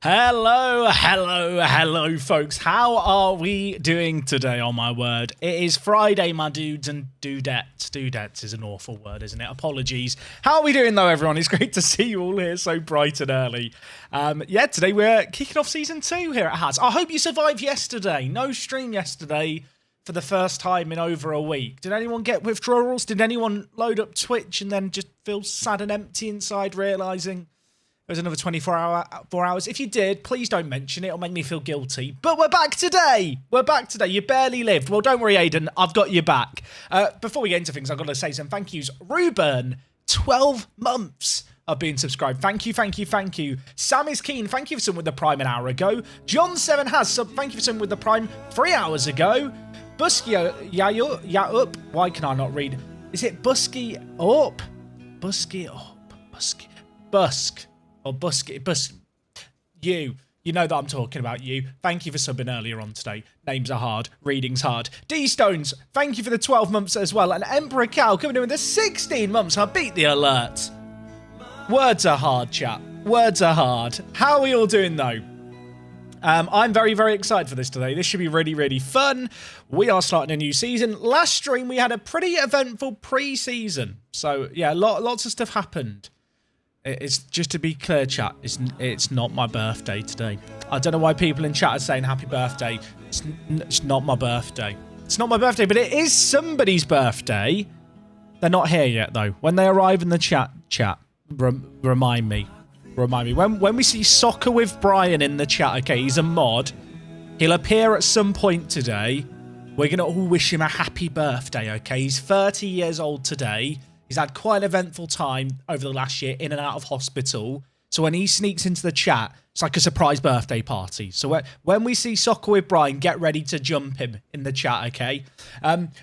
Hello, folks. How are we doing today? Oh, my word. It is Friday, my dudes and dudettes. Dudettes is an awful word, isn't it? Apologies. How are we doing, though, everyone? It's great to see you all here so bright and early. Today we're kicking off Season 2 here at Haas. I hope you survived yesterday. No stream yesterday for the first time in over a week. Did anyone get withdrawals? Did anyone load up Twitch and then just feel sad and empty inside, realising it was another 24 hours. If you did, please don't mention it. It'll make me feel guilty. But we're back today. You barely lived. Well, don't worry, Aiden. I've got you back. Before we get into things, I've got to say some thank yous. Ruben, 12 months of being subscribed. Thank you. Sam is keen. Thank you for something with the Prime an hour ago. John7 has sub. Thank you for something with the Prime 3 hours ago. Busky up. Why can I not read? Is it Busky up? Busky up. Busk. Or Busk, you know that I'm talking about you. Thank you for subbing earlier on today. Names are hard, reading's hard. D-Stones, thank you for the 12 months as well. And Emperor Cow coming in with the 16 months. I beat the alert. Words are hard, chat. Words are hard. How are we all doing, though? I'm very, very excited for this today. This should be really, really fun. We are starting a new season. Last stream, we had a pretty eventful pre-season. So, yeah, lots of stuff happened. It's just to be clear, chat, it's not my birthday today. I don't know why people in chat are saying happy birthday. It's not my birthday. It's not my birthday, but it is somebody's birthday. They're not here yet, though. When they arrive in the chat, remind me. When we see Soccer with Brian in the chat, okay, he's a mod. He'll appear at some point today. We're going to all wish him a happy birthday, okay? He's 30 years old today. He's had quite an eventful time over the last year in and out of hospital. So when he sneaks into the chat, it's like a surprise birthday party. So when we see Soccer with Brian, get ready to jump him in the chat, okay?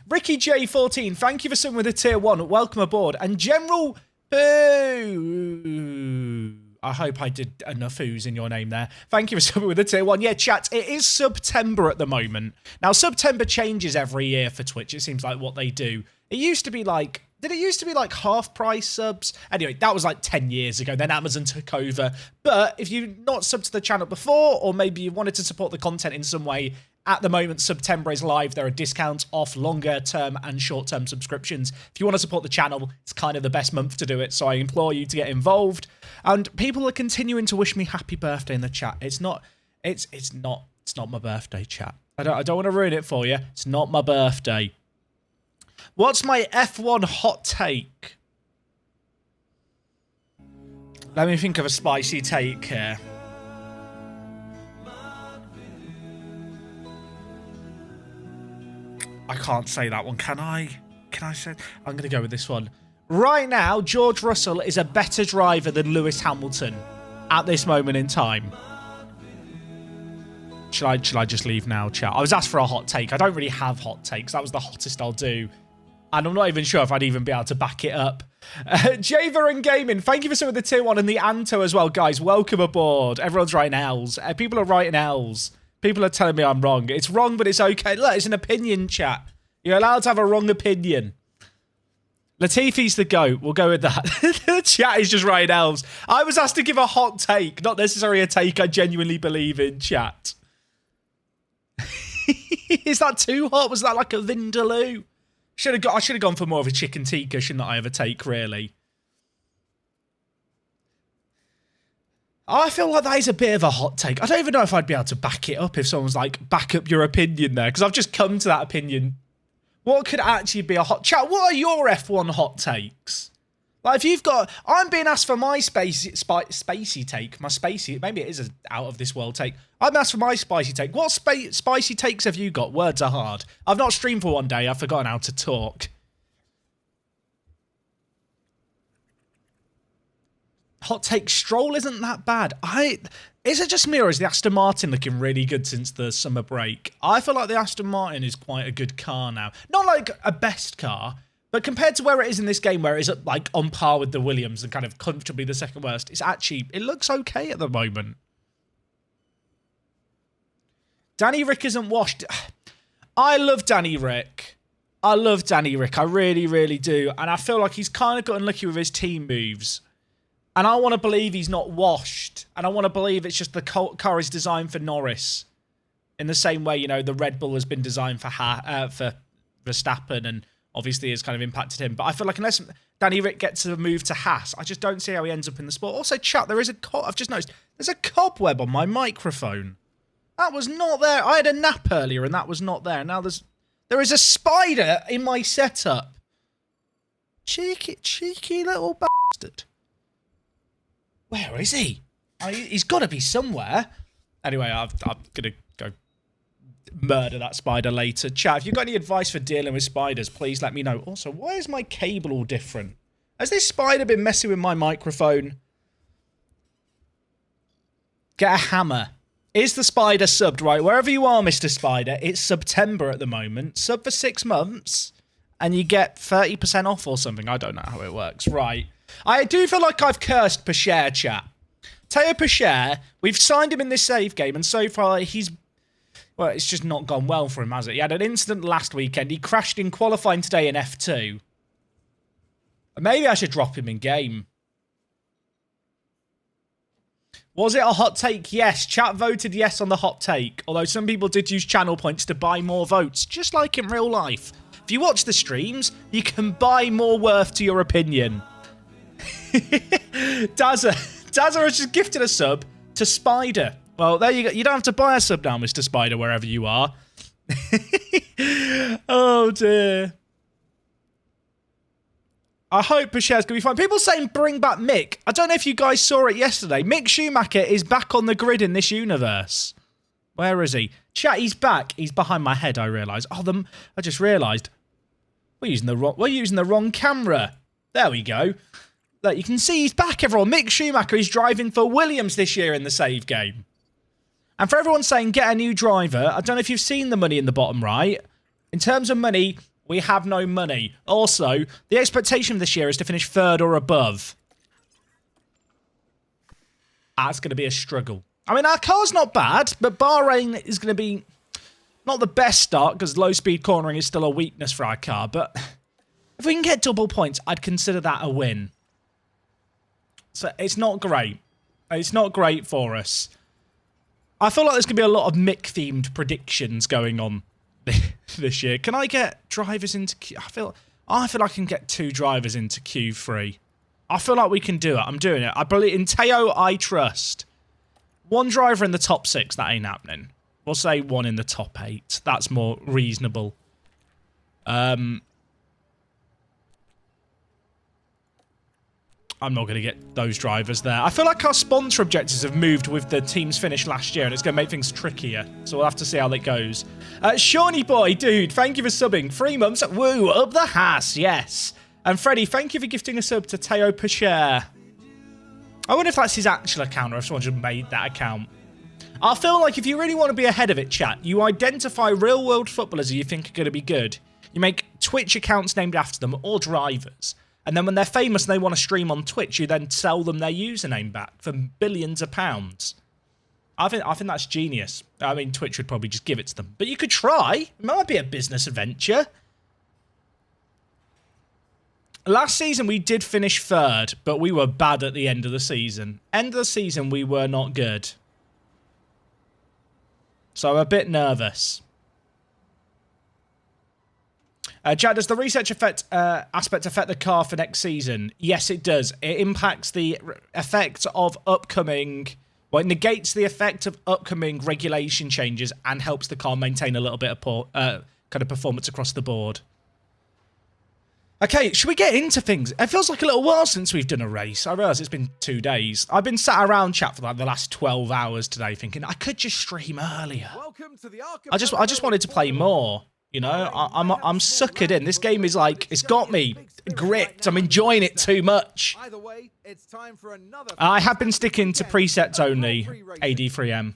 Ricky J14, thank you for something with a tier 1. Welcome aboard. And General Boo. I hope I did enough oohs in your name there. Thank you for something with a tier 1. Yeah, chat, it is September at the moment. Now, September changes every year for Twitch. It seems like what they do. It used to be like... Did it used to be like half price subs? Anyway, that was like 10 years ago. Then Amazon took over. But if you've not subbed to the channel before, or maybe you wanted to support the content in some way, at the moment, September is live. There are discounts off longer term and short term subscriptions. If you want to support the channel, it's kind of the best month to do it. So I implore you to get involved. And people are continuing to wish me happy birthday in the chat. It's not my birthday, chat. I don't want to ruin it for you. It's not my birthday. What's my F1 hot take? Let me think of a spicy take here. I can't say that one, can I? Can I say? I'm going to go with this one. Right now, George Russell is a better driver than Lewis Hamilton at this moment in time. Should I just leave now, chat? I was asked for a hot take. I don't really have hot takes. That was the hottest I'll do. And I'm not even sure if I'd even be able to back it up. Java and Gaming, thank you for some of the tier 1 and the Anto as well, guys. Welcome aboard. Everyone's writing L's. People are writing L's. People are telling me I'm wrong. It's wrong, but it's okay. Look, it's an opinion, chat. You're allowed to have a wrong opinion. Latifi's the GOAT. We'll go with that. The chat is just writing L's. I was asked to give a hot take, not necessarily a take I genuinely believe in, chat. Is that too hot? Was that like a Vindaloo? I should have gone for more of a chicken tikka, shouldn't I, have a take, really? I feel like that is a bit of a hot take. I don't even know if I'd be able to back it up if someone's like, back up your opinion there, because I've just come to that opinion. What could actually be a hot... Chat, what are your F1 hot takes? Like, if you've got... I'm being asked for my spacey take. My spacey... Maybe it is an out-of-this-world take. I'm asked for my spicy take. What spicy takes have you got? Words are hard. I've not streamed for one day. I've forgotten how to talk. Hot take, Stroll isn't that bad. Is it just me, or is the Aston Martin looking really good since the summer break? I feel like the Aston Martin is quite a good car now. Not like a best car, but compared to where it is in this game, where it is like on par with the Williams and kind of comfortably the second worst, it looks okay at the moment. Danny Rick isn't washed. I love Danny Rick. I really, really do. And I feel like he's kind of got unlucky with his team moves. And I want to believe he's not washed. And I want to believe it's just the car is designed for Norris. In the same way, you know, the Red Bull has been designed for Verstappen and obviously has kind of impacted him. But I feel like unless Danny Rick gets a move to Haas, I just don't see how he ends up in the sport. Also, chat, there is I've just noticed, there's a cobweb on my microphone. That was not there. I had a nap earlier and that was not there. Now there is a spider in my setup. Cheeky little bastard. Where is he? He's got to be somewhere. Anyway, I'm going to go murder that spider later. Chat, if you've got any advice for dealing with spiders, please let me know. Also, why is my cable all different? Has this spider been messing with my microphone? Get a hammer. Is the spider subbed? Right, wherever you are, Mr. Spider, it's September at the moment. Sub for 6 months, and you get 30% off or something. I don't know how it works. Right. I do feel like I've cursed Pasher, chat. Teo Pasher, we've signed him in this save game, and so far well, it's just not gone well for him, has it? He had an incident last weekend. He crashed in qualifying today in F2. Maybe I should drop him in game. Was it a hot take? Yes. Chat voted yes on the hot take. Although some people did use channel points to buy more votes, just like in real life. If you watch the streams, you can buy more worth to your opinion. Dazza has just gifted a sub to Spider. Well, there you go. You don't have to buy a sub now, Mr. Spider, wherever you are. Oh, dear. I hope Pasher's going to be fine. People saying bring back Mick. I don't know if you guys saw it yesterday. Mick Schumacher is back on the grid in this universe. Where is he? Chat, he's back. He's behind my head, I realise. Oh, I just realised. We're using the wrong camera. There we go. Look, you can see he's back, everyone. Mick Schumacher is driving for Williams this year in the save game. And for everyone saying get a new driver, I don't know if you've seen the money in the bottom right. In terms of money, we have no money. Also, the expectation this year is to finish 3rd or above. That's going to be a struggle. I mean, our car's not bad, but Bahrain is going to be not the best start because low-speed cornering is still a weakness for our car. But if we can get double points, I'd consider that a win. So it's not great. It's not great for us. I feel like there's going to be a lot of Mick-themed predictions going on this year. Can I get drivers into Q? I feel like I can get 2 drivers into Q3. I feel like we can do it. I'm doing it. I believe in Teo. I trust. 1 driver in the top 6. That ain't happening. We'll say 1 in the top 8. That's more reasonable. I'm not going to get those drivers there. I feel like our sponsor objectives have moved with the team's finish last year, and it's going to make things trickier. So we'll have to see how that goes. Shawnee boy, dude, thank you for subbing. 3 months. Woo, up the Haas, yes. And Freddie, thank you for gifting a sub to Teo Pasher. I wonder if that's his actual account or if someone just made that account. I feel like if you really want to be ahead of it, chat, you identify real-world footballers who you think are going to be good. You make Twitch accounts named after them or drivers. And then when they're famous and they want to stream on Twitch, you then sell them their username back for billions of pounds. I think that's genius. I mean, Twitch would probably just give it to them. But you could try. It might be a business adventure. Last season, we did finish 3rd, but we were bad at the end of the season. End of the season, we were not good. So I'm a bit nervous. Chad, does the research aspect affect the car for next season? Yes, it does. It impacts the effect of upcoming... Well, it negates the effect of upcoming regulation changes and helps the car maintain a little bit of kind of performance across the board. Okay, should we get into things? It feels like a little while since we've done a race. I realise it's been 2 days. I've been sat around chat for like the last 12 hours today thinking I could just stream earlier. I just wanted to play more. You know, I'm suckered in. This game is like, it's got me gripped. I'm enjoying it too much. I have been sticking to presets only, AD3M.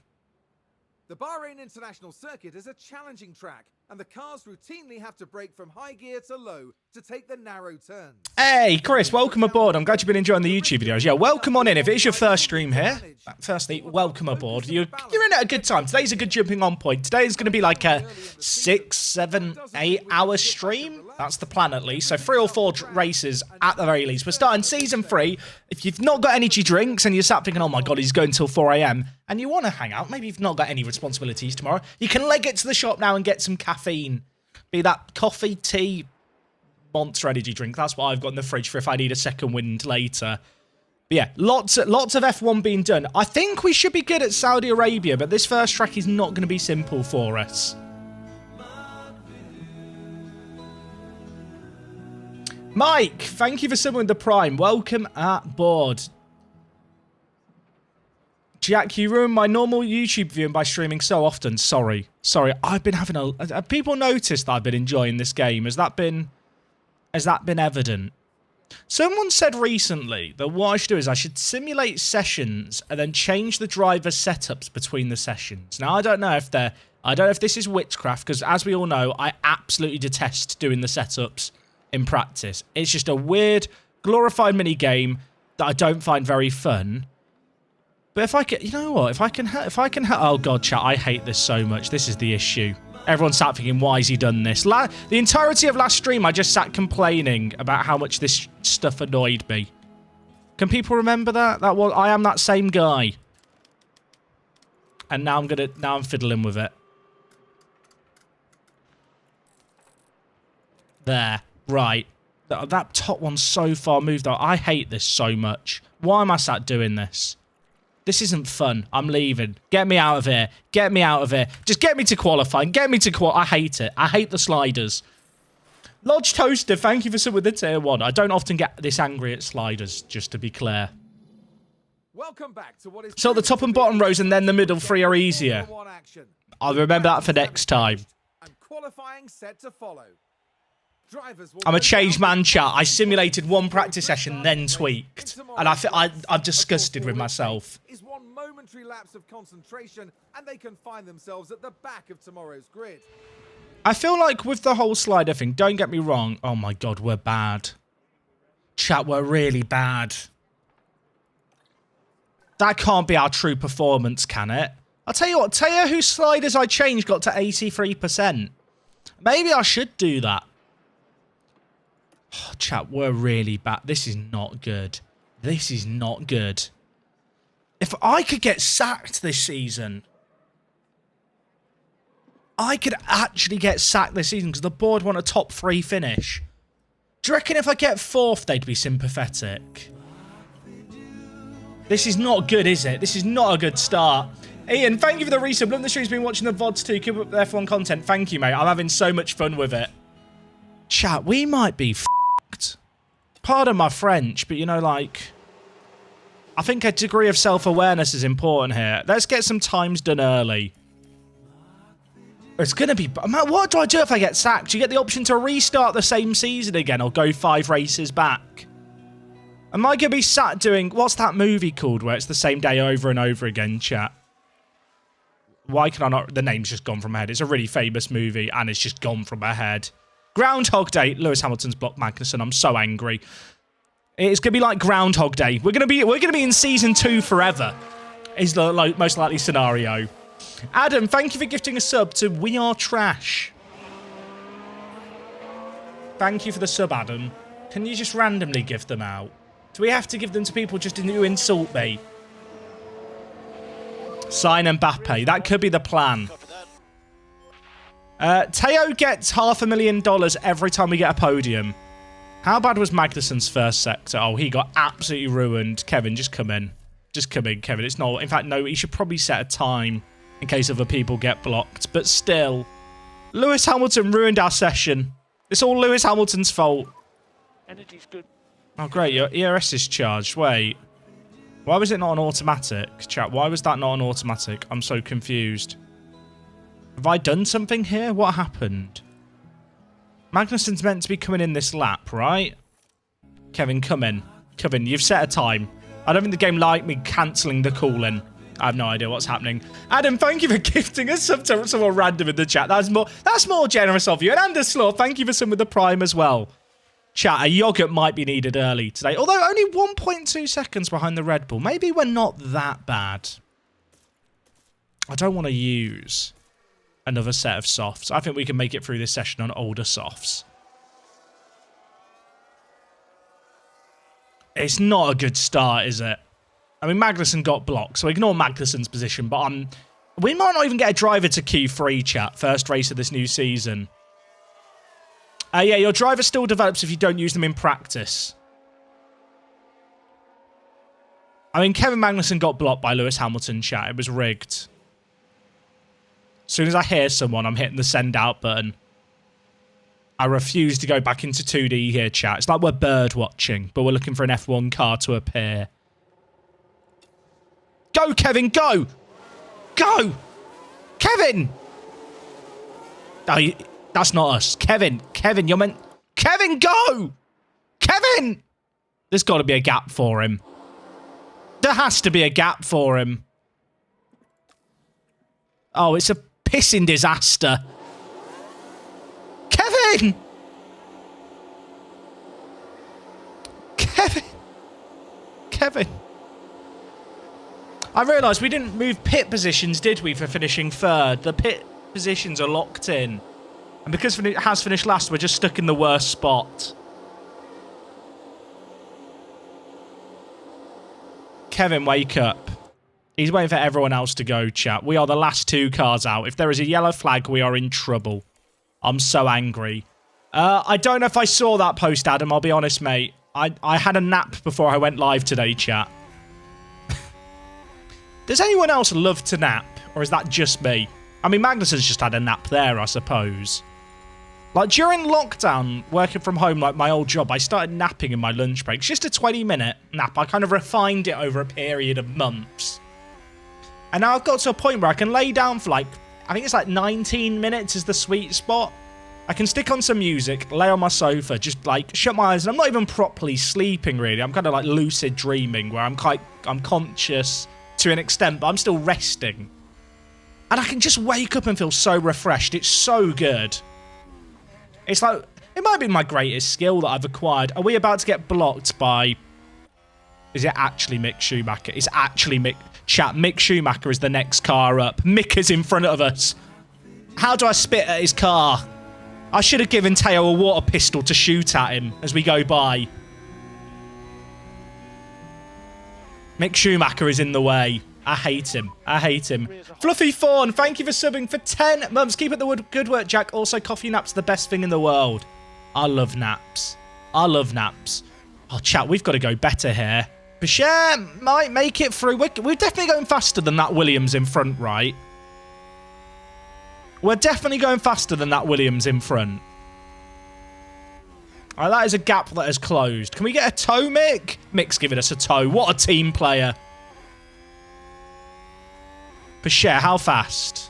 The Bahrain International Circuit is a challenging track, and the cars routinely have to brake from high gear to low to take the narrow turns. Hey, Chris, welcome aboard. I'm glad you've been enjoying the YouTube videos. Yeah, welcome on in. If it is your first stream here, firstly, welcome aboard. You're in at a good time. Today's a good jumping on point. Today is going to be like a 6, 7, 8 hour stream. That's the plan at least. So 3 or 4 races at the very least. We're starting season 3. If you've not got energy drinks and you're sat thinking, oh my God, he's going till 4 a.m. and you want to hang out, maybe you've not got any responsibilities tomorrow, you can leg it to the shop now and get some caffeine. Be that coffee, tea, Monster energy drink. That's what I've got in the fridge for if I need a second wind later. But yeah, lots of F1 being done. I think we should be good at Saudi Arabia, but this first track is not going to be simple for us. Mike, thank you for subbing with the Prime. Welcome aboard. Jack, you ruined my normal YouTube viewing by streaming so often. Sorry. I've been having a... Have people noticed that I've been enjoying this game? Has that been evident? Someone said recently that what I should do is I should simulate sessions and then change the driver setups between the sessions. Now, I don't know if this is witchcraft, because as we all know, I absolutely detest doing the setups in practice. It's just a weird, glorified mini game that I don't find very fun. But if I can, you know what? If I can, oh God, chat, I hate this so much. This is the issue. Everyone's sat thinking, why has he done this? The entirety of last stream, I just sat complaining about how much this stuff annoyed me. Can people remember that? I am that same guy. And now I'm fiddling with it. There. Right. That top one's so far moved out. I hate this so much. Why am I sat doing this? This isn't fun. I'm leaving. Get me out of here. Get me out of here. Just get me to qualifying. Get me to I hate it. I hate the sliders. Lodge Toaster, thank you for some with the tier 1. I don't often get this angry at sliders, just to be clear. Welcome back to what is so the top and bottom rows and then the middle 3 are easier. I'll remember that for next time. And qualifying set to follow. I'm a changed man, chat. I simulated one practice session, then tweaked. And I'm disgusted with myself. Is one momentary lapse of concentration, and they can find themselves at the back of tomorrow's grid. I feel like with the whole slider thing, don't get me wrong. Oh my God, we're bad. Chat, we're really bad. That can't be our true performance, can it? I'll tell you what, tell you whose sliders I changed got to 83%. Maybe I should do that. Oh, chat, we're really bad. This is not good. This is not good. If I could get sacked this season, I could actually get sacked this season because the board want a top 3 finish. Do you reckon if I get 4th, they'd be sympathetic? This is not good, is it? This is not a good start. Ian, thank you for the resub. Love the stream's been watching the VODs too. Keep up the F1 content. Thank you, mate. I'm having so much fun with it. Chat, we might be f***ed. Pardon my French, but you know, like, I think a degree of self-awareness is important here. Let's get some times done early. It's going to be... What do I do if I get sacked? You get the option to restart the same season again or go 5 races back. Am I going to be sat doing... What's that movie called where it's the same day over and over again, chat? Why can I not... The name's just gone from my head. It's a really famous movie and it's just gone from my head. Groundhog Day. Lewis Hamilton's blocked Magnussen. I'm so angry. It's going to be like Groundhog Day. We're going to be in season 2 forever. Is the most likely scenario. Adam, thank you for gifting a sub to We Are Trash. Thank you for the sub, Adam. Can you just randomly give them out? Do we have to give them to people just to insult me? Sign Mbappe. That could be the plan. Teo gets $500,000 every time we get a podium. How bad was Magnussen's first sector? Oh, he got absolutely ruined. Kevin, just come in. Just come in, Kevin. It's not... In fact, no, he should probably set a time in case other people get blocked. But still, Lewis Hamilton ruined our session. It's all Lewis Hamilton's fault. Energy's good. Oh, great. Your ERS is charged. Wait. Why was it not an automatic? Chat, why was that not an automatic? I'm so confused. Have I done something here? What happened? Magnussen's meant to be coming in this lap, right? Kevin, come in. Kevin, you've set a time. I don't think the game liked me cancelling the call-in. I have no idea what's happening. Adam, thank you for gifting us sub to someone random in the chat. That's more generous of you. And Anders Slaw, thank you for some with the Prime as well. Chat, a yogurt might be needed early today. Although only 1.2 seconds behind the Red Bull. Maybe we're not that bad. I don't want to use another set of softs. I think we can make it through this session on older softs. It's not a good start, is it? I mean, Magnussen got blocked, so ignore Magnussen's position, but we might not even get a driver to Q3, chat. First race of this new season. Yeah, your driver still develops if you don't use them in practice. I mean, Kevin Magnussen got blocked by Lewis Hamilton, chat. It was rigged. As soon as I hear someone, I'm hitting the send out button. I refuse to go back into 2D here, chat. It's like we're bird watching, but we're looking for an F1 car to appear. Go, Kevin, go! Go! Kevin! Oh, that's not us. Kevin, you're meant... Kevin, go! Kevin! There's got to be a gap for him. There has to be a gap for him. Oh, it's a pissing disaster. Kevin! Kevin! I realised we didn't move pit positions, did we, for finishing third? The pit positions are locked in. And because it has finished last, we're just stuck in the worst spot. Kevin, wake up. He's waiting for everyone else to go, chat. We are the last 2 cars out. If there is a yellow flag, we are in trouble. I'm so angry. I don't know if I saw that post, Adam. I'll be honest, mate. I had a nap before I went live today, chat. Does anyone else love to nap? Or is that just me? I mean, Magnussen's just had a nap there, I suppose. Like, during lockdown, working from home, like my old job, I started napping in my lunch breaks. Just a 20-minute nap. I kind of refined it over a period of months. And now I've got to a point where I can lay down for like, I think it's like 19 minutes is the sweet spot. I can stick on some music, lay on my sofa, just like shut my eyes. And I'm not even properly sleeping, really. I'm kind of like lucid dreaming where I'm conscious to an extent, but I'm still resting. And I can just wake up and feel so refreshed. It's so good. It's like, it might be my greatest skill that I've acquired. Are we about to get blocked by... Is it actually Mick Schumacher? It's actually Mick... Chat, Mick Schumacher is the next car up. Mick is in front of us. How do I spit at his car? I should have given Teo a water pistol to shoot at him as we go by. Mick Schumacher is in the way. I hate him. I hate him. Fluffy Fawn, thank you for subbing for 10 months. Keep up the good work, Jack. Also, coffee naps are the best thing in the world. I love naps. I love naps. Oh, chat, we've got to go better here. Bashir might make it through. We're definitely going faster than that Williams in front, right? We're definitely going faster than that Williams in front. All right, that is a gap that has closed. Can we get a tow, Mick? Mick's giving us a tow. What a team player. Bashir, how fast?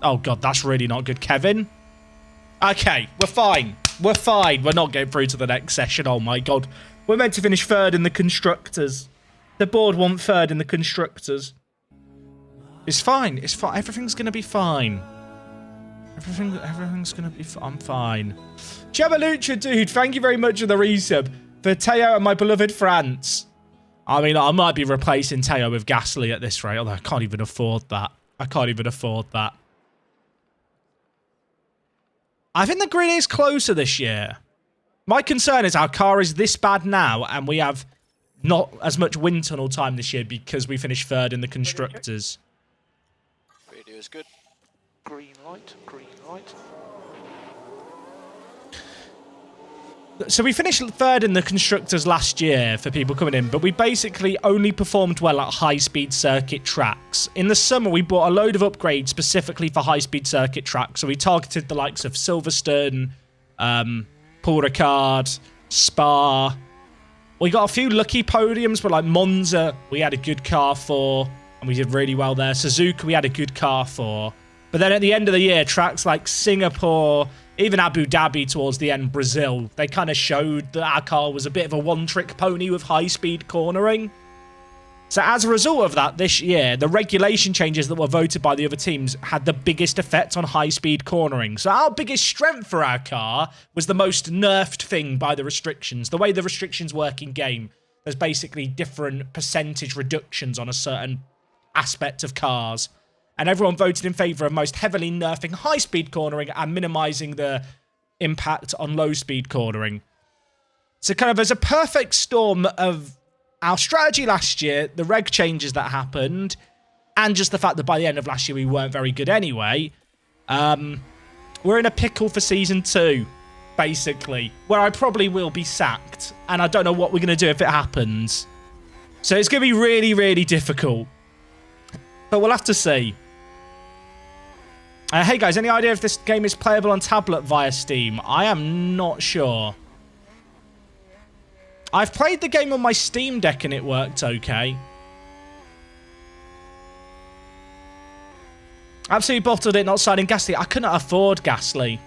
Oh, God, that's really not good. Kevin? Okay, we're fine. We're fine. We're not getting through to the next session. Oh, my God. We're meant to finish third in the Constructors. The board want third in the Constructors. It's fine. It's fine. Everything's going to be fine. Everything's going to be fine. I'm fine. Jabalucha, dude, thank you very much for the resub. For Teo and my beloved France. I mean, I might be replacing Teo with Gasly at this rate, although I can't even afford that. I can't even afford that. I think the grid is closer this year. My concern is our car is this bad now, and we have not as much wind tunnel time this year because we finished third in the Constructors. Radio is good. Green light, green light. So we finished third in the Constructors last year for people coming in, but we basically only performed well at high-speed circuit tracks. In the summer, we bought a load of upgrades specifically for high-speed circuit tracks. So we targeted the likes of Silverstone, Paul Ricard, Spa. We got a few lucky podiums, but like Monza, we had a good car for, and we did really well there. Suzuka, we had a good car for. But then at the end of the year, tracks like Singapore, even Abu Dhabi towards the end, Brazil, they kind of showed that our car was a bit of a one-trick pony with high-speed cornering. So as a result of that, this year, the regulation changes that were voted by the other teams had the biggest effect on high-speed cornering. So our biggest strength for our car was the most nerfed thing by the restrictions. The way the restrictions work in game, there's basically different percentage reductions on a certain aspect of cars. And everyone voted in favour of most heavily nerfing high-speed cornering and minimising the impact on low-speed cornering. So kind of as a perfect storm of our strategy last year, the reg changes that happened, and just the fact that by the end of last year we weren't very good anyway, we're in a pickle for Season 2, basically, where I probably will be sacked, and I don't know what we're going to do if it happens. So it's going to be really, really difficult. But we'll have to see. Hey guys, any idea if this game is playable on tablet via Steam? I am not sure. I've played the game on my Steam Deck and it worked okay. Absolutely bottled it, not signing Gasly. I couldn't afford Gasly.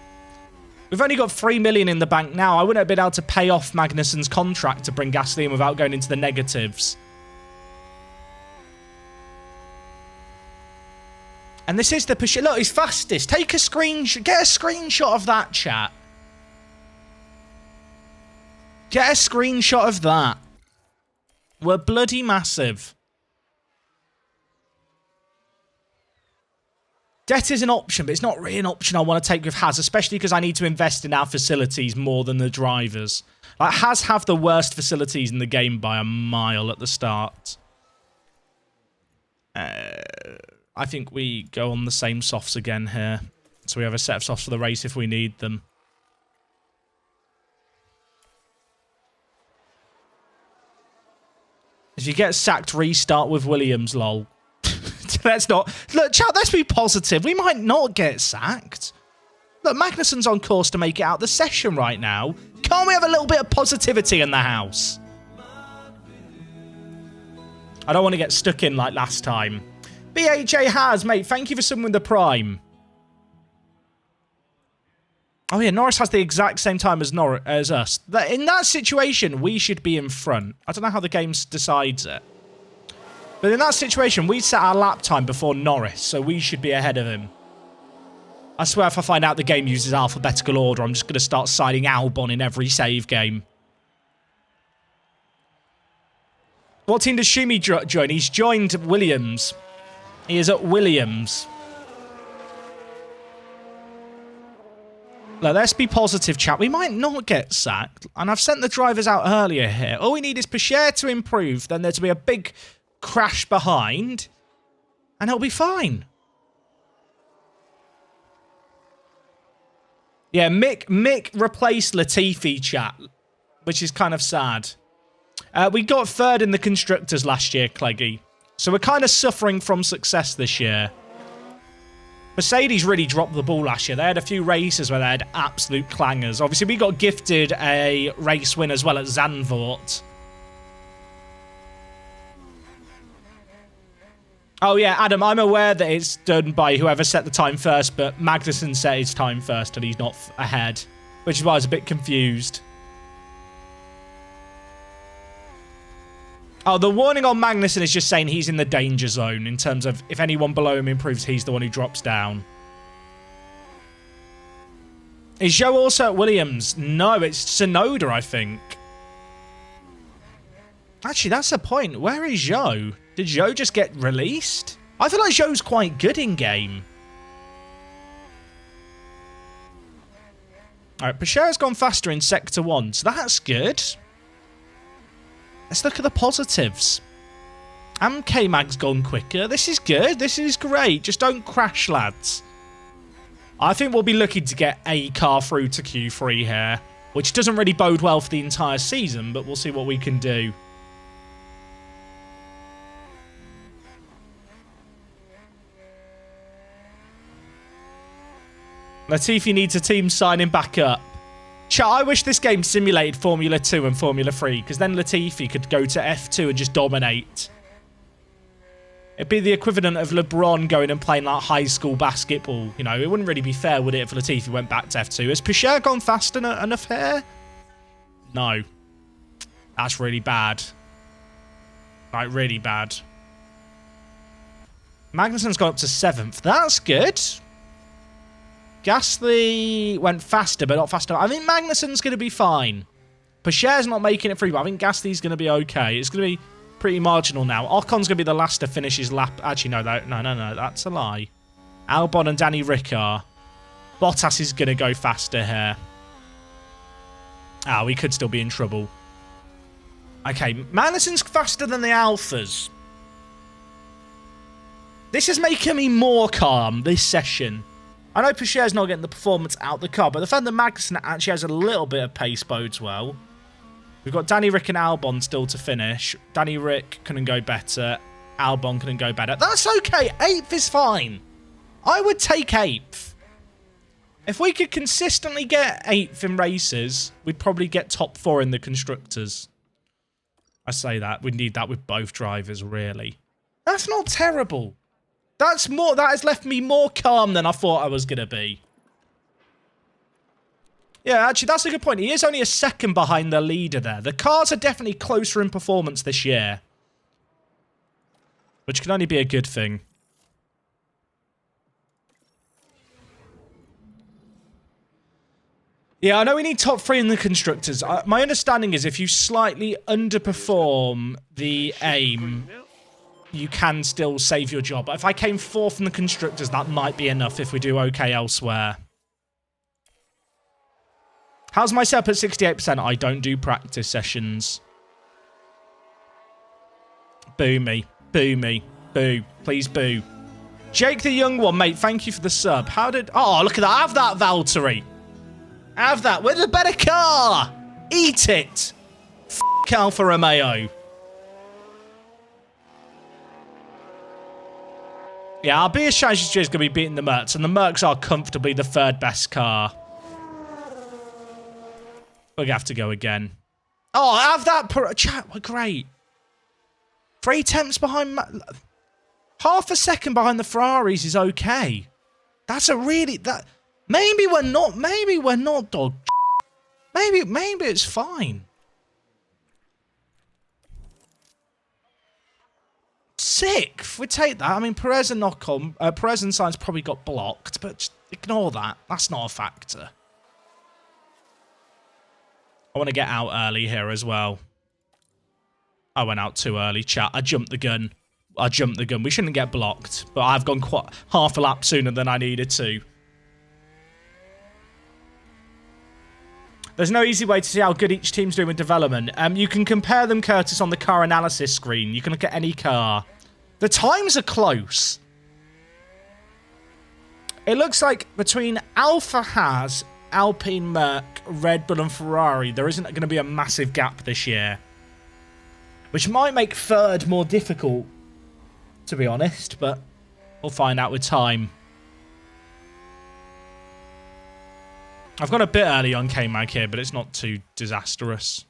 We've only got 3 million in the bank now. I wouldn't have been able to pay off Magnussen's contract to bring Gasly in without going into the negatives. And this is the push. Look, he's fastest. Take a screenshot. Get a screenshot of that, chat. Get a screenshot of that. We're bloody massive. Debt is an option, but it's not really an option I want to take with Haas, especially because I need to invest in our facilities more than the drivers. Like, Haas have the worst facilities in the game by a mile at the start. I think we go on the same softs again here. So we have a set of softs for the race if we need them. If you get sacked, restart with Williams, lol. Let's not... Look, chat, let's be positive. We might not get sacked. Look, Magnussen's on course to make it out the session right now. Can't we have a little bit of positivity in the house? I don't want to get stuck in like last time. BHA has, mate. Thank you for subbing with the Prime. Oh, yeah, Norris has the exact same time as us. In that situation, we should be in front. I don't know how the game decides it. But in that situation, we set our lap time before Norris, so we should be ahead of him. I swear if I find out the game uses alphabetical order, I'm just going to start signing Albon in every save game. What team does Shumi join? He's joined Williams. He is at Williams. Look, let's be positive, chat. We might not get sacked. And I've sent the drivers out earlier here. All we need is Pichet to improve. Then there'll be a big crash behind. And it'll be fine. Yeah, Mick replaced Latifi, chat. Which is kind of sad. We got third in the Constructors last year, Cleggy. So we're kind of suffering from success this year. Mercedes really dropped the ball last year. They had a few races where they had absolute clangers. Obviously, we got gifted a race win as well at Zandvoort. Oh, yeah, Adam, I'm aware that it's done by whoever set the time first, but Magnussen set his time first and he's not ahead, which is why I was a bit confused. Oh, the warning on Magnussen is just saying he's in the danger zone in terms of if anyone below him improves, he's the one who drops down. Is Joe also at Williams? No, it's Tsunoda, I think. Actually, that's the point. Where is Joe? Did Joe just get released? I feel like Joe's quite good in game. All right, Pichet's gone faster in Sector 1, so that's good. Let's look at the positives. And K-Mag's gone quicker. This is good. This is great. Just don't crash, lads. I think we'll be looking to get a car through to Q3 here, which doesn't really bode well for the entire season, but we'll see what we can do. Latifi needs a team signing back up. Chat, I wish this game simulated Formula 2 and Formula 3, because then Latifi could go to F2 and just dominate. It'd be the equivalent of LeBron going and playing like high school basketball. You know, it wouldn't really be fair, would it, if Latifi went back to F2? Has Pichet gone fast enough here? No. That's really bad. Like, really bad. Magnussen's gone up to 7th. That's good. Gasly went faster, but not fast enough. I think Magnussen's going to be fine. Pacher's not making it through, but I think Gasly's going to be okay. It's going to be pretty marginal now. Ocon's going to be the last to finish his lap. Actually, no, that's a lie. Albon and Danny Rick are. Bottas is going to go faster here. We could still be in trouble. Okay, Magnussen's faster than the Alphas. This is making me more calm, this session. I know Pacher's not getting the performance out the car, but the fact that Magnussen actually has a little bit of pace bodes well. We've got Danny Rick and Albon still to finish. Danny Rick couldn't go better. Albon couldn't go better. That's okay. 8th is fine. I would take 8th. If we could consistently get 8th in races, we'd probably get top 4 in the Constructors. I say that. We need that with both drivers, really. That's not terrible. That has left me more calm than I thought I was going to be. Yeah, actually, that's a good point. He is only a second behind the leader there. The cars are definitely closer in performance this year. Which can only be a good thing. Yeah, I know we need top 3 in the Constructors. My understanding is if you slightly underperform the aim, you can still save your job. If I came 4th in the Constructors, that might be enough if we do okay elsewhere. How's my setup at 68%? I don't do practice sessions. Boo me. Boo me. Boo. Please boo. Jake the Young One, mate, thank you for the sub. How did... Oh, look at that. Have that, Valtteri. Have that. With a better car. Eat it. F*** Alfa Romeo. Yeah, our biggest challenge this year is going to be beating the Mercs, and the Mercs are comfortably the 3rd best car. We're going to have to go again. Oh, have that... Chat, we're great. 3 tenths behind... Half a second behind the Ferraris is okay. That's a really... Maybe we're not dog. Maybe it's fine. 6th, we take that. I mean, Perez and Ocon, Perez and Sainz probably got blocked, but just ignore that. That's not a factor. I want to get out early here as well. I went out too early, chat. I jumped the gun. We shouldn't get blocked, but I've gone quite half a lap sooner than I needed to. There's no easy way to see how good each team's doing with development. You can compare them, Curtis, on the car analysis screen. You can look at any car. The times are close. It looks like between Alfa Haas, Alpine, Merc, Red Bull and Ferrari, there isn't going to be a massive gap this year. Which might make 3rd more difficult, to be honest, but we'll find out with time. I've got a bit early on K-Mag here, but it's not too disastrous.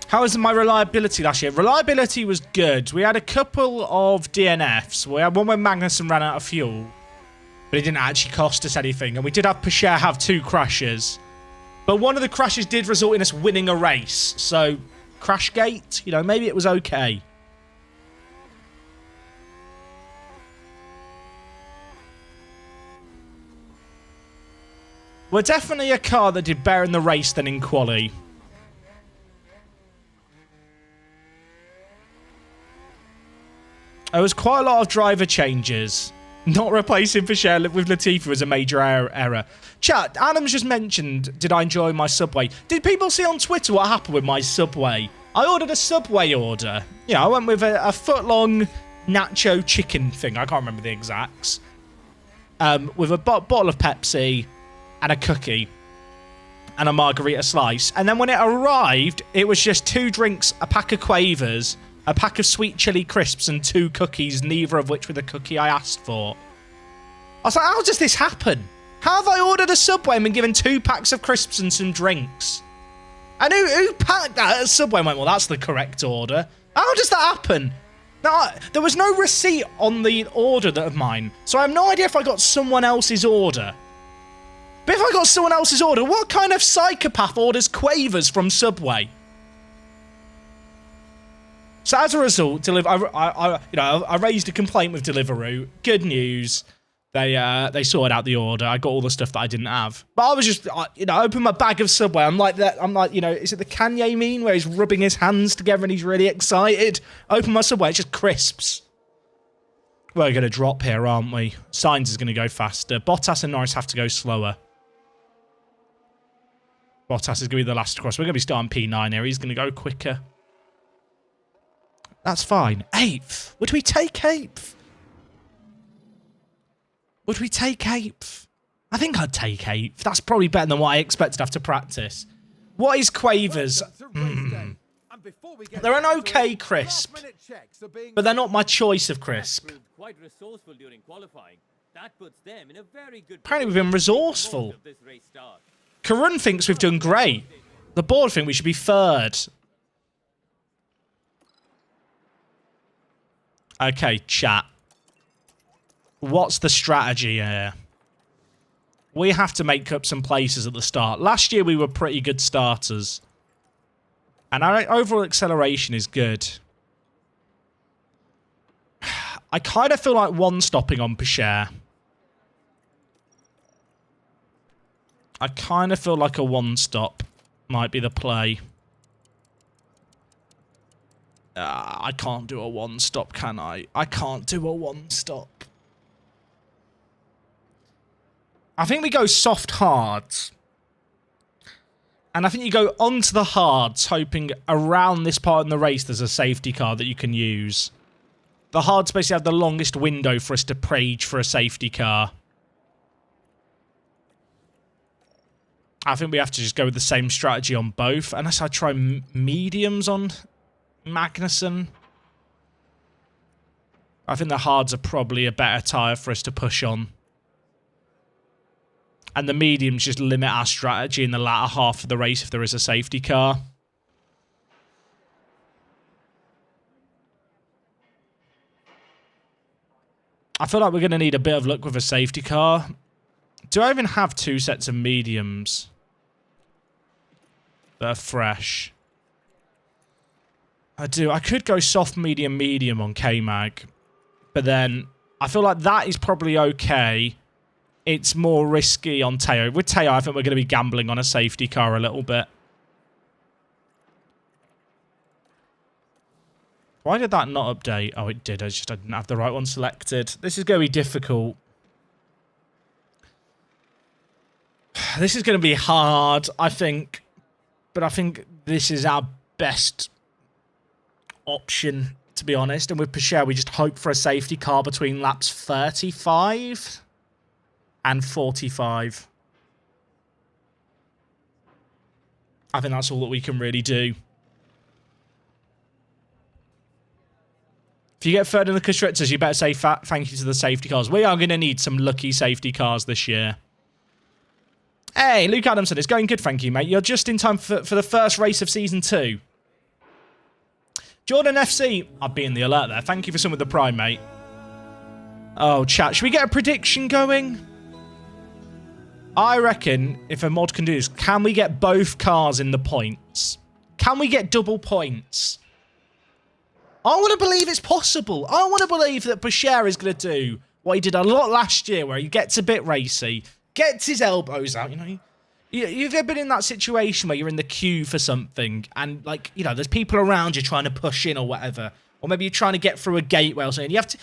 How was my reliability last year? Reliability was good. We had a couple of DNFs. We had one when Magnussen ran out of fuel, but it didn't actually cost us anything. And we did have Pacher have 2 crashes. But one of the crashes did result in us winning a race. So... Crashgate, you know, maybe it was okay. We're definitely a car that did better in the race than in quali. There was quite a lot of driver changes. Not replacing Pacher with Latifi was a major error. Chat, Addons just mentioned, did I enjoy my Subway? Did people see on Twitter what happened with my Subway? I ordered a Subway order. Yeah, I went with a foot-long nacho chicken thing. I can't remember the exacts. With a bottle of Pepsi and a cookie and a margarita slice. And then when it arrived, it was just 2 drinks, a pack of Quavers, a pack of sweet chili crisps and 2 cookies, neither of which were the cookie I asked for. I was like, how does this happen? How have I ordered a Subway and been given 2 packs of crisps and some drinks? And who packed that at Subway and went, well, that's the correct order. How does that happen? Now, there was no receipt on the order of mine, so I have no idea if I got someone else's order. But if I got someone else's order, what kind of psychopath orders quavers from Subway? So as a result, I raised a complaint with Deliveroo. Good news. They sorted out the order. I got all the stuff that I didn't have. But I was just, I opened my bag of Subway. I'm like, is it the Kanye meme where he's rubbing his hands together and he's really excited? Open my Subway, it's just crisps. We're going to drop here, aren't we? Sainz is going to go faster. Bottas and Norris have to go slower. Bottas is going to be the last across. We're going to be starting P9 here. He's going to go quicker. That's fine. 8th. Would we take 8th? Would we take 8th? I think I'd take 8th. That's probably better than what I expected after practice. What is Quavers? They're an okay crisp, but they're not my choice of crisp. Apparently we've been resourceful. Karun thinks we've done great. The board think we should be 3rd. Okay, chat. What's the strategy here? We have to make up some places at the start. Last year we were pretty good starters. And our overall acceleration is good. I kind of feel like one-stopping on Pichère. I kind of feel like a one-stop might be the play. I can't do a one-stop, can I? I can't do a one-stop. I think we go soft hards. And I think you go onto the hards, hoping around this part in the race there's a safety car that you can use. The hards basically have the longest window for us to prage for a safety car. I think we have to just go with the same strategy on both. Unless I try mediums on Magnussen. I think the hards are probably a better tyre for us to push on. And the mediums just limit our strategy in the latter half of the race if there is a safety car. I feel like we're going to need a bit of luck with a safety car. Do I even have 2 sets of mediums that are fresh? I do. I could go soft, medium, medium on K-Mag. But then I feel like that is probably okay. It's more risky on Teo. With Teo, I think we're going to be gambling on a safety car a little bit. Why did that not update? Oh, it did. I didn't have the right one selected. This is going to be difficult. This is going to be hard, I think. But I think this is our best option, to be honest. And with Pichère, we just hope for a safety car between laps 35 and 45. I think that's all that we can really do. If you get 3rd in the constructors, you better say thank you to the safety cars. We are going to need some lucky safety cars this year. Hey, Luke Adamson, it's going good, thank you, mate. You're just in time for the first race of Season 2. Jordan FC, I've been in the alert there. Thank you for some of the prime, mate. Oh, chat, should we get a prediction going? I reckon if a mod can do this, can we get both cars in the points? Can we get double points? I want to believe it's possible. I want to believe that Pichère is going to do what he did a lot last year, where he gets a bit racy, gets his elbows out, you know. You've ever been in that situation where you're in the queue for something and, like, you know, there's people around you trying to push in or whatever. Or maybe you're trying to get through a gateway or something. You have to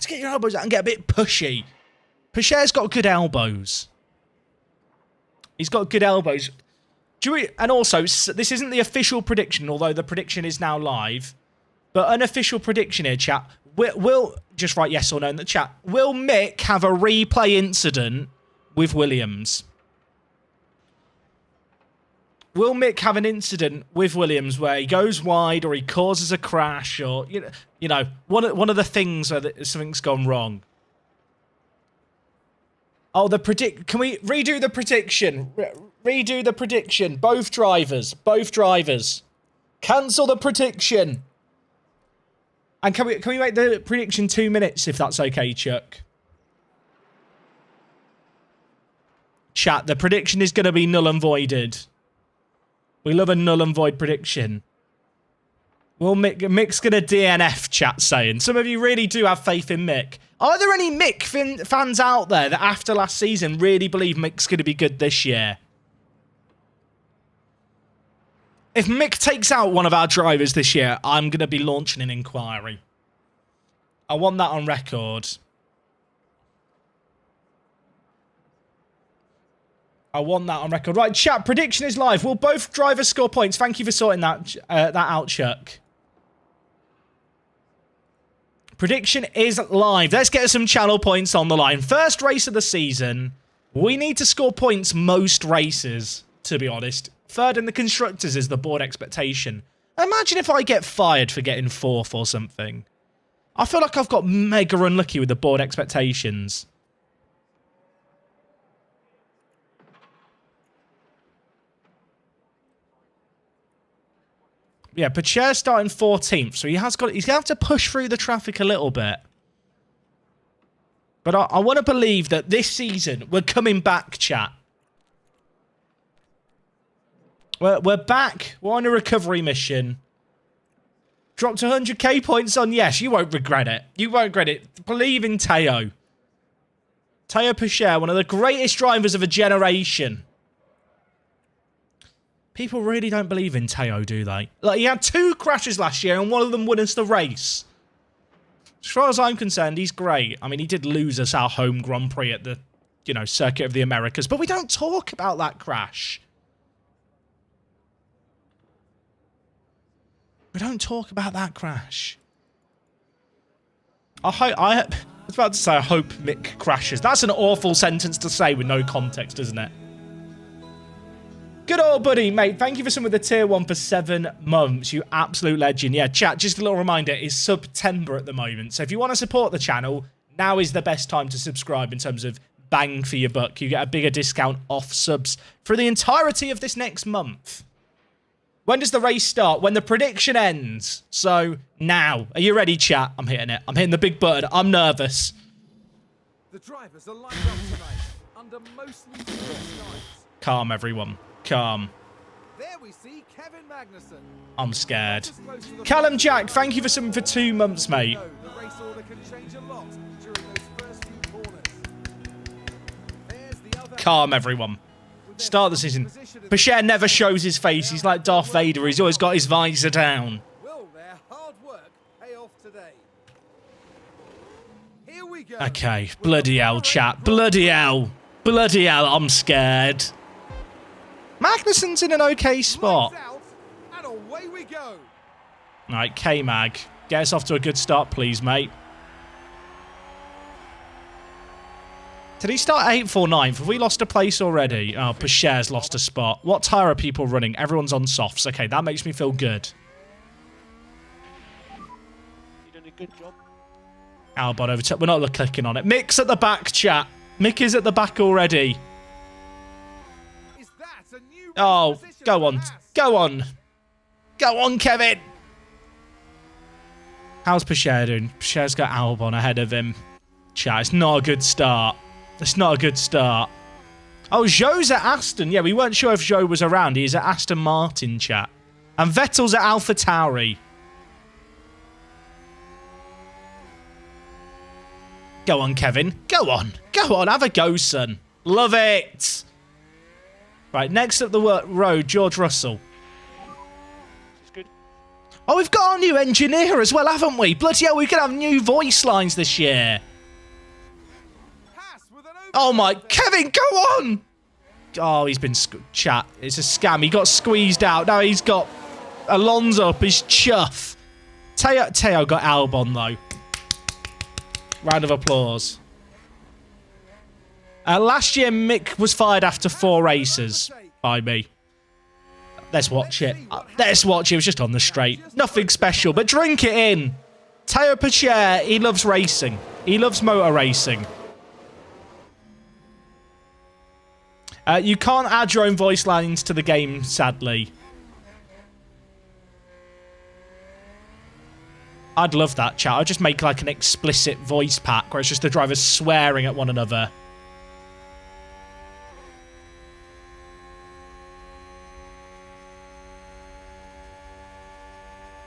get your elbows out and get a bit pushy. Pichere's got good elbows. He's got good elbows. And also, this isn't the official prediction, although the prediction is now live. But unofficial prediction here, chat. Will just write yes or no in the chat. Will Mick have a replay incident with Williams? Will Mick have an incident with Williams where he goes wide or he causes a crash or, you know, one of the things where something's gone wrong? Oh, can we redo the prediction? Redo the prediction. Both drivers. Cancel the prediction. And can we make the prediction 2 minutes, if that's okay, Chuck? Chat, the prediction is going to be null and voided. We love a null and void prediction. Well, Mick's going to DNF, chat saying. Some of you really do have faith in Mick. Are there any Mick fans out there that after last season really believe Mick's going to be good this year? If Mick takes out one of our drivers this year, I'm going to be launching an inquiry. I want that on record. I want that on record. Right, chat, prediction is live. Will both drivers score points? Thank you for sorting that out, Chuck. Prediction is live. Let's get some channel points on the line. First race of the season. We need to score points most races, to be honest. Third in the constructors is the board expectation. Imagine if I get fired for getting fourth or something. I feel like I've got mega unlucky with the board expectations. Yeah, Pacher's starting 14th, so he's going to have to push through the traffic a little bit. But I want to believe that this season, we're coming back, chat. We're back. We're on a recovery mission. Dropped 100k points on yes. You won't regret it. You won't regret it. Believe in Teo. Teo Pacher, one of the greatest drivers of a generation. People really don't believe in Teo, do they? Like, he had 2 crashes last year and one of them won us the race. As far as I'm concerned, he's great. I mean, he did lose us our home Grand Prix at the, Circuit of the Americas, but we don't talk about that crash. We don't talk about that crash. I was about to say, I hope Mick crashes. That's an awful sentence to say with no context, isn't it? Good old buddy, mate. Thank you for some of the tier 1 for 7 months. You absolute legend. Yeah, chat, just a little reminder, it's September at the moment. So if you want to support the channel, now is the best time to subscribe in terms of bang for your buck. You get a bigger discount off subs for the entirety of this next month. When does the race start? When the prediction ends. So, now. Are you ready, chat? I'm hitting it. I'm hitting the big button. I'm nervous. The drivers are lined up tonight under mostly skies. Calm, everyone. Calm. There we see Kevin Magnussen. I'm scared. Callum Jack, thank you for something for 2 months, mate. The race order can change a lot during those first few corners. There's the other. Calm, everyone. Start the season. Pacher never shows his face. He's like Darth Vader. He's always got his visor down. Will their hard work pay off today? Here we go. Okay, bloody hell, chat. Bloody hell. Bloody hell, I'm scared. Magnussen's in an okay spot. Out, and away we go. Right, K-Mag. Get us off to a good start, please, mate. Did he start 8th or 9th? Have we lost a place already? Oh, Pacher's lost a spot. What tyre are people running? Everyone's on softs. Okay, that makes me feel good. You done a good job. Albon over. We're not clicking on it. Mick's at the back, chat. Mick is at the back already. Is that a new Oh, position go for on. Haas? Go on. Go on, Kevin. How's Pacher doing? Pacher's got Albon ahead of him. Chat, it's not a good start. It's not a good start. Oh, Zhou's at Aston. Yeah, we weren't sure if Zhou was around. He's at Aston Martin, chat. And Vettel's at AlphaTauri. Go on, Kevin. Go on. Go on. Have a go, son. Love it. Right, next up the road, George Russell. It's good. Oh, we've got our new engineer as well, haven't we? Bloody hell, we could have new voice lines this year. Haas with an Oh my, Kevin, go on! Oh, he's been, chat, it's a scam. He got squeezed out. Now he's got Alonso up his chuff. Teo got Albon, though. Round of applause. Last year, Mick was fired after 4 races by me. Let's watch it. Let's watch it. It was just on the straight. Nothing special, but drink it in. Teo Pacher, he loves racing. He loves motor racing. You can't add your own voice lines to the game, sadly. I'd love that, chat. I'd just make like an explicit voice pack where it's just the drivers swearing at one another.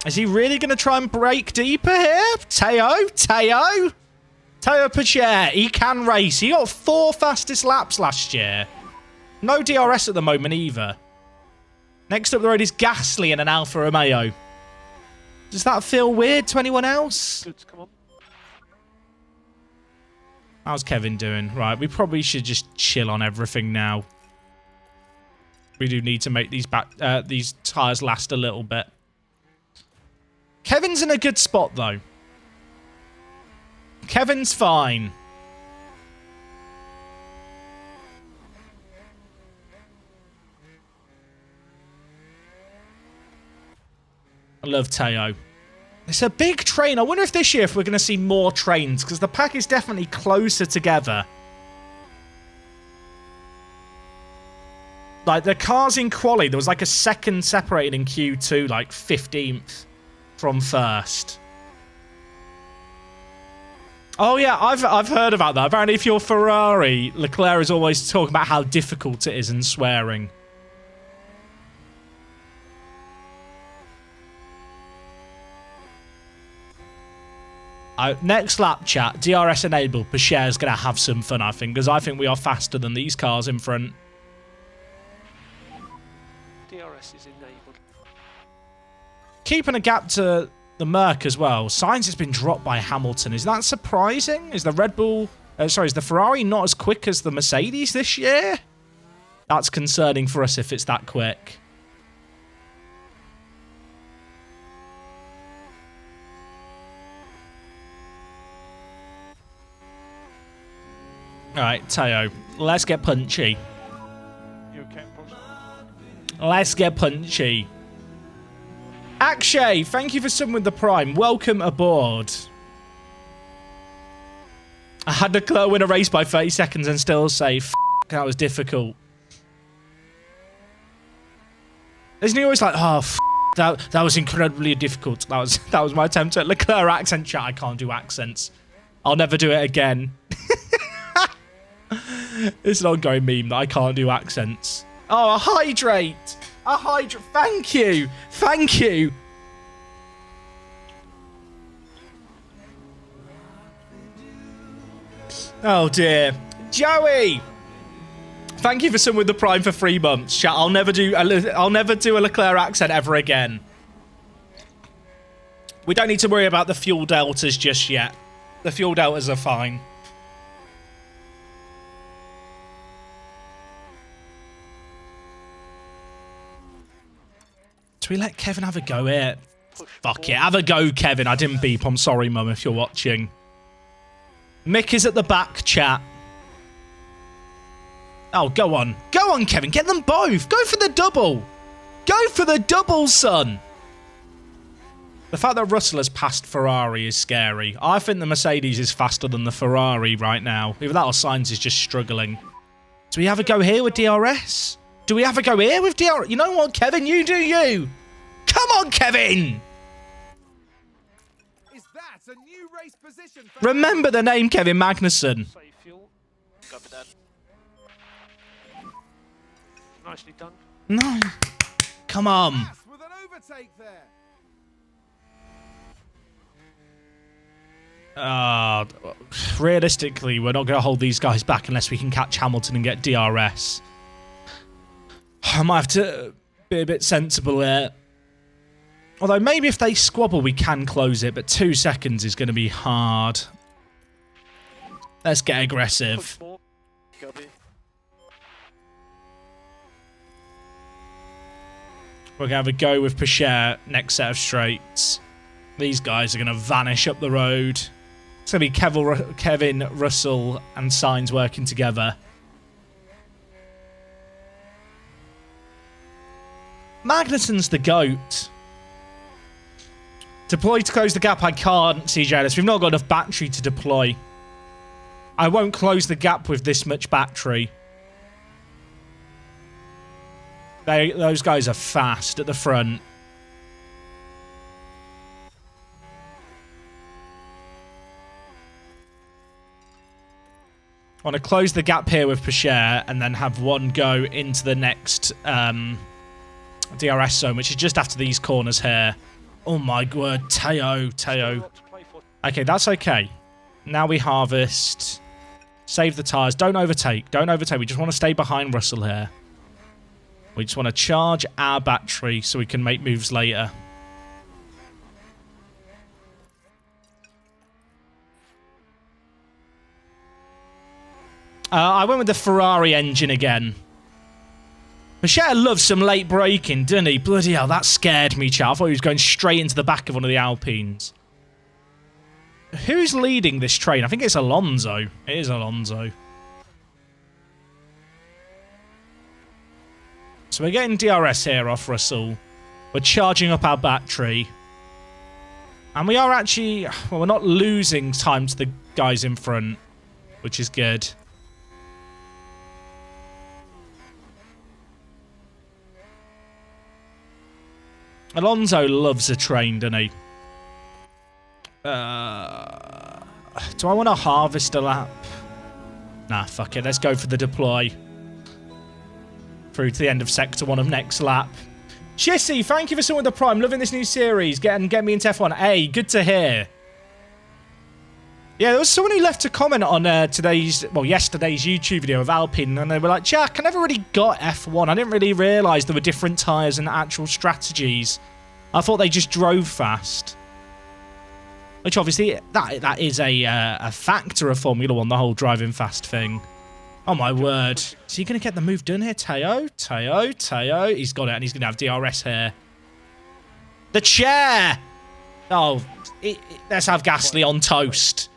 Is he really going to try and break deeper here? Teo Pacher, he can race. He got 4 fastest laps last year. No DRS at the moment either. Next up the road is Gasly in an Alfa Romeo. Does that feel weird to anyone else? Good, come on. How's Kevin doing? Right, we probably should just chill on everything now. We do need to make these tyres last a little bit. Kevin's in a good spot, though. Kevin's fine. I love Teo. It's a big train. I wonder if this year if we're going to see more trains, because the pack is definitely closer together. Like, the cars in quali, there was like a second separated in Q2, like 15th from first. Oh, yeah, I've heard about that. Apparently, if you're Ferrari, Leclerc is always talking about how difficult it is and swearing. Next lap, chat. DRS enabled. Pacher's going to have some fun, I think, because I think we are faster than these cars in front. DRS is enabled. Keeping a gap to the Merc as well. Sainz has been dropped by Hamilton. Is that surprising? Is the Red Bull... sorry, is the Ferrari not as quick as the Mercedes this year? That's concerning for us if it's that quick. Alright, Teo. Let's get punchy. You okay, Post? Let's get punchy. Akshay, thank you for subbing with the Prime. Welcome aboard. I had Leclerc win a race by 30 seconds and still say, F that was difficult. Isn't he always like, oh, F that was incredibly difficult. That was my attempt at Leclerc accent chat. I can't do accents. I'll never do it again. It's an ongoing meme that I can't do accents. Oh, a hydrate. A hydrate. Thank you. Thank you. Oh, dear. Joey. Thank you for some with the Prime for 3 months. Chat, I'll never do a Leclerc accent ever again. We don't need to worry about the fuel deltas just yet. The fuel deltas are fine. Do we let Kevin have a go here? Fuck it. Have a go, Kevin. I didn't beep. I'm sorry, Mum, if you're watching. Mick is at the back, chat. Oh, go on. Go on, Kevin. Get them both. Go for the double. Go for the double, son. The fact that Russell has passed Ferrari is scary. I think the Mercedes is faster than the Ferrari right now. Either that or Sainz is just struggling. Do we have a go here with DRS? Do we have a go here with DRS? You know what, Kevin? You do you. Come on, Kevin. Is that a new race position? Remember the name, Kevin Magnussen. Save fuel. Go for that. Nicely done. No. Come on. Haas with an overtake there. Realistically, we're not going to hold these guys back unless we can catch Hamilton and get DRS. I might have to be a bit sensible there. Although maybe if they squabble, we can close it, but 2 seconds is going to be hard. Let's get aggressive. We're going to have a go with Pacher next set of straights. These guys are going to vanish up the road. It's going to be Kevin, Russell, and Sainz working together. Magnussen's the GOAT. Deploy to close the gap. I can't, CJ. We've not got enough battery to deploy. I won't close the gap with this much battery. Those guys are fast at the front. I want to close the gap here with Pichet and then have one go into the next DRS zone, which is just after these corners here. Oh my word, Teo. Okay, that's okay. Now we harvest. Save the tyres. Don't overtake. We just want to stay behind Russell here. We just want to charge our battery so we can make moves later. I went with the Ferrari engine again. Pichet loves some late braking, doesn't he? Bloody hell, that scared me, chat. I thought he was going straight into the back of one of the Alpines. Who's leading this train? I think it's Alonso. It is Alonso. So we're getting DRS here off Russell. We're charging up our battery. And we are actually... Well, we're not losing time to the guys in front, which is good. Alonso loves a train, doesn't he? Do I want to harvest a lap? Nah, fuck it. Let's go for the deploy. Through to the end of Sector 1 of next lap. Jesse, thank you for someone with the Prime. Loving this new series. Get me into F1. Hey, good to hear. Yeah, there was someone who left a comment on yesterday's YouTube video of Alpine, and they were like, Jack, I never really got F1. I didn't really realise there were different tyres and actual strategies. I thought they just drove fast. Which obviously, that is a factor of Formula 1, the whole driving fast thing. Oh my word. Is he going to get the move done here? Teo. He's got it, and he's going to have DRS here. The chair! Oh, let's have Gasly on toast.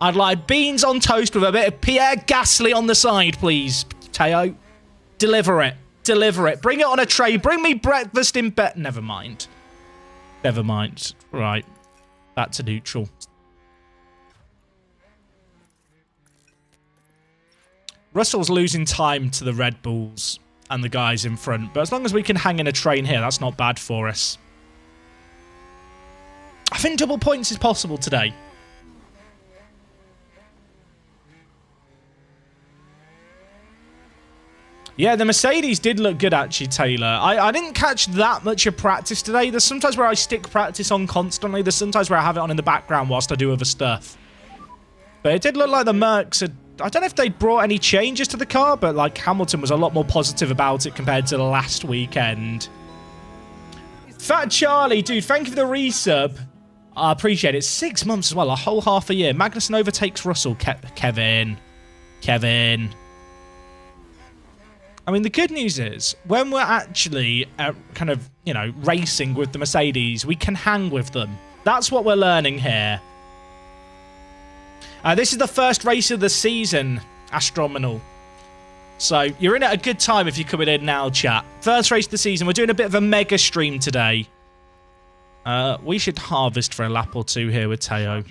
I'd like beans on toast with a bit of Pierre Gasly on the side, please. Teo, deliver it. Bring it on a tray. Bring me breakfast in bed. Never mind. Right. Back to neutral. Russell's losing time to the Red Bulls and the guys in front. But as long as we can hang in a train here, that's not bad for us. I think double points is possible today. Yeah, the Mercedes did look good, actually, Taylor. I didn't catch that much of practice today. There's sometimes where I stick practice on constantly. There's sometimes where I have it on in the background whilst I do other stuff. But it did look like the Mercs had... I don't know if they brought any changes to the car, but, like, Hamilton was a lot more positive about it compared to the last weekend. Fat Charlie, dude, thank you for the resub. I appreciate it. 6 months as well, a whole half a year. Magnussen overtakes Russell. Kevin. I mean, the good news is, when we're actually kind of, you know, racing with the Mercedes, we can hang with them. That's what we're learning here. This is the first race of the season, Astrominal. So, you're in at a good time if you're coming in now, chat. First race of the season. We're doing a bit of a mega stream today. We should harvest for a lap or two here with Teo.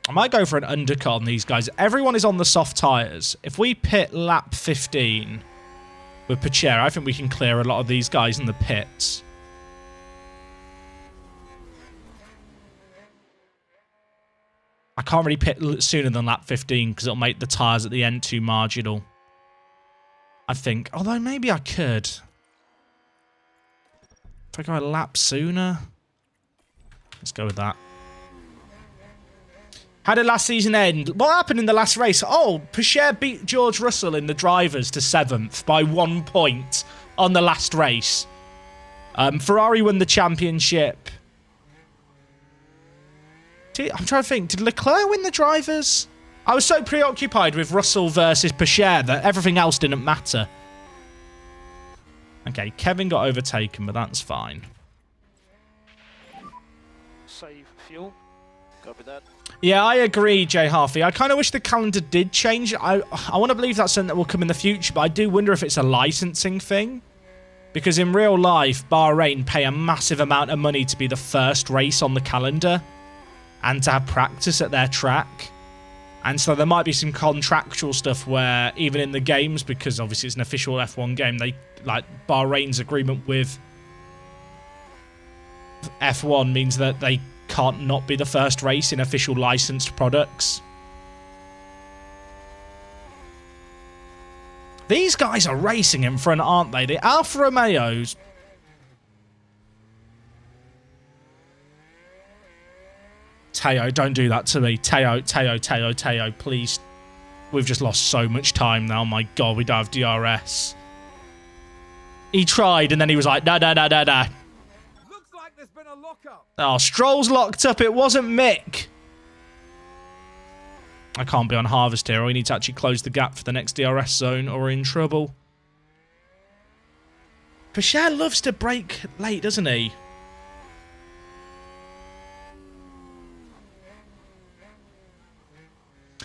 I might go for an undercut on these guys. Everyone is on the soft tyres. If we pit lap 15 with Pichet, I think we can clear a lot of these guys in the pits. I can't really pit sooner than lap 15 because it'll make the tyres at the end too marginal. I think. Although maybe I could. If I go a lap sooner. Let's go with that. How did last season end? What happened in the last race? Oh, Pichet beat George Russell in the drivers to 7th by 1 point on the last race. Ferrari won the championship. I'm trying to think. Did Leclerc win the drivers? I was so preoccupied with Russell versus Pichet that everything else didn't matter. Okay, Kevin got overtaken, but that's fine. Save fuel. Copy that. Yeah, I agree, Jay Harvey. I kind of wish the calendar did change. I want to believe that's something that will come in the future, but I do wonder if it's a licensing thing. Because in real life, Bahrain pay a massive amount of money to be the first race on the calendar and to have practice at their track. And so there might be some contractual stuff where even in the games, because obviously it's an official F1 game, they like Bahrain's agreement with F1 means that they can't not be the first race in official licensed products. These guys are racing in front, aren't they? The Alfa Romeos. Teo, don't do that to me. Teo, please. We've just lost so much time now. My God, we don't have DRS. He tried, and then he was like, no. Looks like there's been a lockup. Oh, Stroll's locked up. It wasn't Mick. I can't be on harvest here. We need to actually close the gap for the next DRS zone, or we're in trouble. Pichot loves to brake late, doesn't he?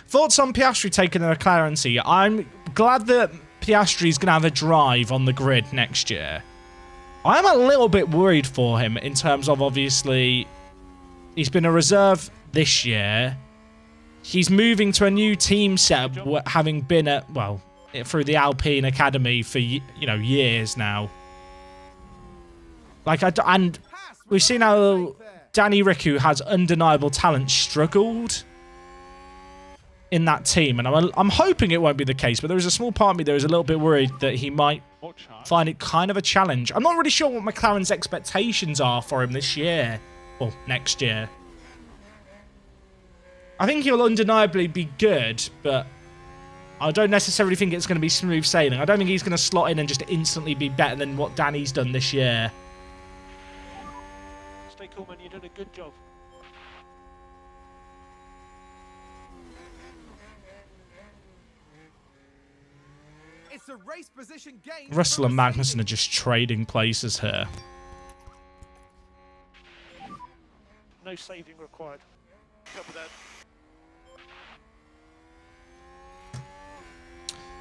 Thoughts on Piastri taking the McLaren seat? I'm glad that Piastri's going to have a drive on the grid next year. I'm a little bit worried for him in terms of, obviously, he's been a reserve this year. He's moving to a new team setup, having been at, well, through the Alpine Academy for, years now. And we've seen how Danny Rick, who has undeniable talent, struggled in that team, and I'm hoping it won't be the case, but there is a small part of me that is a little bit worried that he might find it kind of a challenge. I'm not really sure what McLaren's expectations are for him this year, or next year. I think he'll undeniably be good, but I don't necessarily think it's going to be smooth sailing. I don't think he's going to slot in and just instantly be better than what Danny's done this year. Stay cool, man. You did a good job. It's a race position gain. Russell and Magnussen are just trading places here. No saving required. Cover that.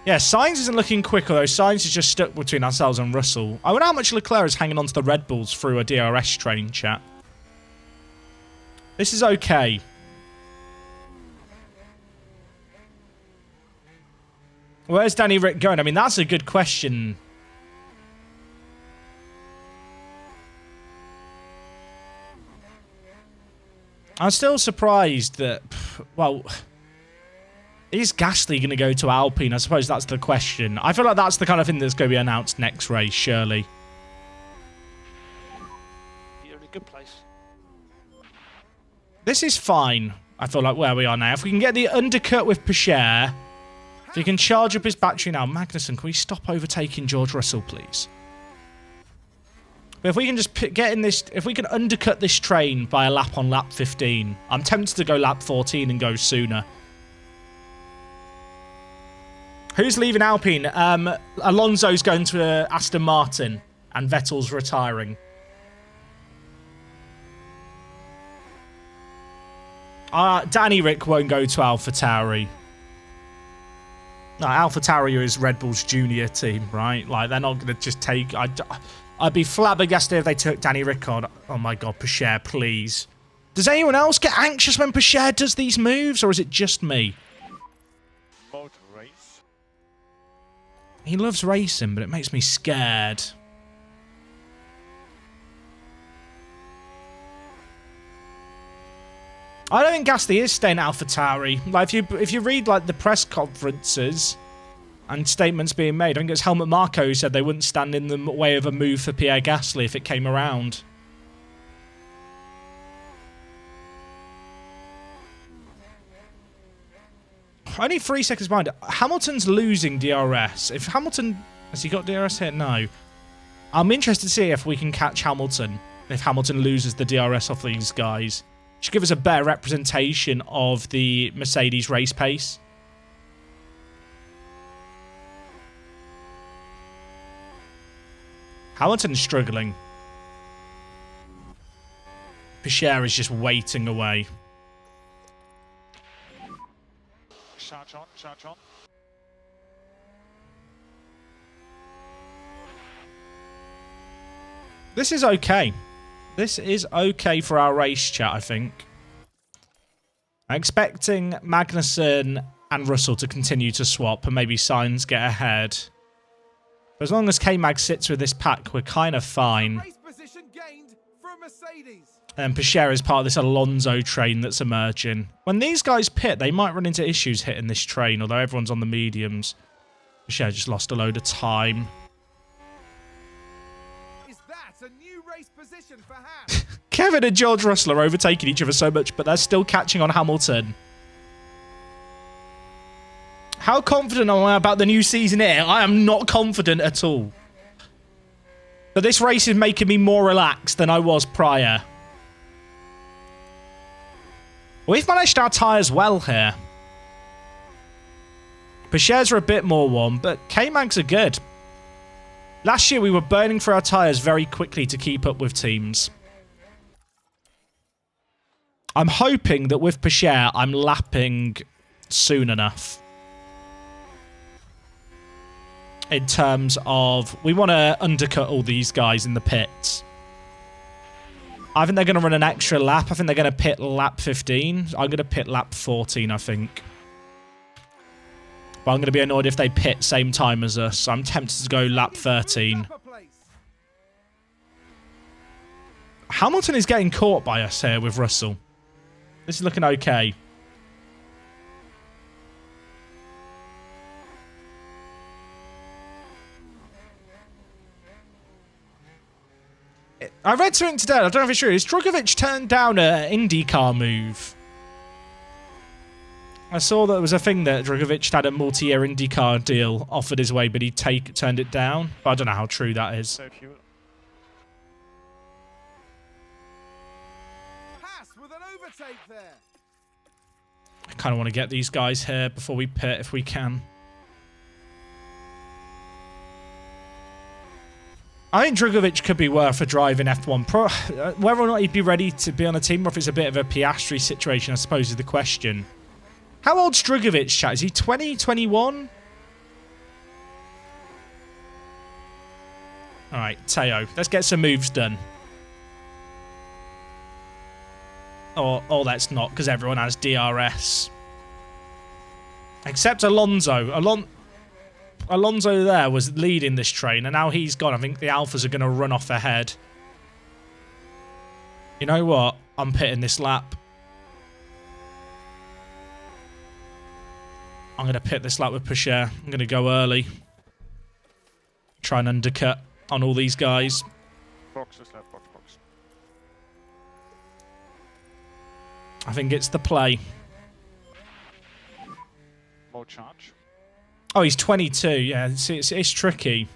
Yeah, Sainz isn't looking quick, although Sainz is just stuck between ourselves and Russell. I wonder how much Leclerc is hanging on to the Red Bulls through a DRS train, chat. This is okay. Where's Danny Rick going? I mean, that's a good question. I'm still surprised that, well, is Gasly going to go to Alpine? I suppose that's the question. I feel like that's the kind of thing that's going to be announced next race, surely. You're in a good place. This is fine, I feel like, where we are now. If we can get the undercut with Pichot, if he can charge up his battery now. Magnussen, can we stop overtaking George Russell, please? But if we can just get in this, if we can undercut this train by a lap on lap 15, I'm tempted to go lap 14 and go sooner. Who's leaving Alpine? Alonso's going to Aston Martin and Vettel's retiring. Danny Rick won't go to AlphaTauri. No, AlphaTauri is Red Bull's junior team, right? Like, they're not going to just take... I'd be flabbergasted if they took Danny Rick on. Oh my God, Pichot, please. Does anyone else get anxious when Pichot does these moves, or is it just me? Motor race. He loves racing, but it makes me scared. I don't think Gasly is staying at AlphaTauri. Like, if you read like the press conferences and statements being made, I think it's Helmut Marko who said they wouldn't stand in the way of a move for Pierre Gasly if it came around. Only 3 seconds behind. Hamilton's losing DRS. If Hamilton... Has he got DRS here? No. I'm interested to see if we can catch Hamilton. If Hamilton loses the DRS off these guys. Should give us a better representation of the Mercedes race pace. Hamilton's struggling. Pichot is just waiting away. Charge on, charge on. This is okay. This is okay for our race chat, I think. I'm expecting Magnussen and Russell to continue to swap and maybe Sainz get ahead. But as long as K-Mag sits with this pack, we're kind of fine. Race position gained for Mercedes. And Pichot is part of this Alonso train that's emerging. When these guys pit, they might run into issues hitting this train, although everyone's on the mediums. Bashir just lost a load of time. Is that a new race position for Haas? Kevin and George Russell are overtaking each other so much, but they're still catching on Hamilton. How confident am I about the new season here? I am not confident at all. But this race is making me more relaxed than I was prior. We've managed our tyres well here. Bashir's are a bit more warm, but K-Mags are good. Last year we were burning through our tyres very quickly to keep up with teams. I'm hoping that with Bashir I'm lapping soon enough. In terms of, we want to undercut all these guys in the pits. I think they're going to run an extra lap. I think they're going to pit lap 15. I'm going to pit lap 14, I think. But I'm going to be annoyed if they pit same time as us. So I'm tempted to go lap 13. Hamilton is getting caught by us here with Russell. This is looking okay. I read something today, I don't know if it's true. Is Drugovich turned down an IndyCar move? I saw that there was a thing that Drugovich had a multi-year IndyCar deal offered his way, but he turned it down. But I don't know how true that is. So if you... Haas with an overtake there. I kind of want to get these guys here before we pit if we can. I think Drugovich could be worth a drive in F1. Whether or not he'd be ready to be on a team or if it's a bit of a Piastri situation, I suppose, is the question. How old's Drugovich, chat? Is he 20, 21? Alright, Teo. Let's get some moves done. Or let's not, because everyone has DRS. Except Alonso. Alonso there was leading this train, and now he's gone. I think the Alphas are going to run off ahead. You know what? I'm pitting this lap. I'm going to pit this lap with Bashir. I'm going to go early. Try and undercut on all these guys. Boxes left, box. I think it's the play. More charge. Oh, he's 22. Yeah, it's tricky.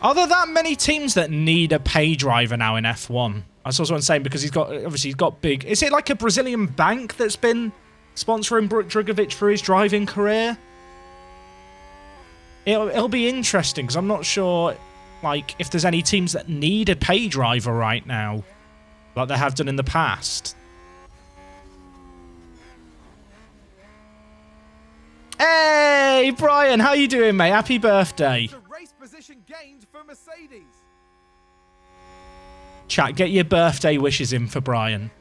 Are there that many teams that need a pay driver now in F1? That's also what I'm saying, because he's got big... Is it like a Brazilian bank that's been sponsoring Drugovich for his driving career? It'll be interesting, because I'm not sure, like, if there's any teams that need a pay driver right now, like they have done in the past. Hey, Brian, how you doing, mate? Happy birthday. The race position gained for Mercedes. Chat, get your birthday wishes in for Brian.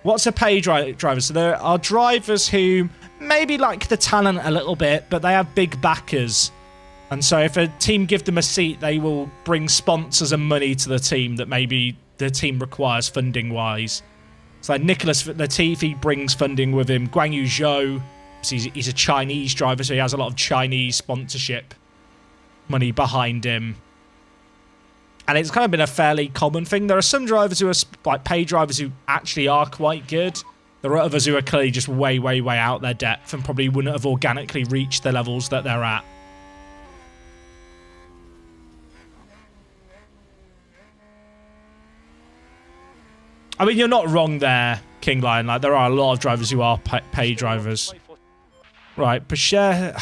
What's a pay driver? So there are drivers who maybe like the talent a little bit, but they have big backers. And so if a team give them a seat, they will bring sponsors and money to the team that maybe the team requires funding-wise. So like Nicholas Latifi brings funding with him. Guan Yu Zhou, he's a Chinese driver, so he has a lot of Chinese sponsorship money behind him. And it's kind of been a fairly common thing. There are some drivers who are like pay drivers who actually are quite good. There are others who are clearly just way, way, way out their depth and probably wouldn't have organically reached the levels that they're at. I mean, you're not wrong there, King Lion. Like, there are a lot of drivers who are pay drivers. Right, Bashir...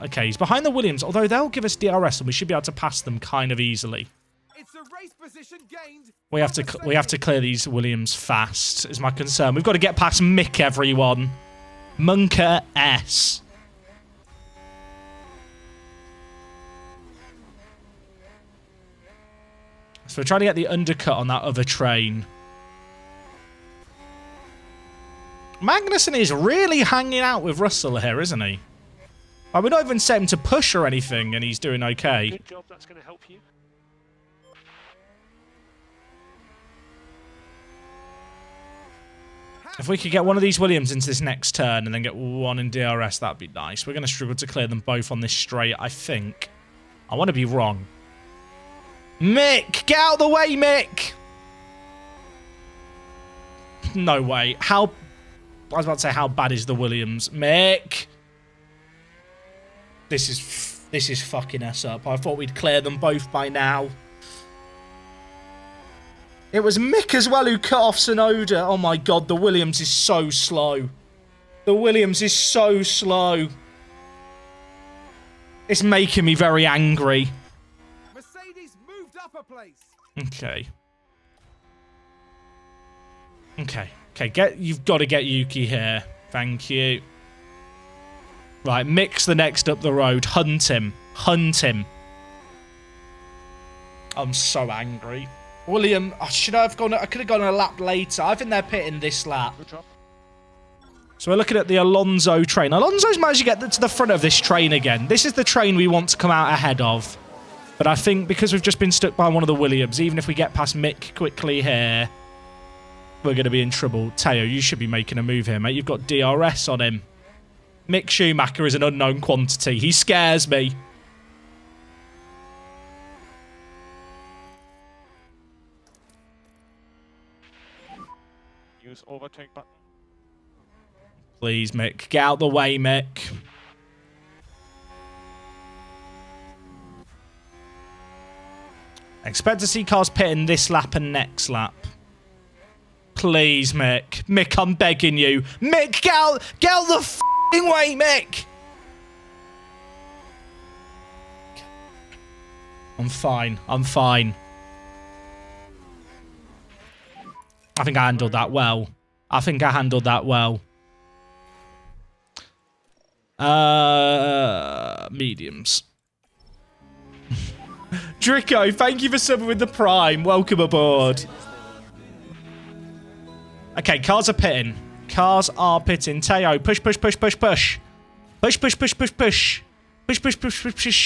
Okay, he's behind the Williams, although they'll give us DRS and we should be able to pass them kind of easily. It's a race position gained. We have to clear these Williams fast, is my concern. We've got to get past Mick, everyone. Munker S. So we're trying to get the undercut on that other train. Magnussen is really hanging out with Russell here, isn't he? Like, we're not even set him to push or anything, and he's doing okay. Good job, that's going to help you. If we could get one of these Williams into this next turn and then get one in DRS, that'd be nice. We're going to struggle to clear them both on this straight, I think. I want to be wrong. Mick! Get out of the way, Mick! No way. I was about to say, how bad is the Williams? Mick! This is fucking us up. I thought we'd clear them both by now. It was Mick as well who cut off Sonoda. Oh my god, the Williams is so slow. The Williams is so slow. It's making me very angry. Mercedes moved up a place. Okay. Okay, you've got to get Yuki here. Thank you. Right, Mick's the next up the road. Hunt him. Hunt him. I'm so angry. William, I could have gone a lap later. I think they're pitting this lap. Good job. So we're looking at the Alonso train. Alonso's managed to get to the front of this train again. This is the train we want to come out ahead of. But I think because we've just been stuck by one of the Williams, even if we get past Mick quickly here, we're going to be in trouble. Teo, you should be making a move here, mate. You've got DRS on him. Mick Schumacher is an unknown quantity. He scares me. Use overtake button. Please, Mick. Get out the way, Mick. Expect to see cars pitting this lap and next lap. Please, Mick. Mick, I'm begging you. Mick, get out the f***ing way, Mick! I'm fine. I'm fine. I think I handled that well. Mediums. Drico, thank you for subbing with the Prime. Welcome aboard. Okay, cars are pitting. Teo, push. Push.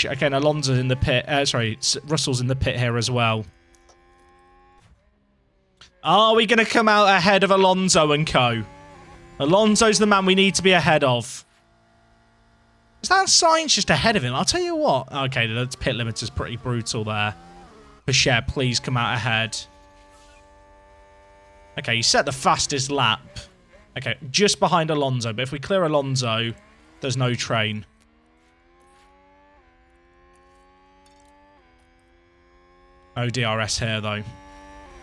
Okay, and Alonso's in the pit. Sorry, Russell's in the pit here as well. Are we going to come out ahead of Alonso and co? Alonso's the man we need to be ahead of. Is that Sainz just ahead of him? I'll tell you what. Okay, the pit limit is pretty brutal there. Pichette, please come out ahead. Okay, you set the fastest lap. Okay, just behind Alonso. But if we clear Alonso, there's no train. No DRS here, though.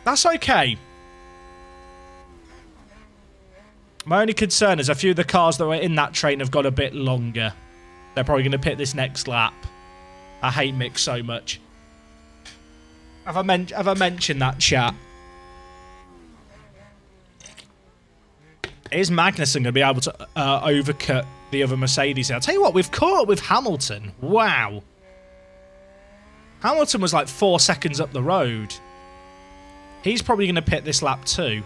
That's okay. My only concern is a few of the cars that were in that train have got a bit longer. They're probably going to pit this next lap. I hate Mick so much. Have I mentioned that, chat? Is Magnussen going to be able to overcut the other Mercedes? I'll tell you what, we've caught up with Hamilton. Wow. Hamilton was like 4 seconds up the road. He's probably going to pit this lap too.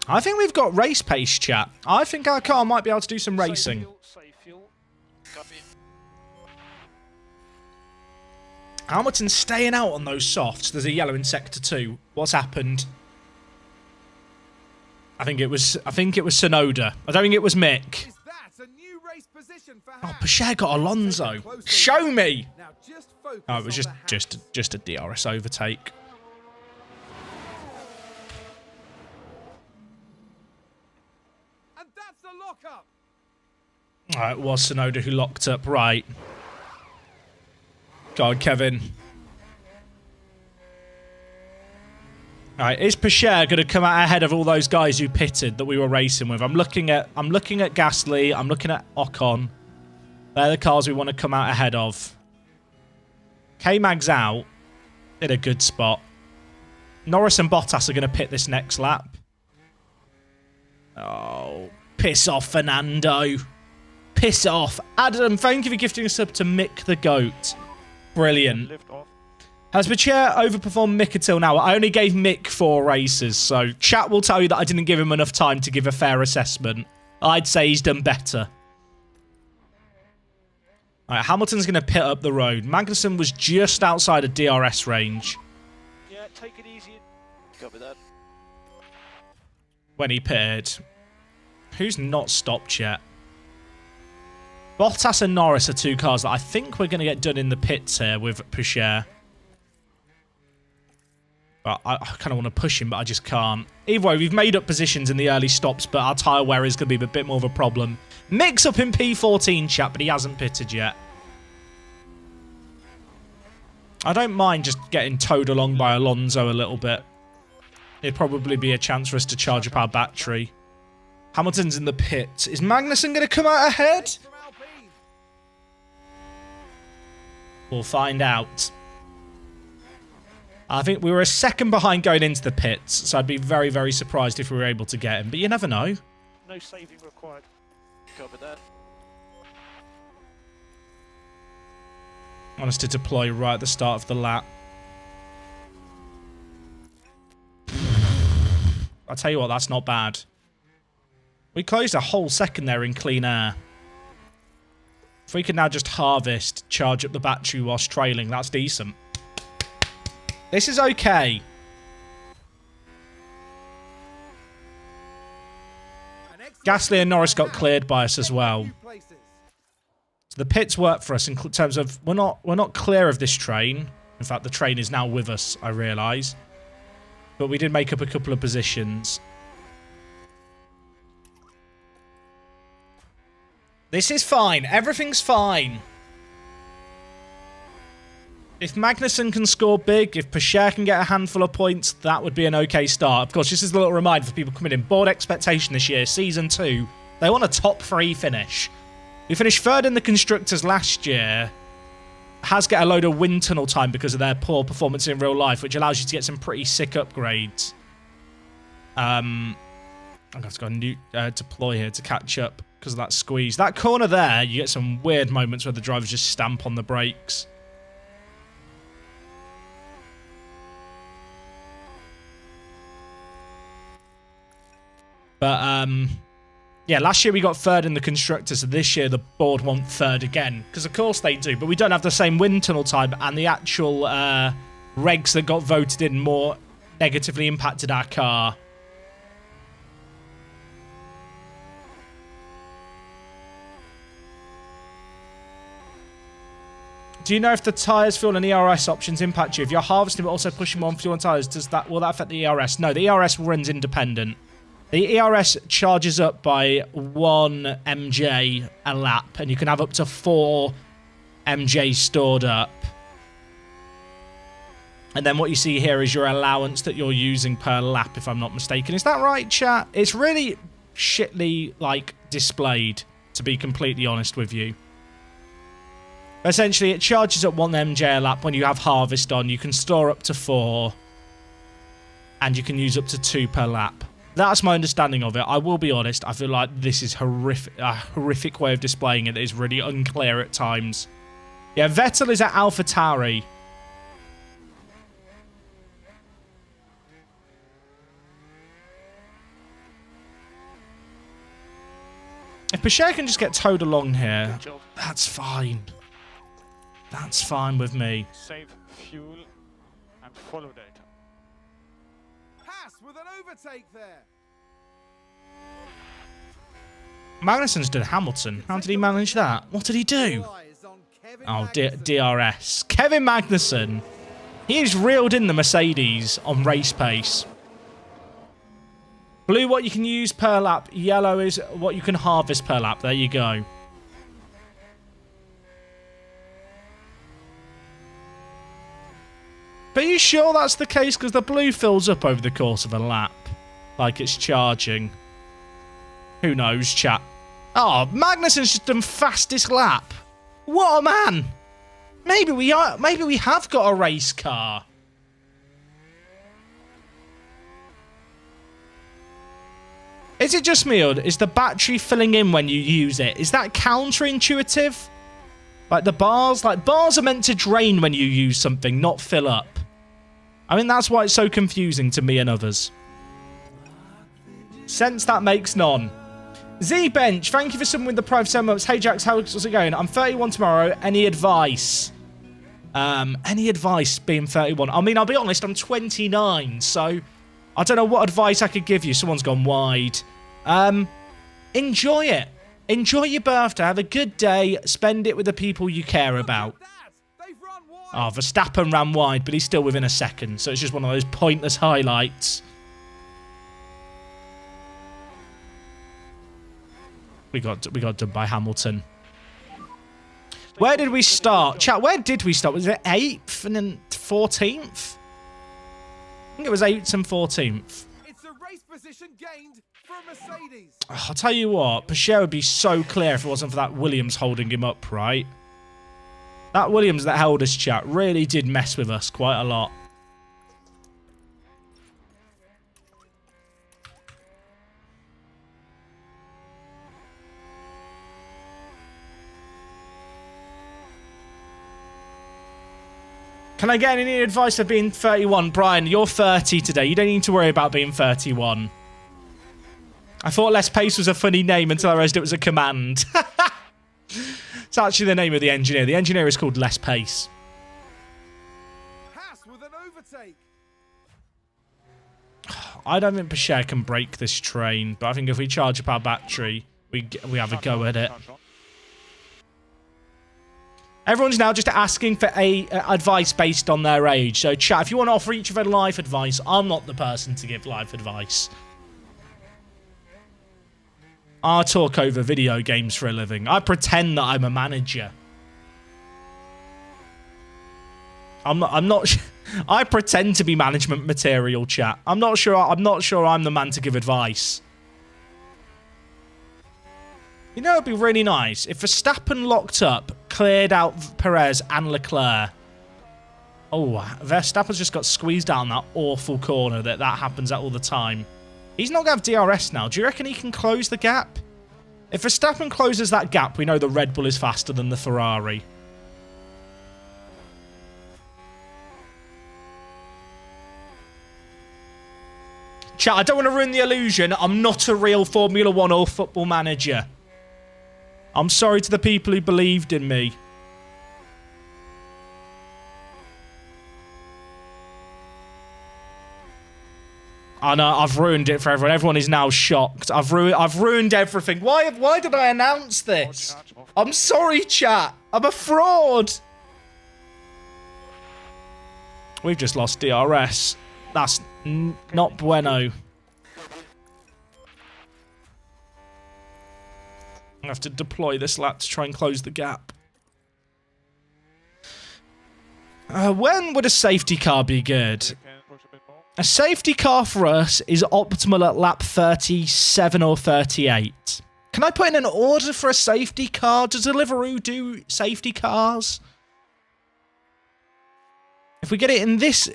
I think we've got race pace, chat. I think our car might be able to do some racing. Safe fuel. Copy. Hamilton's staying out on those softs. There's a yellow in sector 2. What's happened? I think it was Sonoda. I don't think it was Mick. Is that a new race position for Oh, Haas? Pichette got Alonso. Show me. Now just focus Oh, it was on the Haas. just a DRS overtake. And that's the lockup. It was Sonoda who locked up. Right. Go on, Kevin. Alright, is Pichette going to come out ahead of all those guys who pitted that we were racing with? I'm looking at Gasly. I'm looking at Ocon. They're the cars we want to come out ahead of. K-Mag's out in a good spot. Norris and Bottas are going to pit this next lap. Oh, piss off, Fernando. Piss off. Adam, thank you for gifting a sub to Mick the Goat. Brilliant. Lift off. Has Pichette overperformed Mick until now? I only gave Mick 4 races, so chat will tell you that I didn't give him enough time to give a fair assessment. I'd say he's done better. All right, Hamilton's going to pit up the road. Magnussen was just outside of DRS range. Yeah, take it easy. Copy that. when he pitted. Who's not stopped yet? Bottas and Norris are two cars that I think we're going to get done in the pits here with Poucher. But I kind of want to push him, but I just can't. Either way, we've made up positions in the early stops, but our tyre wear is going to be a bit more of a problem. Mix up in P14, chat, but he hasn't pitted yet. I don't mind just getting towed along by Alonso a little bit. It'd probably be a chance for us to charge up our battery. Hamilton's in the pit. Is Magnussen going to come out ahead? We'll find out. I think we were a second behind going into the pits, so I'd be very, very surprised if we were able to get him. But you never know. No saving required. Cover that. Want us to deploy right at the start of the lap. I'll tell you what, that's not bad. We closed a whole second there in clean air. If we can now just harvest, charge up the battery whilst trailing, that's decent. This is okay. Gasly and Norris got cleared by us as well. So the pits work for us in terms of we're not clear of this train. In fact, the train is now with us, I realise. But we did make up a couple of positions. This is fine. Everything's fine. If Magnussen can score big, if Poucher can get a handful of points, that would be an okay start. Of course, this is a little reminder for people coming in. Board expectation this year, Season 2. They want a top 3 finish. We finished 3rd in the Constructors last year. Haas get a load of wind tunnel time because of their poor performance in real life, which allows you to get some pretty sick upgrades. I'm going to have to go and deploy here to catch up because of that squeeze. That corner there, you get some weird moments where the drivers just stamp on the brakes. But, yeah, last year we got 3rd in the Constructors, so this year the board want 3rd again. Because, of course, they do, but we don't have the same wind tunnel time, and the actual regs that got voted in more negatively impacted our car. Do you know if the tyres, fuel, and ERS options impact you? If you're harvesting but also pushing more on fuel and tyres, will that affect the ERS? No, the ERS runs independent. The ERS charges up by 1 MJ a lap, and you can have up to 4 MJ stored up. And then what you see here is your allowance that you're using per lap, if I'm not mistaken. Is that right, chat? It's really shitly, like, displayed, to be completely honest with you. Essentially, it charges up 1 MJ a lap when you have harvest on. You can store up to 4, and you can use up to 2 per lap. That's my understanding of it. I will be honest, I feel like this is a horrific way of displaying it that is really unclear at times. Yeah, Vettel is at AlphaTauri. If Poucher can just get towed along here, that's fine. That's fine with me. Save fuel and follow data. Haas with an overtake there. Magnussen's done Hamilton. How did he manage that? What did he do? Oh, DRS. Kevin Magnussen. He's reeled in the Mercedes on race pace. Blue, what you can use per lap. Yellow is what you can harvest per lap. There you go. But are you sure that's the case? Because the blue fills up over the course of a lap. Like it's charging. Who knows, chat? Oh, Magnussen's just done fastest lap. What a man. Maybe we have got a race car. Is it just me, or is the battery filling in when you use it? Is that counterintuitive? Like the bars? Like bars are meant to drain when you use something, not fill up. I mean, that's why it's so confusing to me and others. Sense that makes none. Z-Bench, thank you for subbing with the Prime 7 months. Hey, Jax, how's it going? I'm 31 tomorrow. Any advice? Any advice being 31? I mean, I'll be honest, I'm 29, so I don't know what advice I could give you. Someone's gone wide. Enjoy it. Enjoy your birthday. Have a good day. Spend it with the people you care about. Oh, Verstappen ran wide, but he's still within a second. So it's just one of those pointless highlights. We got done by Hamilton. Where did we start? Chat, where did we start? Was it 8th and then 14th? I think it was 8th and 14th. It's a race position gained for a Mercedes. Oh, I'll tell you what, Pacher would be so clear if it wasn't for that Williams holding him up, right? That Williams that held us, chat, really did mess with us quite a lot. Can I get any advice of being 31? Brian, you're 30 today. You don't need to worry about being 31. I thought Less Pace was a funny name until I realised it was a command. It's actually the name of the engineer. The engineer is called Less Pace. Haas with an overtake. I don't think Pacher can break this train, but I think if we charge up our battery, we have a go at it. Everyone's now just asking for advice based on their age. So, chat, if you want to offer each other life advice, I'm not the person to give life advice. I talk over video games for a living. I pretend that I'm a manager. I'm not. I pretend to be management material, chat. I'm not sure I'm the man to give advice. You know, it'd be really nice if Verstappen locked up, cleared out Perez and Leclerc. Oh, Verstappen's just got squeezed down that awful corner that happens all the time. He's not going to have DRS now. Do you reckon he can close the gap? If Verstappen closes that gap, we know the Red Bull is faster than the Ferrari. Chat, I don't want to ruin the illusion. I'm not a real Formula 1 or football manager. I'm sorry to the people who believed in me. I know, I've ruined it for everyone. Everyone is now shocked. I've ruined everything. Why did I announce this? I'm sorry, chat. I'm a fraud. We've just lost DRS. That's not bueno. I have to deploy this lap to try and close the gap. When would a safety car be good? A safety car for us is optimal at lap 37 or 38. Can I put in an order for a safety car? Does Deliveroo do safety cars? If we get it in this...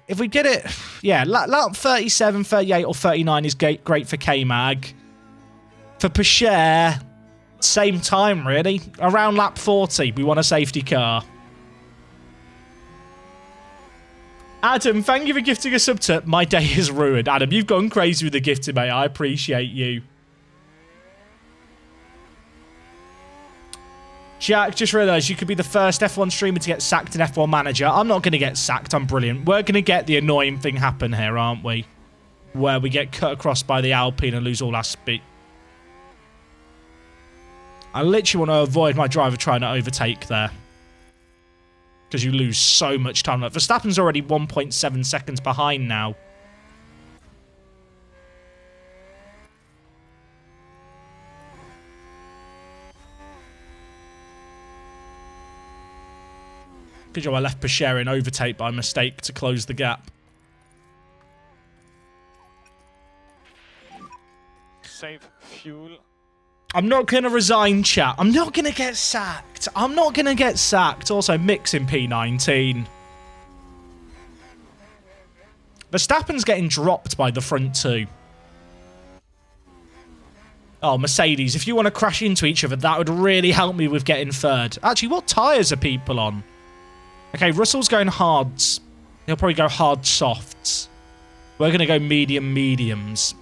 If we get it... Yeah, lap 37, 38 or 39 is great for K-Mag. For Pacher... Same time, really. Around lap 40, we want a safety car. Adam, thank you for gifting a sub to My Day is Ruined. Adam, you've gone crazy with the gifting, mate. I appreciate you. Jack, just realised you could be the first F1 streamer to get sacked in F1 Manager. I'm not going to get sacked. I'm brilliant. We're going to get the annoying thing happen here, aren't we? Where we get cut across by the Alpine and lose all our speed. I literally want to avoid my driver trying to overtake there. Because you lose so much time. Like, Verstappen's already 1.7 seconds behind now. Good job I left Pacher in overtake by mistake to close the gap. Save fuel. I'm not going to resign, chat. I'm not going to get sacked. I'm not going to get sacked. Also, mixing P19. Verstappen's getting dropped by the front two. Oh, Mercedes, if you want to crash into each other, that would really help me with getting third. Actually, what tyres are people on? Okay, Russell's going hards. He'll probably go hard softs. We're going to go medium mediums.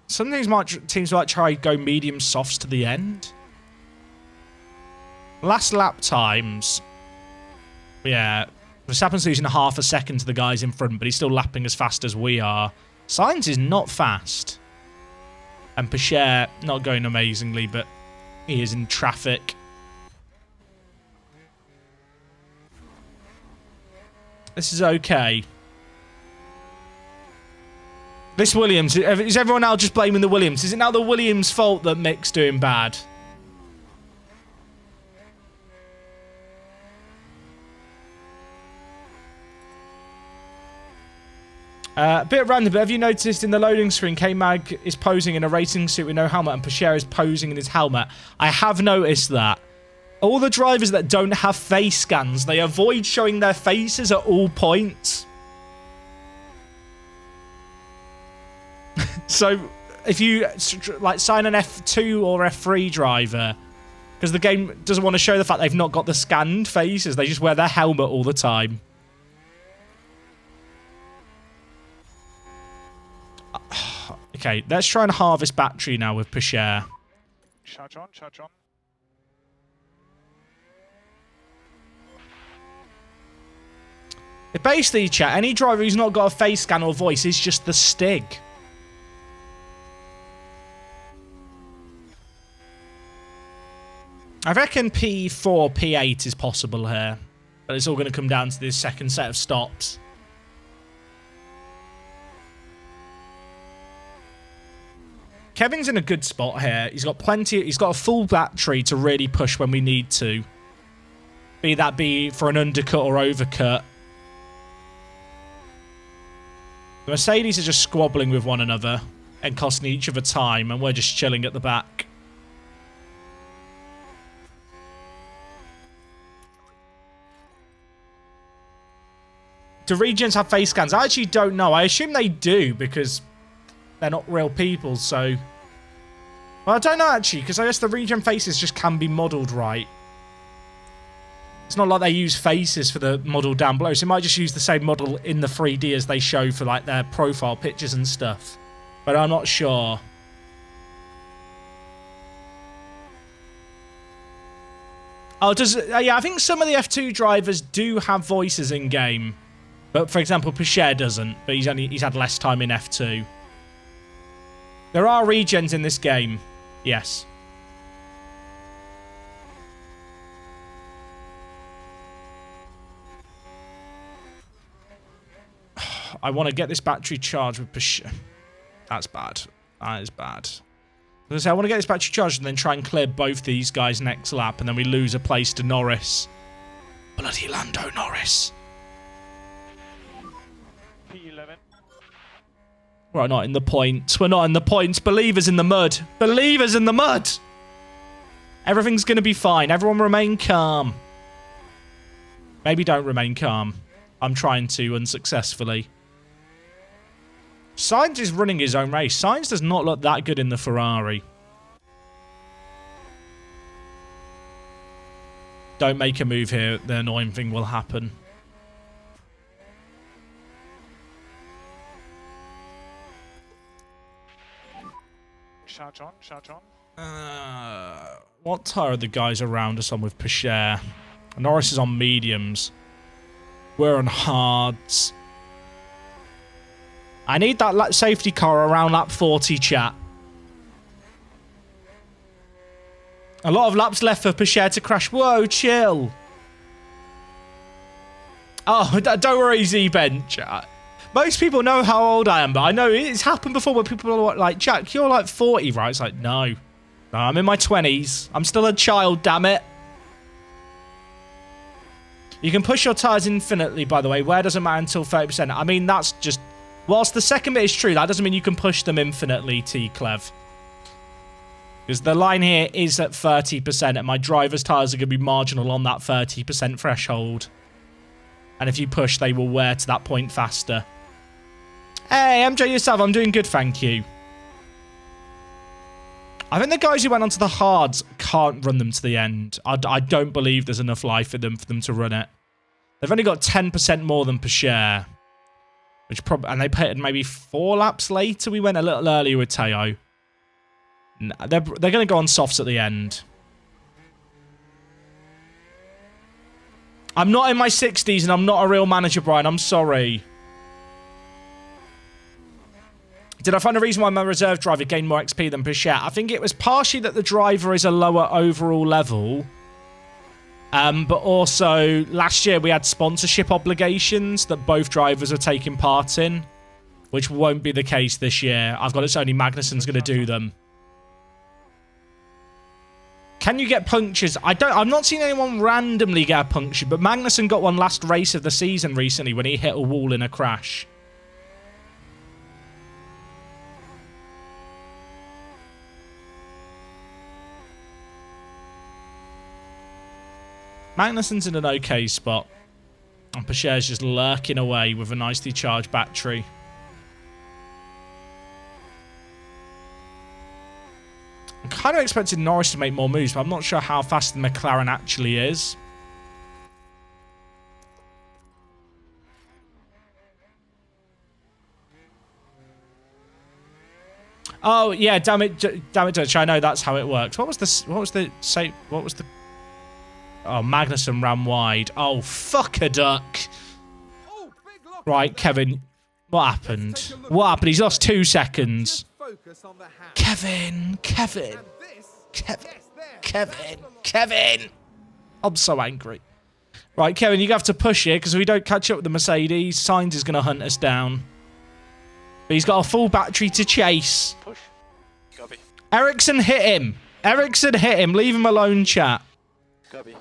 Some teams might try go medium softs to the end. Last lap times. Yeah. Verstappen's losing half a second to the guys in front, but he's still lapping as fast as we are. Sainz is not fast. And Pichet not going amazingly, but he is in traffic. This is okay. This Williams, is everyone now just blaming the Williams? Is it now the Williams' fault that Mick's doing bad? A bit random, but have you noticed in the loading screen, K-Mag is posing in a racing suit with no helmet and Pichet is posing in his helmet? I have noticed that. All the drivers that don't have face scans, they avoid showing their faces at all points. So, if you like sign an F2 or F3 driver, because the game doesn't want to show the fact they've not got the scanned faces, they just wear their helmet all the time. Okay, let's try and harvest battery now with Pichet. Charge on, charge on. Basically, chat, any driver who's not got a face scan or voice is just the Stig. I reckon P4, P8 is possible here. But it's all going to come down to this second set of stops. Kevin's in a good spot here. He's got plenty. He's got a full battery to really push when we need to. Be that for an undercut or overcut. The Mercedes are just squabbling with one another and costing each other time, and we're just chilling at the back. Do regens have face scans? I actually don't know. I assume they do because they're not real people, so... Well, I don't know, actually, because I guess the regen faces just can be modelled right. It's not like they use faces for the model down below, so they might just use the same model in the 3D as they show for, like, their profile pictures and stuff. But I'm not sure. Oh, yeah, I think some of the F2 drivers do have voices in-game. But, for example, Pichet doesn't, but he's had less time in F2. There are regens in this game. Yes. I want to get this battery charged with Pichet. That's bad. That is bad. I want to get this battery charged and then try and clear both these guys next lap, and then we lose a place to Norris. Bloody Lando Norris. P11. We're not in the points. We're not in the points. Believers in the mud. Believers in the mud. Everything's going to be fine. Everyone remain calm. Maybe don't remain calm. I'm trying to unsuccessfully. Sainz is running his own race. Sainz does not look that good in the Ferrari. Don't make a move here. The annoying thing will happen. Charge on, charge on. What tyre are the guys around us on with Pichet? Norris is on mediums. We're on hards. I need that safety car around lap 40, chat. A lot of laps left for Pichet to crash. Whoa, chill. Oh, don't worry, Z-Bench. Most people know how old I am, but I know it's happened before where people are like, Jack, you're like 40, right? It's like, no. No, I'm in my 20s. I'm still a child, damn it. You can push your tyres infinitely, by the way. Wear doesn't matter until 30%. I mean, that's just... Whilst the second bit is true, that doesn't mean you can push them infinitely, T-Clev. Because the line here is at 30%, and my driver's tyres are going to be marginal on that 30% threshold. And if you push, they will wear to that point faster. Hey, MJ yourself, I'm doing good, thank you. I think the guys who went onto the hards can't run them to the end. I don't believe there's enough life in them for them to run it. They've only got 10% more than Pichet. Which and they pitted maybe 4 laps later. We went a little earlier with Teo. They're going to go on softs at the end. I'm not in my 60s and I'm not a real manager, Brian. I'm sorry. Did I find a reason why my reserve driver gained more XP than Pichette? I think it was partially that the driver is a lower overall level. But also, last year we had sponsorship obligations that both drivers are taking part in, which won't be the case this year. I've got it's only Magnussen's going to do them. Can you get punctures? I've not seen anyone randomly get a puncture, but Magnussen got one last race of the season recently when he hit a wall in a crash. Magnussen's in an okay spot. And Pachet's just lurking away with a nicely charged battery. I'm kind of expecting Norris to make more moves, but I'm not sure how fast the McLaren actually is. Oh yeah, damn it, Dutch. I know that's how it works. What was the? Oh, Magnussen ran wide. Oh, fuck a duck. Right, Kevin. What happened? What happened? He's lost 2 seconds. Kevin. I'm so angry. Right, Kevin, you have to push it because if we don't catch up with the Mercedes, Sainz is going to hunt us down. But he's got a full battery to chase. Push. Copy. Ericsson hit him. Leave him alone, chat. Copy.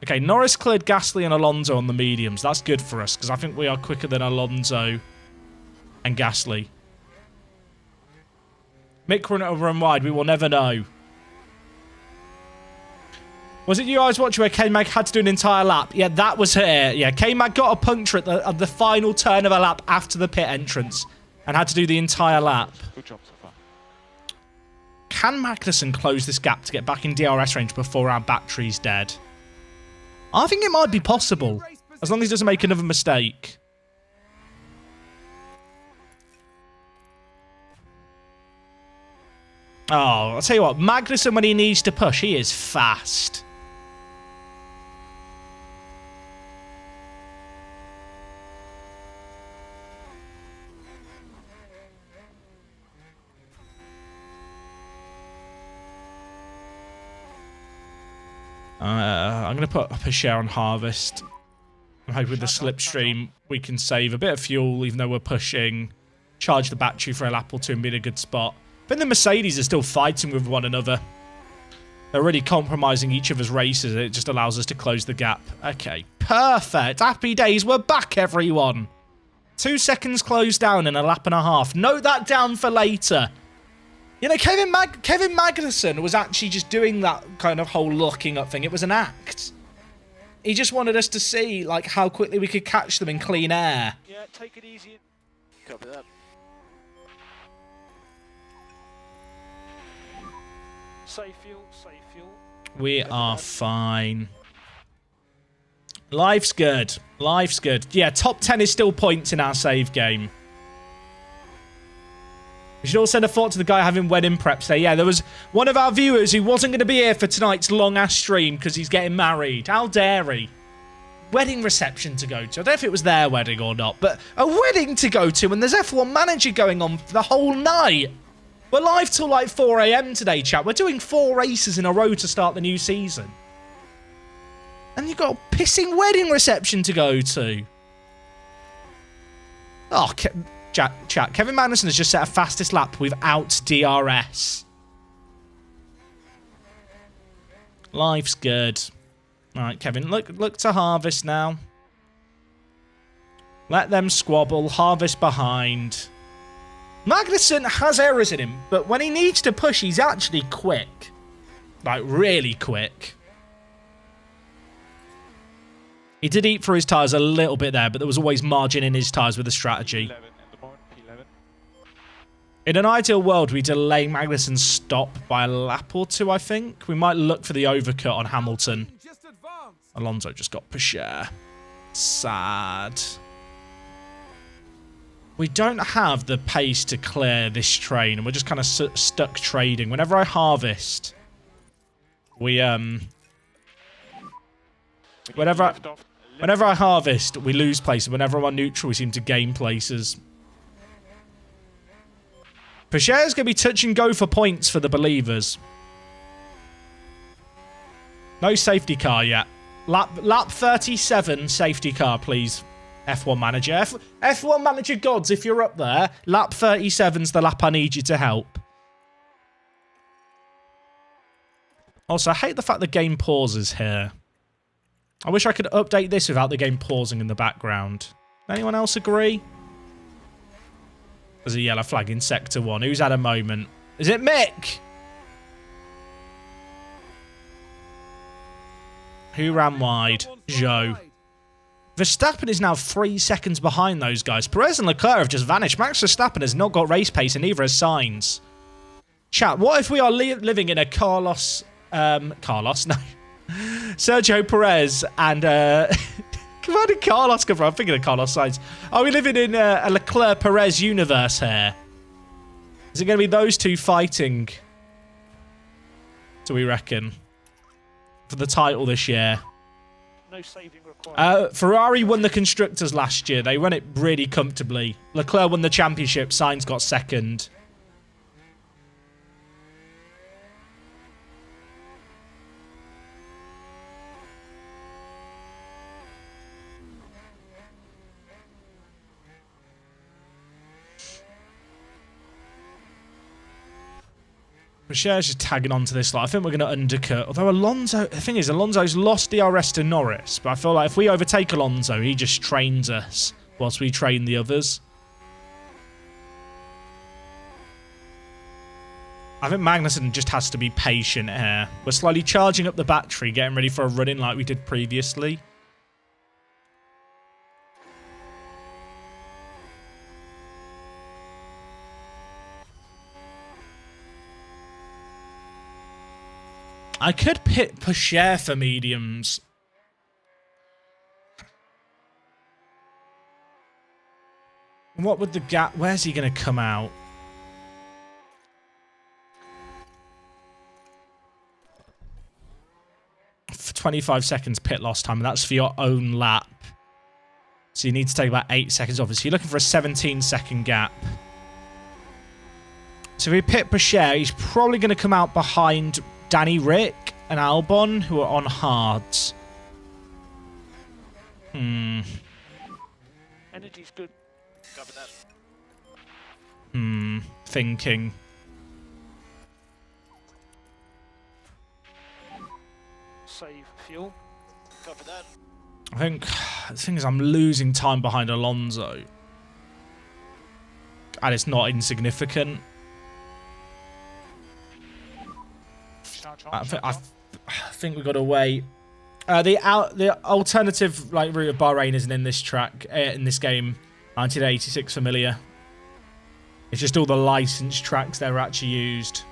Okay, Norris cleared Gasly and Alonso on the mediums. That's good for us, because I think we are quicker than Alonso and Gasly. Mick run over and wide. We will never know. Was it you guys watching where K-Mag had to do an entire lap? Yeah, that was her. Yeah, K-Mag got a puncture at the final turn of a lap after the pit entrance and had to do the entire lap. Good job so far. Can Magnussen close this gap to get back in DRS range before our battery's dead? I think it might be possible, as long as he doesn't make another mistake. Oh, I'll tell you what, Magnussen, when he needs to push, he is fast. I'm going to put a share on harvest. I'm hoping with the slipstream we can save a bit of fuel even though we're pushing. Charge the battery for a lap or two and be in a good spot. But the Mercedes are still fighting with one another. They're really compromising each other's races. It just allows us to close the gap. Okay, perfect. Happy days. We're back, everyone. 2 seconds closed down in a lap and a half. Note that down for later. You know, Kevin Magnussen was actually just doing that kind of whole locking up thing. It was an act. He just wanted us to see, like, how quickly we could catch them in clean air. Yeah, take it easy. Copy that. Safe fuel, safe fuel. We are fine. Life's good. Life's good. Yeah, top 10 is still points in our save game. We should all send a thought to the guy having wedding prep today. Yeah, there was one of our viewers who wasn't going to be here for tonight's long-ass stream because he's getting married. How dare he? Wedding reception to go to. I don't know if it was their wedding or not, but a wedding to go to and there's F1 Manager going on for the whole night. We're live till like 4 AM today, chat. We're doing 4 races in a row to start the new season. And you've got a pissing wedding reception to go to. Oh, chat. Kevin Magnussen has just set a fastest lap without DRS. Life's good. All right, Kevin, look to harvest now. Let them squabble. Harvest behind. Magnussen has errors in him, but when he needs to push, he's actually quick. Like, really quick. He did eat for his tyres a little bit there, but there was always margin in his tyres with the strategy. In an ideal world, we delay Magnussen's stop by a lap or two, I think. We might look for the overcut on Hamilton. Alonso just got Pachet. Sad. We don't have the pace to clear this train, and we're just kind of stuck trading. Whenever I harvest, we Whenever I harvest, we lose places. Whenever I'm on neutral, we seem to gain places. Pacher's going to be touch and go for points for the believers. No safety car yet. Lap 37, safety car, please. F1 manager. F1 manager gods, if you're up there, lap 37's the lap I need you to help. Also, I hate the fact the game pauses here. I wish I could update this without the game pausing in the background. Anyone else agree? There's a yellow flag in Sector 1. Who's had a moment? Is it Mick? Who ran wide? Joe. Verstappen is now 3 seconds behind those guys. Perez and Leclerc have just vanished. Max Verstappen has not got race pace and neither has Sainz. Chat, what if we are living in a Carlos... Carlos? No. Sergio Perez and... Where did Carlos come from? I'm thinking of Carlos Sainz. Are we living in a Leclerc-Perez universe here? Is it going to be those two fighting? Do we reckon? For the title this year. No saving required. Ferrari won the Constructors last year. They won it really comfortably. Leclerc won the championship. Sainz got second. Pacher's just tagging onto this lot. I think we're going to undercut. Although Alonso... The thing is, Alonso's lost DRS to Norris. But I feel like if we overtake Alonso, he just trains us whilst we train the others. I think Magnussen just has to be patient here. We're slowly charging up the battery, getting ready for a run-in like we did previously. I could pit Pacher for mediums. What would the gap... Where's he going to come out? For 25 seconds pit loss time, and that's for your own lap. So you need to take about 8 seconds off. So you're looking for a 17-second gap. So if we pit Pacher, he's probably going to come out behind... Danny Rick and Albon, who are on hards. Energy's good. Cover that. Thinking. Save fuel. Cover that. I think the thing is I'm losing time behind Alonso. And it's not insignificant. I think we've got to wait. The alternative route of Bahrain isn't in this track, in this game. 1986 familiar. It's just all the licensed tracks that are actually used.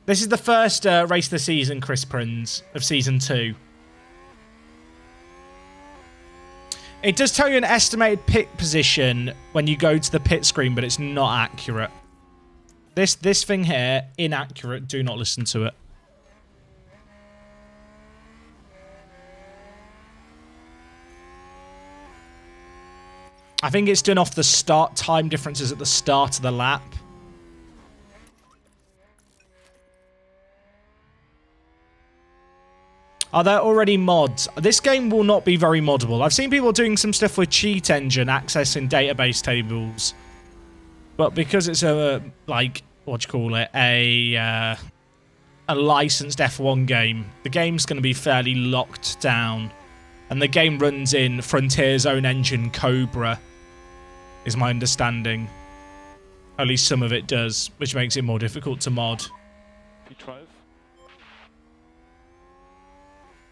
This is the first race of the season, Chris Prinz, of Season 2. It does tell you an estimated pit position when you go to the pit screen, but it's not accurate. This thing here, inaccurate. Do not listen to it. I think it's done off the start time differences at the start of the lap. Are there already mods? This game will not be very moddable. I've seen people doing some stuff with Cheat Engine, accessing database tables. But because it's a, like, what do you call it, a licensed F1 game, the game's going to be fairly locked down. And the game runs in Frontier's own engine, Cobra, is my understanding. At least some of it does, which makes it more difficult to mod. P12.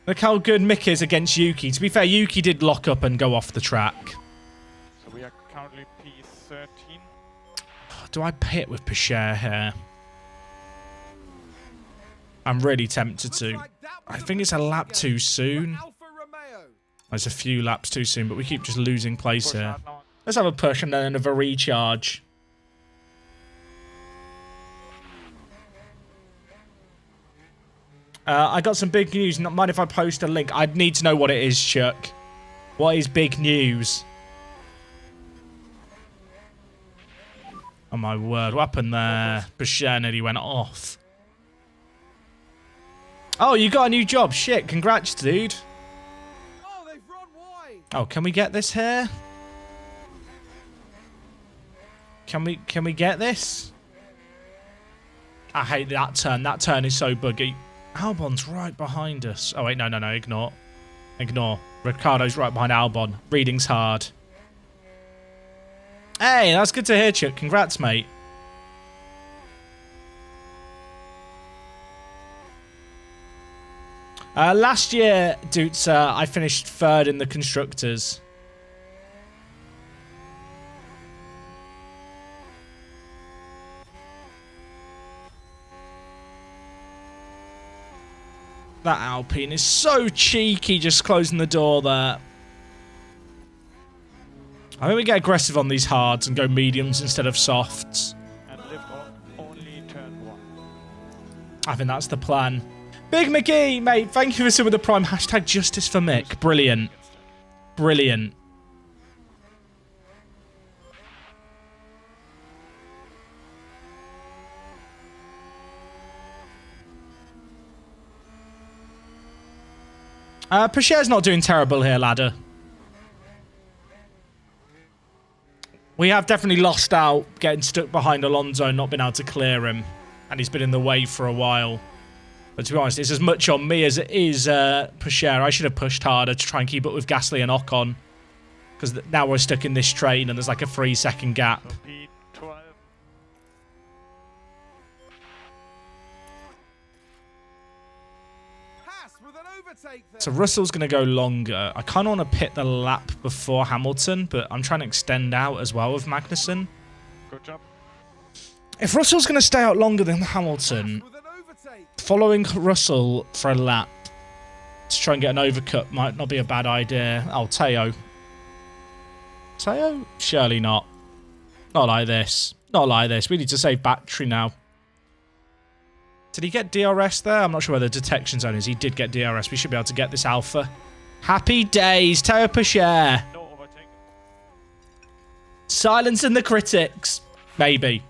Look how good Mick is against Yuki. To be fair, Yuki did lock up and go off the track. So we are currently P13. Do I pit with Pacher here? I'm really tempted to. I think it's a lap too soon. There's a few laps too soon, but we keep just losing place here. Let's have a push and then another recharge. I got some big news. Not mind if I post a link. I'd need to know what it is, Chuck. What is big news? Oh my word, what happened there? Basher nearly went off. Oh, you got a new job. Shit, congrats, dude. Oh, they've run wide. Oh, can we get this here? Can we get this? I hate that turn. That turn is so buggy. Albon's right behind us. Oh, wait, no, ignore. Ignore. Ricardo's right behind Albon. Reading's hard. Hey, that's good to hear, Chuck. Congrats, mate. Last year, Dutz, I finished third in the Constructors. That Alpine is so cheeky, just closing the door there. I think we get aggressive on these hards and go mediums instead of softs. And lift on only turn 1. I think that's the plan. Big McGee, mate, thank you for some of the prime. Hashtag justice for Mick. Brilliant. Brilliant. Pacher's not doing terrible here, ladder. We have definitely lost out getting stuck behind Alonso and not been able to clear him. And he's been in the way for a while. But to be honest, it's as much on me as it is Pacher. I should have pushed harder to try and keep up with Gasly and Ocon. Because now we're stuck in this train and there's like a 3-second gap. So P12. Haas with an overtake there. So Russell's going to go longer. I kind of want to pit the lap before Hamilton, but I'm trying to extend out as well with Magnussen. Good job. If Russell's going to stay out longer than Hamilton, With an overtake. following Russell for a lap to try and get an overcut might not be a bad idea. Oh, Teo. Teo? Surely not. Not like this. Not like this. We need to save battery now. Did he get DRS there? I'm not sure where the detection zone is. He did get DRS. We should be able to get this alpha. Happy days, Teo Pacher. No overtake. Silencing the critics. Maybe.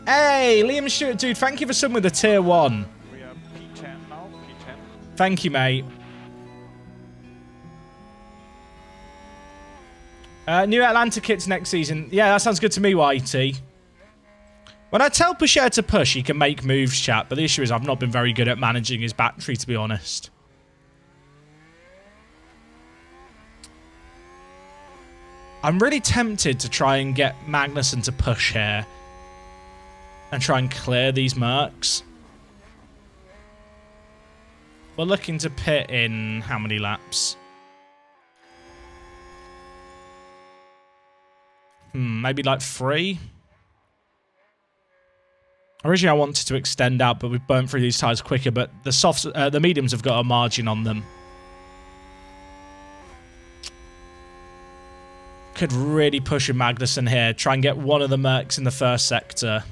Hey, Liam Stewart, dude, thank you for subbing with the tier 1. We are P10 now. P10. Thank you, mate. New Atlanta kits next season. Yeah, that sounds good to me, Whitey. When I tell Pacher to push, he can make moves, chat. But the issue is I've not been very good at managing his battery, to be honest. I'm really tempted to try and get Magnussen to push here. And try and clear these mercs. We're looking to pit in how many laps? Maybe like 3. Originally, I wanted to extend out, but we've burnt through these tyres quicker. But the softs, the mediums have got a margin on them. Could really push a Magnussen here. Try and get one of the mercs in the first sector.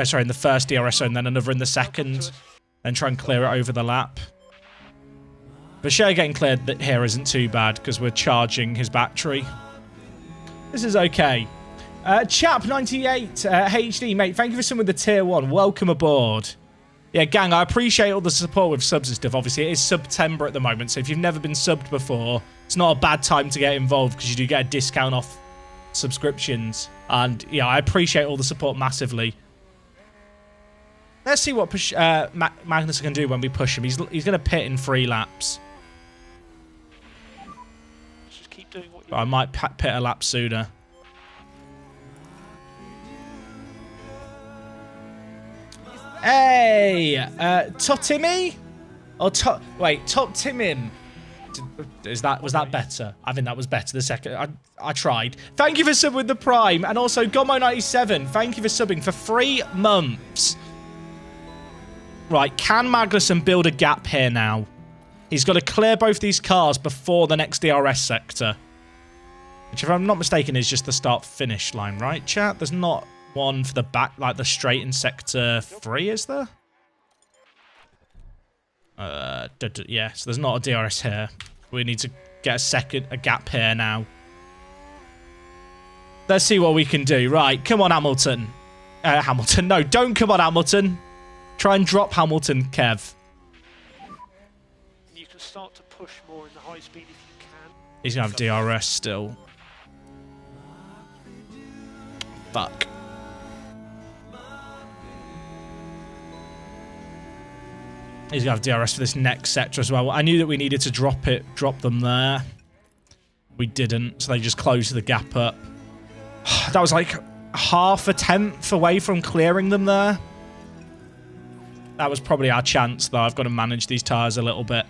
Sorry, in the first DRS zone, then another in the second. Then try and clear it over the lap. But Pacher getting cleared here isn't too bad because we're charging his battery. This is okay. Chap98 HD, mate, thank you for some with the tier 1. Welcome aboard. Yeah, gang, I appreciate all the support with subs and stuff. Obviously, it is September at the moment, so if you've never been subbed before, it's not a bad time to get involved because you do get a discount off subscriptions. And, yeah, I appreciate all the support massively. Let's see what Magnus can do when we push him. He's going to pit in 3 laps. Just keep doing what you But I might pit a lap sooner. Hey! Totimi? Or wait, Top Timim. Was that better? I think that was better the second. I tried. Thank you for subbing with the Prime. And also, Gomo97, thank you for subbing for 3 months. Right, can Magnussen build a gap here now? He's got to clear both these cars before the next DRS sector. Which, if I'm not mistaken, is just the start-finish line, right, chat? There's not one for the back, like the straight in sector 3, is there? Yeah, so there's not a DRS here. We need to get a gap here now. Let's see what we can do. Right, come on, Hamilton. Hamilton, no, don't come on, Hamilton. Try and drop Hamilton, Kev. You can start to push more in the high speed if you can. He's going to have DRS still. Fuck. He's going to have DRS for this next sector as well. I knew that we needed to drop them there. We didn't, so they just closed the gap up. That was like half a tenth away from clearing them there. That was probably our chance, though. I've got to manage these tyres a little bit.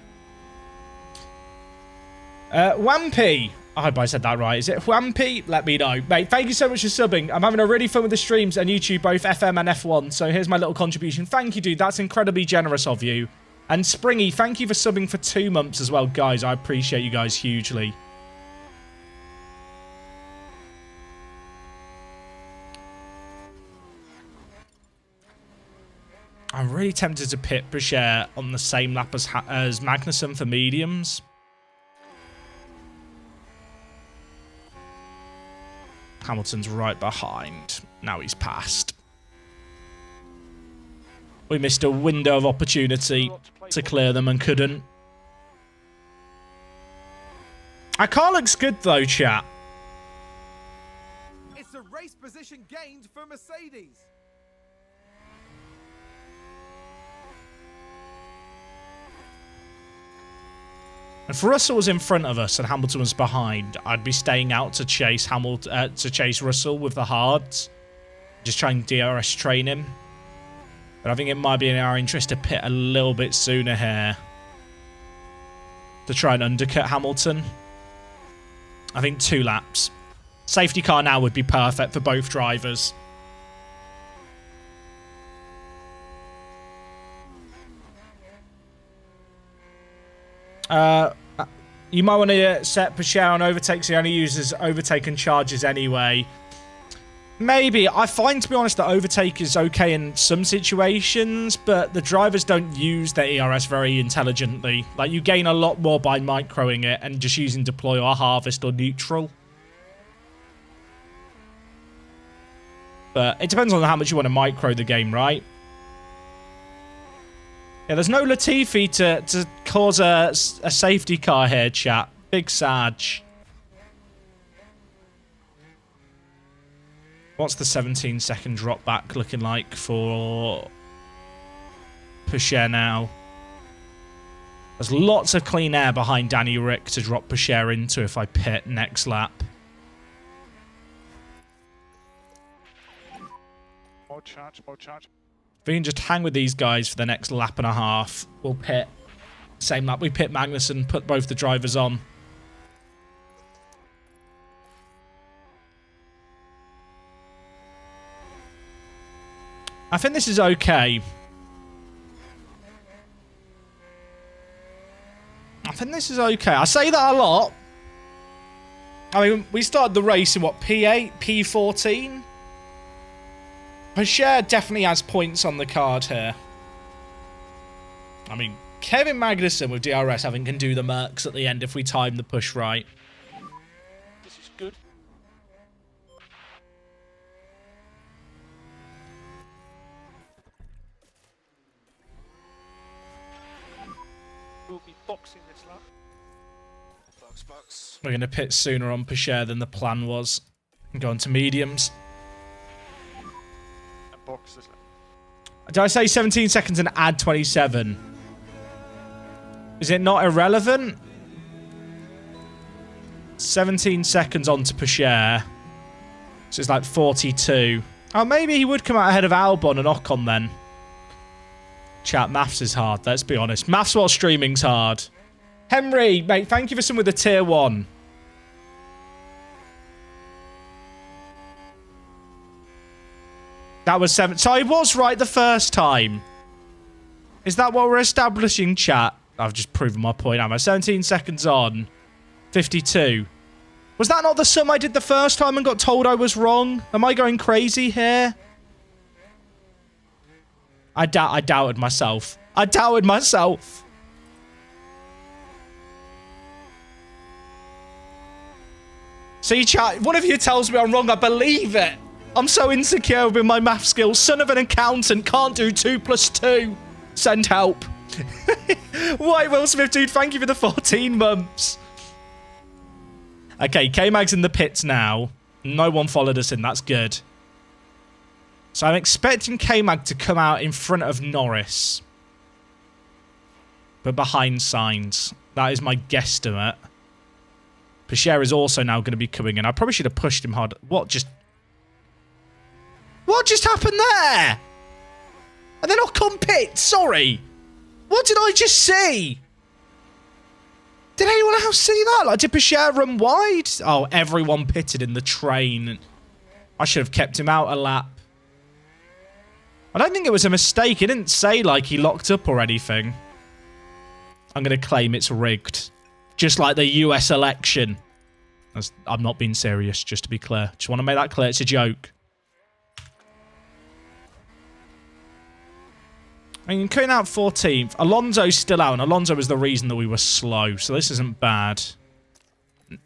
Wampy. I hope I said that right. Is it Wampy? Let me know. Mate, thank you so much for subbing. I'm having a really fun with the streams and YouTube, both FM and F1. So here's my little contribution. Thank you, dude. That's incredibly generous of you. And Springy, thank you for subbing for 2 months as well, guys. I appreciate you guys hugely. I'm really tempted to pit Boucher on the same lap as Magnussen for mediums. Hamilton's right behind. Now he's passed. We missed a window of opportunity to clear them and couldn't. Our car looks good though, chat. It's a race position gained for Mercedes. If Russell was in front of us and Hamilton was behind, I'd be staying out to chase Russell with the hards. Just try and DRS train him. But I think it might be in our interest to pit a little bit sooner here. To try and undercut Hamilton. I think 2 laps. Safety car now would be perfect for both drivers. You might want to set Boucher on overtakes. He only uses overtake and charges anyway. Maybe. I find, to be honest, that overtake is okay in some situations, but the drivers don't use their ERS very intelligently. Like, you gain a lot more by microing it and just using deploy or harvest or neutral. But it depends on how much you want to micro the game, right? Yeah, there's no Latifi to cause a safety car here, chat. Big Sag. What's the 17-second drop back looking like for Boucher now? There's lots of clean air behind Danny Rick to drop Boucher into if I pit next lap. More charge, more charge. If we can just hang with these guys for the next lap and a half, we'll pit. Same lap, we pit Magnussen, put both the drivers on. I think this is okay. I think this is okay. I say that a lot. I mean, we started the race in what, P8, P14? Boucher definitely has points on the card here. I mean, Kevin Magnussen with DRS, I think, can do the Mercs at the end if we time the push right. This is good. We'll be boxing this lap. Box. We're going to pit sooner on Boucher than the plan was. And go on to mediums. Box this lap. Did I say 17 seconds and add 27? Is it not irrelevant? 17 seconds on to Boucher. So it's like 42. Oh, maybe he would come out ahead of Albon and Ocon then. Chat, maths is hard, let's be honest. Maths while streaming's hard. Henry, mate, thank you for some with the tier 1. That was 7. So I was right the first time. Is that what we're establishing, chat? I've just proven my point. I'm 17 seconds on. 52. Was that not the sum I did the first time and got told I was wrong? Am I going crazy here? I doubted myself. I doubted myself. See, chat, one of you tells me I'm wrong, I believe it. I'm so insecure with my math skills. Son of an accountant, can't do 2 + 2. Send help. White Will Smith, dude, thank you for the 14 months. Okay, K-Mag's in the pits now. No one followed us in, that's good. So I'm expecting K-Mag to come out in front of Norris. But behind Sainz. That is my guesstimate. Pichère is also now going to be coming in. I probably should have pushed him hard. What just happened there? And then Ocon pit. Sorry. What did I just see? Did anyone else see that? Like, did Pichère run wide? Oh, everyone pitted in the train. I should have kept him out a lap. I don't think it was a mistake. It didn't say, like, he locked up or anything. I'm going to claim it's rigged. Just like the US election. I'm not being serious, just to be clear. Just want to make that clear. It's a joke. I mean, cutting out 14th. Alonso's still out, and Alonso was the reason that we were slow, so this isn't bad.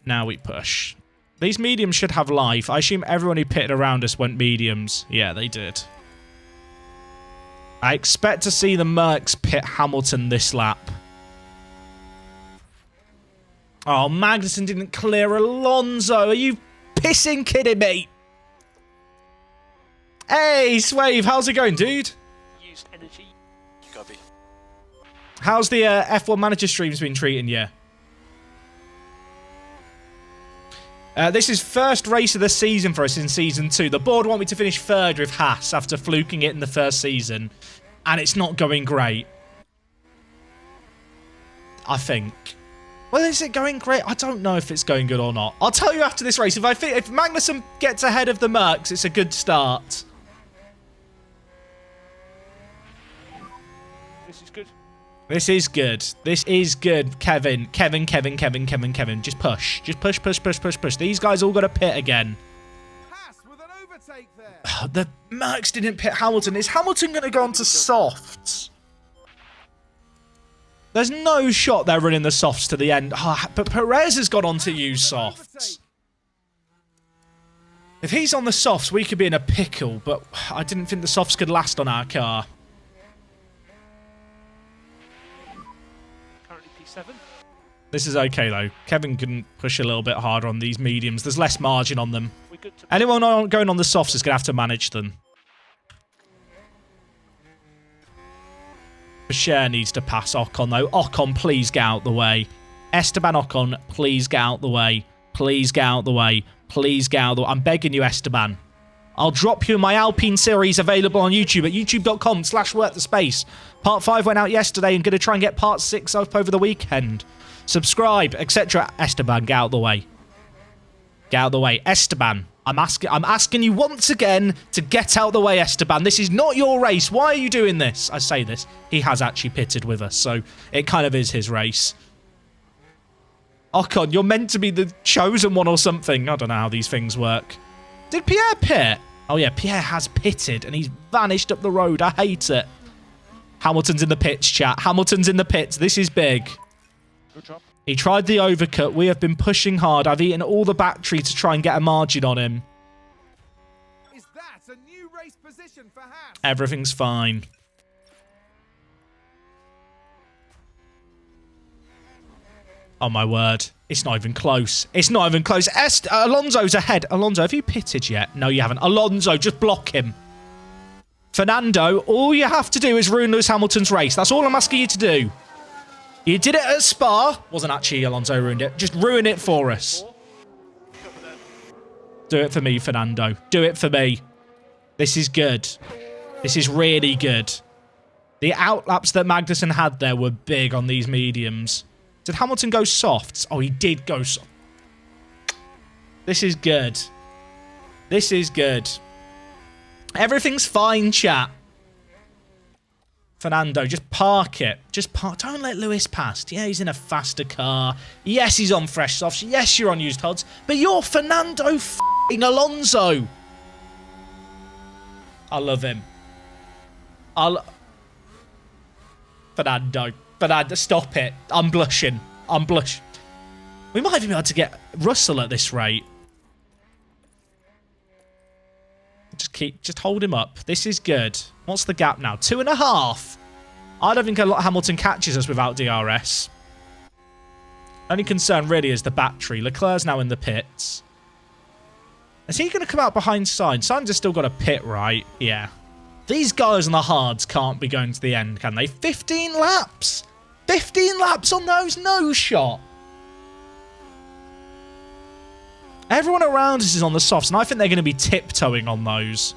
Now we push. These mediums should have life. I assume everyone who pitted around us went mediums. Yeah, they did. I expect to see the Mercs pit Hamilton this lap. Oh, Magnussen didn't clear Alonso. Are you pissing kidding me? Hey, Swave, how's it going, dude? Used energy. Copy. How's the F1 Manager streams been treating you? This is first race of the season for us in Season 2. The board want me to finish third with Haas after fluking it in the first season. And it's not going great. I think. Well, is it going great? I don't know if it's going good or not. I'll tell you after this race. If Magnussen gets ahead of the Mercs, it's a good start. This is good. This is good. This is good, Kevin. Kevin. Just push. Just push. These guys all got to pit again. Haas with an overtake there. The Mercs didn't pit Hamilton. Is Hamilton going to go on to softs? There's no shot they're running the softs to the end. Oh, but Perez has got on to use softs. If he's on the softs, we could be in a pickle, but I didn't think the softs could last on our car. Currently P7. This is okay, though. Kevin can push a little bit harder on these mediums. There's less margin on them. Anyone going on the softs is going to have to manage them. Pichère needs to pass Ocon, though. Ocon, please get out the way. Esteban Ocon, please get out the way. Please get out the way. Please get out the way. I'm begging you, Esteban. I'll drop you my Alpine series available on YouTube at youtube.com/workthespace. Part 5 went out yesterday and going to try and get part 6 up over the weekend. Subscribe, etc. Esteban, get out the way. Get out the way. Esteban, I'm asking you once again to get out the way, Esteban. This is not your race. Why are you doing this? I say this. He has actually pitted with us, so it kind of is his race. Ocon, you're meant to be the chosen one or something. I don't know how these things work. Did Pierre pit? Oh, yeah, Pierre has pitted, and he's vanished up the road. I hate it. Hamilton's in the pits, chat. Hamilton's in the pits. This is big. Good job. He tried the overcut. We have been pushing hard. I've eaten all the battery to try and get a margin on him. Is that a new race position for Haas? Everything's fine. Oh, my word. It's not even close. It's not even close. Alonso's ahead. Alonso, have you pitted yet? No, you haven't. Alonso, just block him. Fernando, all you have to do is ruin Lewis Hamilton's race. That's all I'm asking you to do. You did it at Spa. Wasn't actually Alonso ruined it. Just ruin it for us. Do it for me, Fernando. Do it for me. This is good. This is really good. The outlaps that Magnussen had there were big on these mediums. Did Hamilton go softs? Oh, he did go soft. This is good. This is good. Everything's fine, chat. Fernando, just park it. Just park. Don't let Lewis past. Yeah, he's in a faster car. Yes, he's on fresh softs. Yes, you're on used HUDs. But you're Fernando f***ing Alonso. I love him. Fernando, stop it. I'm blushing. I'm blushing. We might even be able to get Russell at this rate. Just hold him up. This is good. What's the gap now? 2.5. I don't think Hamilton catches us without DRS. Only concern really is the battery. Leclerc's now in the pits. Is he going to come out behind Sainz? Sainz has still got a pit, right? Yeah. These guys on the hards can't be going to the end, can they? 15 laps! 15 laps on those no shot! Everyone around us is on the softs, and I think they're going to be tiptoeing on those.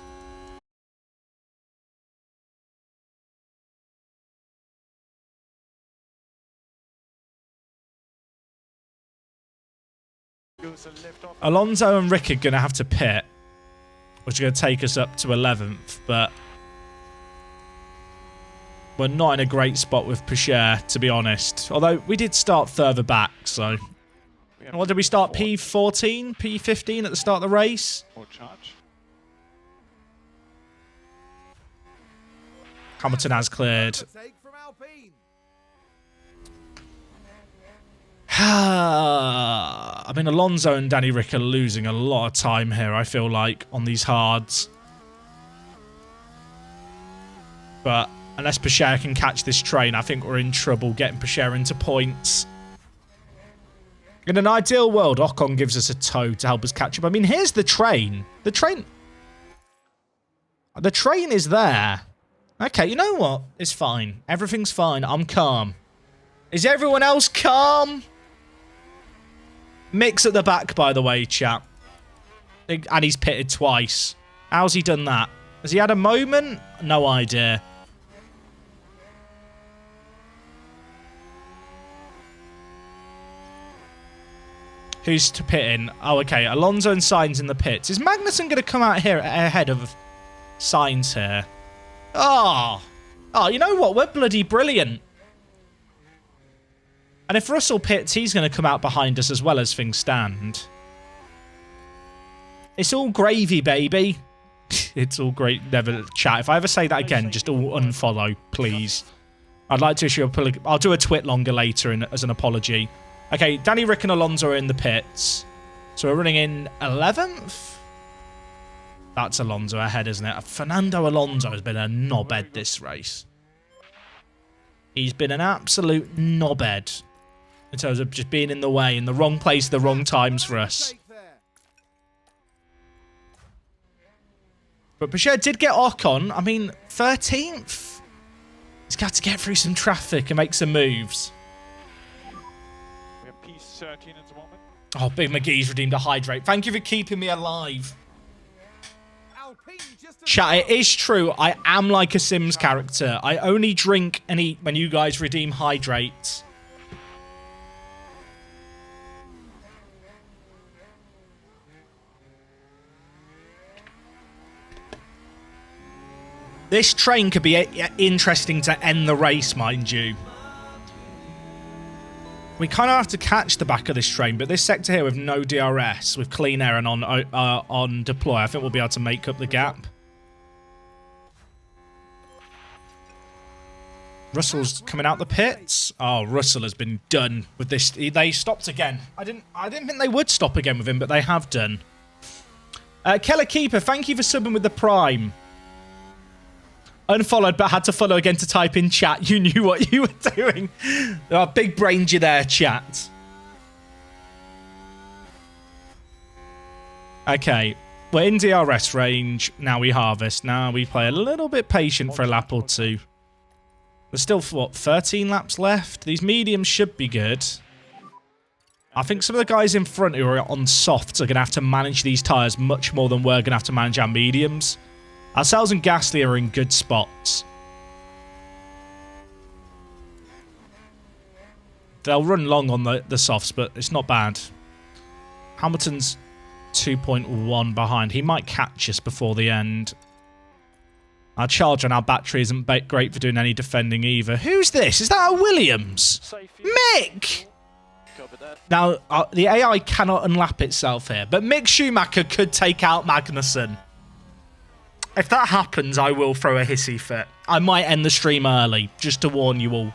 Alonso and Rick are going to have to pit, which is going to take us up to 11th, but we're not in a great spot with Pichère, to be honest. Although we did start further back, so... What did we start? P14? P15 at the start of the race? Hamilton has cleared. I mean, Alonso and Danny Rick are losing a lot of time here, I feel like, on these hards. But unless Pichère can catch this train, I think we're in trouble getting Pichère into points. In an ideal world, Ocon gives us a tow to help us catch up. I mean, here's the train. The train is there. Okay, you know what? It's fine. Everything's fine. I'm calm. Is everyone else calm? Mick's at the back, by the way, chap. And he's pitted twice. How's he done that? Has he had a moment? No idea. Who's pitting? Oh, okay. Alonso and Sainz in the pits. Is Magnussen going to come out here ahead of Sainz here? Oh, you know what? We're bloody brilliant. And if Russell pits, he's going to come out behind us as well as things stand. It's all gravy, baby. It's all great. Never chat. If I ever say that again, just all unfollow, please. I'd like to issue a... I'll do a twit longer later as an apology. Okay, Danny, Rick, and Alonso are in the pits. So we're running in 11th? That's Alonso ahead, isn't it? Fernando Alonso has been a knobhead this race. He's been an absolute knobhead in terms of just being in the way, in the wrong place, the wrong times for us. But Pichère did get Ocon. I mean, 13th? He's got to get through some traffic and make some moves. We have P13 at the moment. Oh, Big McGee's redeemed a hydrate. Thank you for keeping me alive. Chat, it is true. I am like a Sims character. I only drink and eat when you guys redeem hydrates. This train could be interesting to end the race, mind you. We kind of have to catch the back of this train, but this sector here with no DRS, with clean air and on deploy, I think we'll be able to make up the gap. Russell's coming out the pits. Oh, Russell has been done with this. They stopped again. I didn't think they would stop again with him, but they have done. Keller Keeper, thank you for subbing with the Prime. Unfollowed, but had to follow again to type in chat. You knew what you were doing. Oh, big brained you there, chat. Okay, we're in DRS range. Now we harvest. Now we play a little bit patient for a lap or two. There's still, what, 13 laps left? These mediums should be good. I think some of the guys in front who are on softs are going to have to manage these tyres much more than we're going to have to manage our mediums. Ourselves and Gasly are in good spots. They'll run long on the softs, but it's not bad. Hamilton's 2.1 behind. He might catch us before the end. Our charge on our battery isn't great for doing any defending either. Who's this? Is that a Williams? Mick! Now, the AI cannot unlap itself here, but Mick Schumacher could take out Magnussen. If that happens, I will throw a hissy fit. I might end the stream early, just to warn you all.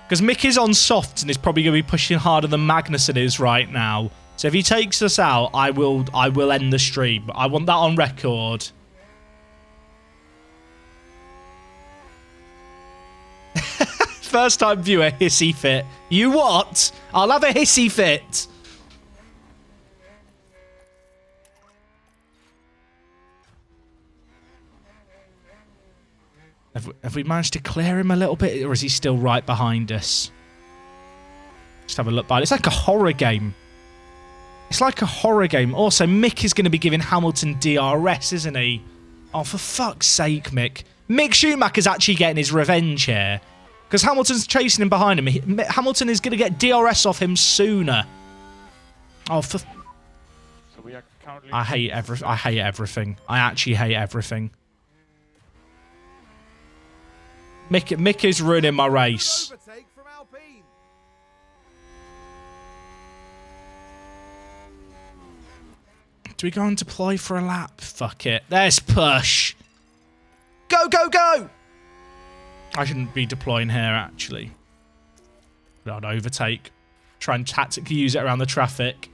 Because Mick is on softs and is probably going to be pushing harder than Magnussen is right now. So if he takes us out, I will end the stream. I want that on record. First time viewer, hissy fit. You what? I'll have a hissy fit. Have we managed to clear him a little bit, or is he still right behind us? Just have a look by. It's like a horror game. It's like a horror game. Also, Mick is going to be giving Hamilton DRS, isn't he? Oh, for fuck's sake, Mick. Mick Schumacher's actually getting his revenge here. Because Hamilton's chasing him behind him. Hamilton is going to get DRS off him sooner. Oh, for... So we are currently... I hate everything. I actually hate everything. Mick is ruining my race. Overtake from Alpine. Do we go and deploy for a lap? Fuck it. There's push. Go, go, go! I shouldn't be deploying here, actually. But I'd overtake. Try and tactically use it around the traffic.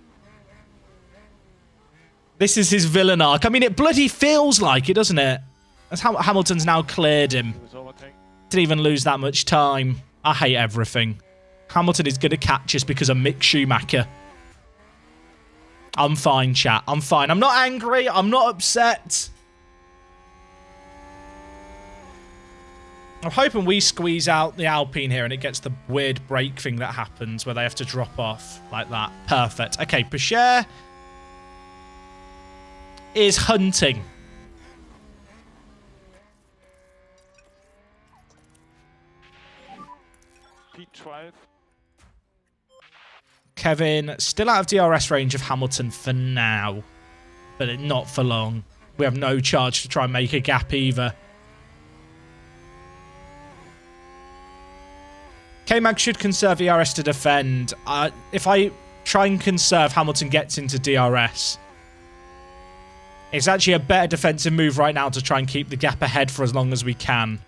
This is his villain arc. I mean, it bloody feels like it, doesn't it? That's how Hamilton's now cleared him. Didn't even lose that much time. I hate everything. Hamilton is going to catch us because of Mick Schumacher. I'm fine, chat. I'm fine. I'm not angry. I'm not upset. I'm hoping we squeeze out the Alpine here and it gets the weird break thing that happens where they have to drop off like that. Perfect. Okay, Picher is hunting. P12. Kevin, still out of DRS range of Hamilton for now, but not for long. We have no charge to try and make a gap either. K-Mag should conserve ERS to defend. If I try and conserve, Hamilton gets into DRS. It's actually a better defensive move right now to try and keep the gap ahead for as long as we can,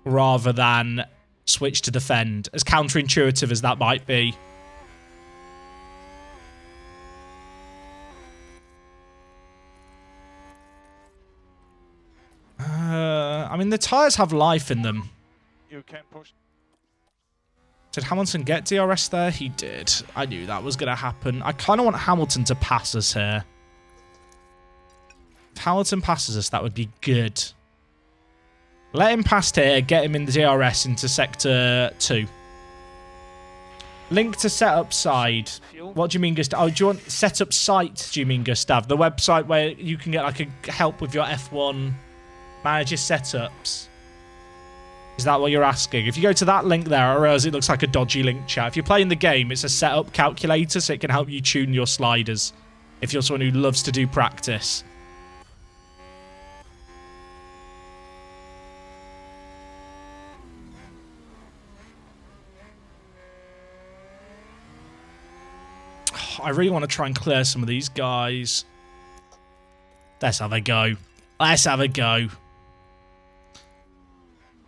rather than switch to defend, as counterintuitive as that might be. I mean, the tyres have life in them. You can push. Did Hamilton get DRS there? He did. I knew that was going to happen. I kind of want Hamilton to pass us here. If Hamilton passes us, that would be good. Let him past here, get him in the DRS into Sector 2. Link to setup side. What do you mean, Gustav? Oh, do you want setup site, do you mean, Gustav? The website where you can get like a help with your F1 manager setups. Is that what you're asking? If you go to that link there, I realize it looks like a dodgy link, chat. If you're playing the game, it's a setup calculator, so it can help you tune your sliders if you're someone who loves to do practice. I really want to try and clear some of these guys. Let's have a go. Let's have a go.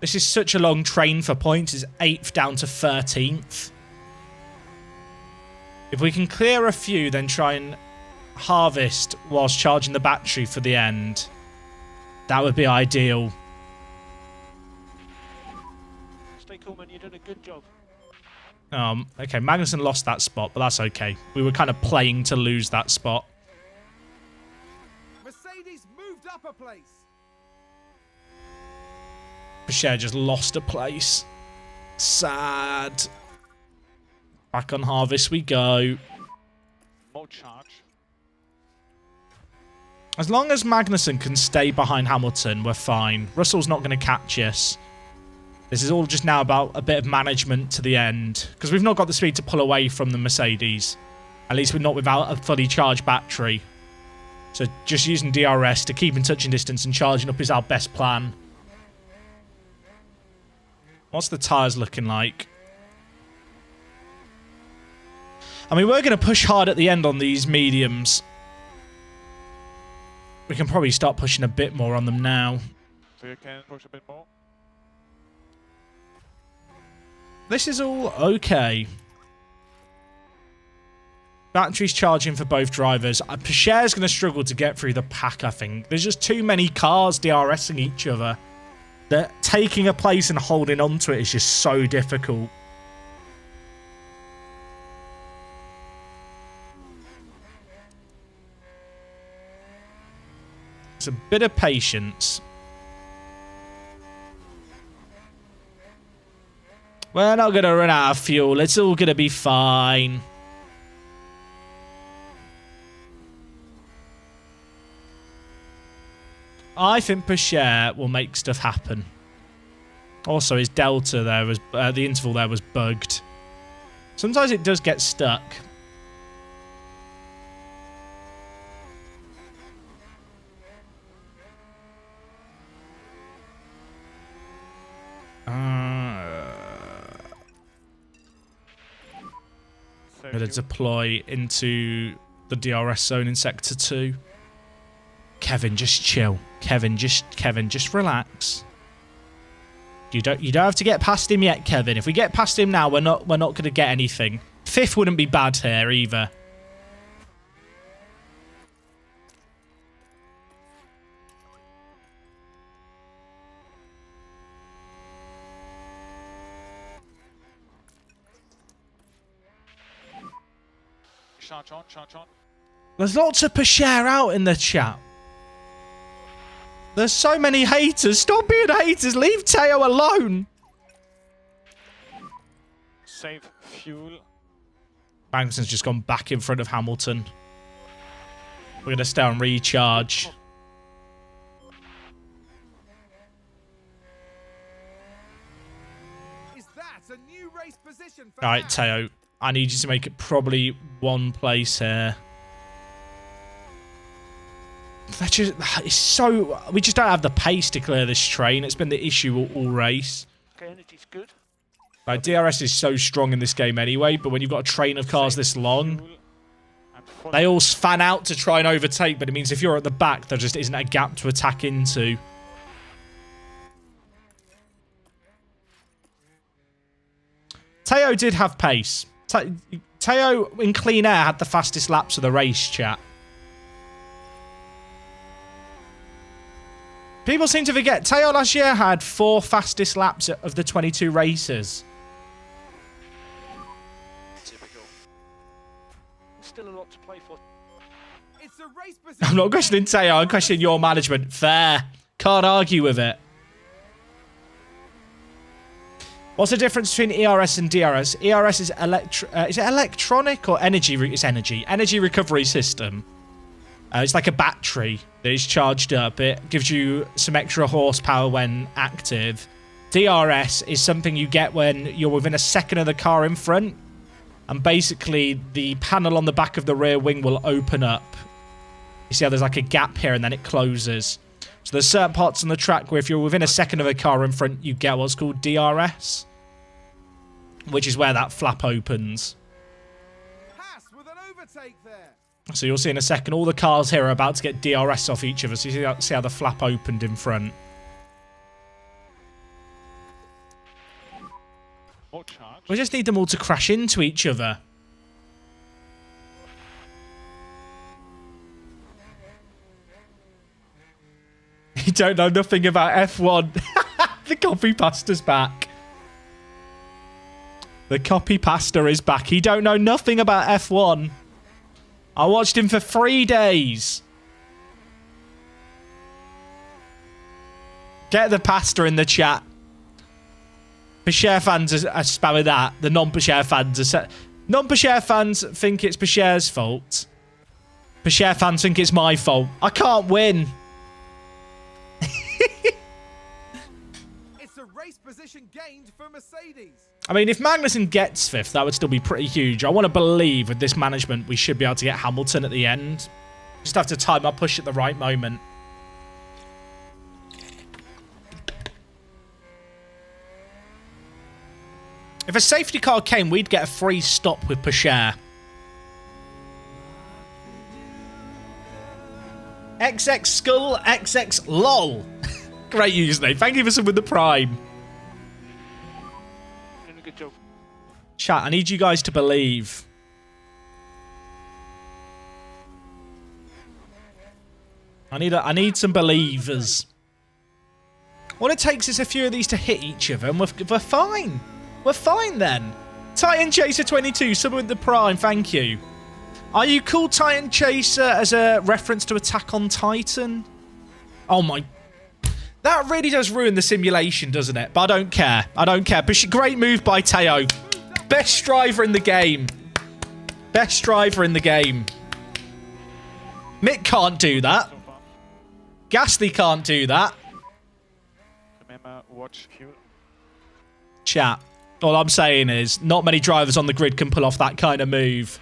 This is such a long train for points. It's 8th down to 13th. If we can clear a few, then try and harvest whilst charging the battery for the end. That would be ideal. Stay cool, man. You're doing a good job. Okay, Magnussen lost that spot, but that's okay. We were kind of playing to lose that spot. Mercedes moved up a place. Picher just lost a place. Sad. Back on harvest we go. More charge. As long as Magnussen can stay behind Hamilton, we're fine. Russell's not going to catch us. This is all just now about a bit of management to the end. Because we've not got the speed to pull away from the Mercedes. At least we're not without a fully charged battery. So just using DRS to keep in touching distance and charging up is our best plan. What's the tyres looking like? I mean, we're going to push hard at the end on these mediums. We can probably start pushing a bit more on them now. So you can push a bit more. This is all okay. Batteries charging for both drivers. Pachere's going to struggle to get through the pack, I think. There's just too many cars DRSing each other. That taking a place and holding on to it is just so difficult. It's a bit of patience. We're not going to run out of fuel. It's all going to be fine. I think Pachere will make stuff happen. Also, his delta there was... the interval there was bugged. Sometimes it does get stuck. I'm going to deploy into the DRS zone in Sector 2. Kevin, just chill. Kevin, just relax. You don't have to get past him yet, Kevin. If we get past him now, we're not going to get anything. Fifth wouldn't be bad here either. Charge on, charge on. There's lots of Pachere out in the chat. There's so many haters. Stop being haters. Leave Teo alone. Save fuel. Magnussen's just gone back in front of Hamilton. We're going to stay on recharge. Is that a new race position for All right, Haas? Teo. I need you to make it probably one place here. It's so... We just don't have the pace to clear this train. It's been the issue all race. Okay, energy's good. Like, DRS is so strong in this game anyway, but when you've got a train of cars this long, they all fan out to try and overtake, but it means if you're at the back, there just isn't a gap to attack into. Teo did have pace. Teo in clean air had the fastest laps of the race, chat. People seem to forget, Teo last year had 4 fastest laps of the 22 races. Typical. Still a lot to play for. It's a race position. I'm not questioning Teo, I'm questioning your management. Fair. Can't argue with it. What's the difference between ERS and DRS? ERS is is it electronic or energy? It's energy. Energy recovery system. It's like a battery that is charged up. It gives you some extra horsepower when active. DRS is something you get when you're within a second of the car in front. And basically, the panel on the back of the rear wing will open up. You see how there's like a gap here and then it closes. So there's certain parts on the track where if you're within a second of a car in front, you get what's called DRS. Which is where that flap opens. Haas with an overtake there. So you'll see in a second, all the cars here are about to get DRS off each other. So you see how the flap opened in front. More charge. We just need them all to crash into each other. You don't know nothing about F1. The copy pasta's back. The copy pasta is back. He don't know nothing about F1. I watched him for 3 days. Get the pasta in the chat. Pachere fans are spamming that. The non-Pachere fans are... Non-Pachere fans think it's Pachere's fault. Pachere fans think it's my fault. I can't win. It's a race position gained for Mercedes. I mean, if Magnussen gets 5th, that would still be pretty huge. I want to believe with this management, we should be able to get Hamilton at the end. Just have to time my push at the right moment. If a safety car came, we'd get a free stop with Pasher. XX Skull XX LOL. Great username. Thank you for some with the Prime. Doing a good job. Chat, I need you guys to believe. I need some believers. All it takes is a few of these to hit each other and we're fine. We're fine then. Titan Chaser 22, sub with the Prime, thank you. Are you called Titan Chaser as a reference to Attack on Titan? Oh my... That really does ruin the simulation, doesn't it? But I don't care. I don't care. But great move by Teo. Best driver in the game. Best driver in the game. Mick can't do that. Gasly can't do that. Remember, watch fuel. Chat. All I'm saying is, not many drivers on the grid can pull off that kind of move.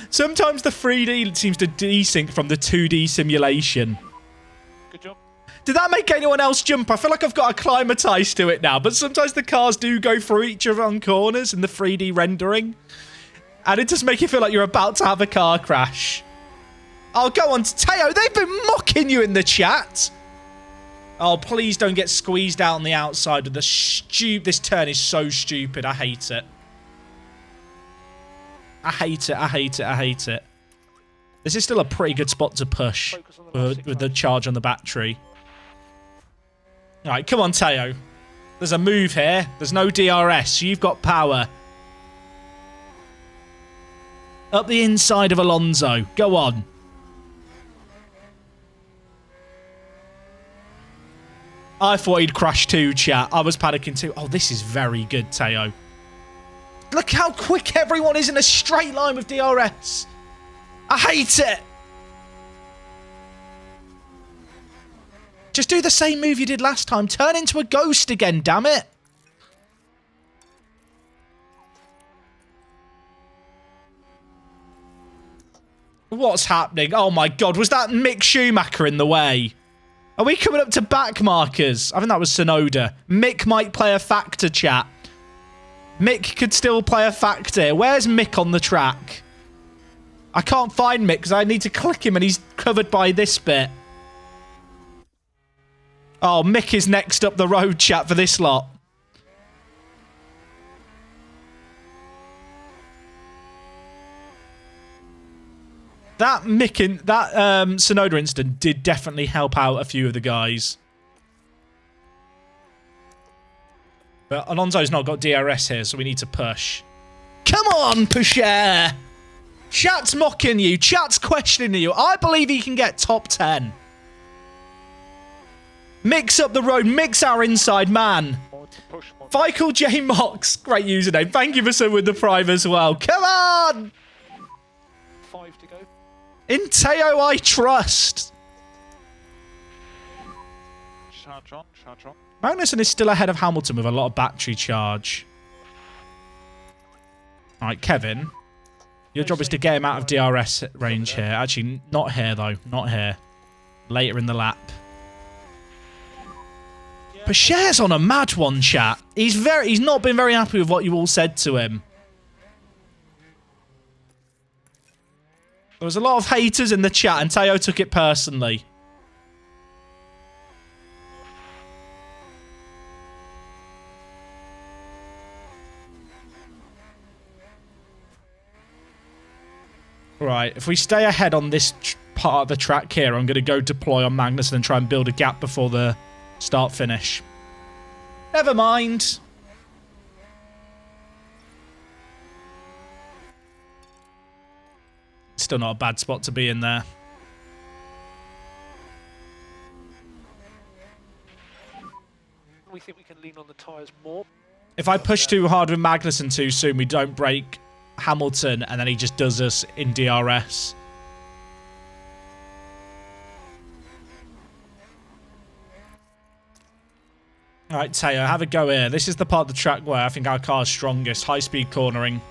Sometimes the 3D seems to desync from the 2D simulation. Good job. Did that make anyone else jump? I feel like I've got acclimatized to it now, but sometimes the cars do go through each other on corners in the 3D rendering. And it does make you feel like you're about to have a car crash. Oh, go on, Teo. They've been mocking you in the chat. Oh, please don't get squeezed out on the outside of the This turn is so stupid. I hate it. I hate it. I hate it. I hate it. This is still a pretty good spot to push with the charge on the battery. All right, come on, Teo. There's a move here. There's no DRS. You've got power. Up the inside of Alonso. Go on. I thought he'd crash too, chat. I was panicking too. Oh, this is very good, Teo. Look how quick everyone is in a straight line with DRS. I hate it. Just do the same move you did last time. Turn into a ghost again, damn it. What's happening? Oh my god, was that Mick Schumacher in the way? Are we coming up to back markers? I think that was Sonoda. Mick might play a factor, chat. Mick could still play a factor. Where's Mick on the track? I can't find Mick because I need to click him and he's covered by this bit. Oh, Mick is next up the road, chat, for this lot. That Sonoda incident did definitely help out a few of the guys. But Alonso's not got DRS here, so we need to push. Come on, Pusher! Chat's mocking you. Chat's questioning you. I believe he can get top 10. Mix up the road. Mix our inside man. Michael J. Mox. Great username. Thank you for some with the Prime as well. Come on! 5 to go. In Teo, I trust. Charge on, charge on. Magnussen is still ahead of Hamilton with a lot of battery charge. All right, Kevin. Your job is to get him out of DRS range here. Actually, not here, though. Not here. Later in the lap. Pasher's on a mad one, chat. He's not been very happy with what you all said to him. There was a lot of haters in the chat, and Teo took it personally. Right, if we stay ahead on this part of the track here, I'm going to go deploy on Magnussen and try and build a gap before the start-finish. Never mind. Still not a bad spot to be in there. We think we can lean on the tyres more. If I push too hard with Magnussen too soon, we don't break Hamilton, and then he just does us in DRS. All right, Teo, have a go here. This is the part of the track where I think our car's strongest. High-speed cornering.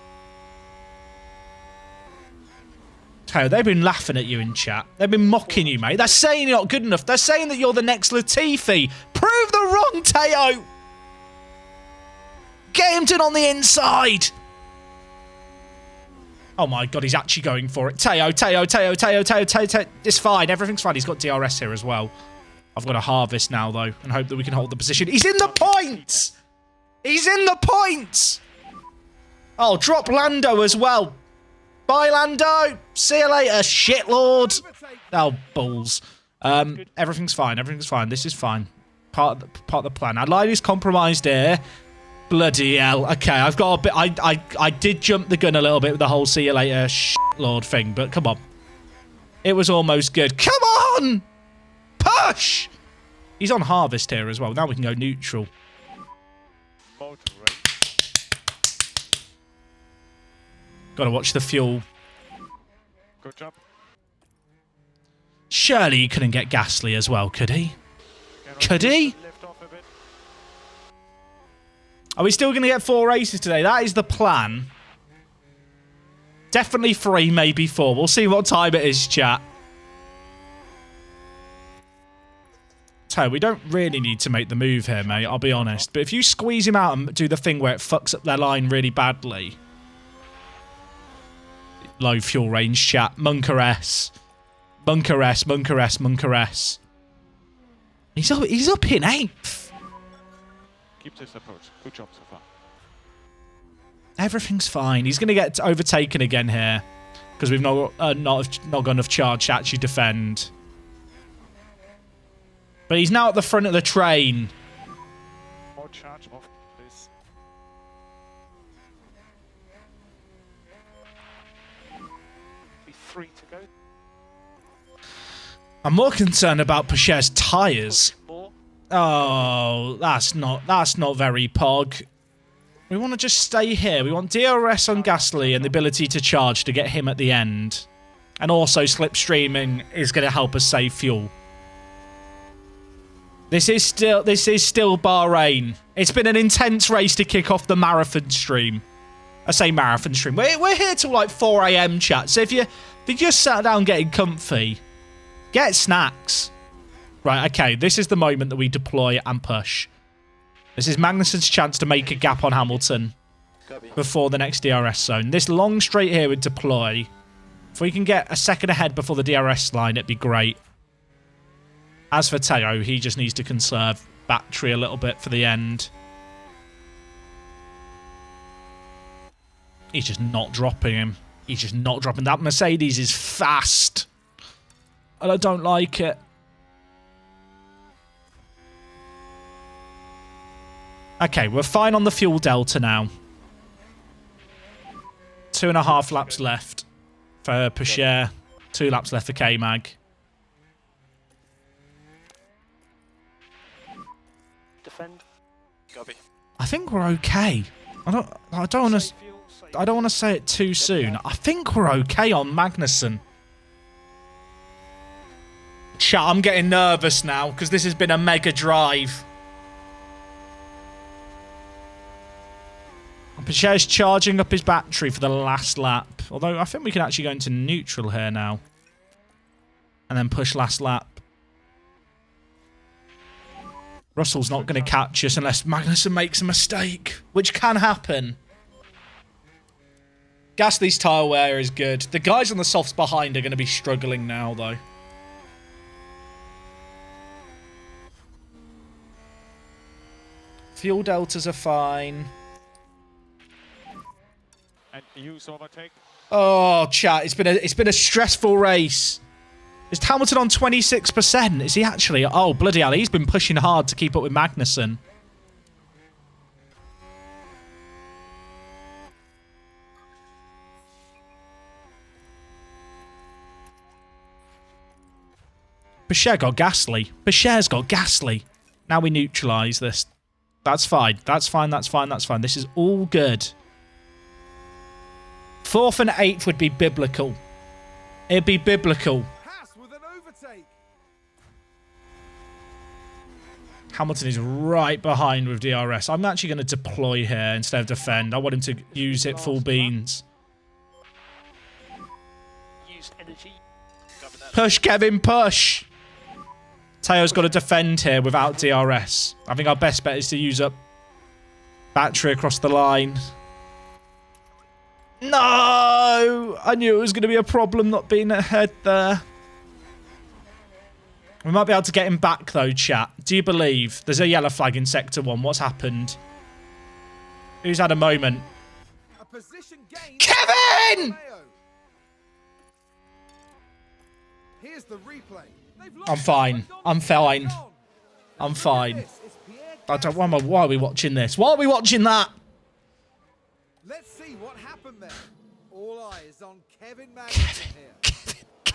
Teo, they've been laughing at you in chat. They've been mocking you, mate. They're saying you're not good enough. They're saying that you're the next Latifi. Prove them wrong, Teo. Get him done on the inside. Oh my god, he's actually going for it. Teo. It's fine. Everything's fine. He's got DRS here as well. I've got to harvest now, though, and hope that we can hold the position. He's in the points! He's in the points! Oh, drop Lando as well. Bye, Lando. See you later, shitlord. Oh, balls. Everything's fine. Everything's fine. This is fine. Part of the plan. Adlini's compromised here. Bloody hell. Okay, I've got a bit... I did jump the gun a little bit with the whole see you later shitlord thing, but come on. It was almost good. Come on! Push! He's on harvest here as well. Now we can go neutral. Gotta watch the fuel. Good job. Surely he couldn't get Gasly as well, could he? Could he? Are we still going to get 4 races today? That is the plan. Definitely 3, maybe 4. We'll see what time it is, chat. So, we don't really need to make the move here, mate. I'll be honest. But if you squeeze him out and do the thing where it fucks up their line really badly... Low fuel range, chat. Munker S. Munker S, Munker S, Munker S. He's up in 8th. Keep this approach. Good job so far. Everything's fine. He's going to get overtaken again here. Because we've not got enough charge to actually defend. But he's now at the front of the train. More charge off, please. Be 3 to go. I'm more concerned about Pache's tyres. Oh, that's not very pog. We want to just stay here. We want DRS on Gasly and the ability to charge to get him at the end. And also slipstreaming is going to help us save fuel. This is still Bahrain. It's been an intense race to kick off the marathon stream. I say marathon stream. We're here till like 4 AM, chat. So if you just sat down getting comfy, get snacks. Right, okay. This is the moment that we deploy and push. This is Magnussen's chance to make a gap on Hamilton before the next DRS zone. This long straight here with deploy. If we can get a second ahead before the DRS line, it'd be great. As for Teo, he just needs to conserve battery a little bit for the end. He's just not dropping him. He's just not dropping. That Mercedes is fast. And I don't like it. Okay, we're fine on the fuel delta now. 2.5 laps left for Pacher. 2 laps left for K-Mag. Defend. Copy. I think we're okay. I don't want to say it too soon. I think we're okay on Magnussen. Chat, I'm getting nervous now because this has been a mega drive. Pacher's charging up his battery for the last lap. Although I think we can actually go into neutral here now. And then push last lap. Russell's not going to catch us unless Magnussen makes a mistake, which can happen. Gasly's tyre wear is good. The guys on the softs behind are going to be struggling now, though. Fuel deltas are fine. And use overtake. Oh, chat, it's been a stressful race. Is Hamilton on 26%? Is he actually? Oh, bloody hell, he's been pushing hard to keep up with Magnussen. Pacher got Gasly. Pacher's got Gasly. Now we neutralise this. That's fine. That's fine. That's fine. That's fine. This is all good. 4th and 8th would be biblical. It'd be biblical. Haas with an overtake. Hamilton is right behind with DRS. I'm actually going to deploy here instead of defend. I want him to use it full beans. use energy. Push, Kevin, push. Teo's got to defend here without DRS. I think our best bet is to use up battery across the line. No! I knew it was going to be a problem not being ahead there. We might be able to get him back, though, chat. Do you believe? There's a yellow flag in Sector 1. What's happened? Who's had a moment? A position gain. Kevin! Here's the replay. I'm fine. I'm fine. I'm fine. I don't. Why are we watching this? Why are we watching that? Let's see what happened there. All eyes on Kevin Magnussen here.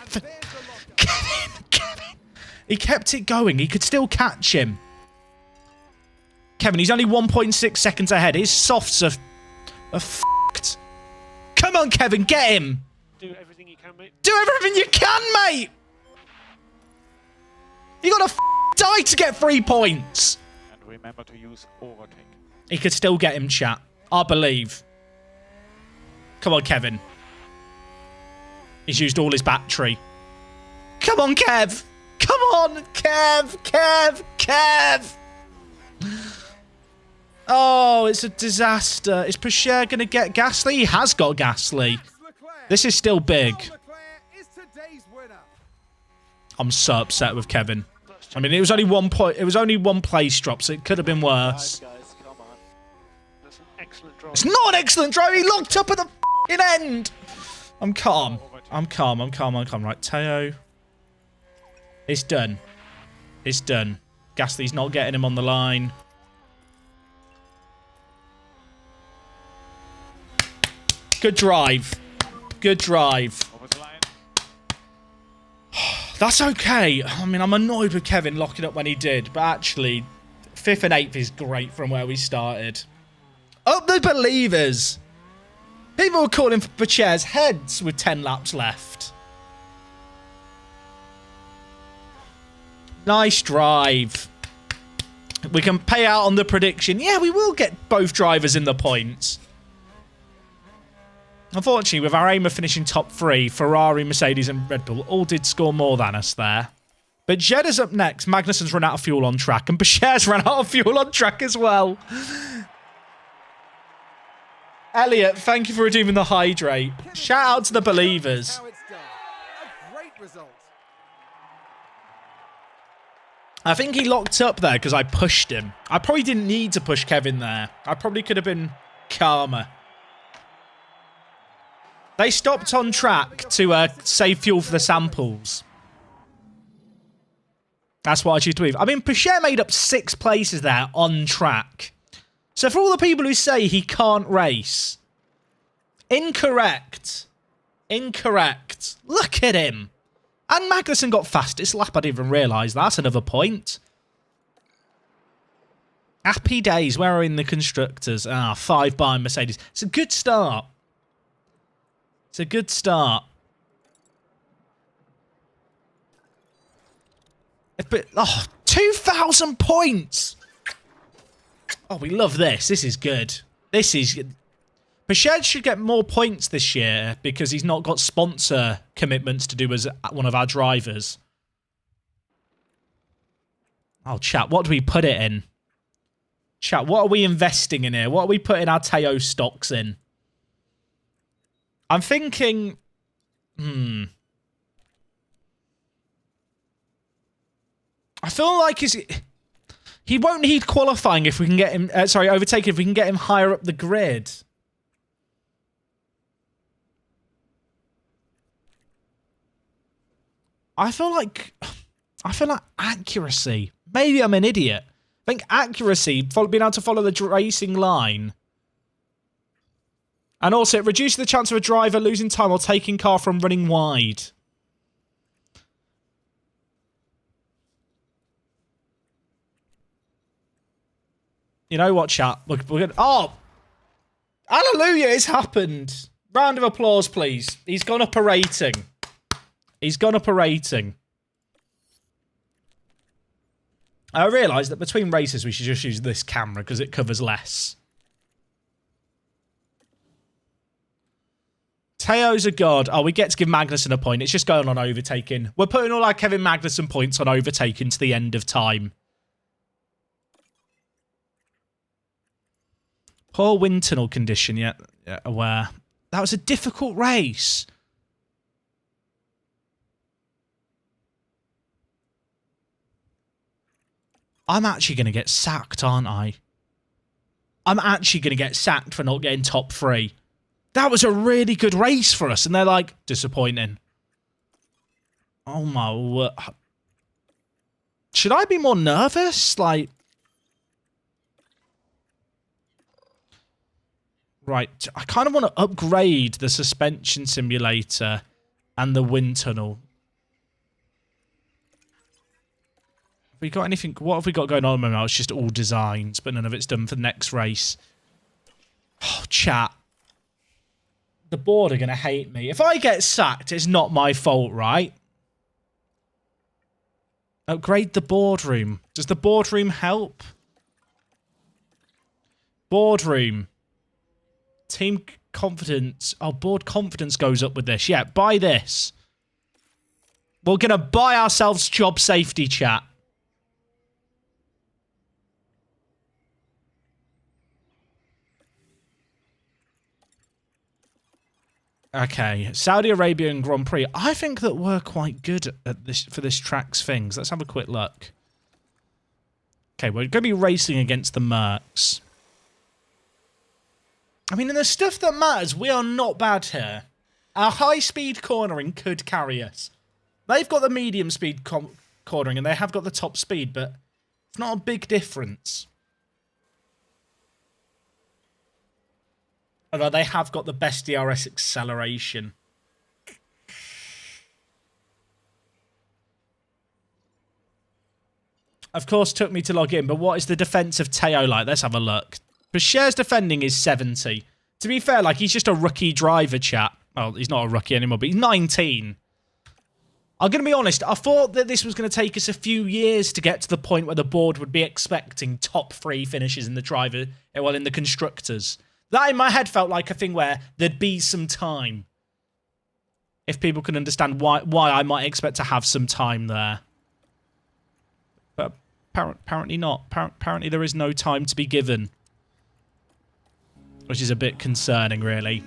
And there's the lockup. Kevin. He kept it going. He could still catch him. Kevin, he's only 1.6 seconds ahead. His softs are f***ed. Come on, Kevin, get him. Do everything you can, mate. Do everything you can, mate. You got to die to get 3 points. And remember to use overtake. He could still get him, chat. I believe. Come on, Kevin. He's used all his battery. Come on, Kev. Come on, Kev. Oh, it's a disaster. Is Pichet going to get Gasly? He has got Gasly. This is still big. I'm so upset with Kevin. I mean, it was only 1 point. It was only 1 place drop, so it could have been worse. Guys, come on. That's an excellent drive. It's not an excellent drive. He locked up at the f***ing end. I'm calm. Right, Teo. It's done. It's done. Gasly's not getting him on the line. Good drive. Good drive. Over the line. That's okay. I mean, I'm annoyed with Kevin locking up when he did, but actually, 5th and 8th is great from where we started. Up the believers. People were calling for Pichet's heads with 10 laps left. Nice drive. We can pay out on the prediction. Yeah, we will get both drivers in the points. Unfortunately, with our aim of finishing top 3, Ferrari, Mercedes and Red Bull all did score more than us there. But Jeddah's up next. Magnussen's run out of fuel on track. And Pichet's run out of fuel on track as well. Elliot, thank you for redeeming the hydrate. Shout out to the believers. A great result. I think he locked up there because I pushed him. I probably didn't need to push Kevin there. I probably could have been calmer. They stopped on track to save fuel for the samples. That's what I choose to believe. I mean, Pichet made up 6 places there on track. So for all the people who say he can't race, incorrect. Incorrect. Look at him. And Magnussen got fastest lap. I didn't even realise that. That's another point. Happy days. Where are in the constructors? 5 behind Mercedes. It's a good start. It's a good start. But, 2,000 points. Oh, we love this. This is good. This is... Pichet should get more points this year because he's not got sponsor commitments to do as one of our drivers. Oh, chat, what do we put it in? Chat, what are we investing in here? What are we putting our Teo stocks in? I'm thinking... I feel like he won't need qualifying if we can get him... overtaking if we can get him higher up the grid. I feel like accuracy. Maybe I'm an idiot. I think accuracy, being able to follow the racing line. And also, it reduces the chance of a driver losing time or taking car from running wide. You know what, chat? We're gonna... Oh! Hallelujah, it's happened. Round of applause, please. He's gone up a rating. He's gone up a rating. I realised that between races, we should just use this camera because it covers less. Teo's a god. Oh, we get to give Magnussen a point. It's just going on overtaking. We're putting all our Kevin Magnussen points on overtaking to the end of time. Poor wind tunnel condition, yeah, aware. That was a difficult race. I'm actually going to get sacked, aren't I? I'm actually going to get sacked for not getting top 3. That was a really good race for us, and they're like, disappointing. Oh my word. Should I be more nervous? Like... Right, I kind of want to upgrade the suspension simulator and the wind tunnel. Have we got anything? What have we got going on at the moment? Oh, it's just all designs, but none of it's done for the next race. Oh, chat. The board are going to hate me. If I get sacked, it's not my fault, right? Upgrade the boardroom. Does the boardroom help? Boardroom. Team confidence. Oh, board confidence goes up with this. Yeah, buy this. We're going to buy ourselves job safety, chat. Okay, Saudi Arabian Grand Prix. I think that we're quite good at this for this track's things. Let's have a quick look. Okay, we're going to be racing against the Mercs. I mean, in the stuff that matters, we are not bad here. Our high-speed cornering could carry us. They've got the medium-speed cornering, and they have got the top speed, but it's not a big difference. Although they have got the best DRS acceleration. Of course, took me to log in, but what is the defense of Teo like? Let's have a look. Bashere's defending is 70. To be fair, like, he's just a rookie driver, chat. Well, he's not a rookie anymore, but he's 19. I'm going to be honest, I thought that this was going to take us a few years to get to the point where the board would be expecting top 3 finishes in the driver, well, in the constructors. That in my head felt like a thing where there'd be some time. If people can understand why I might expect to have some time there. But apparently not. Apparently there is no time to be given. Which is a bit concerning, really.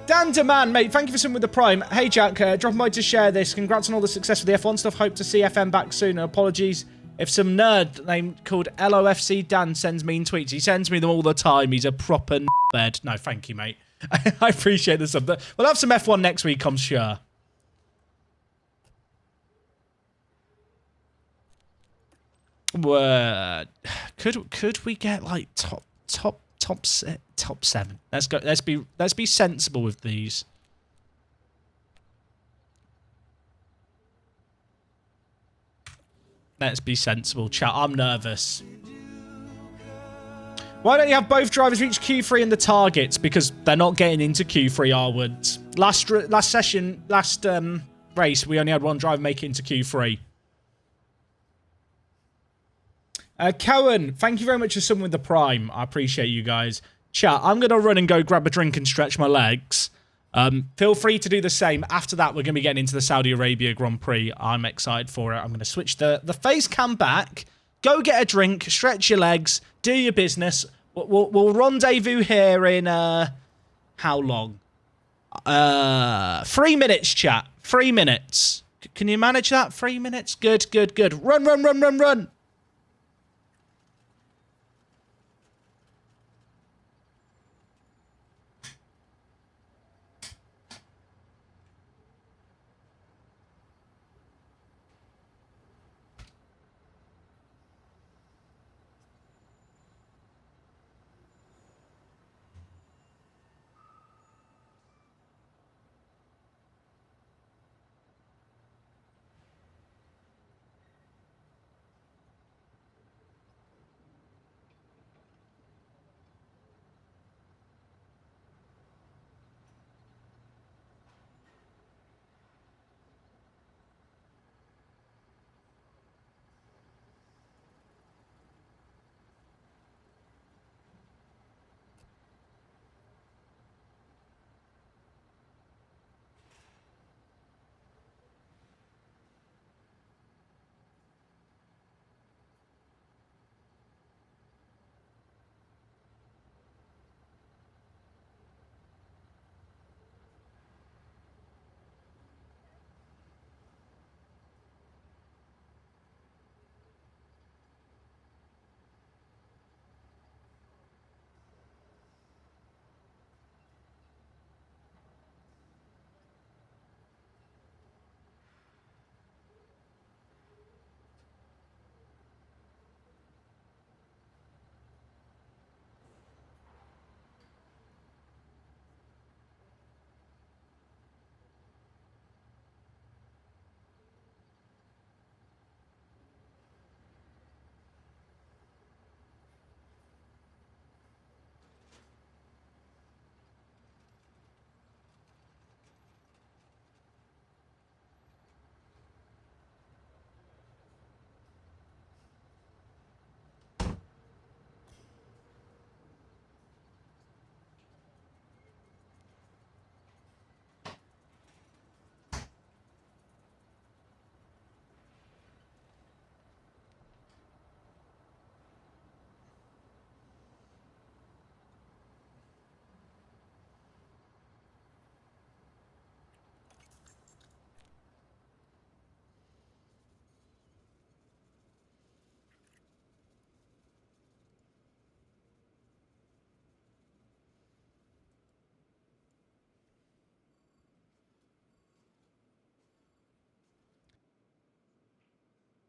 Dan Deman, mate, thank you for sitting with the Prime. Hey, Jack, dropping by to share this. Congrats on all the success with the F1 stuff. Hope to see FM back soon. Apologies if some nerd named called LOFC Dan sends mean tweets. He sends me them all the time. He's a proper bed. No, thank you, mate. I appreciate the sub. We'll have some F1 next week, I'm sure. Could we get like top 7? Let's go. Let's be sensible with these. Let's be sensible, chat. I'm nervous. Why don't you have both drivers reach Q3 in the targets? Because they're not getting into Q3 onwards. Last race, we only had one driver make it into Q3. Cohen, thank you very much for subbing with the Prime. I appreciate you guys. Chat, I'm going to run and go grab a drink and stretch my legs. Feel free to do the same. After that, we're going to be getting into the Saudi Arabia Grand Prix. I'm excited for it. I'm going to switch the face cam back. Go get a drink, stretch your legs, do your business. We'll rendezvous here in, how long? 3 minutes, chat. 3 minutes. Can you manage that? 3 minutes? Good, good, good. Run, run, run, run, run.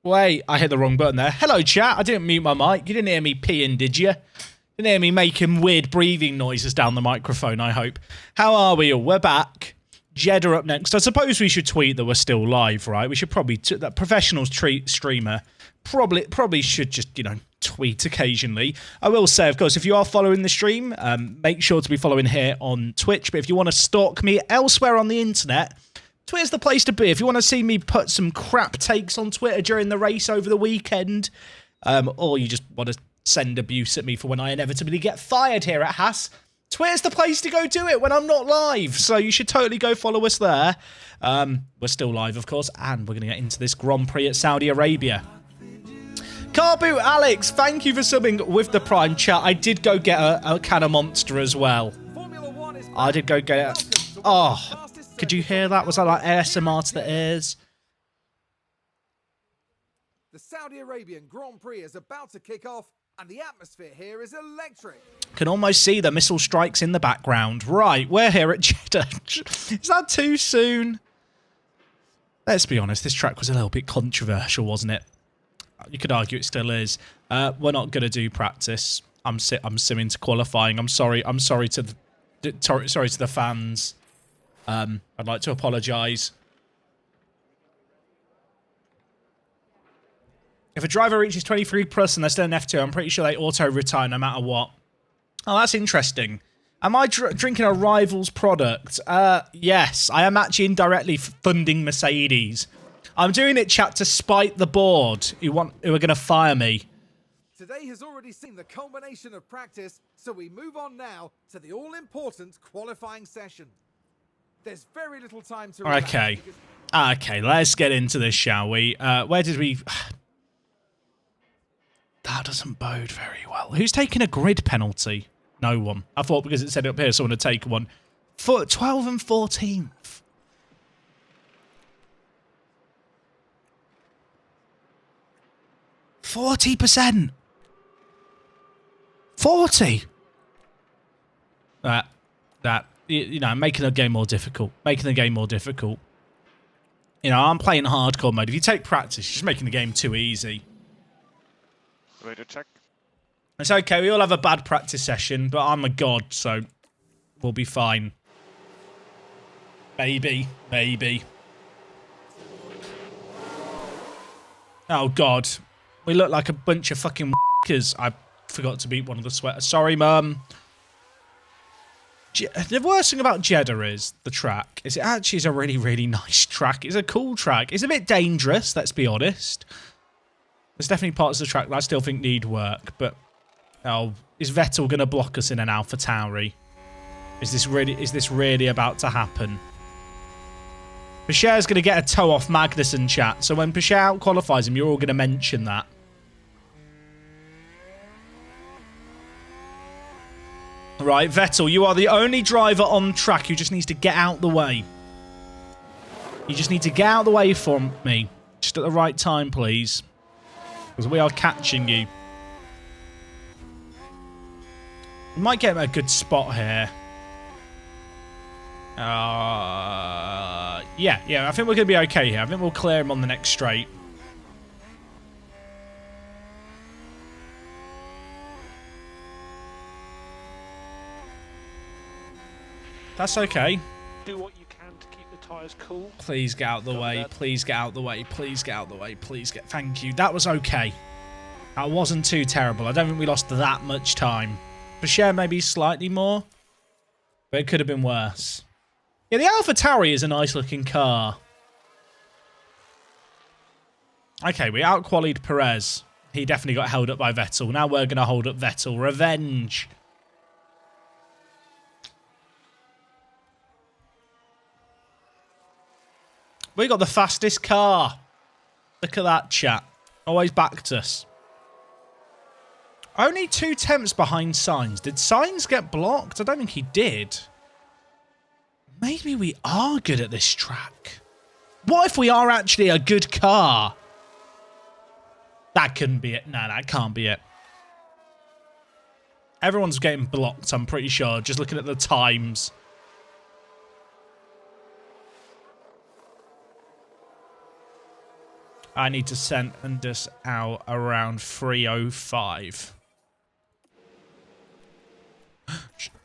Wait, I hit the wrong button there. Hello, chat. I didn't mute my mic. You didn't hear me peeing, did you? Didn't hear me making weird breathing noises down the microphone, I hope. How are we all? We're back. Jeddah up next. I suppose we should tweet that we're still live, right? We should probably... that professional streamer probably should just, you know, tweet occasionally. I will say, of course, if you are following the stream, make sure to be following here on Twitch. But if you want to stalk me elsewhere on the internet... Twitter's the place to be. If you want to see me put some crap takes on Twitter during the race over the weekend, or you just want to send abuse at me for when I inevitably get fired here at Haas, Twitter's the place to go do it when I'm not live. So you should totally go follow us there. We're still live, of course, and we're going to get into this Grand Prix at Saudi Arabia. Carboot Alex, thank you for subbing with the Prime chat. I did go get a can of Monster as well. I did go get it. Oh... Could you hear that? Was that like ASMR to the ears? The Saudi Arabian Grand Prix is about to kick off, and the atmosphere here is electric. Can almost see the missile strikes in the background. Right, we're here at Jeddah. Is that too soon? Let's be honest, this track was a little bit controversial, wasn't it? You could argue it still is. We're not going to do practice. I'm simming to qualifying. I'm sorry to the fans. I'd like to apologise. If a driver reaches 23 plus and they're still in F2, I'm pretty sure they auto-retire no matter what. Oh, that's interesting. Am I drinking a rival's product? Yes. I am actually indirectly funding Mercedes. I'm doing it, chat, to spite the board who are going to fire me. Today has already seen the culmination of practice, so we move on now to the all-important qualifying session. There's very little time to relax. Okay, let's get into this, shall we? Where did we... That doesn't bode very well. Who's taking a grid penalty? No one. I thought because it said up here someone would take one. 12 and 14th. %. 40. You know, making the game more difficult. Making the game more difficult. You know, I'm playing hardcore mode. If you take practice, you're just making the game too easy. Wait to check. It's okay. We all have a bad practice session, but I'm a god, so we'll be fine. Maybe. Oh, God. We look like a bunch of fucking w***ers. I forgot to beat one of the sweaters. Sorry, Mum. The worst thing about Jeddah is the track. It actually is a really, really nice track. It's a cool track. It's a bit dangerous, let's be honest. There's definitely parts of the track that I still think need work, but oh, is Vettel going to block us in an AlphaTauri? Is this really about to happen? Picher's going to get a toe off Magnussen, chat. So when Picher out-qualifies him, you're all going to mention that. Right, Vettel, you are the only driver on track who just needs to get out the way. You just need to get out the way for me. Just at the right time, please. Because we are catching you. We might get a good spot here. Yeah, I think we're going to be okay here. I think we'll clear him on the next straight. That's okay. Do what you can to keep the tyres cool. Please get out the way. Please get out the way. Please get out the way. Please get... Thank you. That was okay. That wasn't too terrible. I don't think we lost that much time. For sure, maybe slightly more. But it could have been worse. Yeah, the AlphaTauri is a nice looking car. Okay, we out-qualied Perez. He definitely got held up by Vettel. Now we're going to hold up Vettel. Revenge. We got the fastest car. Look at that, chat. Always backed us. Only 2 tenths behind Sainz. Did Sainz get blocked? I don't think he did. Maybe we are good at this track. What if we are actually a good car? That couldn't be it. No, that can't be it. Everyone's getting blocked, I'm pretty sure. Just looking at the times. I need to send us out around 3:05.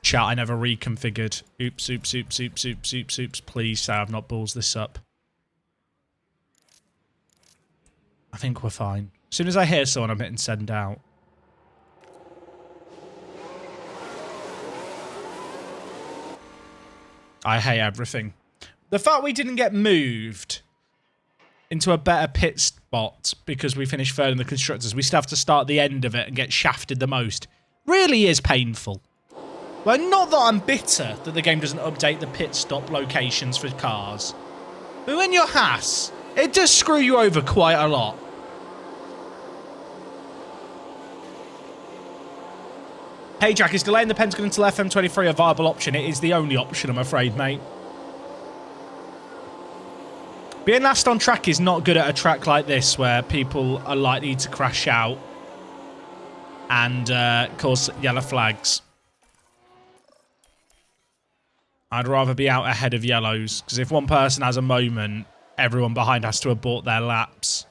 Chat, I never reconfigured. Oops, oops, oops, oops, oops, oops, oops. Please say I've not balls this up. I think we're fine. As soon as I hear someone, I'm hitting send out. I hate everything. The fact we didn't get moved into a better pit spot because we finished third in the constructors, we still have to start the end of it and get shafted the most, really is painful. Well, not that I'm bitter that the game doesn't update the pit stop locations for cars, but when you're Haas, it does screw you over quite a lot. Hey Jack, is delaying the Pentagon until FM23 a viable option? It is the only option, I'm afraid, mate. Being last on track is not good at a track like this where people are likely to crash out and cause yellow flags. I'd rather be out ahead of yellows, because if one person has a moment, everyone behind has to abort their laps.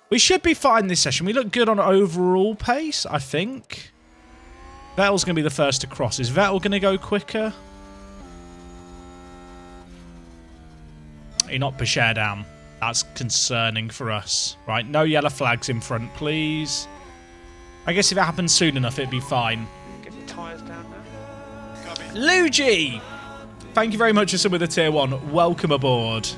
We should be fine this session. We look good on overall pace, I think. Vettel's going to be the first to cross. Is Vettel going to go quicker? He knocked Bashir down. That's concerning for us. Right, no yellow flags in front, please. I guess if it happens soon enough, it'd be fine. Get the tyres down now. Luigi! Thank you very much for some of the tier 1. Welcome aboard.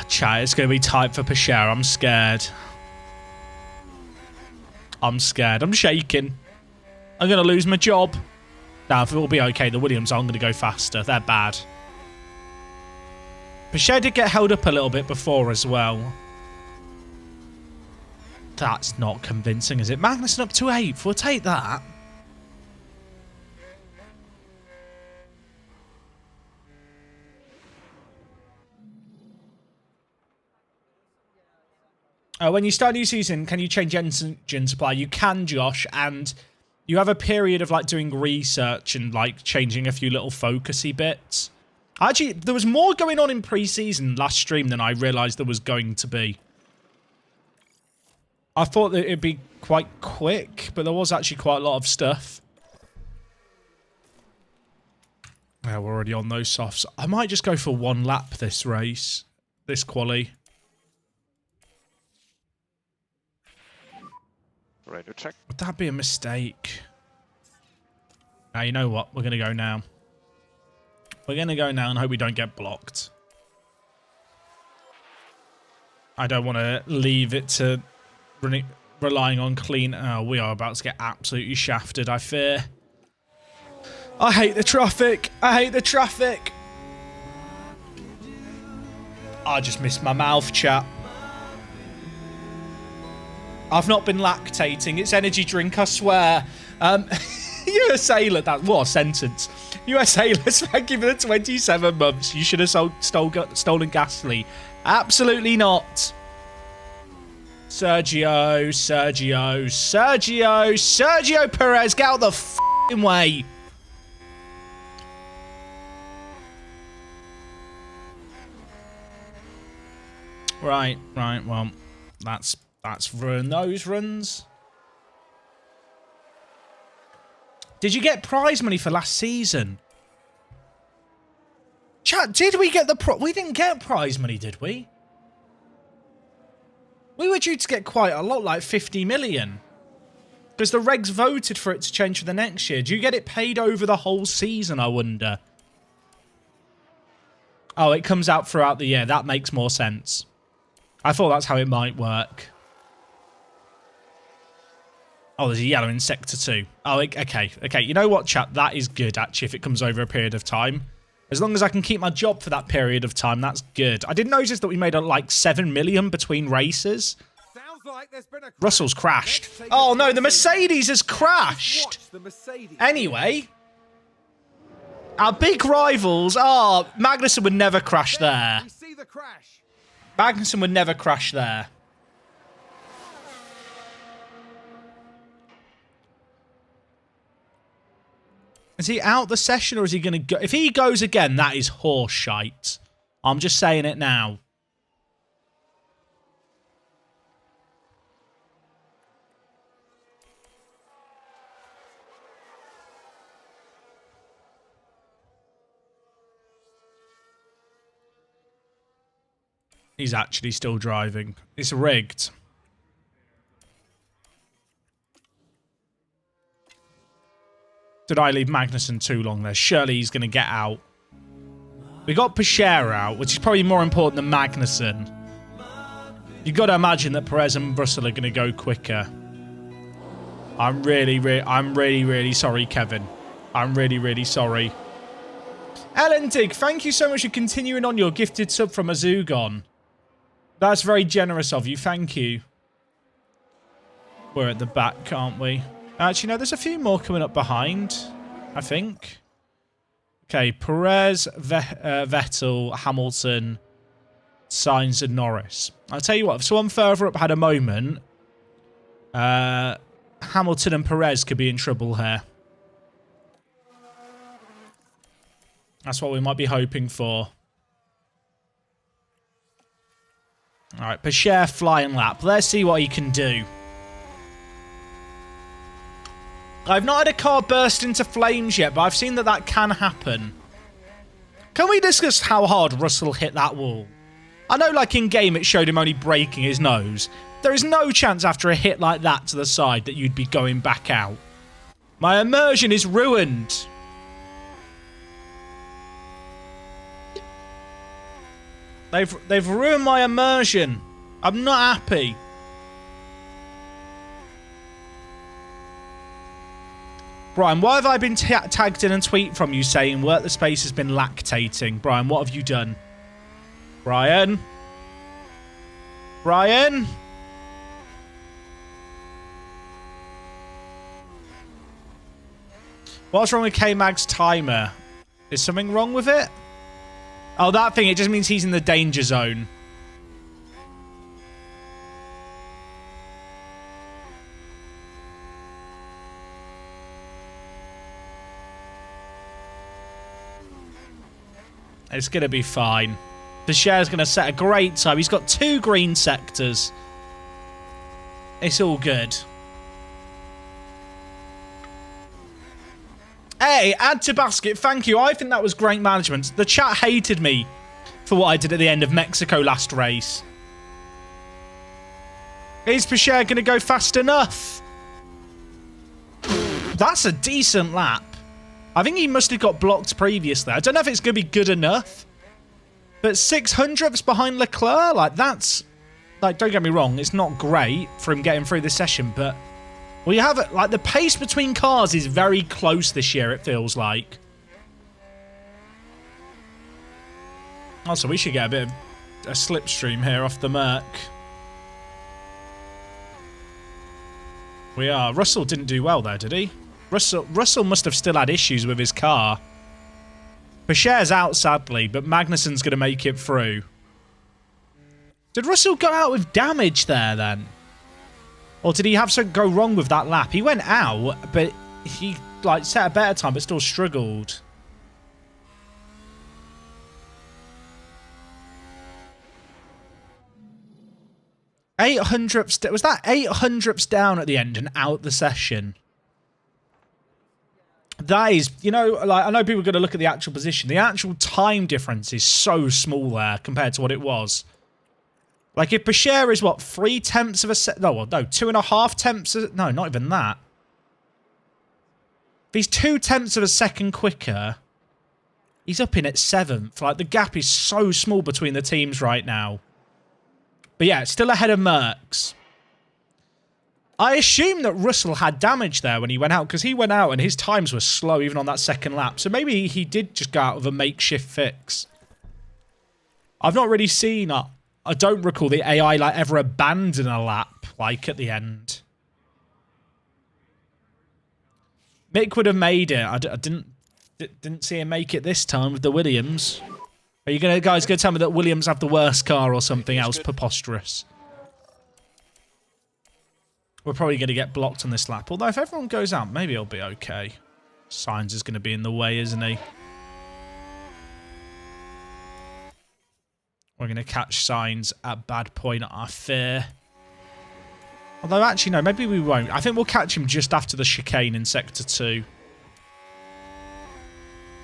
Chat, it's going to be tight for Pashar. I'm scared. I'm scared. I'm shaking. I'm going to lose my job. Now, if it will be okay, the Williams aren't going to go faster. They're bad. Pashar did get held up a little bit before as well. That's not convincing, is it? Magnussen up to 8th. We'll take that. When you start a new season, can you change engine supply? You can, Josh, and you have a period of like doing research and like changing a few little focusy bits. Actually, there was more going on in pre-season last stream than I realised there was going to be. I thought that it'd be quite quick, but there was actually quite a lot of stuff. Yeah, we're already on those softs. I might just go for one lap this race, this quali. Radio check. Would that be a mistake? Now, you know what? We're going to go now. We're going to go now and hope we don't get blocked. I don't want to leave it to relying on clean... Oh, we are about to get absolutely shafted, I fear. I hate the traffic. I hate the traffic. I just missed my mouth, chat. I've not been lactating. It's energy drink, I swear. You're a sailor. That what a sentence. You're a sailor. Thank you for the 27 months. You should have stolen Gasly. Absolutely not. Sergio Perez, get out the f***ing way. Right. Well, that's ruined those runs. Did you get prize money for last season? Chat, did we get the we didn't get prize money, did we? We were due to get quite a lot, like 50 million. Because the regs voted for it to change for the next year. Do you get it paid over the whole season, I wonder? Oh, it comes out throughout the year. That makes more sense. I thought that's how it might work. Oh, there's a yellow in Sector 2. Oh, okay. You know what, chat? That is good, actually, if it comes over a period of time. As long as I can keep my job for that period of time, that's good. I did notice that we made like 7 million between races. Sounds like there's been a crash. Russell's crashed. Oh, no, the Mercedes has crashed. Anyway. Our big rivals. Oh, Magnussen would never crash there. We see the crash. Magnussen would never crash there. Is he out the session or is he going to go? If he goes again, that is horse shite. I'm just saying it now. He's actually still driving. It's rigged. Did I leave Magnussen too long there? Surely he's going to get out. We got Pichère out, which is probably more important than Magnussen. You've got to imagine that Perez and Russell are going to go quicker. I'm really sorry, Kevin. I'm really sorry. Ellen Dig, thank you so much for continuing on your gifted sub from Azugon. That's very generous of you. Thank you. We're at the back, aren't we? Actually, no, there's a few more coming up behind, I think. Okay, Perez, Vettel, Hamilton, Sainz and Norris. I'll tell you what, if someone further up had a moment, Hamilton and Perez could be in trouble here. That's what we might be hoping for. All right, Pichère flying lap. Let's see what he can do. I've not had a car burst into flames yet, but I've seen that that can happen. Can we discuss how hard Russell hit that wall? I know, like, in-game it showed him only breaking his nose. There is no chance after a hit like that to the side that you'd be going back out. My immersion is ruined. They've ruined my immersion. I'm not happy. Brian, why have I been tagged in a tweet from you saying work the space has been lactating? Brian, what have you done? Brian? Brian? What's wrong with K-Mag's timer? Is something wrong with it? Oh, that thing, it just means he's in the danger zone. It's going to be fine. Pichere's going to set a great time. He's got 2 green sectors. It's all good. Hey, add to basket. Thank you. I think that was great management. The chat hated me for what I did at the end of Mexico last race. Is Pichère going to go fast enough? That's a decent lap. I think he must have got blocked previously. I don't know if it's going to be good enough. But 600ths behind Leclerc? Like, that's... Like, don't get me wrong. It's not great for him getting through the session, but... Well, you have it. Like, the pace between cars is very close this year, it feels like. Also, we should get a bit of a slipstream here off the Merc. We are. Russell didn't do well there, did he? Russell must have still had issues with his car. Pichere's out, sadly, but Magnussen's going to make it through. Did Russell go out with damage there, then? Or did he have something go wrong with that lap? He went out, but he, like, set a better time, but still struggled. .800ths... Was that 800ths down at the end and out the session? That is, you know, like, I know people are going to look at the actual position. The actual time difference is so small there compared to what it was. Like, if Pichère is, what, 3/10 of a second? No, well, no, 2.5 no, not even that. If he's 2/10 of a second quicker, he's up in at 7th. Like, the gap is so small between the teams right now. But yeah, it's still ahead of Mercs. I assume that Russell had damage there when he went out, because he went out and his times were slow even on that second lap. So maybe he did just go out with a makeshift fix. I've not really seen... I don't recall the AI, like, ever abandon a lap, like, at the end. Mick would have made it. I didn't see him make it this time with the Williams. Are you guys going to tell me that Williams have the worst car or something else preposterous? We're probably going to get blocked on this lap. Although if everyone goes out, maybe it'll be okay. Sainz is going to be in the way, isn't he? We're going to catch Sainz at bad point, I fear. Although, actually, no, maybe we won't. I think we'll catch him just after the chicane in Sector 2.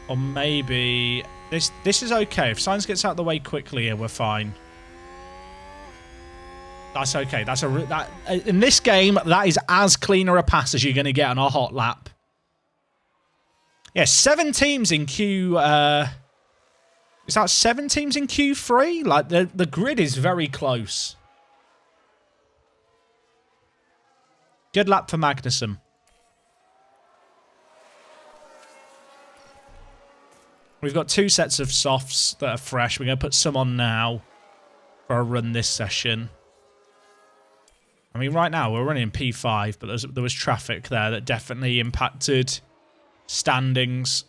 Or maybe... This is okay. If Sainz gets out of the way quickly here, we're fine. That's okay. In this game, that is as cleaner a pass as you're going to get on a hot lap. Yeah, 7 teams in Q... is that 7 teams in Q3? Like, the grid is very close. Good lap for Magnussen. We've got 2 sets of softs that are fresh. We're going to put some on now for a run this session. I mean, right now we're running P5, but there was traffic there that definitely impacted standings.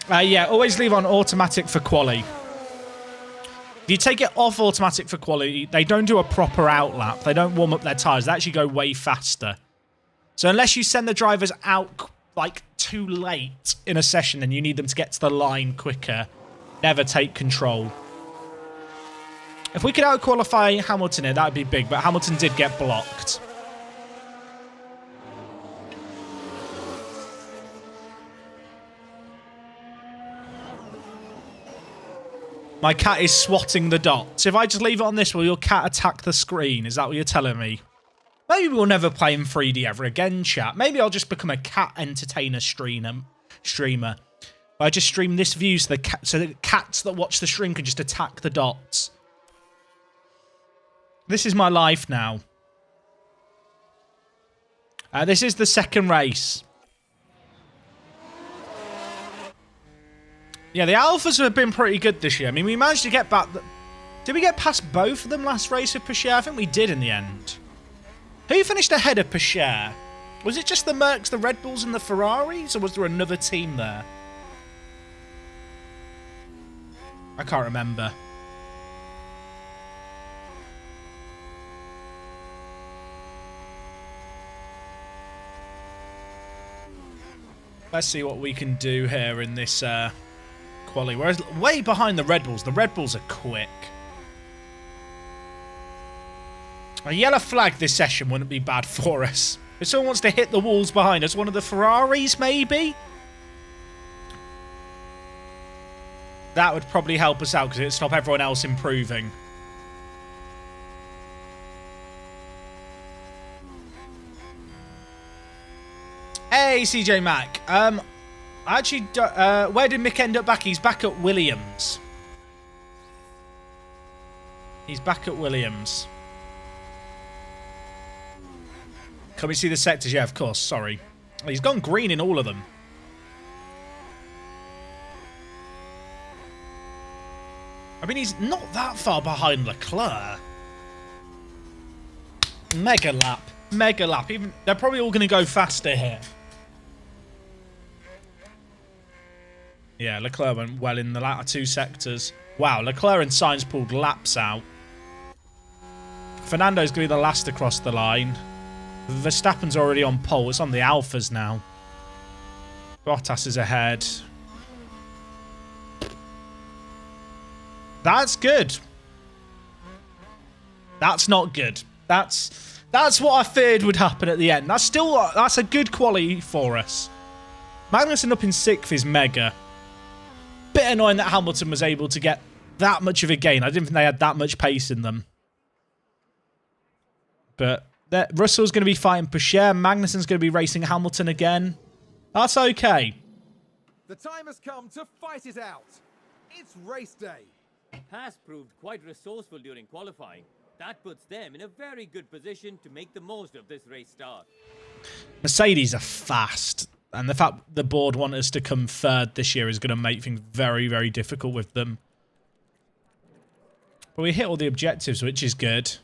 Yeah, always leave on automatic for quali. If you take it off automatic for quali, they don't do a proper out lap. They don't warm up their tyres. They actually go way faster. So unless you send the drivers out like too late in a session and you need them to get to the line quicker, never take control. If we could out-qualify Hamilton here, that would be big, but Hamilton did get blocked. My cat is swatting the dots. If I just leave it on this, will your cat attack the screen? Is that what you're telling me? Maybe we'll never play in 3D ever again, chat. Maybe I'll just become a cat entertainer streamer. I just stream this view so the cats that watch the stream can just attack the dots. This is my life now. This is the second race. Yeah, the Alphas have been pretty good this year. I mean, we managed to get back... Did we get past both of them last race with Peugeot? I think we did in the end. Who finished ahead of Peugeot? Was it just the Mercs, the Red Bulls, and the Ferraris? Or was there another team there? I can't remember. Let's see what we can do here in this quali. Whereas way behind the Red Bulls. The Red Bulls are quick. A yellow flag this session wouldn't be bad for us. If someone wants to hit the walls behind us, one of the Ferraris maybe? That would probably help us out because it'd stop everyone else improving. Hey, CJ Mac. Actually, where did Mick end up back? He's back at Williams. He's back at Williams. Can we see the sectors? Yeah, of course. Sorry. He's gone green in all of them. I mean, he's not that far behind Leclerc. Mega lap. Mega lap. Even they're probably all going to go faster here. Yeah, Leclerc went well in the latter 2 sectors. Wow, Leclerc and Sainz pulled laps out. Fernando's going to be the last across the line. Verstappen's already on pole. It's on the Alphas now. Bottas is ahead. That's good. That's not good. That's what I feared would happen at the end. That's a good quality for us. Magnussen up in 6th is mega. Bit annoying that Hamilton was able to get that much of a gain. I didn't think they had that much pace in them. But Russell's going to be fighting Peugeot. Magnussen's going to be racing Hamilton again. That's okay. The time has come to fight it out. It's race day. Haas proved quite resourceful during qualifying. That puts them in a very good position to make the most of this race start. Mercedes are fast. And the fact the board want us to come third this year is going to make things very, very difficult with them. But we hit all the objectives, which is good.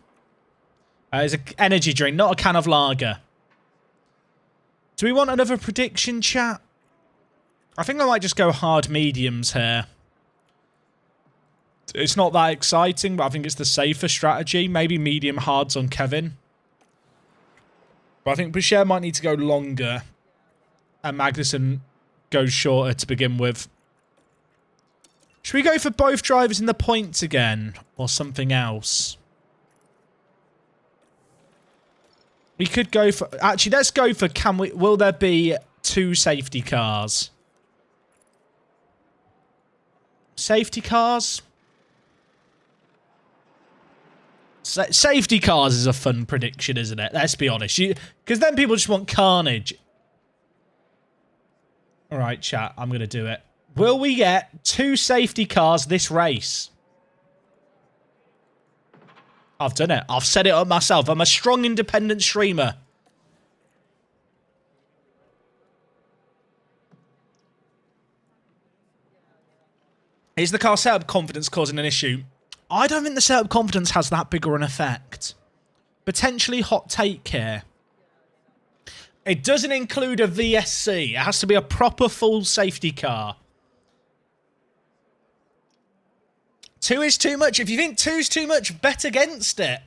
It's an energy drink, not a can of lager. Do we want another prediction, chat? I think I might just go hard mediums here. It's not that exciting, but I think it's the safer strategy. Maybe medium hards on Kevin. But I think Boucher might need to go longer. And Magnussen goes shorter to begin with. Should we go for both drivers in the points again? Or something else? We could go for... Actually, let's go for... Will there be 2 safety cars? Safety cars? Safety cars is a fun prediction, isn't it? Let's be honest. Because then people just want carnage. Alright, chat. I'm going to do it. Will we get 2 safety cars this race? I've done it. I've set it up myself. I'm a strong, independent streamer. Is the car setup confidence causing an issue? I don't think the setup confidence has that bigger an effect. Potentially hot take here. It doesn't include a VSC. It has to be a proper full safety car. 2 is too much. If you think 2 is too much, bet against it.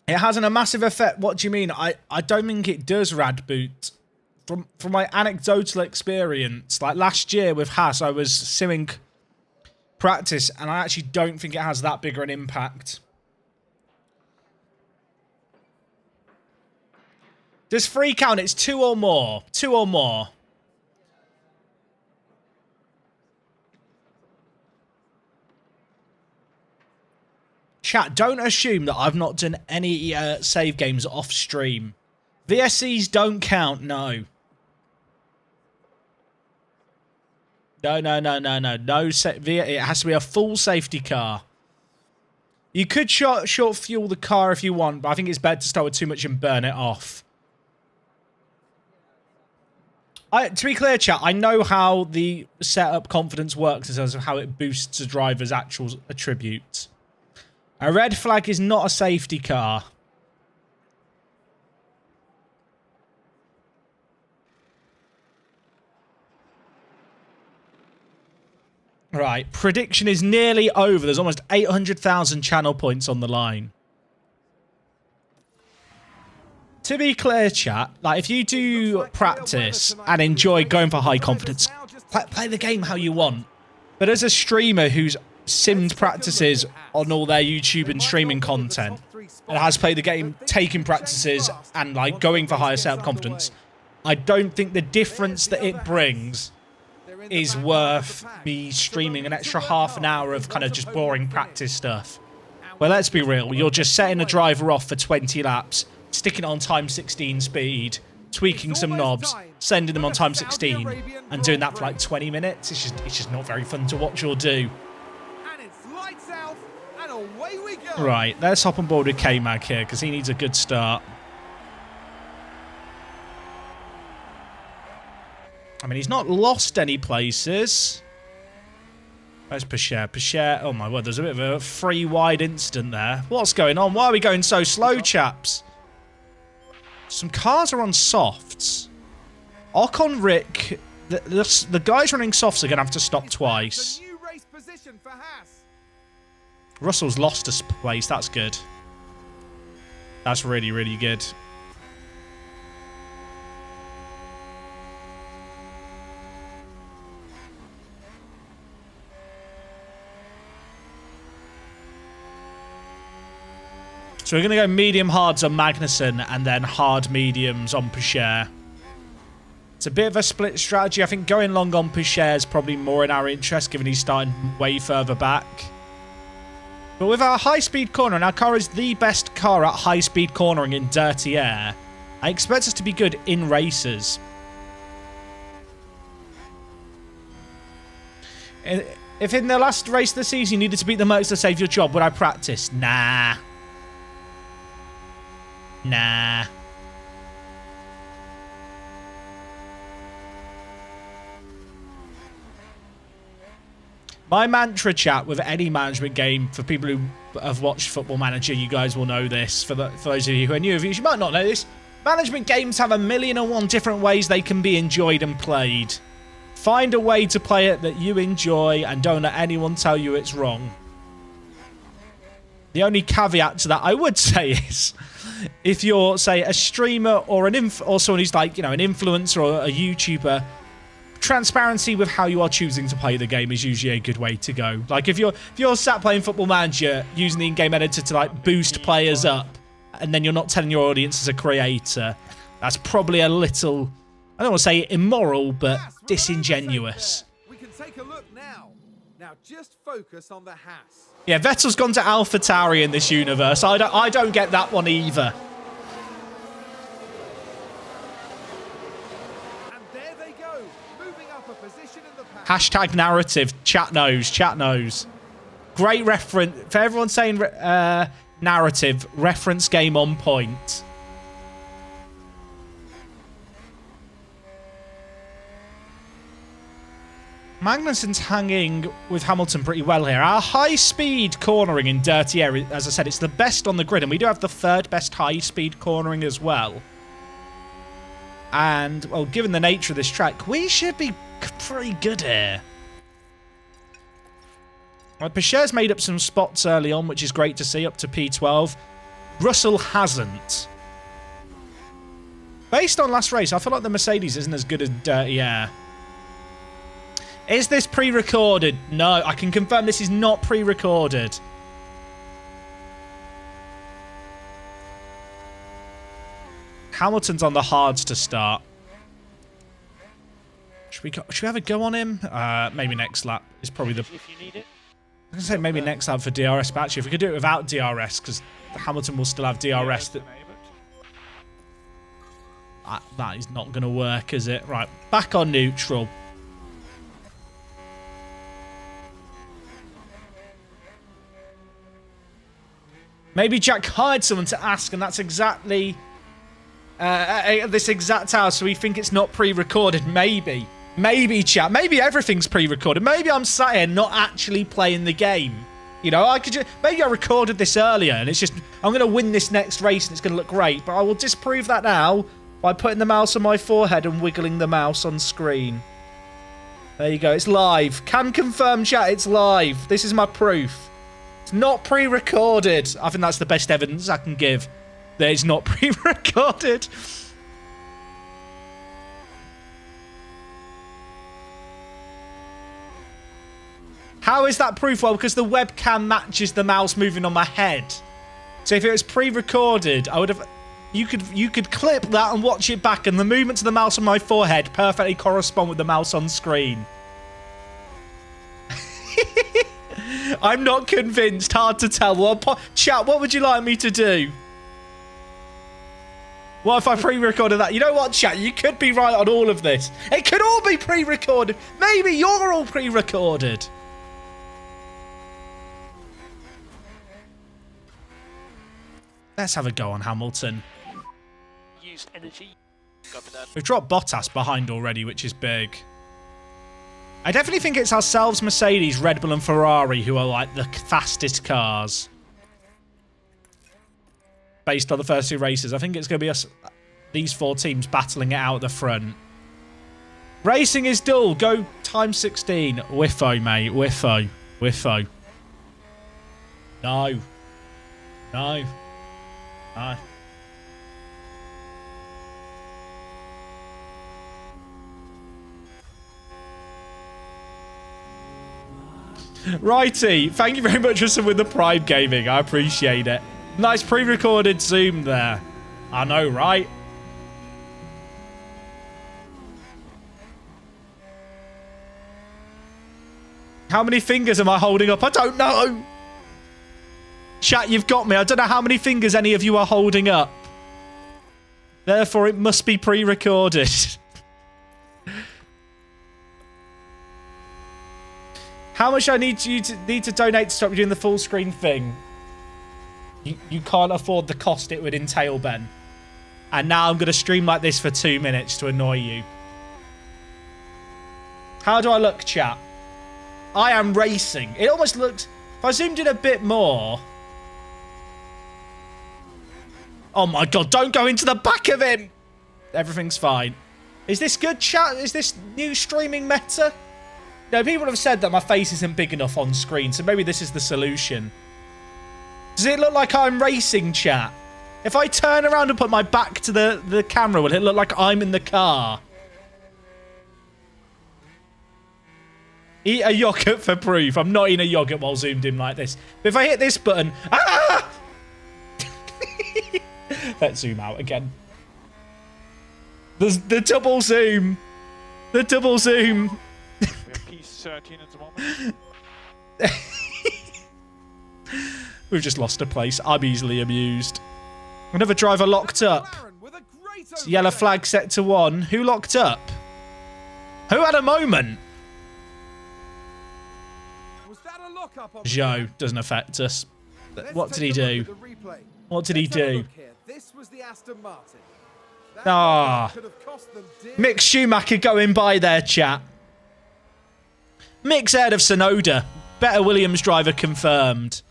It hasn't a massive effect. What do you mean? I don't think it does, Radboot. From my anecdotal experience, like last year with Haas, I was simming practice, and I actually don't think it has that bigger an impact. Does 3 count? It's 2 or more. 2 or more. Chat, don't assume that I've not done any save games off stream. VSCs don't count, no. No. It has to be a full safety car. You could short fuel the car if you want, but I think it's better to start with too much and burn it off. To be clear, chat, I know how the setup confidence works in terms of how it boosts a driver's actual attributes. A red flag is not a safety car. Right, prediction is nearly over. There's almost 800,000 channel points on the line. To be clear, chat, like if you do practice and enjoy going for high confidence, play the game how you want. But as a streamer who's simmed practices on all their YouTube and streaming content and has played the game taking practices and like going for higher self-confidence, I don't think the difference that it brings is worth me streaming an extra half an hour of kind of just boring practice stuff. Well, let's be real, you're just setting a driver off for 20 laps, sticking it on time 16 speed, tweaking some knobs, sending them on time 16, and doing that for like 20 minutes. It's just not very fun to watch or do. Right, let's hop on board with K-Mag here, because he needs a good start. I mean, he's not lost any places. Where's Pichette? Pichette, oh my word, there's a bit of a free wide incident there. What's going on? Why are we going so slow, chaps? Some cars are on softs. Ocon, Rick, the guys running softs are going to have to stop twice. Russell's lost a place. That's good. That's really, really good. So we're going to go medium hards on Magnussen and then hard mediums on Pichette. It's a bit of a split strategy. I think going long on Pichette is probably more in our interest given he's starting way further back. But with our high-speed corner, and our car is the best car at high-speed cornering in dirty air, I expect us to be good in races. If in the last race of the season you needed to beat the Mercs to save your job, would I practice? Nah. Nah. My mantra, chat, with any management game, for people who have watched Football Manager, you guys will know this. For those of you who are new of you, you might not know this. Management games have 1,000,001 different ways they can be enjoyed and played. Find a way to play it that you enjoy and don't let anyone tell you it's wrong. The only caveat to that I would say is if you're, say, a streamer or or someone who's like, you know, an influencer or a YouTuber, transparency with how you are choosing to play the game is usually a good way to go. Like if you're sat playing Football Manager using the in-game editor to like boost players up and then you're not telling your audience as a creator, that's probably a little, I don't want to say immoral, but disingenuous. We can take a look now. Now just focus on the Haas. Yeah, Vettel's gone to AlphaTauri in this universe. I don't get that one either. And there they go, moving up a position in the pack. Hashtag narrative. Chat knows. Chat knows. Great reference. For everyone saying narrative, reference game on point. Magnussen's hanging with Hamilton pretty well here. Our high-speed cornering in dirty area, as I said, it's the best on the grid, and we do have the third best high-speed cornering as well. And, well, given the nature of this track, we should be pretty good here. Well, Picher's made up some spots early on, which is great to see, up to P12. Russell hasn't. Based on last race, I feel like the Mercedes isn't as good as dirty air. Is this pre-recorded? No, I can confirm this is not pre-recorded. Hamilton's on the hards to start. Should we have a go on him? Maybe next lap is probably the... If you need it. I was going to say maybe next lap for DRS, but actually if we could do it without DRS, because Hamilton will still have DRS. That is not going to work, is it? Right, back on neutral. Maybe Jack hired someone to ask, and that's exactly this exact hour, so we think it's not pre-recorded. Maybe. Maybe, chat. Maybe everything's pre-recorded. Maybe I'm sat here not actually playing the game. You know, I could just... Maybe I recorded this earlier, and it's just... I'm going to win this next race, and it's going to look great. But I will disprove that now by putting the mouse on my forehead and wiggling the mouse on screen. There you go. It's live. Can confirm, chat. It's live. This is my proof. It's not pre-recorded. I think that's the best evidence I can give that it's not pre-recorded. How is that proof? Well, because the webcam matches the mouse moving on my head. So if it was pre-recorded, I would have... You could clip that and watch it back, and the movements of the mouse on my forehead perfectly correspond with the mouse on screen. I'm not convinced. Hard to tell. Well, chat, what would you like me to do? What if I pre-recorded that? You know what, chat? You could be right on all of this. It could all be pre-recorded. Maybe you're all pre-recorded. Let's have a go on Hamilton. Use energy. Go for that. We've dropped Bottas behind already, which is big. I definitely think it's ourselves, Mercedes, Red Bull and Ferrari who are like the fastest cars. Based on the first two races. I think it's going to be us, these four teams battling it out at the front. Racing is dull. Go time 16. Whiffo, mate. Whiffo. Whiffo. No. No. No. Righty, thank you very much for some with the Prime Gaming. I appreciate it. Nice pre-recorded zoom there. I know, right? How many fingers am I holding up? I don't know. Chat, you've got me. I don't know how many fingers any of you are holding up. Therefore, it must be pre-recorded. How much I need to donate to stop you doing the full screen thing? You can't afford the cost it would entail, Ben. And now I'm going to stream like this for 2 minutes to annoy you. How do I look, chat? I am racing. It almost looks... If I zoomed in a bit more... Oh my god, don't go into the back of him! Everything's fine. Is this good, chat? Is this new streaming meta? No, people have said that my face isn't big enough on screen, so maybe this is the solution. Does it look like I'm racing, chat? If I turn around and put my back to the camera, will it look like I'm in the car? Eat a yogurt for proof. I'm not eating a yogurt while zoomed in like this. But if I hit this button... Ah! Let's zoom out again. The double zoom. The double zoom. We have piece 13 at the moment. We've just lost a place. I'm easily amused. Another driver locked up. Yellow flag set to 1. Who locked up? Who had a moment? Joe. Doesn't affect us. What did he do? What did he do? This was the Aston Martin. Ah. Mick Schumacher going by there, chat. Mick's ahead of Sonoda. Better Williams driver confirmed.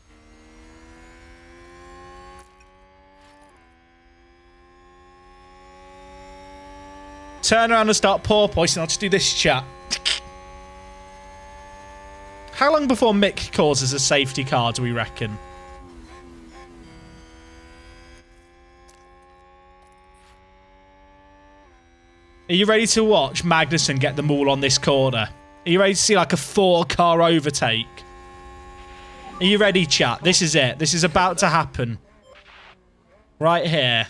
Turn around and start porpoising. I'll just do this, chat. How long before Mick causes a safety car, do we reckon? Are you ready to watch Magnussen get them all on this corner? Are you ready to see like a 4-car overtake? Are you ready, chat? This is it. This is about to happen. Right here.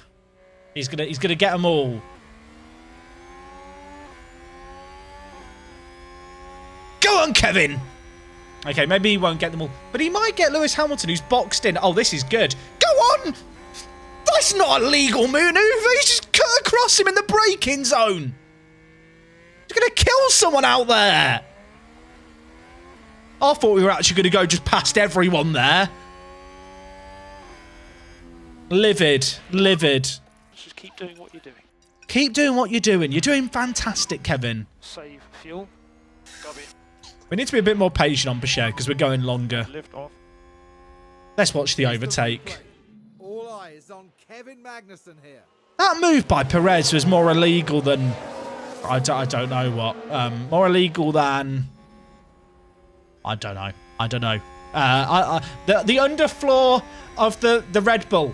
He's gonna get them all. Go on, Kevin! Okay, maybe he won't get them all. But he might get Lewis Hamilton, who's boxed in. Oh, this is good. Go on! That's not a legal maneuver. He's just cut across him in the braking zone. He's going to kill someone out there. I thought we were actually going to go just past everyone there. Livid. Livid. Just keep doing what you're doing. Keep doing what you're doing. You're doing fantastic, Kevin. Save fuel. Got it. We need to be a bit more patient on Pichot because we're going longer. Lift off. Let's watch the overtake. All eyes on Kevin Magnussen here. That move by Perez was more illegal than... I don't know what. More illegal than... I don't know. I don't know. The underfloor of the Red Bull.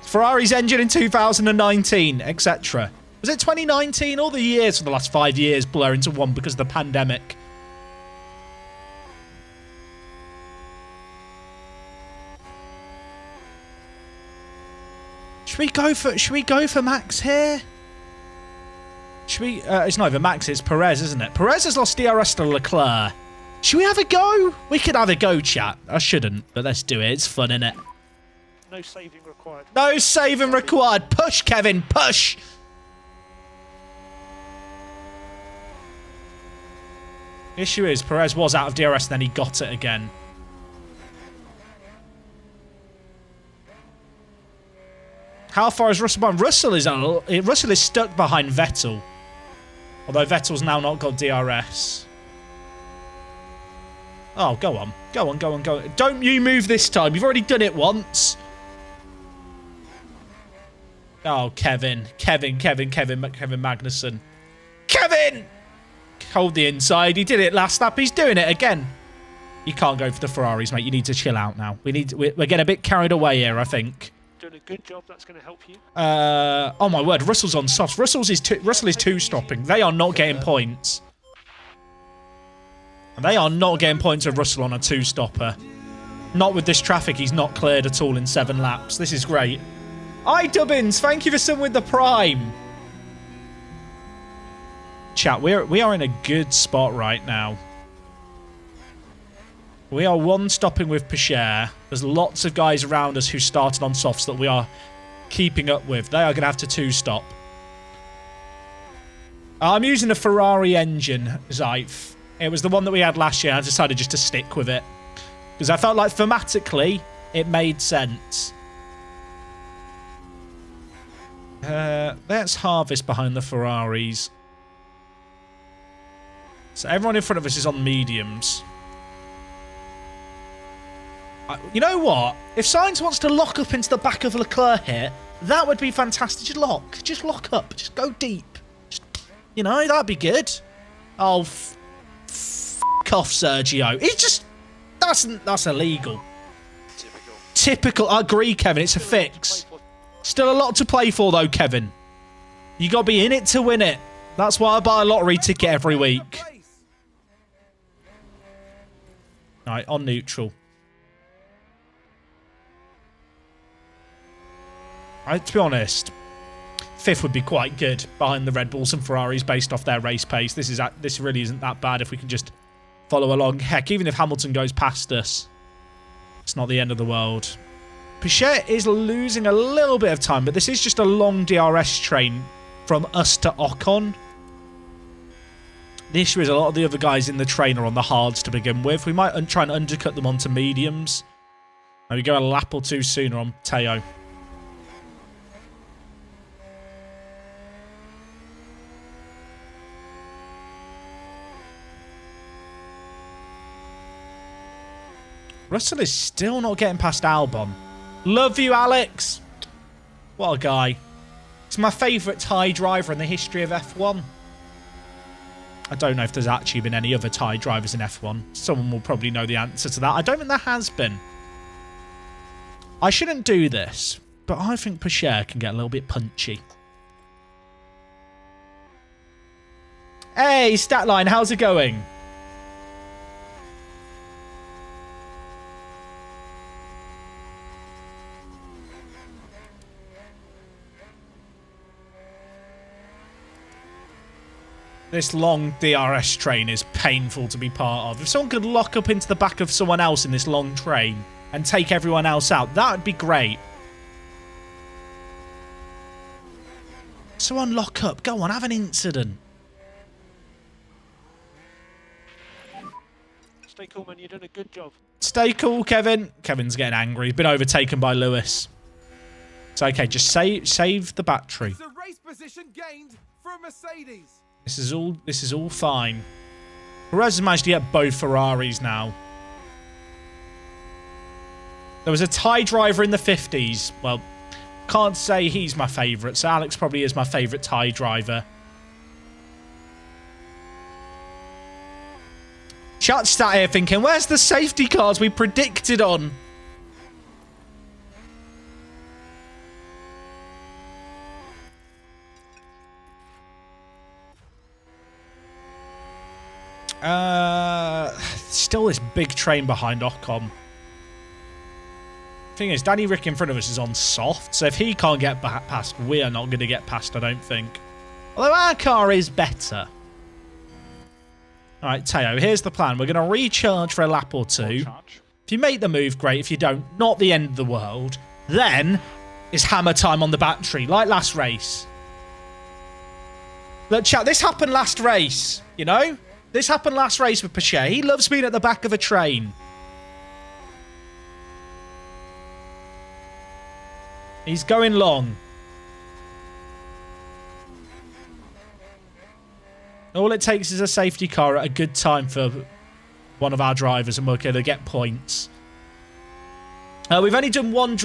Ferrari's engine in 2019, etc. Was it 2019? All the years for the last 5 years blur into one because of the pandemic. Should we go for Max here? Should we? It's not even Max, it's Perez, isn't it? Perez has lost DRS to Leclerc. Should we have a go? We could have a go, chat. I shouldn't, but let's do it. It's fun, innit? No saving required. No saving required. Push, Kevin, push. The issue is Perez was out of DRS, then he got it again. How far is Russell behind? Russell is stuck behind Vettel. Although Vettel's now not got DRS. Oh, go on. Go on, go on, go on. Don't you move this time. You've already done it once. Oh, Kevin Magnussen. Kevin! Hold the inside. He did it last lap. He's doing it again. You can't go for the Ferraris, mate. You need to chill out now. We're getting a bit carried away here, I think. Doing a good job. That's going to help you. Oh my word, Russell's on softs. Russell is two-stopping. They are not getting points. And they are not getting points with Russell on a two-stopper. Not with this traffic. He's not cleared at all in 7 laps. This is great. Dubbins, thank you for some with the Prime. Chat, we are in a good spot right now. We are one-stopping with Pichot. There's lots of guys around us who started on softs that we are keeping up with. They are going to have to two-stop. I'm using a Ferrari engine, Zeif. It was the one that we had last year. I decided just to stick with it. Because I felt like thematically, it made sense. Let's harvest behind the Ferraris. So everyone in front of us is on mediums. You know what? If Sainz wants to lock up into the back of Leclerc here, That would be fantastic. Just lock up. Just go deep. Just, you know, that'd be good. Oh, f off, Sergio. It's just that's illegal. Typical. I agree, Kevin. It's a fix. Still a lot to play for, though, Kevin. You got to be in it to win it. That's why I buy a lottery ticket every week. All right, on neutral. To be honest, fifth would be quite good behind the Red Bulls and Ferraris based off their race pace. This really isn't that bad if we can just follow along. Heck, even if Hamilton goes past us, it's not the end of the world. Pichet is losing a little bit of time, but this is just a long DRS train from us to Ocon. The issue is a lot of the other guys in the train are on the hards to begin with. We might try and undercut them onto mediums. Maybe go a lap or two sooner on Teo. Russell is still not getting past Albon. Love you, Alex. What a guy. He's my favourite Thai driver in the history of F1. I don't know if there's actually been any other Thai drivers in F1. Someone will probably know the answer to that. I don't think there has been. I shouldn't do this, but I think Pichet can get a little bit punchy. Hey, Statline, how's it going? This long DRS train is painful to be part of. If someone could lock up into the back of someone else in this long train and take everyone else out, that would be great. Someone lock up. Go on, have an incident. Stay cool, man. You're doing a good job. Stay cool, Kevin. Kevin's getting angry. He's been overtaken by Lewis. It's okay. Just save the battery. It's a race position gained for a Mercedes. This is all fine. Perez has managed to get both Ferraris now. There was a Thai driver in the 50s. Well, can't say he's my favourite, so Alex probably is my favourite Thai driver. Chat's sat here thinking, where's the safety cars we predicted on? Still this big train behind Ocon. Thing is, Danny Rick in front of us is on soft, so if he can't get past, we are not going to get past, I don't think. Although our car is better. Alright, Teo, here's the plan. We're going to recharge for a lap or two. If you make the move, great. If you don't, not the end of the world. Then, it's hammer time on the battery, like last race. Look, chat, this happened last race, you know? This happened last race with Pichet. He loves being at the back of a train. He's going long. All it takes is a safety car at a good time for one of our drivers and we're going to get points. We've only done one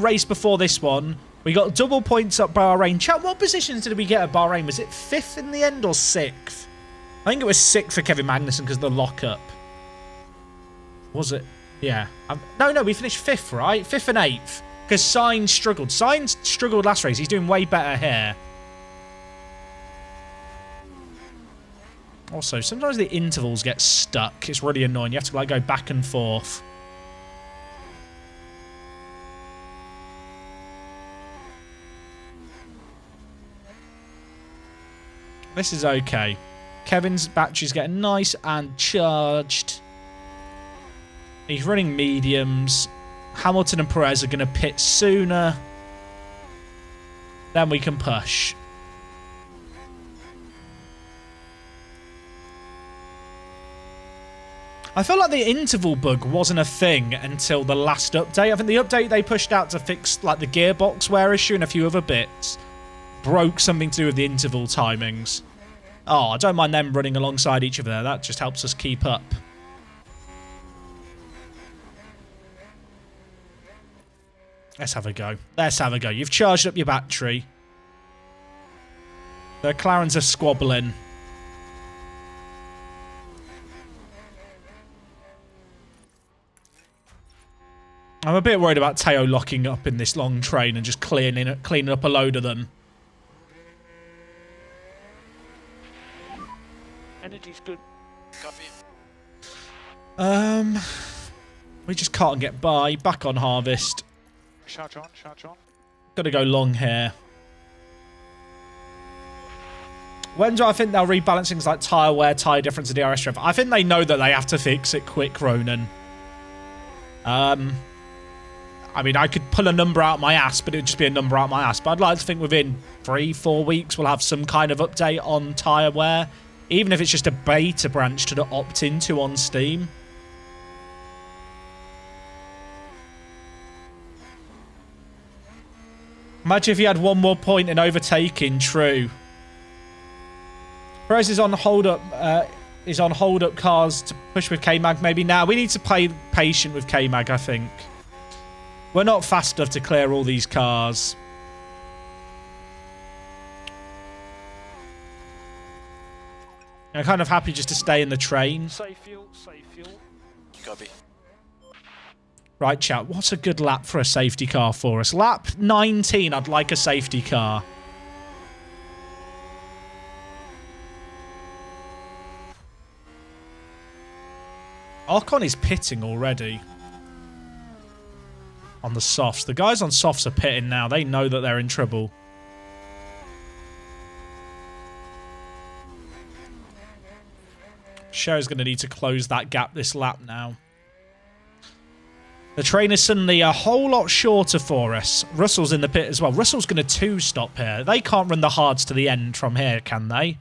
race before this one. We got double points at Bahrain. Chat, what positions did we get at Bahrain? Was it 5th in the end or 6th? I think it was 6th for Kevin Magnussen because of the lockup. Was it? Yeah. No, we finished 5th, right? 5th and 8th. Because Sainz struggled. Sainz struggled last race. He's doing way better here. Also, sometimes the intervals get stuck. It's really annoying. You have to like go back and forth. This is okay. Kevin's battery's getting nice and charged. He's running mediums. Hamilton and Perez are going to pit sooner. Then we can push. I feel like the interval bug wasn't a thing until the last update. I think the update they pushed out to fix like the gearbox wear issue and a few other bits broke something to do with the interval timings. Oh, I don't mind them running alongside each other. That just helps us keep up. Let's have a go. Let's have a go. You've charged up your battery. The McLarens are squabbling. I'm a bit worried about Teo locking up in this long train and just cleaning up a load of them. Energy's good. Copy. We just can't get by. Back on harvest. Charge on, charge on. Gotta go long here. When do I think they'll rebalance things like tyre wear, tyre difference, and DRS strength? I think they know that they have to fix it quick, Ronan. I mean, I could pull a number out my ass, but it would just be a number out my ass. But I'd like to think within 3-4 weeks we'll have some kind of update on tyre wear. Even if it's just a beta branch to opt into on Steam. Imagine if he had one more point in overtaking. True. Perez is on hold up. Is on hold up cars to push with K-Mag. Maybe now we need to play patient with K-Mag. I think we're not fast enough to clear all these cars. I'm kind of happy just to stay in the train. Safe fuel, safe fuel. Copy. Right, chat. What's a good lap for a safety car for us? Lap 19, I'd like a safety car. Ocon is pitting already. On the softs. The guys on softs are pitting now. They know that they're in trouble. Sherry's going to need to close that gap this lap now. The train is suddenly a whole lot shorter for us. Russell's in the pit as well. Russell's going to 2-stop here. They can't run the hards to the end from here, can they?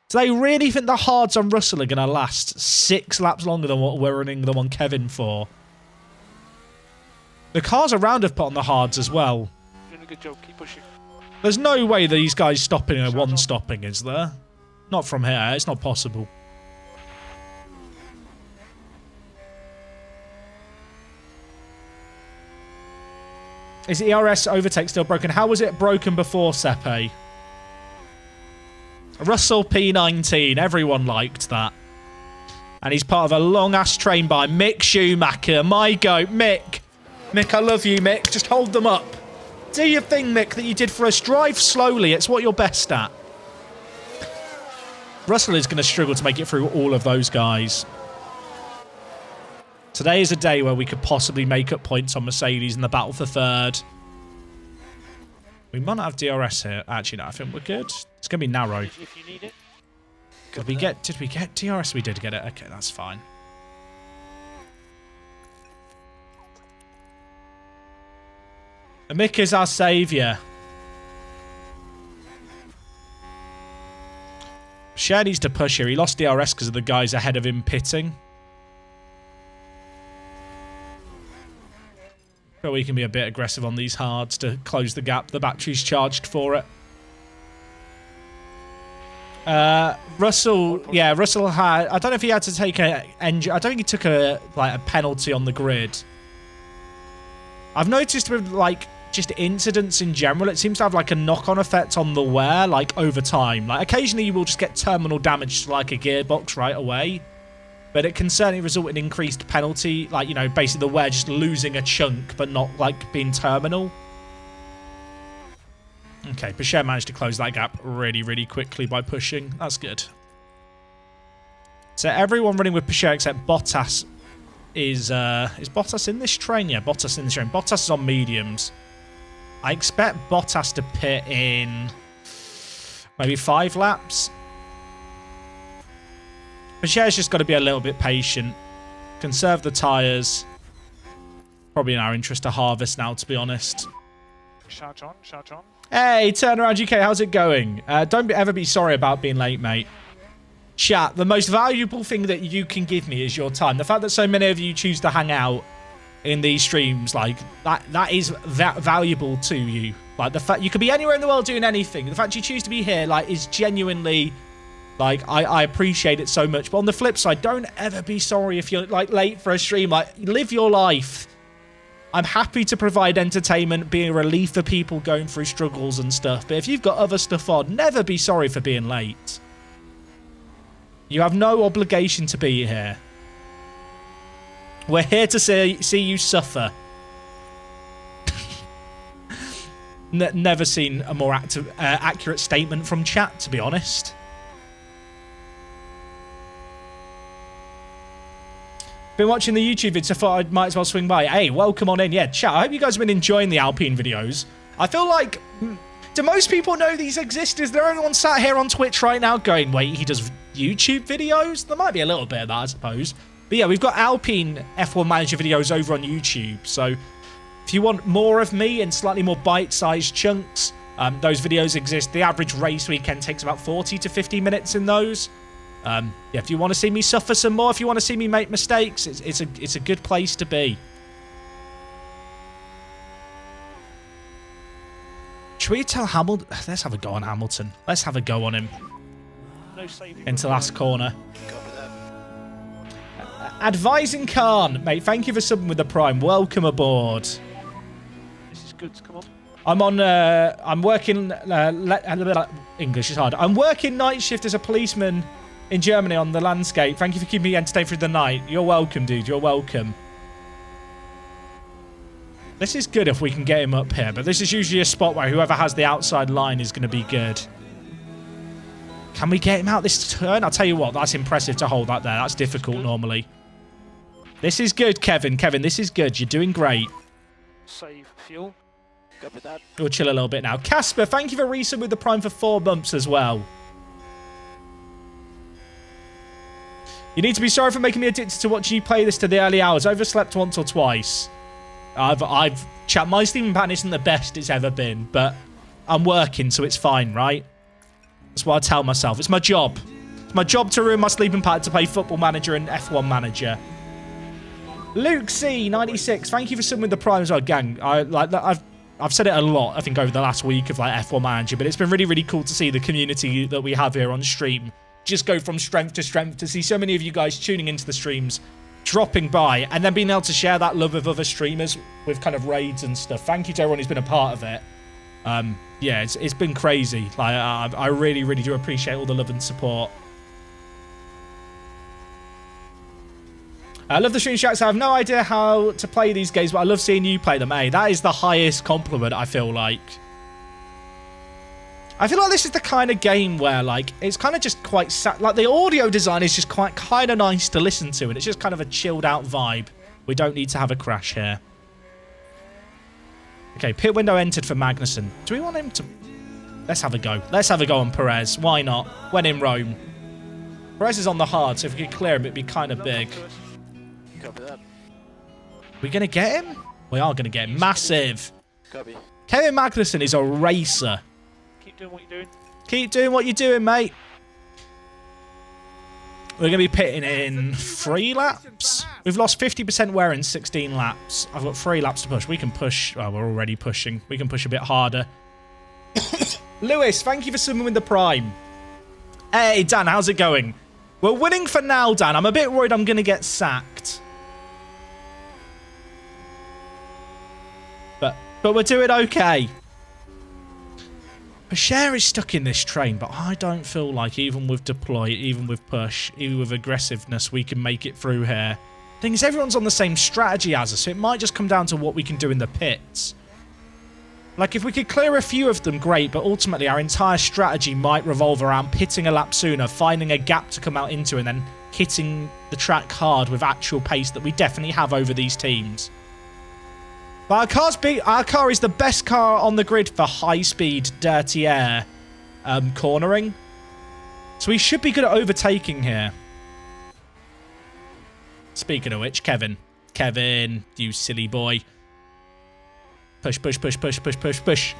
Do they really think the hards on Russell are going to last 6 laps longer than what we're running them on Kevin for? The cars around have put on the hards as well. Doing a good job. Keep pushing. There's no way these guys stopping a one-stopping, is there? Not from here. It's not possible. Is the ERS overtake still broken? How was it broken before, Sepe? Russell P19. Everyone liked that. And he's part of a long-ass train by Mick Schumacher. My goat, Mick. Mick, I love you, Mick. Just hold them up. Do your thing, Mick, that you did for us. Drive slowly. It's what you're best at. Russell is going to struggle to make it through all of those guys. Today is a day where we could possibly make up points on Mercedes in the battle for third. We might not have DRS here. Actually, no, I think we're good. It's going to be narrow. If you need it. Did we get DRS? We did get it. Okay, that's fine. Mick is our saviour. Cher needs to push here. He lost DRS because of the guys ahead of him pitting. But we can be a bit aggressive on these hards to close the gap. The battery's charged for it. Russell, yeah, Russell had. I don't know if he had to take a engine. I don't think he took a penalty on the grid. I've noticed with just incidents in general, it seems to have a knock-on effect on the wear over time. Occasionally you will just get terminal damage to a gearbox right away. But it can certainly result in increased penalty, basically the wear just losing a chunk, but not, being terminal. Okay, Pichot managed to close that gap really, really quickly by pushing. That's good. So everyone running with Pichot except Bottas is Bottas in this train? Yeah, Bottas in this train. Bottas is on mediums. I expect Bottas to pit in maybe 5 laps. Pichot's just got to be a little bit patient. Conserve the tyres. Probably in our interest to harvest now, to be honest. Charge on, charge on. Hey, Turnaround UK, how's it going? Don't ever be sorry about being late, mate. Chat, the most valuable thing that you can give me is your time. The fact that so many of you choose to hang out in these streams, that is valuable to you. The fact you could be anywhere in the world doing anything. The fact you choose to be here, is genuinely... I appreciate it so much. But on the flip side, don't ever be sorry if you're, late for a stream. Live your life. I'm happy to provide entertainment, being a relief for people going through struggles and stuff. But if you've got other stuff on, never be sorry for being late. You have no obligation to be here. We're here to see you suffer. Never seen a more accurate statement from chat, to be honest. Been watching the YouTube vid, so I thought I might as well swing by. Hey, welcome on in. Yeah, chat, I hope you guys have been enjoying the Alpine videos. I feel like... do most people know these exist? Is there anyone sat here on Twitch right now going, wait, he does YouTube videos? There might be a little bit of that, I suppose. But yeah, we've got Alpine F1 Manager videos over on YouTube, so... if you want more of me in slightly more bite-sized chunks, those videos exist. The average race weekend takes about 40 to 50 minutes in those. Yeah, if you want to see me suffer some more, if you want to see me make mistakes, it's a good place to be. Should we tell Hamilton? Let's have a go on Hamilton. Let's have a go on him. No saving. Into last corner. Advising Khan, mate, thank you for subbing with the Prime. Welcome aboard. This is good. Come on. I'm on, I'm working, English is hard. I'm working night shift as a policeman in Germany on the landscape. Thank you for keeping me entertained through the night. You're welcome, dude. You're welcome. This is good if we can get him up here, but this is usually a spot where whoever has the outside line is going to be good. Can we get him out this turn? I'll tell you what, that's impressive to hold that there. That's difficult normally. This is good, Kevin. Kevin, this is good. You're doing great. Save fuel. Go with that. We'll chill a little bit now. Casper, thank you for resub with the Prime for 4 months as well. You need to be sorry for making me addicted to watching you play this to the early hours. I overslept once or twice. Chat, my sleeping pattern isn't the best it's ever been, but I'm working, so it's fine, right? That's what I tell myself. It's my job. It's my job to ruin my sleeping pattern to play Football Manager and F1 Manager. Luke C 96, thank you for subbing with the Prime as well, gang. I've said it a lot, I think, over the last week of like F1 Manager, but it's been really, really cool to see the community that we have here on stream just go from strength to strength, to see so many of you guys tuning into the streams, dropping by, and then being able to share that love with other streamers with kind of raids and stuff. Thank you to everyone who's been a part of it. Yeah, it's been crazy. Like, I really, really do appreciate all the love and support. I love the stream chats. I have no idea how to play these games, but I love seeing you play them. Hey, that is the highest compliment, I feel like. I feel like this is the kind of game where, like, it's kind of just quite... like, the audio design is just quite kind of nice to listen to, and it's just kind of a chilled-out vibe. We don't need to have a crash here. Okay, pit window entered for Magnussen. Do we want him to... Let's have a go. Let's have a go on Perez. Why not? When in Rome. Perez is on the hard, so if we could clear him, it'd be kind of big. Copy that. We going to get him? We are going to get him. Massive. Copy. Kevin Magnussen is a racer. Keep doing what you're doing. Keep doing what you're doing, mate. We're going to be pitting in 3 laps. We've lost 50% wear in 16 laps. I've got 3 laps to push. We can push. Oh, we're already pushing. We can push a bit harder. Lewis, thank you for swimming with the Prime. Hey, Dan, how's it going? We're winning for now, Dan. I'm a bit worried I'm going to get sacked. But we're doing okay. Bashir is stuck in this train, but I don't feel like even with deploy, even with push, even with aggressiveness, we can make it through here. Thing is, everyone's on the same strategy as us, so it might just come down to what we can do in the pits. Like, if we could clear a few of them, great, but ultimately our entire strategy might revolve around pitting a lap sooner, finding a gap to come out into, and then hitting the track hard with actual pace that we definitely have over these teams. But our car is the best car on the grid for high-speed, dirty air cornering. So we should be good at overtaking here. Speaking of which, Kevin. Kevin, you silly boy. Push, push, push, push, push, push, push.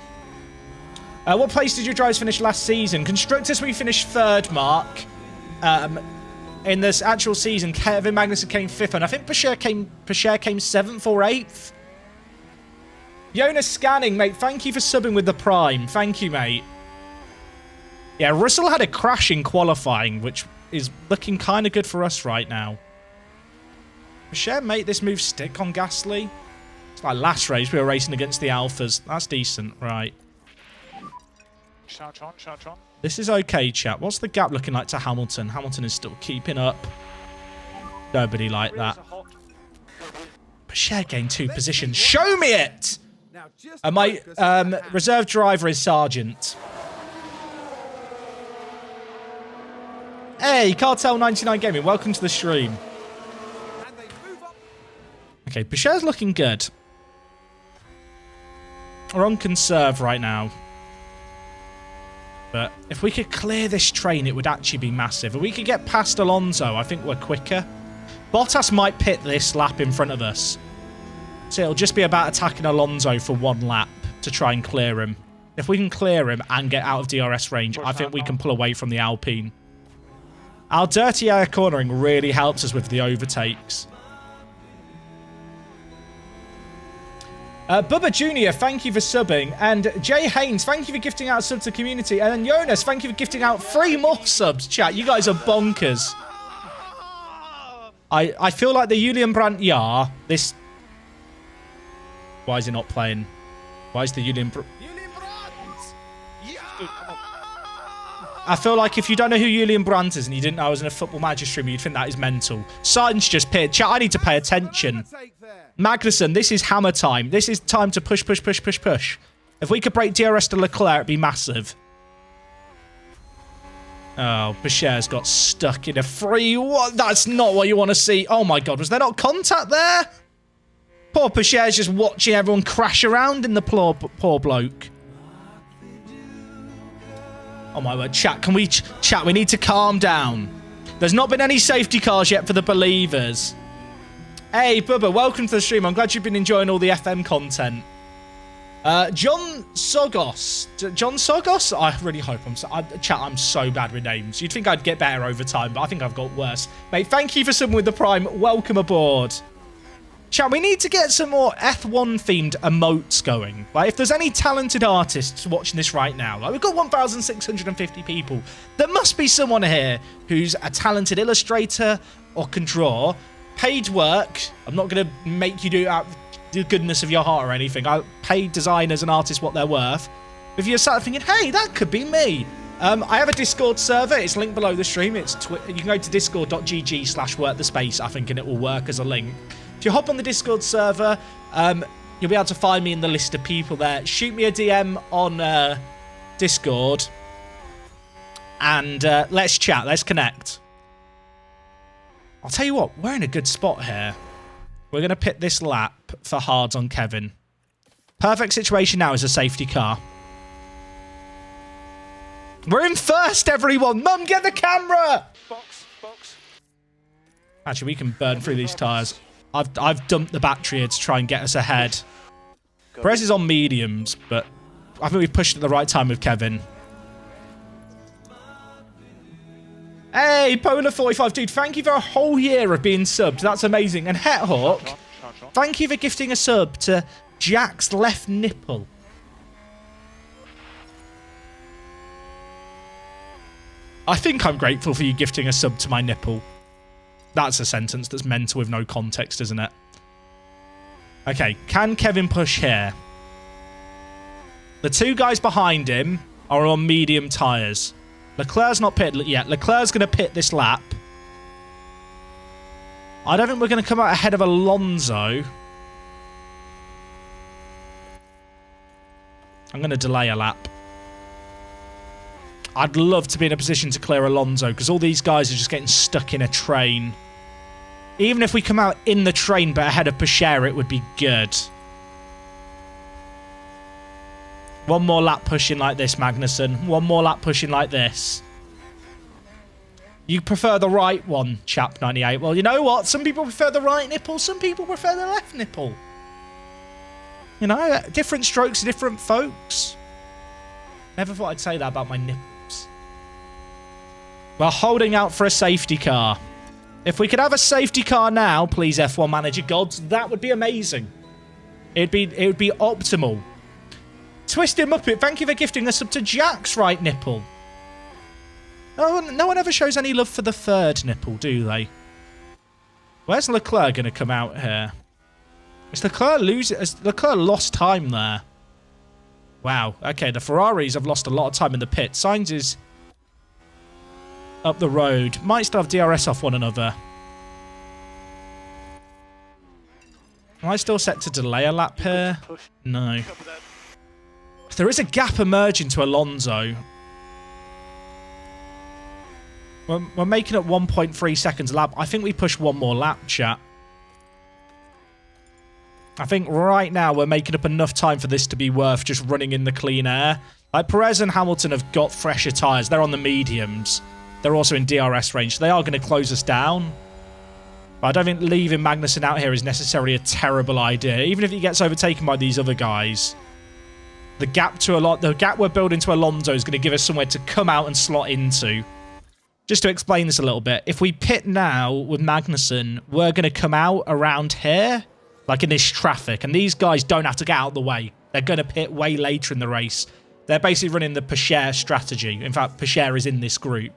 What place did your drives finish last season? Constructors, we finished 3rd, Mark. In this actual season, Kevin Magnussen came 5th, and I think Bashir came 7th or 8th. Jonas Scanning, mate, thank you for subbing with the Prime. Thank you, mate. Yeah, Russell had a crash in qualifying, which is looking kind of good for us right now. Bashir, mate, this move stick on Gasly. It's like last race, we were racing against the Alphas. That's decent, right. Charge on. This is okay, chat. What's the gap looking like to Hamilton? Hamilton is still keeping up. Nobody like that. Bashir gained 2 positions. Show me it! Now just And my focus on the hand. reserve driver is Sargent. Hey, Cartel99 Gaming, welcome to the stream. And they move up. Okay, Bashir's looking good. We're on conserve right now. But if we could clear this train, it would actually be massive. If we could get past Alonso, I think we're quicker. Bottas might pit this lap in front of us. So it'll just be about attacking Alonso for 1 lap to try and clear him. If we can clear him and get out of DRS range, I think we can pull away from the Alpine. Our dirty air cornering really helps us with the overtakes. Bubba Jr., thank you for subbing. And Jay Haynes, thank you for gifting out a sub to the community. And then Jonas, thank you for gifting out 3 more subs, chat. You guys are bonkers. I feel like the Julian Brandt, this... Why is he not playing? Why is the Julian Brandt... I feel like if you don't know who Julian Brandt is and you didn't know I was in a football manager stream, you'd think that is mental. Sargent's just pitted. Chat, I need to pay attention. Magnussen, this is hammer time. This is time to push. If we could break DRS to Leclerc, it'd be massive. Oh, Bashir's got stuck in a free... What? That's not what you want to see. Oh my god, was there not contact there? Poor Bashir's just watching everyone crash around in the poor bloke. Oh my word, chat, can we... Chat, we need to calm down. There's not been any safety cars yet for the believers. Hey, Bubba, welcome to the stream. I'm glad you've been enjoying all the FM content. John Sogos. John Sogos? I really hope chat, I'm so bad with names. You'd think I'd get better over time, but I think I've got worse. Mate, thank you for subbing with the Prime. Welcome aboard. Chat, we need to get some more F1-themed emotes going. Like, if there's any talented artists watching this right now, like, we've got 1,650 people. There must be someone here who's a talented illustrator or can draw. Paid work. I'm not going to make you do it out of the goodness of your heart or anything. I pay designers and artists what they're worth. If you're sat thinking, hey, that could be me. I have a Discord server. It's linked below the stream. You can go to discord.gg/workthespace, I think, and it will work as a link. If you hop on the Discord server, you'll be able to find me in the list of people there. Shoot me a DM on Discord. And let's chat. Let's connect. I'll tell you what. We're in a good spot here. We're going to pit this lap for hards on Kevin. Perfect situation now is a safety car. We're in first, everyone. Mum, get the camera. Box. Actually, we can burn through these tyres. I've dumped the battery here to try and get us ahead. Perez is on mediums, but I think we've pushed at the right time with Kevin. Hey, Polar45, dude, thank you for a whole year of being subbed. That's amazing. And Hethawk, thank you for gifting a sub to Jack's left nipple. I think I'm grateful for you gifting a sub to my nipple. That's a sentence that's mental with no context, isn't it? Okay, can Kevin push here? The 2 guys behind him are on medium tyres. Leclerc's not pitted yet. Leclerc's going to pit this lap. I don't think we're going to come out ahead of Alonso. I'm going to delay a lap. I'd love to be in a position to clear Alonso because all these guys are just getting stuck in a train. Even if we come out in the train but ahead of Bashir, it would be good. One more lap pushing like this, Magnussen. One more lap pushing like this. You prefer the right one, Chap98. Well, you know what? Some people prefer the right nipple. Some people prefer the left nipple. You know, different strokes to different folks. Never thought I'd say that about my nipples. We're holding out for a safety car. If we could have a safety car now, please, F1 manager gods, that would be amazing. It would be optimal. Twisted Muppet, thank you for gifting us up to Jack's right nipple. Oh, no one ever shows any love for the third nipple, do they? Where's Leclerc going to come out here? Is Leclerc losing? Has Leclerc lost time there? Wow. Okay, the Ferraris have lost a lot of time in the pit. Sainz is up the road. Might still have DRS off one another. Am I still set to delay a lap here? No. There is a gap emerging to Alonso. We're making it 1.3 seconds a lap. I think we push one more lap, chat. I think right now we're making up enough time for this to be worth just running in the clean air. Like, Perez and Hamilton have got fresher tyres. They're on the mediums. They're also in DRS range. So they are going to close us down. But I don't think leaving Magnussen out here is necessarily a terrible idea. Even if he gets overtaken by these other guys. The gap we're building to Alonso is going to give us somewhere to come out and slot into. Just to explain this a little bit. If we pit now with Magnussen, we're going to come out around here. Like in this traffic. And these guys don't have to get out of the way. They're going to pit way later in the race. They're basically running the Pachere strategy. In fact, Pachere is in this group.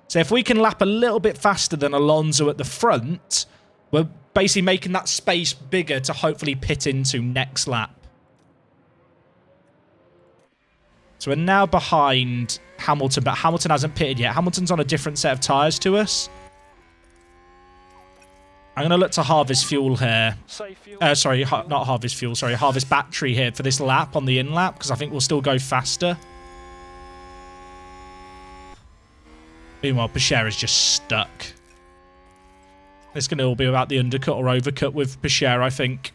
So if we can lap a little bit faster than Alonso at the front, we're basically making that space bigger to hopefully pit into next lap. So we're now behind Hamilton, but Hamilton hasn't pitted yet. Hamilton's on a different set of tyres to us. I'm going to look to harvest fuel here. Sorry, not harvest fuel. Sorry, harvest battery here for this lap on the in-lap, because I think we'll still go faster. Meanwhile, Pachere is just stuck. It's going to all be about the undercut or overcut with Pachere, I think.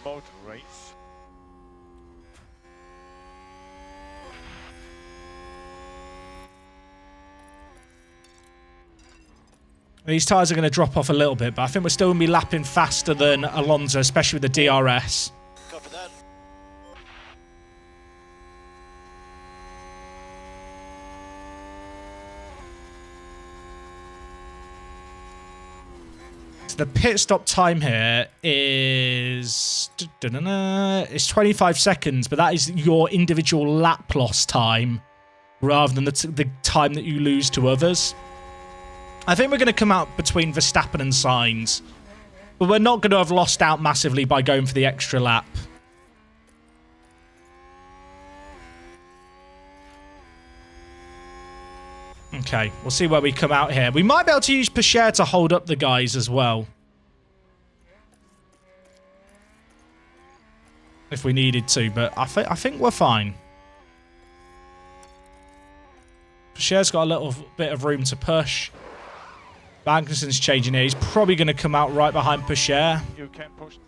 Mode race. These tyres are going to drop off a little bit, but I think we're still going to be lapping faster than Alonso, especially with the DRS. Copy that. So the pit stop time here is... It's 25 seconds, but that is your individual lap loss time rather than the time that you lose to others. I think we're going to come out between Verstappen and Sainz. But we're not going to have lost out massively by going for the extra lap. Okay, we'll see where we come out here. We might be able to use Pachere to hold up the guys as well. If we needed to, but I think we're fine. Pachere's got a little bit of room to push. Magnussen's changing here. He's probably going to come out right behind Pachere. You can push.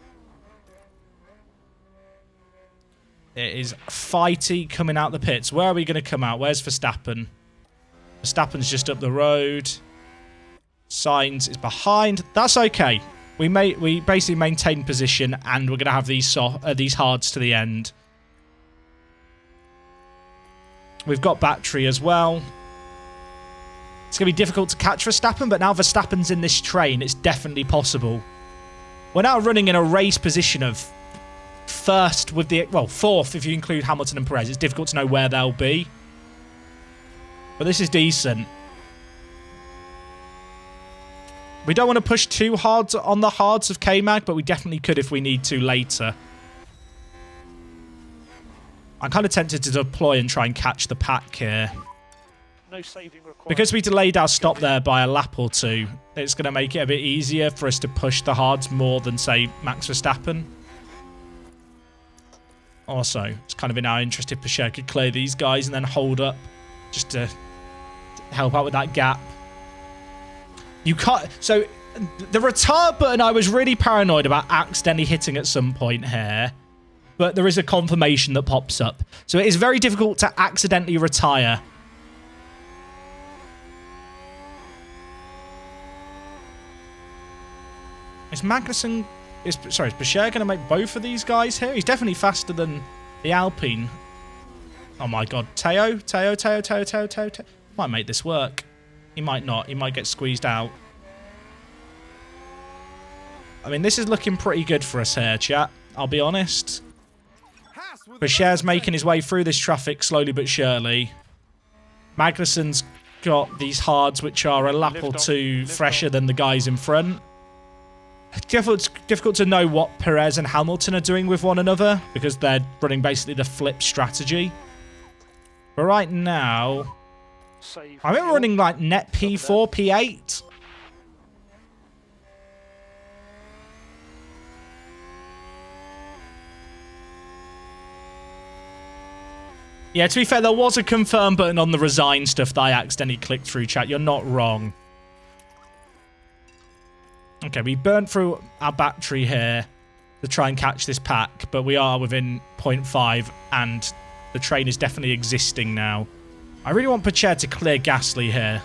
It is fighty coming out the pits. Where are we going to come out? Where's Verstappen? Verstappen's just up the road. Sainz is behind. That's okay. We basically maintain position, and we're going to have these hards to the end. We've got battery as well. It's going to be difficult to catch Verstappen, but now Verstappen's in this train, it's definitely possible. We're now running in a race position of first with the... Well, fourth if you include Hamilton and Perez. It's difficult to know where they'll be. But this is decent. We don't want to push too hard on the hards of K-Mag, but we definitely could if we need to later. I'm kind of tempted to deploy and try and catch the pack here. No saving required. Because we delayed our stop there by a lap or two, it's going to make it a bit easier for us to push the hards more than, say, Max Verstappen. Also, it's kind of in our interest if Pachere could clear these guys and then hold up just to help out with that gap. You can't... So, the retard button I was really paranoid about accidentally hitting at some point here. But there is a confirmation that pops up. So it is very difficult to accidentally retire. Is Magnussen... Sorry, is Pachere going to make both of these guys here? He's definitely faster than the Alpine. Oh my god. Teo? Might make this work. He might not. He might get squeezed out. I mean, this is looking pretty good for us here, chat. I'll be honest. Pachere's making his way through this traffic slowly but surely. Magnussen's got these hards which are a lap or two fresher than the guys in front. Difficult to know what Perez and Hamilton are doing with one another because they're running basically the flip strategy. But right now, I think we're running like net P4, P8. Yeah, to be fair, there was a confirm button on the resign stuff that I accidentally clicked through, chat. You're not wrong. Okay, we burnt through our battery here to try and catch this pack, but we are within 0.5, and the train is definitely existing now. I really want Pacher to clear Gasly here.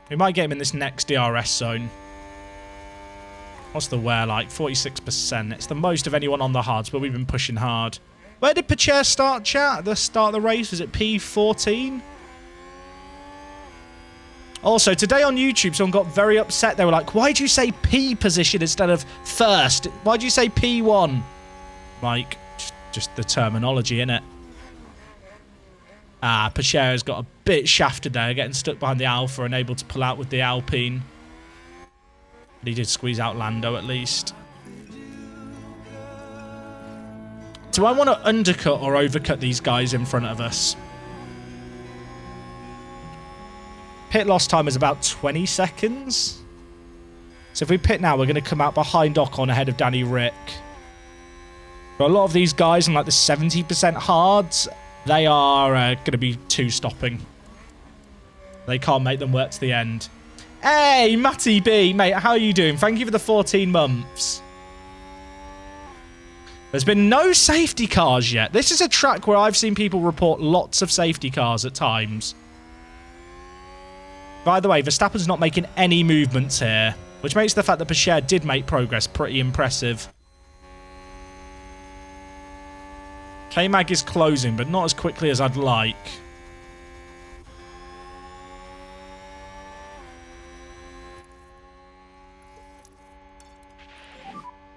We might get him in this next DRS zone. What's the wear like? 46%. It's the most of anyone on the hards, but we've been pushing hard. Where did Pacher start, chat? At the start of the race? Was it P14? Also, today on YouTube, someone got very upset. They were like, why'd you say P position instead of first? Why'd you say P1? Like, just the terminology, innit? Ah, Pacher's got a bit shafted there, getting stuck behind the Alpha and able to pull out with the Alpine. But he did squeeze out Lando at least. Do I want to undercut or overcut these guys in front of us? Pit loss time is about 20 seconds. So if we pit now, we're going to come out behind Ocon ahead of Danny Rick. But a lot of these guys on like the 70% hards, they are going to be two-stopping. They can't make them work to the end. Hey, Matty B, mate, how are you doing? Thank you for the 14 months. There's been no safety cars yet. This is a track where I've seen people report lots of safety cars at times. By the way, Verstappen's not making any movements here, which makes the fact that Pacher did make progress pretty impressive. K-Mag is closing, but not as quickly as I'd like.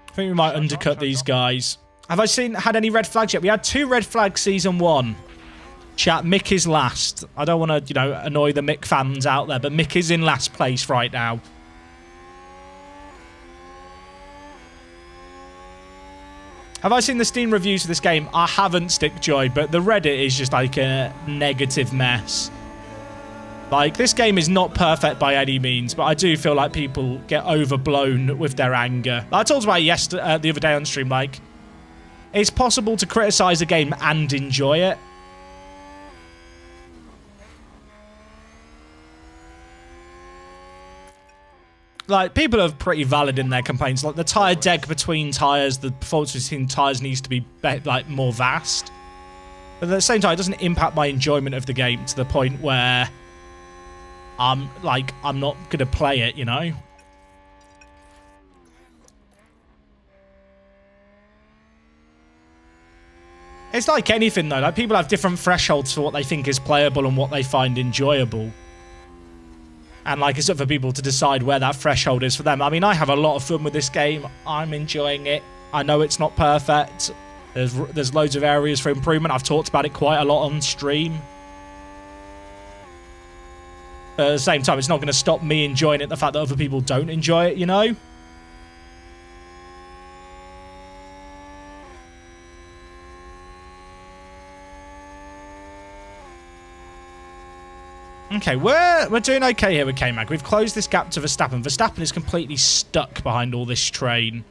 I think we might undercut these guys. Have I had any red flags yet? We had 2 red flags season 1. Chat, Mick is last. I don't want to, you know, annoy the Mick fans out there, but Mick is in last place right now. Have I seen the Steam reviews of this game? I haven't, Stickjoy, but the Reddit is just like a negative mess. Like, this game is not perfect by any means, but I do feel like people get overblown with their anger. I talked about it the other day on stream, like, it's possible to criticize a game and enjoy it. Like, people are pretty valid in their complaints. Like, the tyre deck between tyres, the performance between tyres needs to be, like, more vast. But at the same time, it doesn't impact my enjoyment of the game to the point where I'm not going to play it, you know? It's like anything, though. Like, people have different thresholds for what they think is playable and what they find enjoyable. And, like, it's up for people to decide where that threshold is for them. I mean, I have a lot of fun with this game. I'm enjoying it. I know it's not perfect. There's loads of areas for improvement. I've talked about it quite a lot on stream. But at the same time, it's not going to stop me enjoying it, the fact that other people don't enjoy it, you know? Okay, we're doing okay here with K-Mag. We've closed this gap to Verstappen. Verstappen is completely stuck behind all this train,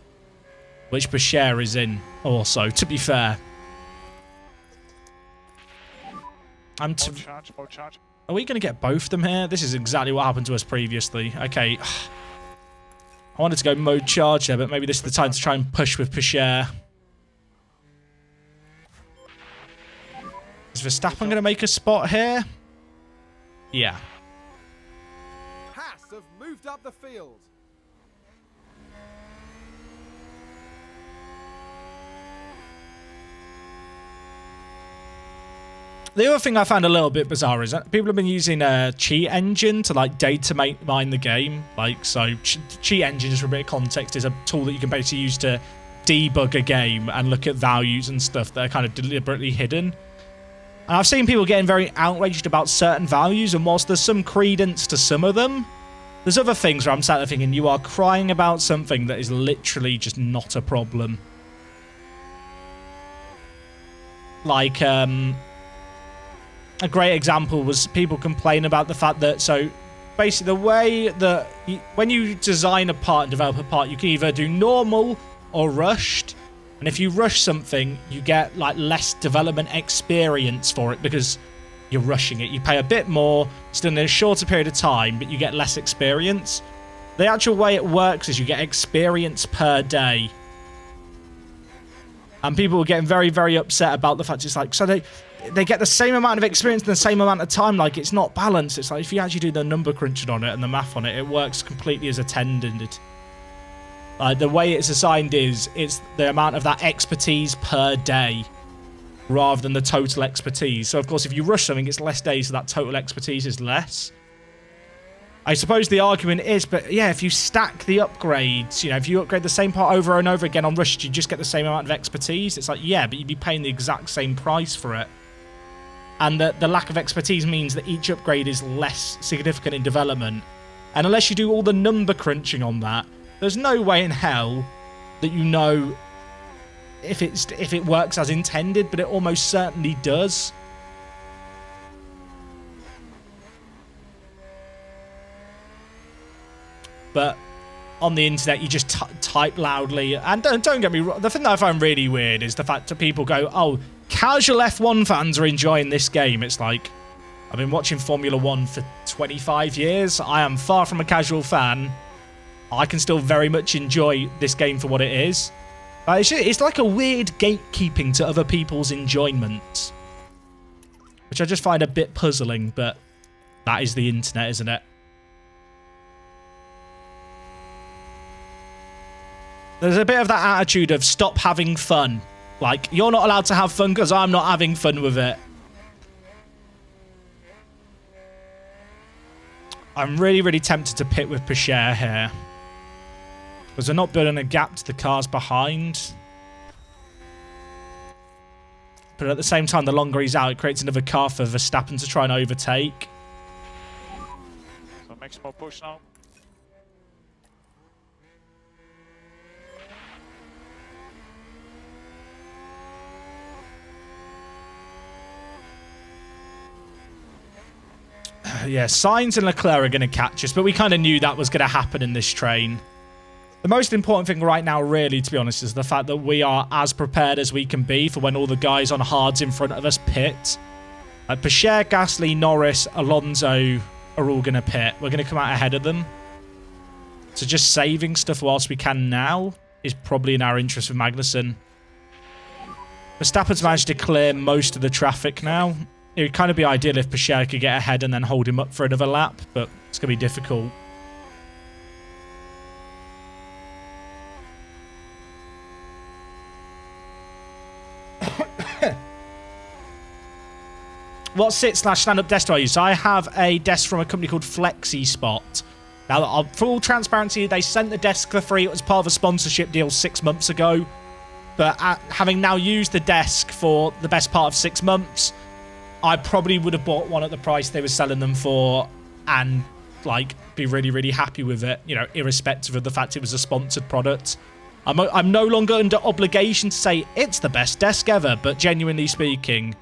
which Pacher is in also, to be fair. Are we going to get both of them here? This is exactly what happened to us previously. Okay. I wanted to go mode charge there, but maybe this is the time to try and push with Pacher. Is Verstappen going to make a spot here? Yeah. Haas have moved up the field. The other thing I found a little bit bizarre is that people have been using a cheat engine to, like, data mine the game. Like, so cheat engine, just for a bit of context, is a tool that you can basically use to debug a game and look at values and stuff that are kind of deliberately hidden. And I've seen people getting very outraged about certain values, and whilst there's some credence to some of them, there's other things where I'm sat there thinking you are crying about something that is literally just not a problem. Like, a great example was people complain about the fact that, so basically the way that when you design a part and develop a part, you can either do normal or rushed. And if you rush something, you get like less development experience for it because you're rushing it. You pay a bit more, it's done in a shorter period of time, but you get less experience. The actual way it works is you get experience per day. And people were getting very, very upset about the fact it's like, so they get the same amount of experience in the same amount of time. Like, it's not balanced. It's like, if you actually do the number crunching on it and the math on it, it works completely as intended. The way it's assigned is, it's the amount of that expertise per day rather than the total expertise. So, of course, if you rush something, it's less days, so that total expertise is less. I suppose the argument is, but yeah, if you stack the upgrades, you know, if you upgrade the same part over and over again on rushed, you just get the same amount of expertise. It's like, yeah, but you'd be paying the exact same price for it. And the lack of expertise means that each upgrade is less significant in development. And unless you do all the number crunching on that, there's no way in hell that you know if it works as intended, but it almost certainly does. But on the internet, you just type loudly. And don't get me wrong, the thing that I find really weird is the fact that people go, oh, casual F1 fans are enjoying this game. It's like, I've been watching Formula 1 for 25 years. I am far from a casual fan. I can still very much enjoy this game for what it is. It's like a weird gatekeeping to other people's enjoyment, which I just find a bit puzzling, but that is the internet, isn't it? There's a bit of that attitude of stop having fun. Like, you're not allowed to have fun because I'm not having fun with it. I'm really, really tempted to pit with Pichet here, because they're not building a gap to the cars behind. But at the same time, the longer he's out, it creates another car for Verstappen to try and overtake. So make more push now. Yeah, Sainz and Leclerc are going to catch us, but we kind of knew that was going to happen in this train. The most important thing right now, really, to be honest, is the fact that we are as prepared as we can be for when all the guys on hards in front of us pit. Pichet, Gasly, Norris, Alonso are all going to pit. We're going to come out ahead of them. So just saving stuff whilst we can now is probably in our interest with Magnussen. Verstappen's managed to clear most of the traffic now. It would kind of be ideal if Pichet could get ahead and then hold him up for another lap, but it's going to be difficult. What sit/stand-up desk do I use? So I have a desk from a company called Flexi Spot. Now, for all transparency, they sent the desk for free. It was part of a sponsorship deal 6 months ago. But having now used the desk for the best part of 6 months, I probably would have bought one at the price they were selling them for and, like, be really, really happy with it, you know, irrespective of the fact it was a sponsored product. I'm no longer under obligation to say it's the best desk ever, but genuinely speaking,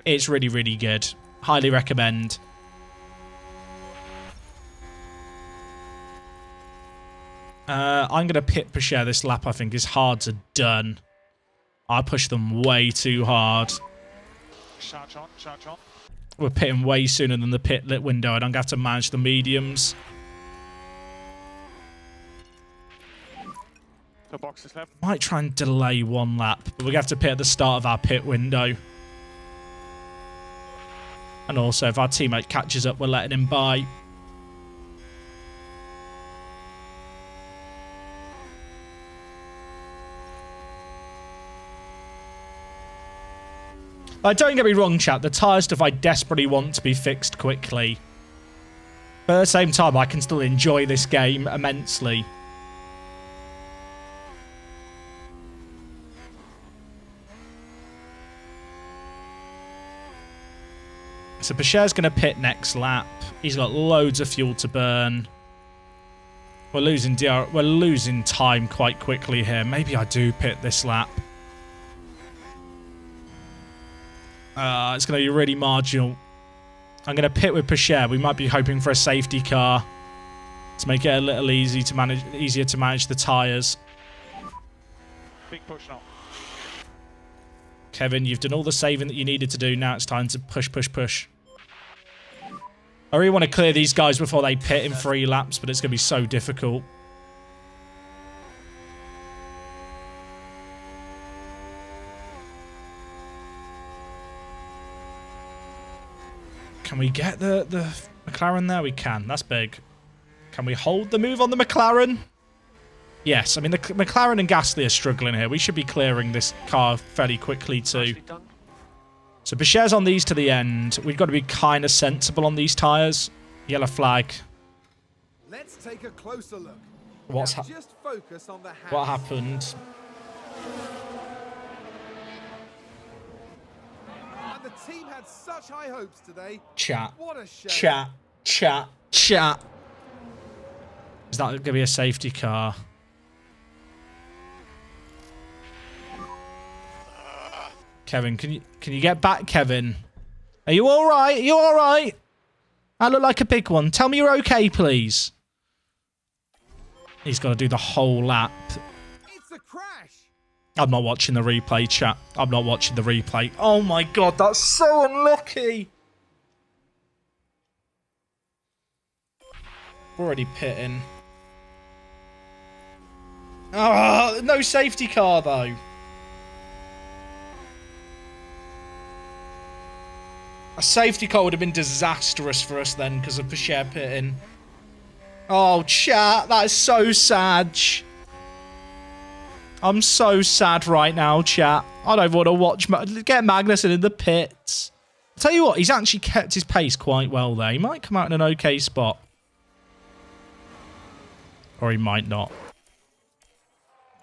it's really, really good. Highly recommend. I'm going to pit Pichet this lap, I think. His hards are done. I pushed them way too hard. Charge on, charge on. We're pitting way sooner than the pit lit window. I don't have to manage the mediums. The box is left. Might try and delay one lap, but we're going to have to pit at the start of our pit window. And also, if our teammate catches up, we're letting him by. Don't get me wrong, chat. The tyre stuff I desperately want to be fixed quickly. But at the same time, I can still enjoy this game immensely. So Pacher's going to pit next lap. He's got loads of fuel to burn. We're losing time quite quickly here. Maybe I do pit this lap. It's going to be really marginal. I'm going to pit with Pacher. We might be hoping for a safety car to make it a little easier to manage the tyres. Big push now. Kevin, you've done all the saving that you needed to do. Now it's time to push, push, push. I really want to clear these guys before they pit in 3 laps, but it's going to be so difficult. Can we get the McLaren there? We can. That's big. Can we hold the move on the McLaren? Yes. I mean, the McLaren and Gasly are struggling here. We should be clearing this car fairly quickly too. So Pacher's on these to the end. We've got to be kind of sensible on these tyres. Yellow flag. Let's take a closer look. Just focus on the Haas. What happened? And the team had such high hopes today. Chat. What a shame. Chat. Is that going to be a safety car? Kevin, can you get back, Kevin? Are you all right? Are you all right? I look like a big one. Tell me you're okay, please. He's got to do the whole lap. It's a crash. I'm not watching the replay, chat. I'm not watching the replay. Oh my god, that's so unlucky. We're already pitting. Oh, no safety car, though. A safety car would have been disastrous for us then because of Pacher pitting. Oh, chat, that is so sad. I'm so sad right now, chat. I don't want to watch... Get Magnussen in the pits. I'll tell you what, he's actually kept his pace quite well there. He might come out in an okay spot. Or he might not.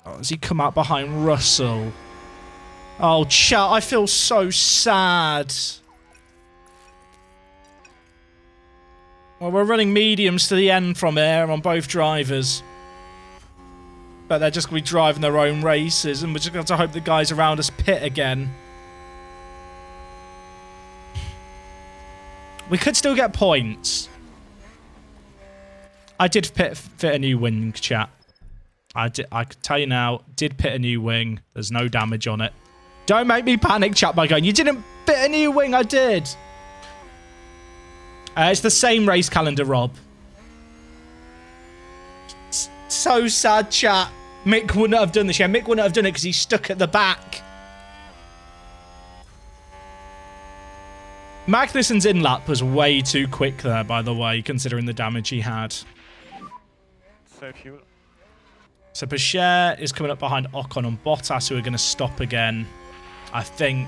Oh, has he come out behind Russell? Oh, chat, I feel so sad. Well, we're running mediums to the end from here on both drivers. But they're just going to be driving their own races, and we're just going to hope the guys around us pit again. We could still get points. I did fit a new wing, chat. I could tell you now, did pit a new wing. There's no damage on it. Don't make me panic, chat, by going, you didn't fit a new wing. I did. It's the same race calendar, Rob. So sad, chat. Mick wouldn't have done this. Yeah, Mick wouldn't have done it because he's stuck at the back. Magnussen's in-lap was way too quick there, by the way, considering the damage he had. So fuel. So Pacher is coming up behind Ocon and Bottas, who are going to stop again, I think.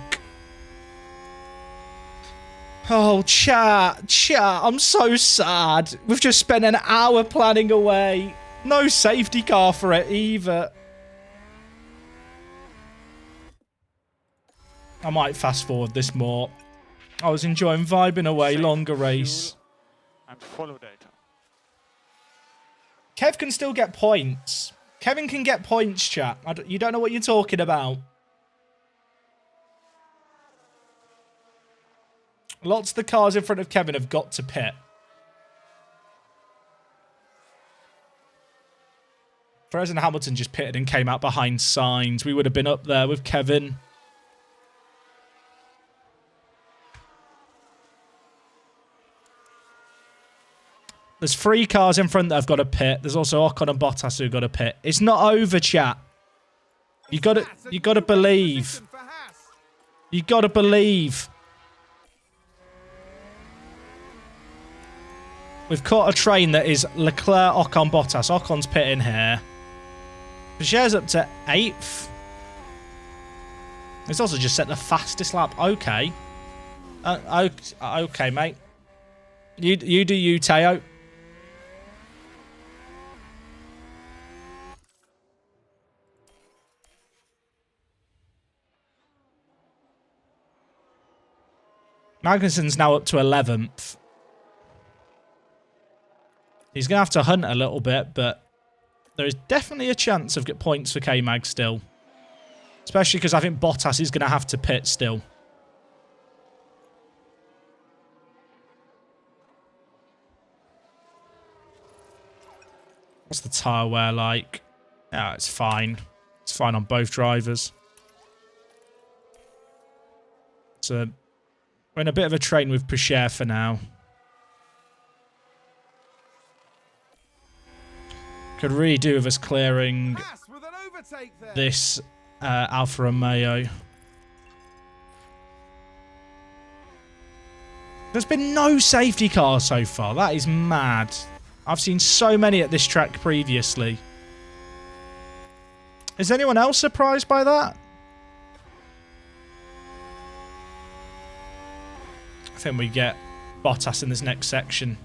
Oh, chat, I'm so sad. We've just spent an hour planning away. No safety car for it either. I might fast forward this more. I was enjoying vibing away, longer race. And follow data. Kev can still get points. Kevin can get points, chat. You don't know what you're talking about. Lots of the cars in front of Kevin have got to pit. Perez and Hamilton just pitted and came out behind Sainz. We would have been up there with Kevin. There's 3 cars in front that have got to pit. There's also Ocon and Bottas who've got to pit. It's not over, chat. You got to believe. You got to believe. We've caught a train that is Leclerc, Ocon, Bottas. Ocon's pitting here. Pacher's up to 8th. It's also just set the fastest lap. Okay. Okay, mate. You do you, Teo. Magnussen's now up to 11th. He's going to have to hunt a little bit, but there is definitely a chance of get points for K-Mag still. Especially because I think Bottas is going to have to pit still. What's the tyre wear like? Yeah, it's fine. It's fine on both drivers. So we're in a bit of a train with Pichère for now. Could really do with us clearing this Alfa Romeo. There's been no safety cars so far. That is mad. I've seen so many at this track previously. Is anyone else surprised by that? I think we get Bottas in this next section.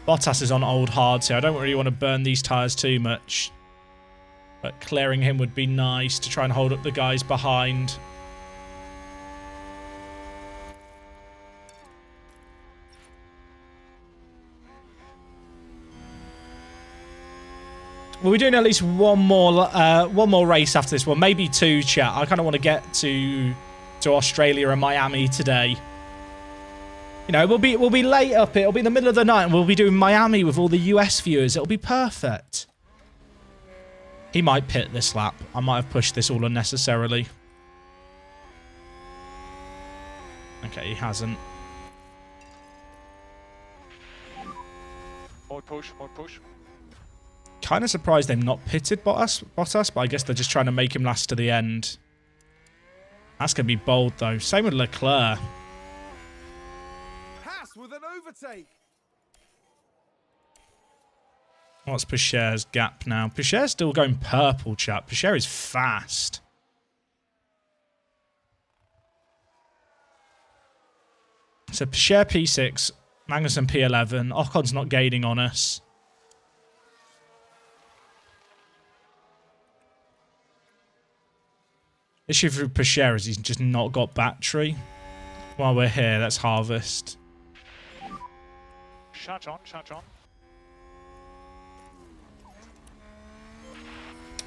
Bottas is on old hards here. I don't really want to burn these tyres too much. But clearing him would be nice to try and hold up the guys behind. We'll be doing at least one more race after this one, maybe two, chat. I kind of want to get to Australia and Miami today. You know, we'll be late up. It'll be in the middle of the night, and we'll be doing Miami with all the US viewers. It'll be perfect. He might pit this lap. I might have pushed this all unnecessarily. Okay, he hasn't. More push, more push. Kind of surprised they've not pitted Bottas, but I guess they're just trying to make him last to the end. That's going to be bold, though. Same with Leclerc. Haas with an overtake. What's Pichere's gap now? Pichere's still going purple, chat. Pichère is fast. So Pichère P6, Magnussen P11. Ocon's not gaining on us. Issue for Pichère is he's just not got battery. While we're here, let's harvest. Shut on, shut on.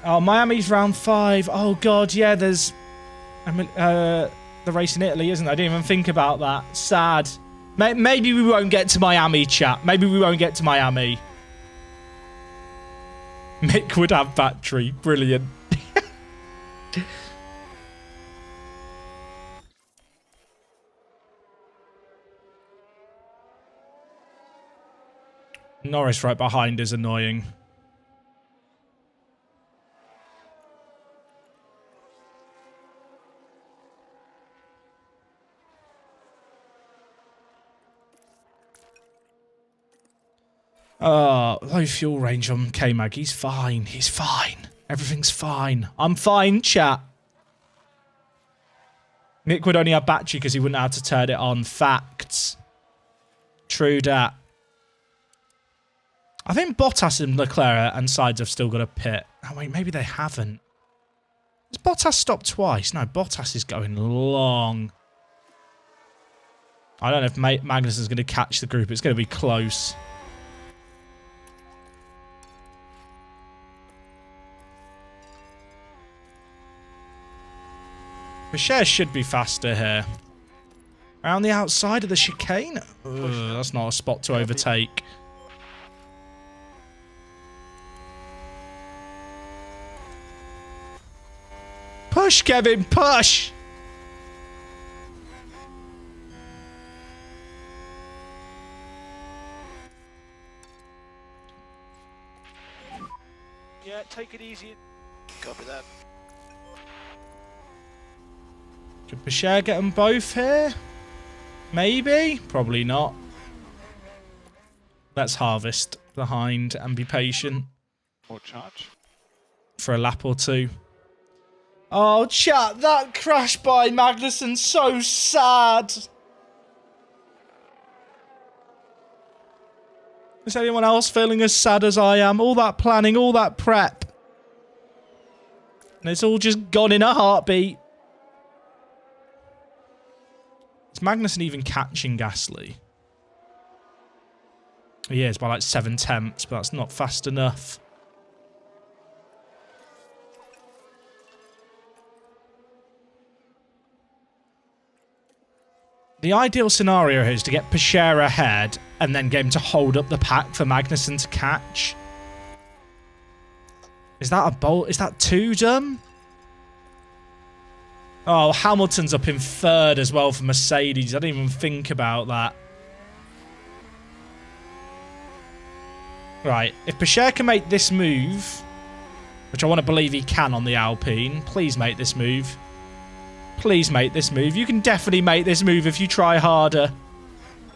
Oh, Miami's round 5. Oh, God, yeah, there's the race in Italy, isn't there? I didn't even think about that. Sad. Maybe we won't get to Miami, chat. Maybe we won't get to Miami. Mick would have battery. Brilliant. Norris right behind is annoying. Low fuel range on K-Mag. He's fine. He's fine. Everything's fine. I'm fine, chat. Mick would only have battery because he wouldn't have to turn it on. Facts. True dat. I think Bottas and Leclerc and Sides have still got a pit. Oh, wait, maybe they haven't. Has Bottas stopped twice? No, Bottas is going long. I don't know if Magnussen's going to catch the group. It's going to be close. Pichère should be faster here. Around the outside of the chicane? Ugh, that's not a spot to overtake. Push, Kevin, push! Yeah, take it easy. Copy that. Could Pichère get them both here? Maybe? Probably not. Let's harvest behind and be patient. More charge. For a lap or two. Oh, chat, that crash by Magnussen, so sad. Is anyone else feeling as sad as I am? All that planning, all that prep. And it's all just gone in a heartbeat. Is Magnussen even catching Gasly? He is by like 7/10, but that's not fast enough. The ideal scenario here is to get Pashera ahead and then get him to hold up the pack for Magnussen to catch. Is that a bolt? Is that too dumb? Oh, Hamilton's up in third as well for Mercedes. I didn't even think about that. Right, if Pashera can make this move, which I want to believe he can on the Alpine, please make this move. Please make this move. You can definitely make this move if you try harder.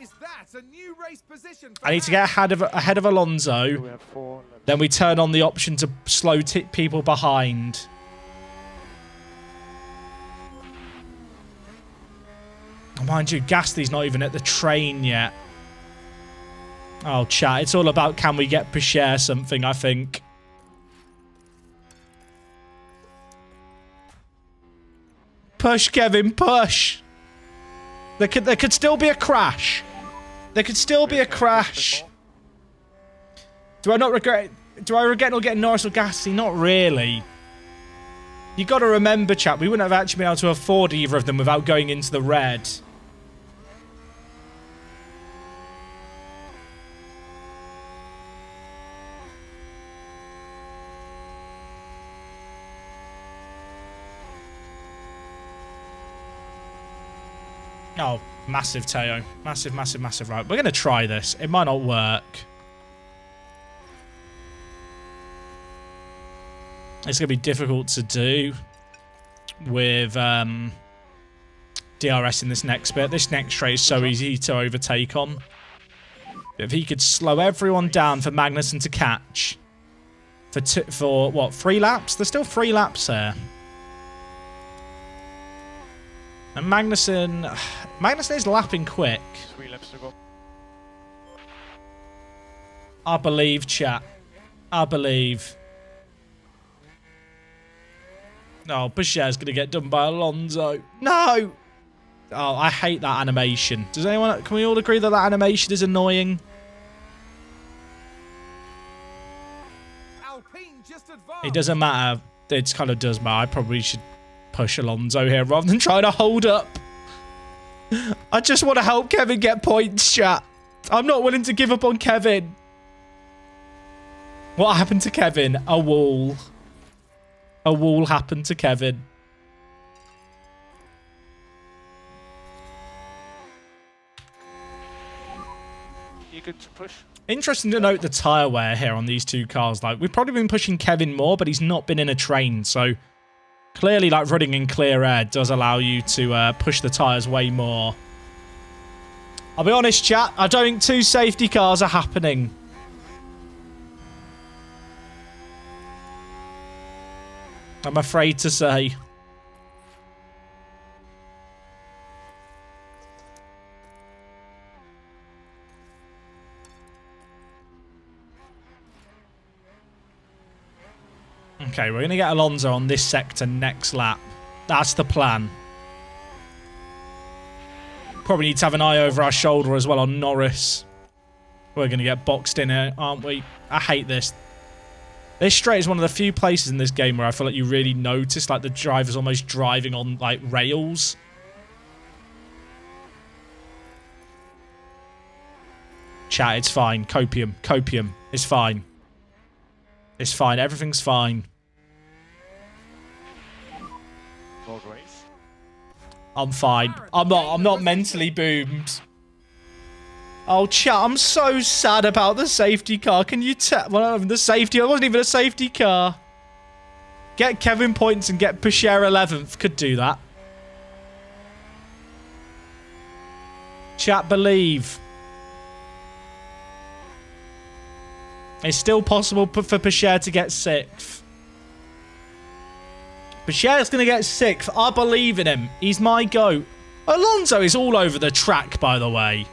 Is that a new race position for I need to get ahead of Alonso. We have 4 laps. Then we turn on the option to slow people behind. Mind you, Gasly's not even at the train yet. Oh, chat. It's all about can we get Pashera something, I think. Push, Kevin, push. There could still be a crash. There could still be a crash. Do I regret not getting Norris or Gasly? Not really. You got to remember, chat, we wouldn't have actually been able to afford either of them without going into the red. Oh, massive, Teo. Massive, massive, massive. Right, we're going to try this. It might not work. It's going to be difficult to do with DRS in this next bit. This next straight is so easy to overtake on. If he could slow everyone down for Magnussen to catch for what, 3 laps? There's still 3 laps there. And Magnussen is lapping quick. 3 laps to go. I believe, chat. I believe. No, Pashera's going to get done by Alonso. No! Oh, I hate that animation. Does anyone... Can we all agree that that animation is annoying? Alpine just advanced. It doesn't matter. It kind of does matter. I probably should push Alonso here rather than try to hold up. I just want to help Kevin get points, chat. I'm not willing to give up on Kevin. What happened to Kevin? A wall. A wall happened to Kevin. You could push. Interesting to note the tyre wear here on these two cars. Like, we've probably been pushing Kevin more, but he's not been in a train, so clearly, like, running in clear air does allow you to push the tyres way more. I'll be honest, chat. I don't think 2 safety cars are happening. I'm afraid to say. Okay, we're going to get Alonso on this sector next lap. That's the plan. Probably need to have an eye over our shoulder as well on Norris. We're going to get boxed in here, aren't we? I hate this. This straight is one of the few places in this game where I feel like you really notice like the driver's almost driving on like rails. Chat, it's fine. Copium. Copium. It's fine. It's fine. Everything's fine. Road race. I'm fine. I'm not mentally boomed. Oh, chat, I'm so sad about the safety car. Can you tell? Well, the safety. It wasn't even a safety car. Get Kevin points and get Pashera 11th. Could do that. Chat, believe. It's still possible for Pashera to get 6th. Pashera's going to get 6th. I believe in him. He's my GOAT. Alonso is all over the track, by the way.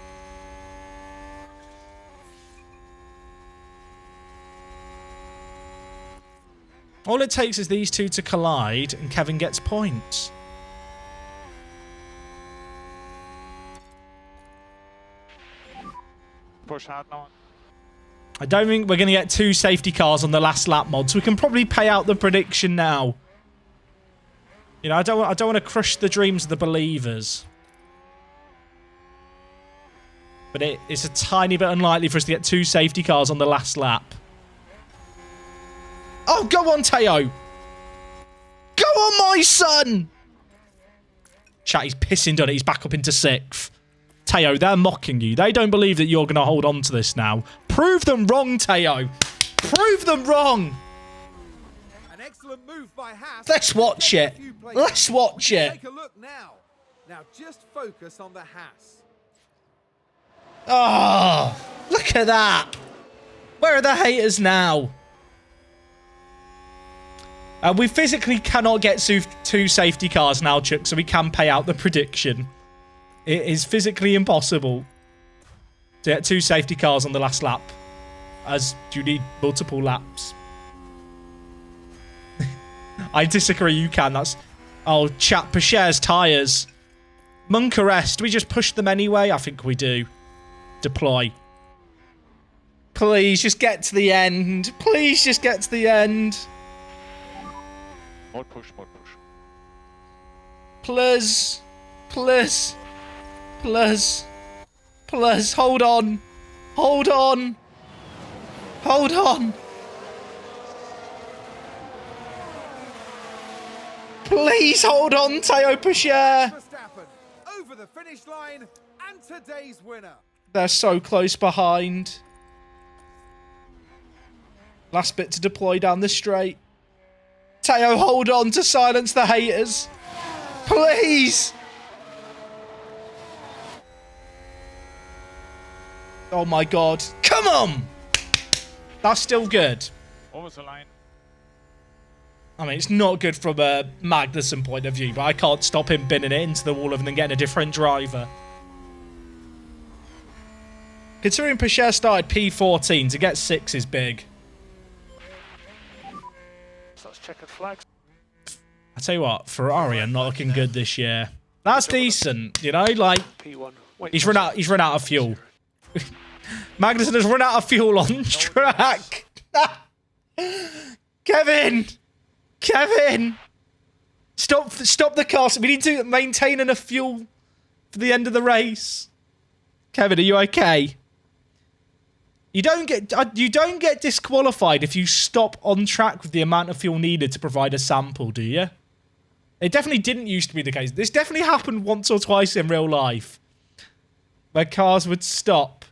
All it takes is these two to collide and Kevin gets points. Push hard now. I don't think we're going to get 2 safety cars on the last lap mod, so we can probably pay out the prediction now. You know, I don't want to crush the dreams of the believers. But it's a tiny bit unlikely for us to get 2 safety cars on the last lap. Oh, go on, Teo. Go on, my son. Chat, he's pissing done it. He's back up into 6th. Teo, they're mocking you. They don't believe that you're going to hold on to this now. Prove them wrong, Teo. Prove them wrong. An excellent move by Haas. Let's watch it. Let's watch it. Take a look now. Now just focus on the Haas. Oh, look at that. Where are the haters now? We physically cannot get 2 safety cars now, Chuck, so we can pay out the prediction. It is physically impossible to get 2 safety cars on the last lap, as you need multiple laps. I disagree, you can. That's... Oh, chat, Pacher's tyres. Monk arrest. Do we just push them anyway? I think we do. Deploy. Please, just get to the end. Please, just get to the end. More push, more push. Plus. Plus. Plus. Plus. Hold on. Hold on. Hold on. Please hold on, Teo Pacher. Verstappen over the finish line and today's winner. They're so close behind. Last bit to deploy down the straight. Teo, hold on to silence the haters. Please. Oh my god. Come on. That's still good. Over the line. I mean, it's not good from a Magnussen point of view, but I can't stop him binning it into the wall and then getting a different driver. Considering Pacher started P14, to get 6 is big. So let's check flags. I tell you what, Ferrari are not looking good this year. That's decent, you know, like P1. he's run out of fuel. Magnussen has run out of fuel on track. Kevin! Kevin! Stop the car. We need to maintain enough fuel for the end of the race. Kevin, are you okay? You don't get disqualified if you stop on track with the amount of fuel needed to provide a sample, do you? It definitely didn't used to be the case. This definitely happened once or twice in real life, where cars would stop.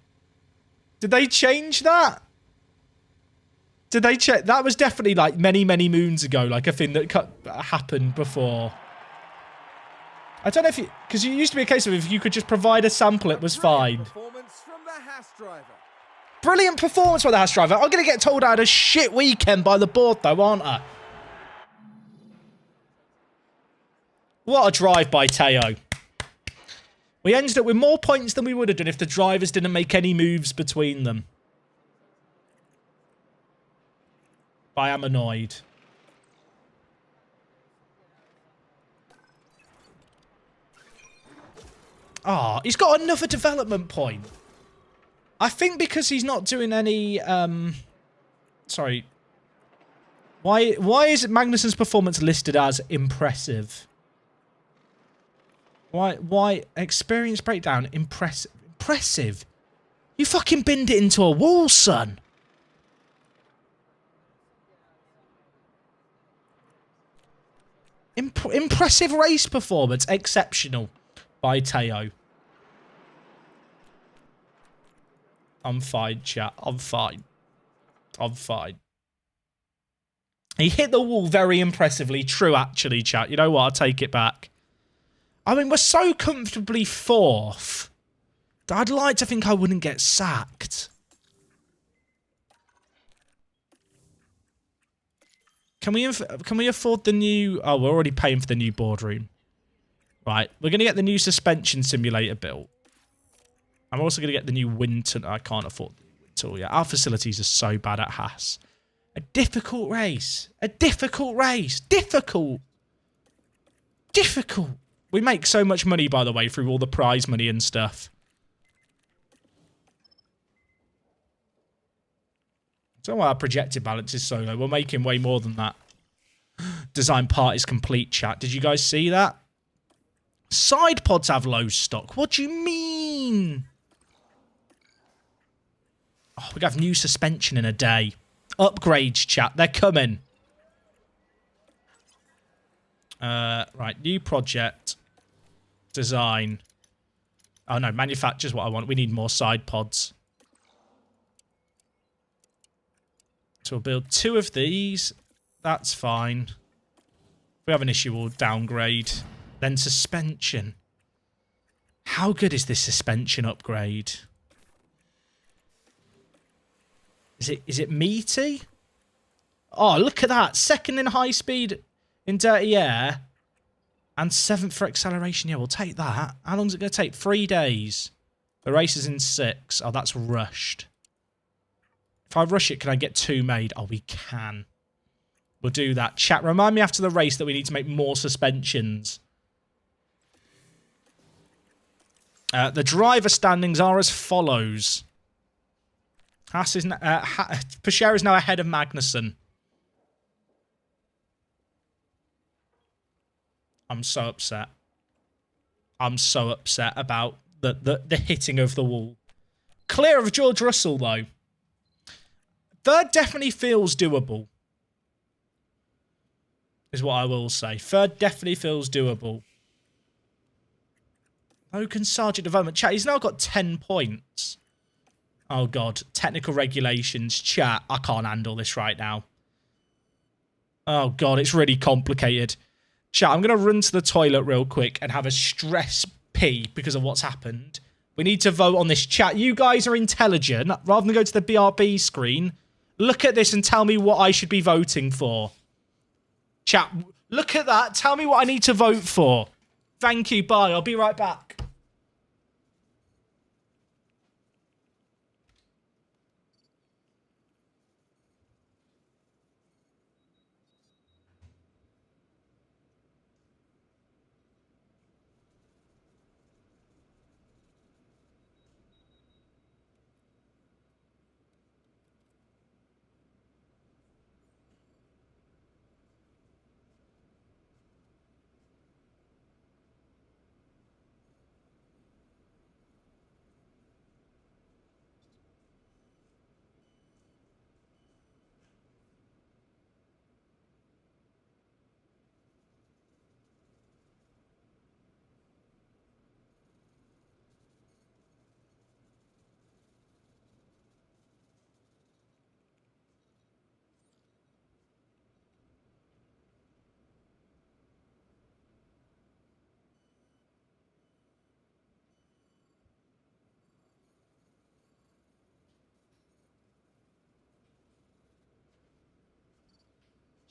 Did they change that? Did they check? That was definitely like many, many moons ago, like a thing that happened before. I don't know if because it used to be a case of if you could just provide a sample, it was fine. Performance from the Haas driver. Brilliant performance by the Haas driver. I'm going to get told I had a shit weekend by the board, though, aren't I? What a drive by Teo. We ended up with more points than we would have done if the drivers didn't make any moves between them. I am annoyed. Ah, he's got another development point. I think because he's not doing any, sorry. Why is Magnussen's performance listed as impressive? Why experience breakdown impressive? You fucking binned it into a wall, son. Impressive race performance, exceptional by Teo. I'm fine, chat. I'm fine. I'm fine. He hit the wall very impressively. True, actually, chat. You know what? I'll take it back. I mean, we're so comfortably 4th that I'd like to think I wouldn't get sacked. Can we afford the new... Oh, we're already paying for the new boardroom. Right. We're going to get the new suspension simulator built. I'm also going to get the new wind tunnel. I can't afford the wind tunnel yet. Our facilities are so bad at Haas. A difficult race. A difficult race. Difficult. Difficult. We make so much money, by the way, through all the prize money and stuff. don't know why our projected balance is so low. We're making way more than that. Design part is complete, chat. Did you guys see that? Side pods have low stock. What do you mean? Oh, we have new suspension in a day. Upgrades, chat. They're coming. Right, new project. Design. Oh, no, manufacture's what I want. We need more side pods. So we'll build 2 of these. That's fine. If we have an issue, we'll downgrade. Then suspension. How good is this suspension upgrade? Is it meaty? Oh, look at that. 2nd in high speed in dirty air. And 7th for acceleration. Yeah, we'll take that. How long is it going to take? 3 days. The race is in 6. Oh, that's rushed. If I rush it, can I get 2 made? Oh, we can. We'll do that. Chat, remind me after the race that we need to make more suspensions. The driver standings are as follows. Haas is Pocher is now ahead of Magnussen. I'm so upset. I'm so upset about the hitting of the wall. Clear of George Russell, though. 3rd definitely feels doable. Is what I will say. 3rd definitely feels doable. Logan Sargent development. Chat, he's now got 10 points. Oh, God. Technical regulations. Chat, I can't handle this right now. Oh, God, it's really complicated. Chat, I'm going to run to the toilet real quick and have a stress pee because of what's happened. We need to vote on this. Chat, you guys are intelligent. Rather than go to the BRB screen, look at this and tell me what I should be voting for. Chat, look at that. Tell me what I need to vote for. Thank you. Bye. I'll be right back.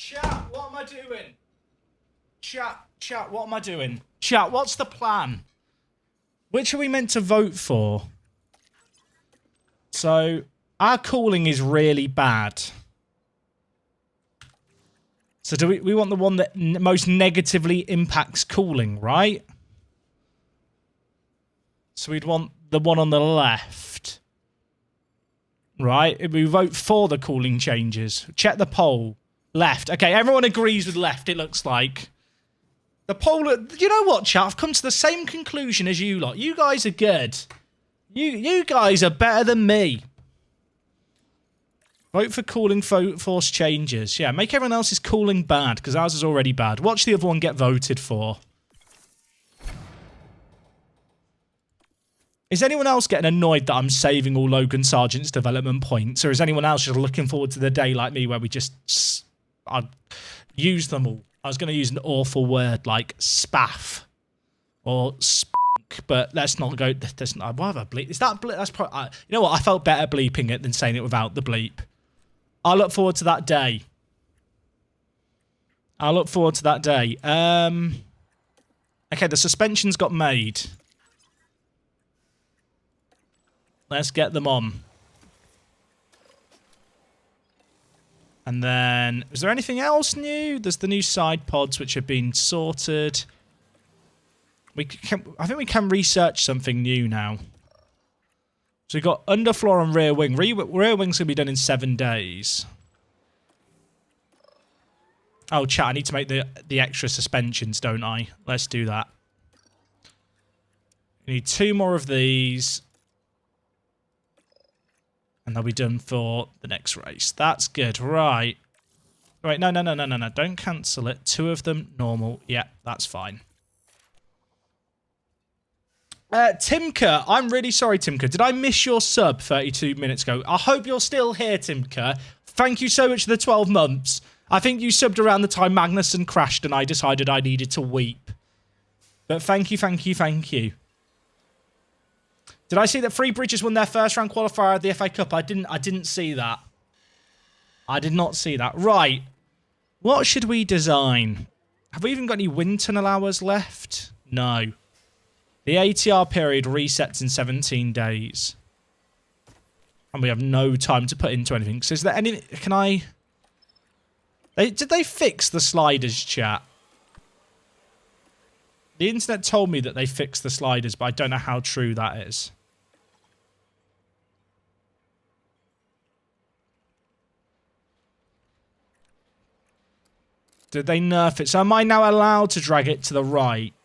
Chat, what am I doing? Chat, what am I doing? Chat, what's the plan? Which are we meant to vote for? So, our cooling is really bad. So do we want the one that most negatively impacts cooling, right? So we'd want the one on the left. Right? If we vote for the cooling changes. Check the poll. Left. Okay, everyone agrees with left, it looks like. The poll... You know what, chat? I've come to the same conclusion as you lot. You guys are good. You guys are better than me. Vote for cooling force changes. Yeah, make everyone else's cooling bad, because ours is already bad. Watch the other one get voted for. Is anyone else getting annoyed that I'm saving all Logan Sargent's development points? Or is anyone else just looking forward to the day like me where we just... I use them all. I was going to use an awful word like spaff. Or spunk, but let's not go... There's not, why have I bleep? Is that bleep? That's probably... you know what? I felt better bleeping it than saying it without the bleep. I look forward to that day. I look forward to that day. Okay, the suspensions got made. Let's get them on. And then, is there anything else new? There's the new side pods which have been sorted. I think we can research something new now. So we've got underfloor and rear wing. Rear wing's going to be done in 7 days. Oh, chat, I need to make the extra suspensions, don't I? Let's do that. We need 2 more of these. And they'll be done for the next race. That's good. Right. Right, no. Don't cancel it. 2 of them, normal. Yeah, that's fine. Timka, I'm really sorry, Timka. Did I miss your sub 32 minutes ago? I hope you're still here, Timka. Thank you so much for the 12 months. I think you subbed around the time Magnussen crashed and I decided I needed to weep. But thank you. Did I see that Three Bridges won their first round qualifier of the FA Cup? I didn't see that. I did not see that. Right. What should we design? Have we even got any wind tunnel hours left? No. The ATR period resets in 17 days. And we have no time to put into anything. So is there any... Can I... Did they fix the sliders, chat? The internet told me that they fixed the sliders, but I don't know how true that is. Did they nerf it? So am I now allowed to drag it to the right?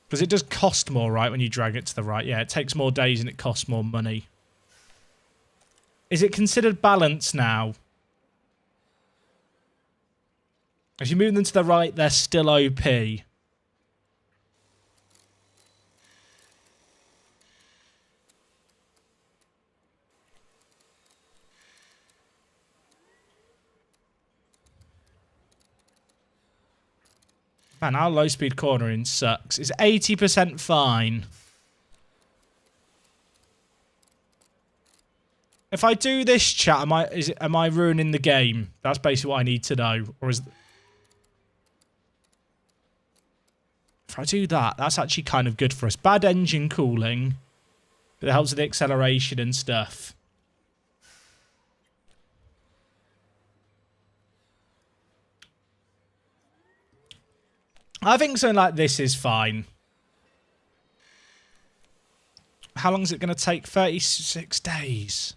Because it does cost more, right, when you drag it to the right. Yeah, it takes more days and it costs more money. Is it considered balanced now? If you move them to the right, they're still OP. Man, our low-speed cornering sucks. Is 80% fine? If I do this, chat, am I ruining the game? That's basically what I need to know. Or is... If I do that, that's actually kind of good for us. Bad engine cooling. But it helps with the acceleration and stuff. I think something like this is fine. How long is it going to take? 36 days.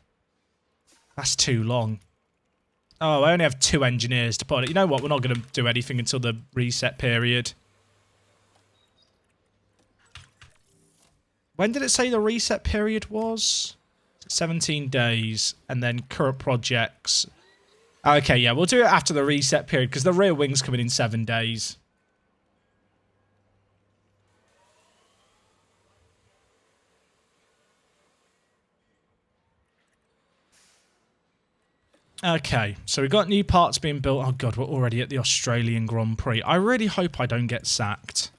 That's too long. Oh, I only have 2 engineers to put it. You know what? We're not going to do anything until the reset period. When did it say the reset period was? 17 days. And then current projects. Okay, yeah, we'll do it after the reset period because the rear wing's coming in 7 days. Okay, so we've got new parts being built. Oh god, we're already at the Australian Grand Prix. I really hope I don't get sacked.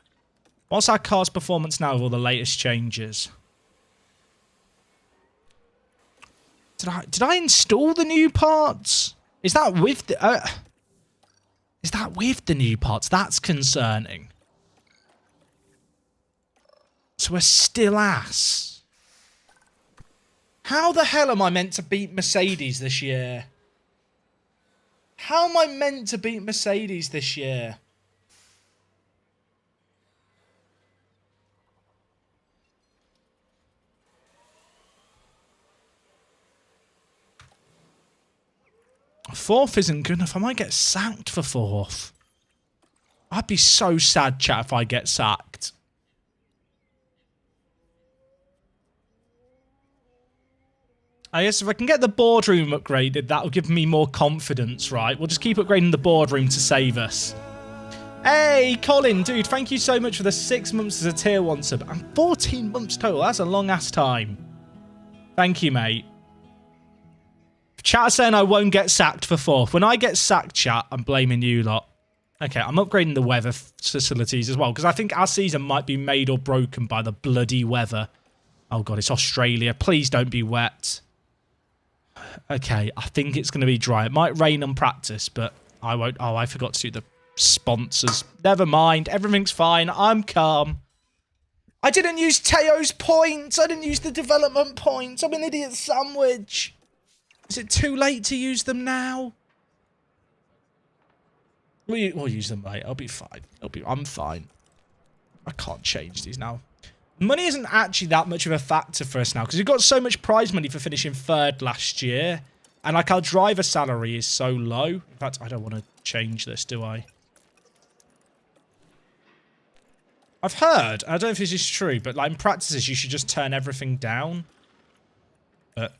What's our car's performance now with all the latest changes? Did I install the new parts? Is that with the... is that with the new parts? That's concerning. So we're still ass. How the hell am I meant to beat Mercedes this year? How am I meant to beat Mercedes this year? Fourth isn't good enough. I might get sacked for 4th. I'd be so sad, chat, if I get sacked. I guess if I can get the boardroom upgraded, that'll give me more confidence, right? We'll just keep upgrading the boardroom to save us. Hey, Colin, dude, thank you so much for the 6 months as a tier 1 sub. And 14 months total. That's a long-ass time. Thank you, mate. Chat is saying I won't get sacked for 4th. When I get sacked, chat, I'm blaming you lot. Okay, I'm upgrading the weather facilities as well, because I think our season might be made or broken by the bloody weather. Oh, God, it's Australia. Please don't be wet. Okay, I think it's going to be dry. It might rain on practice, but I won't. Oh, I forgot to do the sponsors. Never mind. Everything's fine. I'm calm. I didn't use Teo's points. I didn't use the development points. I'm an idiot sandwich. Is it too late to use them now? We'll use them, mate. I'll be fine. I'm fine. I can't change these now. Money isn't actually that much of a factor for us now because we've got so much prize money for finishing 3rd last year. And like our driver salary is so low. In fact, I don't want to change this, do I? I've heard, I don't know if this is true, but like in practices you should just turn everything down. But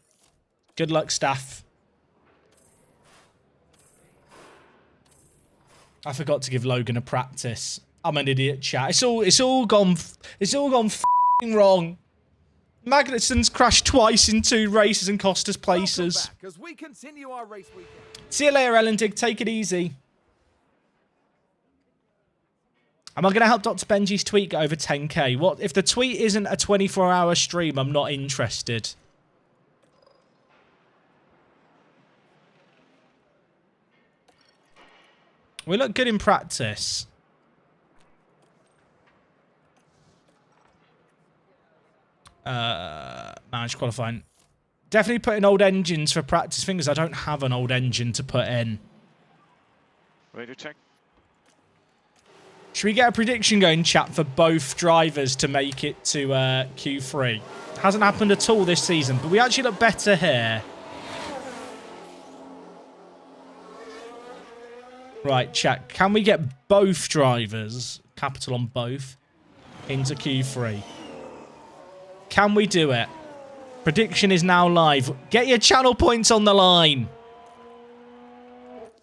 good luck, staff. I forgot to give Logan a practice. I'm an idiot, chat. It's all gone f***ing wrong. Magnussen's crashed twice in 2 races and cost us places. As we continue our race weekend. See you later, Ellendig. Take it easy. Am I going to help Dr. Benji's tweet get over 10k? What if the tweet isn't a 24-hour stream? I'm not interested. We look good in practice. Managed qualifying. Definitely put in old engines for practice things. I don't have an old engine to put in. Radio check. Should we get a prediction going, chat, for both drivers to make it to Q3? Hasn't happened at all this season, but we actually look better here. Right, chat. Can we get both drivers, capital on both, into Q3? Can we do it? Prediction is now live. Get your channel points on the line.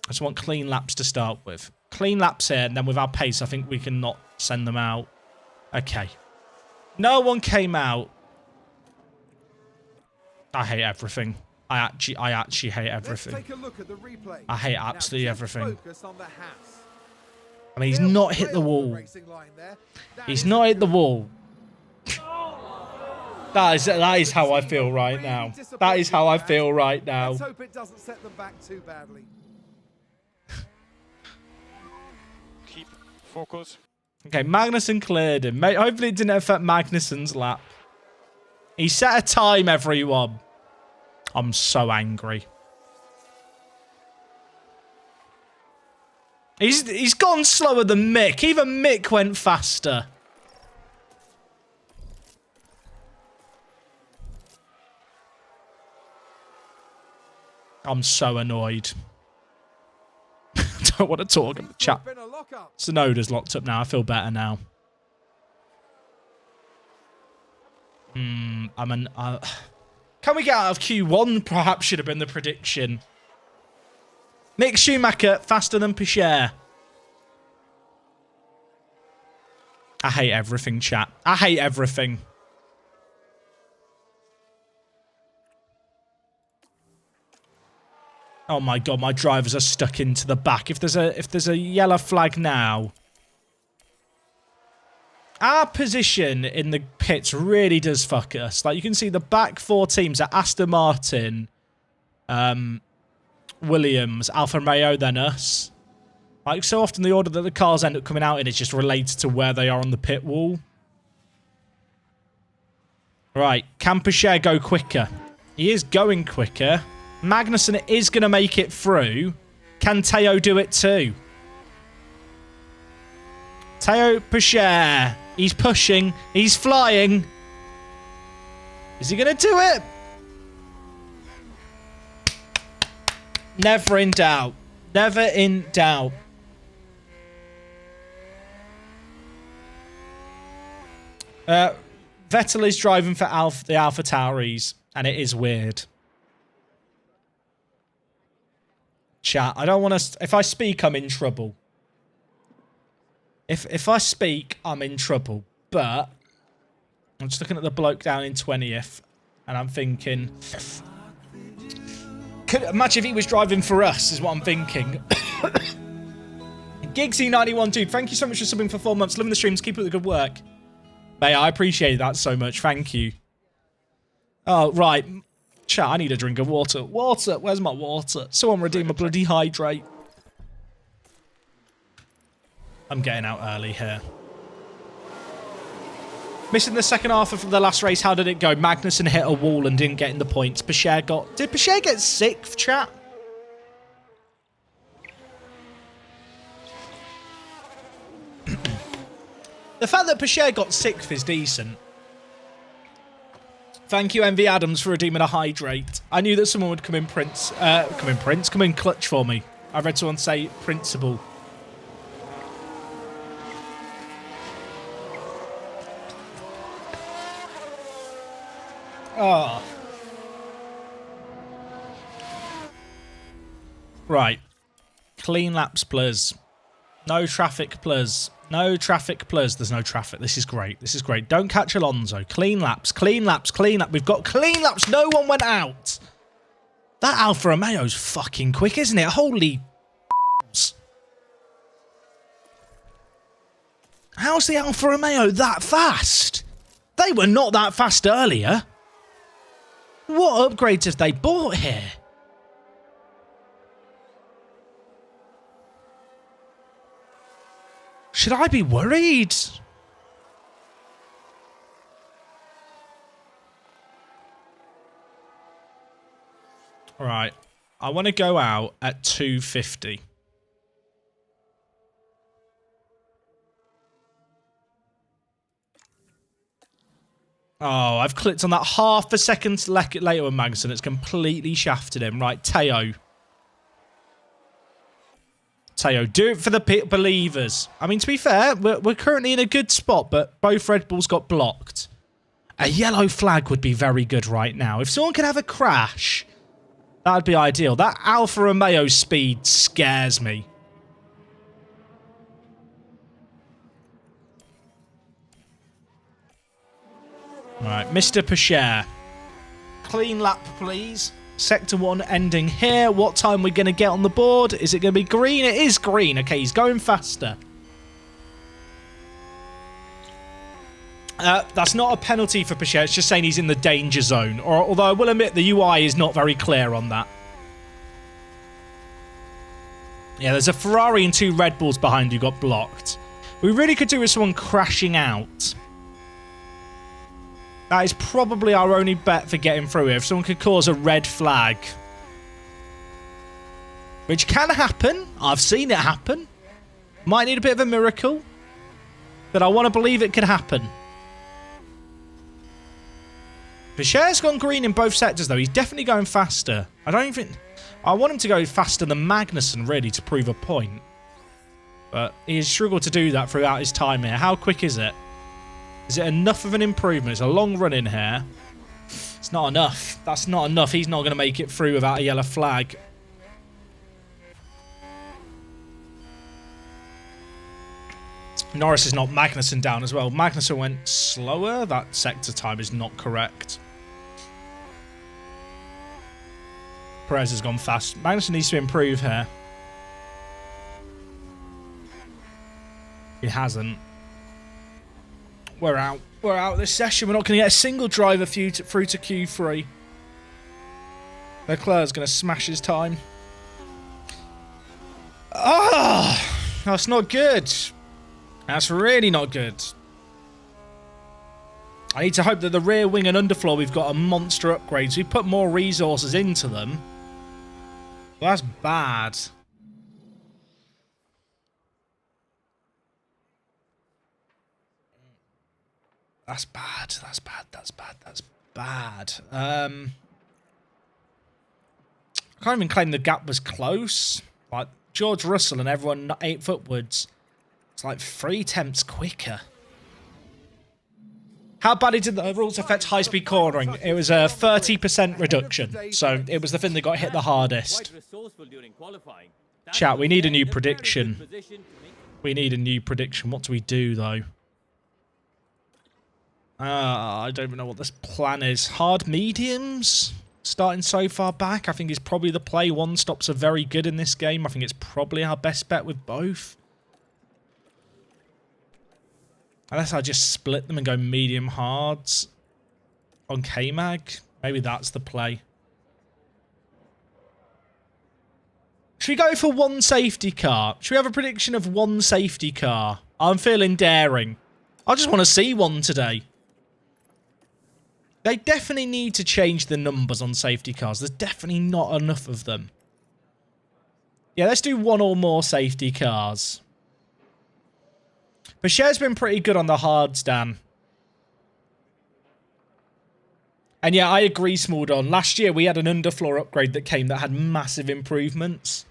I just want clean laps to start with. Clean laps here, and then with our pace, I think we can not send them out. Okay. No one came out. I hate everything. I actually hate everything. Let's take a look at the replay. I hate absolutely now, everything. Focus on the Haas. I mean, he's not hit the wall. He's not hit the wall. That is how I feel right now. That is how I feel right now. Let's hope it doesn't set them back too badly. Keep focus. Okay, Magnussen cleared him. Mate, hopefully it didn't affect Magnussen's lap. He set a time, everyone. I'm so angry. He's gone slower than Mick. Even Mick went faster. I'm so annoyed. I don't want to talk in the chat. Sonoda's locked up now. I feel better now. Can we get out of Q1? Perhaps should have been the prediction. Mick Schumacher faster than Pichère. I hate everything, chat. I hate everything. Oh my god, my drivers are stuck into the back. If there's a yellow flag now. Our position in the pits really does fuck us. Like, you can see the back 4 teams are Aston Martin, Williams, Alfa Romeo, then us. Like, so often the order that the cars end up coming out in is just related to where they are on the pit wall. Right, can Pichère go quicker? He is going quicker. Magnussen is going to make it through. Can Teo do it too? Teo Pichère. He's pushing. He's flying. Is he going to do it? Never in doubt. Never in doubt. Vettel is driving for the Alpha Tauris, and it is weird. Chat, I don't want to... If I speak, I'm in trouble. If I speak, I'm in trouble. But I'm just looking at the bloke down in 20th, and I'm thinking... Imagine if he was driving for us, is what I'm thinking. Gigsy91, dude, thank you so much for subbing for 4 months. Loving the streams, keep up the good work. Mate, I appreciate that so much. Thank you. Oh, right. Chat, I need a drink of water. Water! Where's my water? Someone redeem a bloody hydrate. I'm getting out early here. Missing the second half of the last race. How did it go? Magnussen hit a wall and didn't get in the points. Pichère got... Did Pichère get 6th, chat? The fact that Pichère got 6th is decent. Thank you, MV Addons, for redeeming a hydrate. I knew that someone would come in come in clutch for me. I read someone say principal. Oh. Right. Clean laps, please. No traffic, please. No traffic, please. There's no traffic. This is great. This is great. Don't catch Alonso. Clean laps, clean laps, clean laps. We've got clean laps. No one went out. That Alfa Romeo's fucking quick, isn't it? Holy how's the Alfa Romeo that fast? They were not that fast earlier. What upgrades have they bought here? Should I be worried? Right. I want to go out at 250. Oh, I've clicked on that half a second later with Magnussen. It's completely shafted him. Right, Teo. Teo, do it for the believers. I mean, to be fair, we're currently in a good spot, but both Red Bulls got blocked. A yellow flag would be very good right now. If someone could have a crash, that would be ideal. That Alfa Romeo speed scares me. Right, Mr. Pasher. Clean lap, please. Sector 1 ending here. What time are we going to get on the board? Is it going to be green? It is green. Okay, he's going faster. That's not a penalty for Pasher. It's just saying he's in the danger zone. Although I will admit the UI is not very clear on that. Yeah, there's a Ferrari and 2 Red Bulls behind who got blocked. We really could do with someone crashing out. That is probably our only bet for getting through here. If someone could cause a red flag. Which can happen. I've seen it happen. Might need a bit of a miracle. But I want to believe it could happen. Pasher's gone green in both sectors, though. He's definitely going faster. I don't even... I want him to go faster than Magnussen, really, to prove a point. But he has struggled to do that throughout his time here. How quick is it? Is it enough of an improvement? It's a long run in here. It's not enough. That's not enough. He's not going to make it through without a yellow flag. Norris is not Magnussen down as well. Magnussen went slower. That sector time is not correct. Perez has gone fast. Magnussen needs to improve here. He hasn't. We're out. We're out this session. We're not going to get a single driver through to Q3. Leclerc's going to smash his time. Ah, that's not good. That's really not good. I need to hope that the rear wing and underfloor we've got are monster upgrades. We put more resources into them. Well, that's bad. That's bad. That's bad. That's bad. That's bad. I can't even claim the gap was close. Like George Russell and everyone 8 footwards. It's like 3 tenths quicker. How badly did the rules affect high-speed cornering? It was a 30% reduction. So it was the thing that got hit the hardest. Chat, we need a new prediction. We need a new prediction. What do we do, though? I don't even know what this plan is. Hard mediums? Starting so far back, I think is probably the play. One stops are very good in this game. I think it's probably our best bet with both. Unless I just split them and go medium hards on K-Mag. Maybe that's the play. Should we go for 1 safety car? Should we have a prediction of 1 safety car? I'm feeling daring. I just want to see one today. They definitely need to change the numbers on safety cars. There's definitely not enough of them. Yeah, let's do 1 or more safety cars. Pasher's been pretty good on the hards, Dan. And yeah, I agree, Smaldon. Last year we had an underfloor upgrade that came that had massive improvements.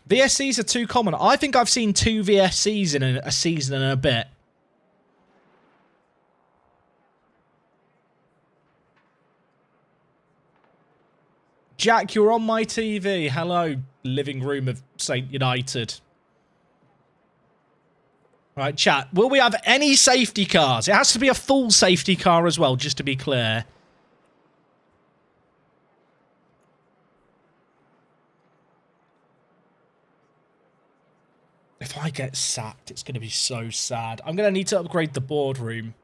VSCs are too common. I think I've seen 2 VSCs in a season and a bit. Jack, you're on my TV. Hello, living room of St. United. Right, chat. Will we have any safety cars? It has to be a full safety car as well, just to be clear. If I get sacked, it's going to be so sad. I'm going to need to upgrade the boardroom.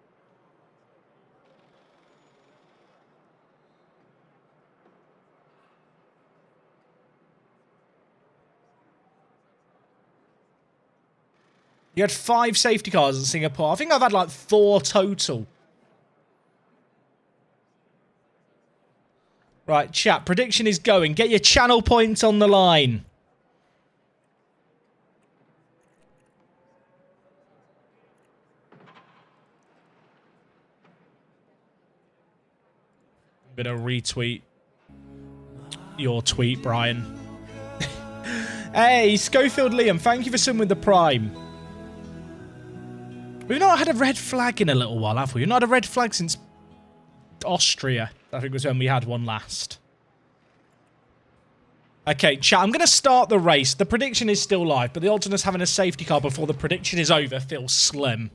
You had 5 safety cars in Singapore. I think I've had like 4 total. Right, chat. Prediction is going. Get your channel points on the line. I'm going to retweet your tweet, Brian. Hey, Schofield Liam, thank you for swimming with the Prime. We've not had a red flag in a little while, have we? We've not had a red flag since Austria. I think was when we had one last. Okay, chat, I'm going to start the race. The prediction is still live, but the odds on us having a safety car before the prediction is over feels slim.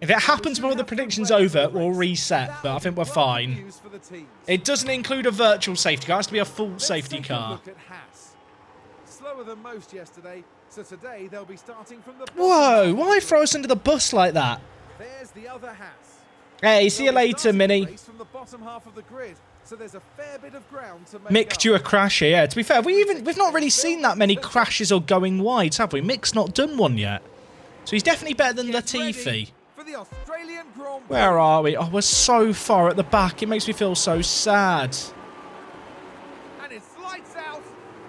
If it happens before the prediction's over, we'll reset, but I think we're fine. It doesn't include a virtual safety car. It has to be a full safety car. Slower than most yesterday, so today they'll be starting from the Whoa, why throw us under the bus like that? There's the other Haas. Hey, see you later, Minnie. From the bottom half of the grid, so there's a fair bit of ground to Mick make up. due a crash here. Yeah, to be fair, we've not really seen that many crashes or going wides, have we? Mick's not done one yet. So he's definitely better than Latifi. For the Australian Grand Prix. Where are we? Oh, we're so far at the back. It makes me feel so sad. And it's lights out,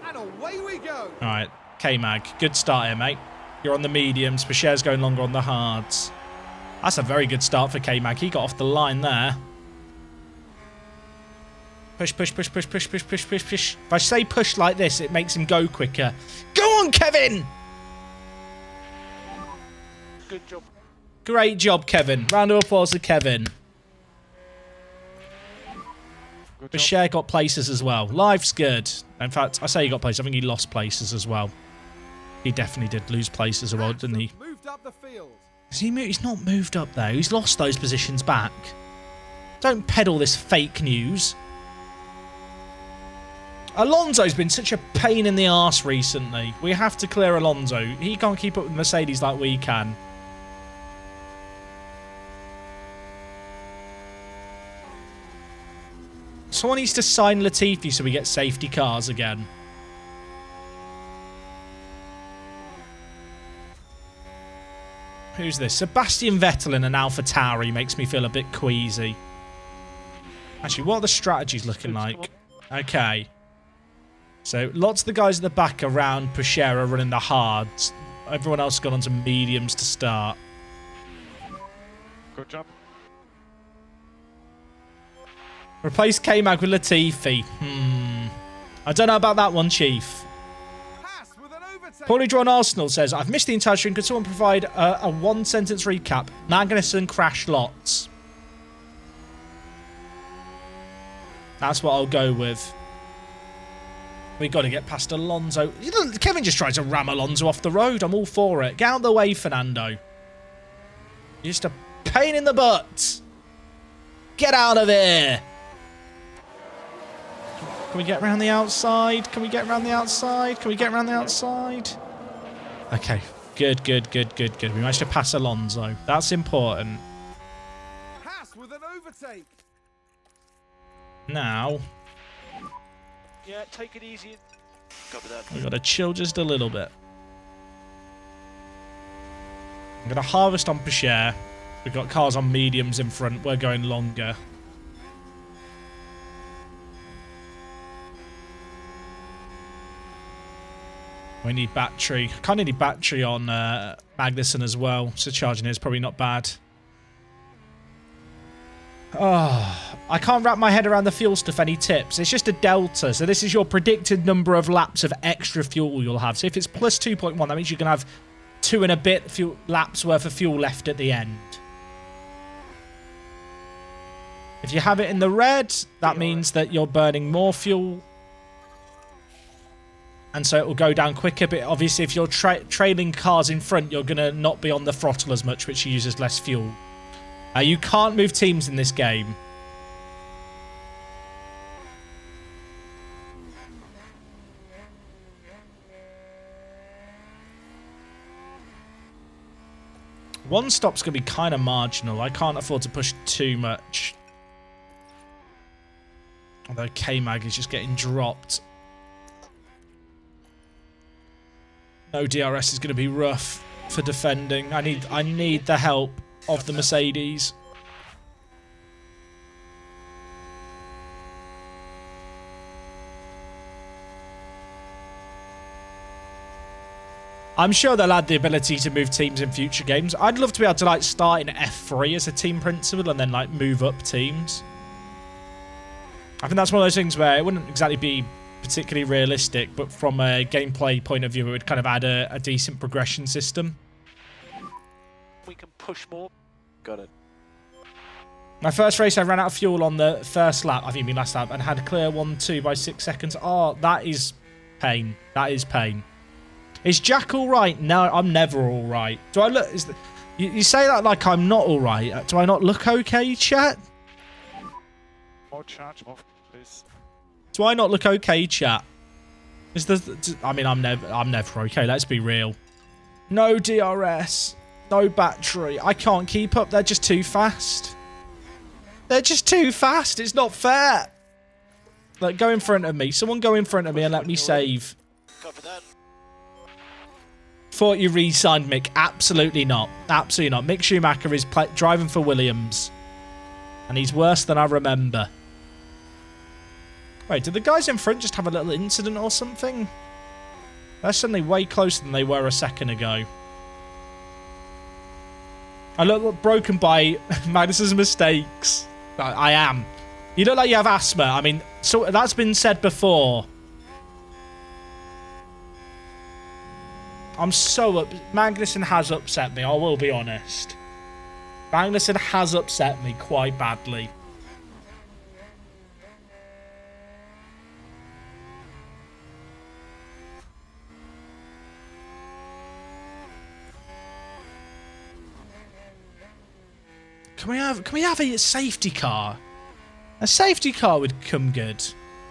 and away we go. All right, K-Mag. Good start here, mate. You're on the mediums. Bashir's going longer on the hards. That's a very good start for K-Mag. He got off the line there. Push, push, push, push, push, push, push, push, push. If I say push like this, it makes him go quicker. Go on, Kevin! Good job. Great job, Kevin. Round of applause to Kevin. Bashir got places as well. Life's good. In fact, I say he got places. I think he lost places as well. He definitely did lose places as well, didn't he? Moved up the field. Has he moved? He's not moved up, though. He's lost those positions back. Don't peddle this fake news. Alonso's been such a pain in the arse recently. We have to clear Alonso. He can't keep up with Mercedes like we can. Someone needs to sign Latifi so we get safety cars again. Who's this? Sebastian Vettel in an AlphaTauri makes me feel a bit queasy. Actually, what are the strategies looking like? Okay. So, lots of the guys at the back around Puchera running the hards. Everyone else has gone on to mediums to start. Good job. Replace K-Mag with Latifi. I don't know about that one, Chief. Haas with an overtake. Poorly Drawn Arsenal says, I've missed the entire stream. Could someone provide a one-sentence recap? Magnussen crash lots. That's what I'll go with. We got to get past Alonso. Kevin just tried to ram Alonso off the road. I'm all for it. Get out of the way, Fernando. You're just a pain in the butt. Get out of here. Can we get around the outside? Can we get around the outside? Can we get around the outside? Okay. Good, good, good, good, good. We managed to pass Alonso. That's important. Haas with an overtake. Now, Yeah, take it easy. Copy that. we've got to chill just a little bit. I'm going to harvest on Pucher. We've got cars on mediums in front. We're going longer. We need battery. Kind of need battery on Magnussen as well. So charging is probably not bad. Oh, I can't wrap my head around the fuel stuff. Any tips? It's just a delta. So this is your predicted number of laps of extra fuel you'll have. So if it's plus 2.1, that means you're going to have 2 and a bit laps worth of fuel left at the end. If you have it in the red, that means that you're burning more fuel. And so it will go down quicker. But obviously, if you're trailing cars in front, you're going to not be on the throttle as much, which uses less fuel. You can't move teams in this game. One stop's going to be kind of marginal. I can't afford to push too much. Although K-Mag is just getting dropped. No DRS is going to be rough for defending. I need the help of the Mercedes. I'm sure they'll add the ability to move teams in future games. I'd love to be able to like start in F3 as a team principal and then like move up teams. I think that's one of those things where it wouldn't exactly be particularly realistic, but from a gameplay point of view, it would kind of add a decent progression system. We can push more. Got it. My first race, I ran out of fuel on the first lap, I think last lap, and had a clear 1-2 by 6 seconds. Oh, that is pain. That is pain. Is Jack all right? No, I'm never all right. Do I look... You say that like I'm not all right. Do I not look okay, chat? More charge, more please. Do I not look okay, chat? I mean, I'm never okay. Let's be real. No DRS. No battery. I can't keep up. They're just too fast. They're just too fast. It's not fair. Like, go in front of me. Someone go in front of me and let me save. Cover that. Thought you re-signed Mick. Absolutely not. Absolutely not. Mick Schumacher is driving for Williams. And he's worse than I remember. Wait, did the guys in front just have a little incident or something? They're suddenly way closer than they were a second ago. I look broken by Magnus's mistakes. I am. You look like you have asthma. I mean, so that's been said before. I'm so Magnussen has upset me, I will be honest. Magnussen has upset me quite badly. Can we have a safety car? A safety car would come good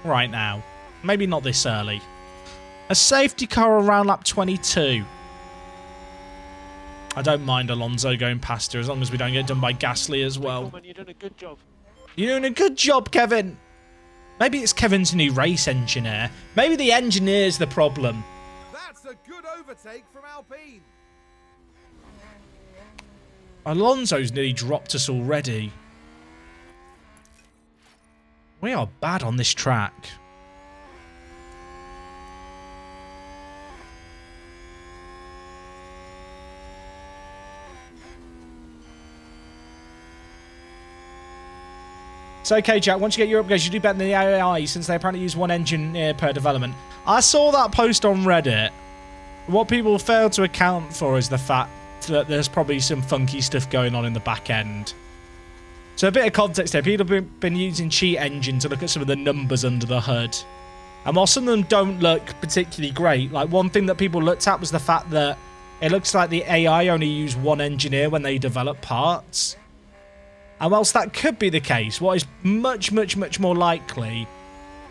right now. Maybe not this early. A safety car around lap 22. I don't mind Alonso going past her as long as we don't get done by Gasly as well. You're doing a good job. You're doing a good job, Kevin. Maybe it's Kevin's new race engineer. Maybe the engineer's the problem. That's a good overtake from Alpine. Alonso's nearly dropped us already. We are bad on this track. It's okay, Jack. Once you get your upgrades, you do better than the AI since they apparently use one engineer per development. I saw that post on Reddit. What people fail to account for is the fact that there's probably some funky stuff going on in the back end. So a bit of context here. People have been using cheat engine to look at some of the numbers under the hood. And while some of them don't look particularly great, like one thing that people looked at was the fact that it looks like the AI only use one engineer when they develop parts. And whilst that could be the case, what is much, much, much more likely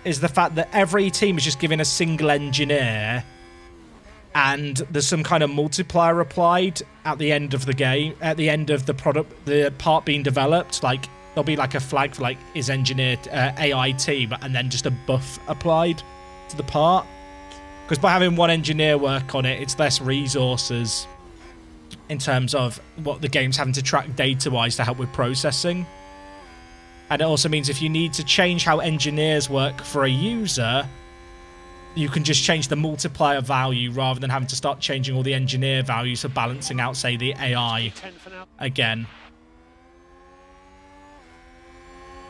is the fact that every team is just given a single engineer and there's some kind of multiplier applied at the end of the game, at the end of the part being developed. Like, there'll be like a flag for like, is engineered AI team, and then just a buff applied to the part. Because by having one engineer work on it, it's less resources in terms of what the game's having to track data-wise to help with processing. And it also means if you need to change how engineers work for a user, you can just change the multiplier value rather than having to start changing all the engineer values for balancing out, say, the AI again.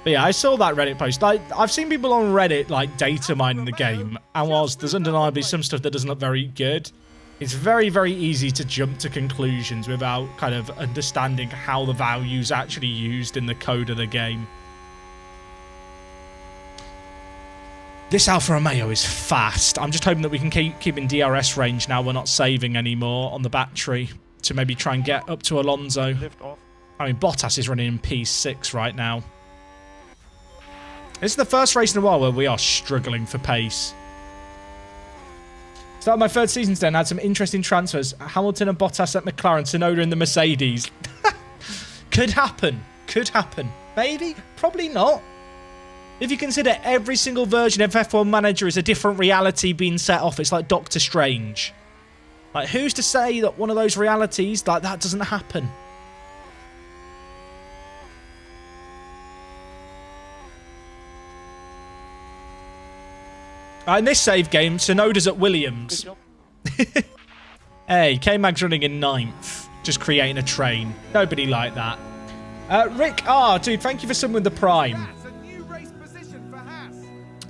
But yeah, I saw that Reddit post. Like, I've seen people on Reddit, like, data mining the game. And whilst there's undeniably some stuff that doesn't look very good, it's very, very easy to jump to conclusions without kind of understanding how the value's actually used in the code of the game. This Alfa Romeo is fast. I'm just hoping that we can keep in DRS range now we're not saving anymore on the battery to maybe try and get up to Alonso. Lift off. I mean, Bottas is running in P6 right now. This is the first race in a while where we are struggling for pace. Started my third season today and had some interesting transfers. Hamilton and Bottas at McLaren, Tsunoda in the Mercedes. Could happen. Could happen. Maybe. Probably not. If you consider every single version of F1 Manager is a different reality being set off, it's like Doctor Strange. Like, who's to say that one of those realities, like, that doesn't happen? In this save game, Tsunoda's at Williams. Hey, K-Mag's running in 9th. Just creating a train. Nobody like that. Rick R, dude, thank you for subbing with the Prime. That's a new race position for Haas.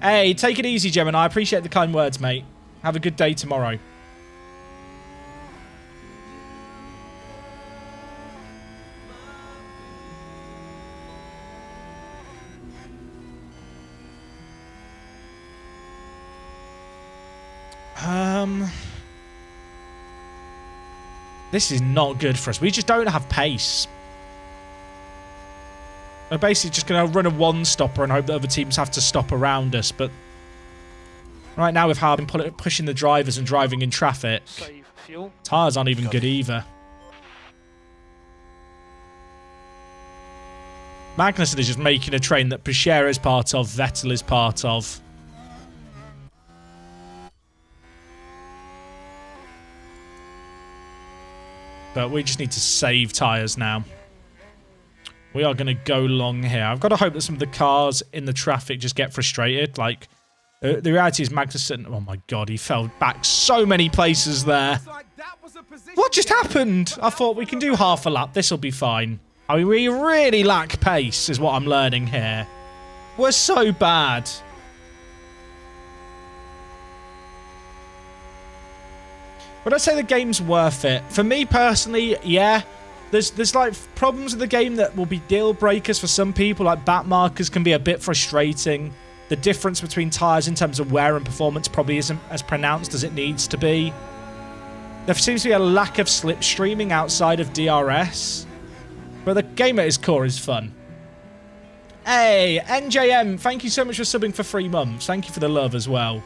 Hey, take it easy, Gemini. I appreciate the kind words, mate. Have a good day tomorrow. This is not good for us. We just don't have pace. We're basically just going to run a one-stopper and hope that other teams have to stop around us. But right now, with how I've been pushing the drivers and driving in traffic, Save fuel. tyres aren't even good either. Magnussen is just making a train that Pichera is part of, Vettel is part of. But we just need to save tyres now. We are going to go long here. I've got to hope that some of the cars in the traffic just get frustrated. Like, the reality is Magnussen... Oh my god, he fell back so many places there. Looks like that was a position What just happened? I thought we can do half a lap. This will be fine. I mean, we really lack pace is what I'm learning here. We're so bad. Would I say the game's worth it? For me personally, yeah. There's like problems with the game that will be deal breakers for some people. Like back markers can be a bit frustrating. The difference between tyres in terms of wear and performance probably isn't as pronounced as it needs to be. There seems to be a lack of slipstreaming outside of DRS. But the game at its core is fun. Hey, NJM, thank you so much for subbing for 3 months. Thank you for the love as well.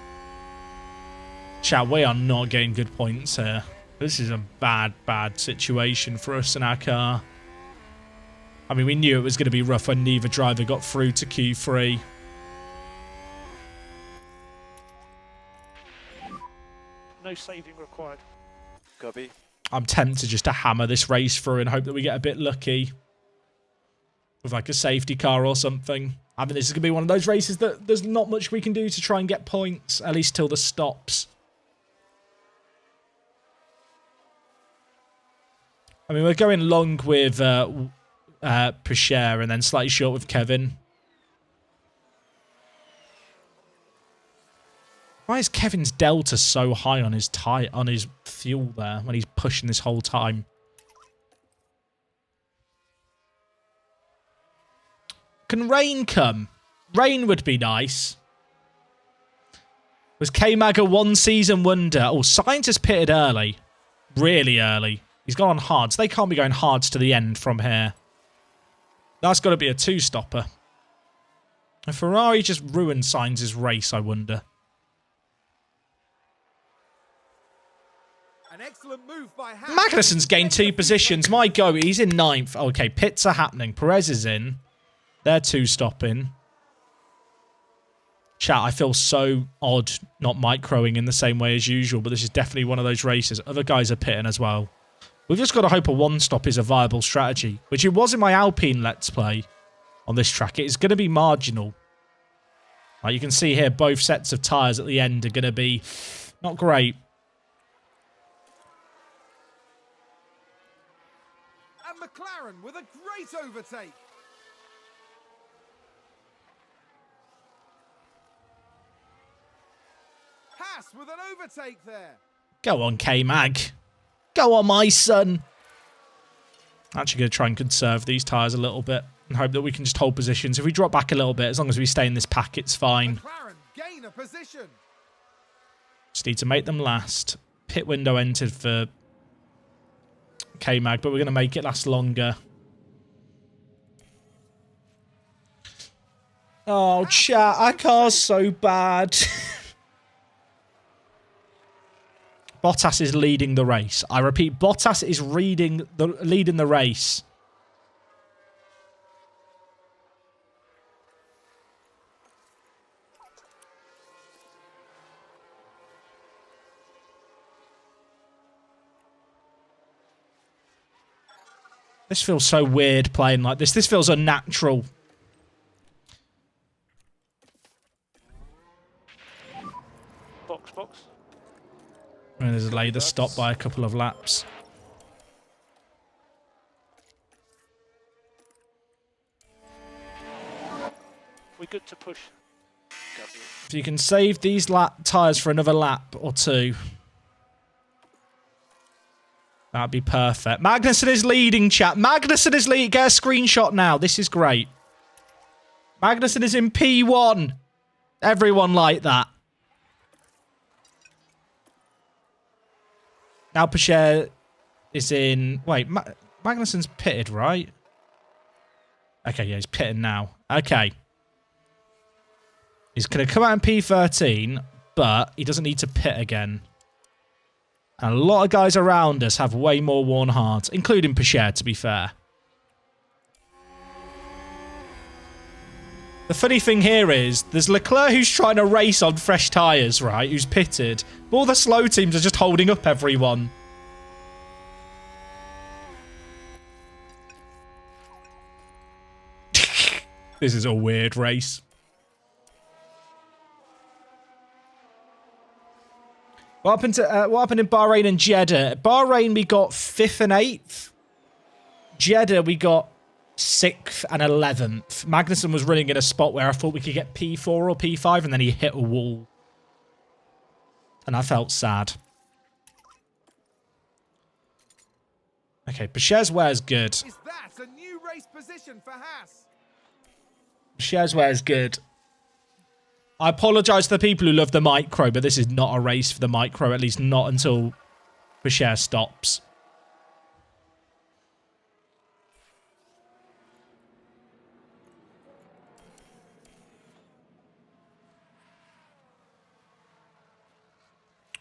Chat, we are not getting good points here. This is a bad, bad situation for us in our car. I mean, we knew it was going to be rough when neither driver got through to Q3. No saving required. Gubby. I'm tempted just to hammer this race through and hope that we get a bit lucky. With like a safety car or something. I mean, this is going to be one of those races that there's not much we can do to try and get points. At least till the stops. I mean, we're going long with Pichera and then slightly short with Kevin. Why is Kevin's delta so high on his fuel there when he's pushing this whole time? Can rain come? Rain would be nice. Was K-Mag a one-season wonder? Oh, Science pitted early. Really early. He's gone on hards. They can't be going hards to the end from here. That's got to be a two-stopper. A Ferrari just ruined Sainz's race, I wonder. An excellent move by Haas. Magnussen's gained 2 positions. My go, he's in 9th. Okay, pits are happening. Perez is in. They're two-stopping. Chat, I feel so odd not microing in the same way as usual, but this is definitely one of those races. Other guys are pitting as well. We've just got to hope a one-stop is a viable strategy, which it was in my Alpine Let's Play on this track. It is going to be marginal. Like you can see here, both sets of tyres at the end are going to be not great. And McLaren with a great overtake. Haas with an overtake there. Go on, K-Mag. Go on, my son. Actually going to try and conserve these tyres a little bit and hope that we can just hold positions. If we drop back a little bit, as long as we stay in this pack, it's fine. McLaren gain a position. Just need to make them last. Pit window entered for K-Mag, but we're going to make it last longer. Oh, chat, our car's so bad. Bottas is leading the race. I repeat, Bottas is leading the race. This feels so weird playing like this. This feels unnatural. Box. And there's a delay that's stopped by a couple of laps. We're good to push. If you can save these tyres for another lap or two, that'd be perfect. Magnussen is leading, chat. Magnussen is leading. Get a screenshot now. This is great. Magnussen is in P1. Everyone like that. Now Pacher is in... Wait, Magnussen's pitted, right? Okay, yeah, he's pitting now. Okay. He's going to come out in P13, but he doesn't need to pit again. And a lot of guys around us have way more worn hards, including Pacher, to be fair. The funny thing here is, there's Leclerc who's trying to race on fresh tyres, right? Who's pitted. But all the slow teams are just holding up everyone. This is a weird race. What happened in Bahrain and Jeddah? Bahrain, we got 5th and 8th. Jeddah, we got 6th and 11th. Magnussen was running in a spot where I thought we could get P4 or P5, and then he hit a wall. And I felt sad. Okay, Pacher's wear's good. Is that a new race position for Haas? Pacher's wear's good. I apologise to the people who love the micro, but this is not a race for the micro, at least not until Pacher stops.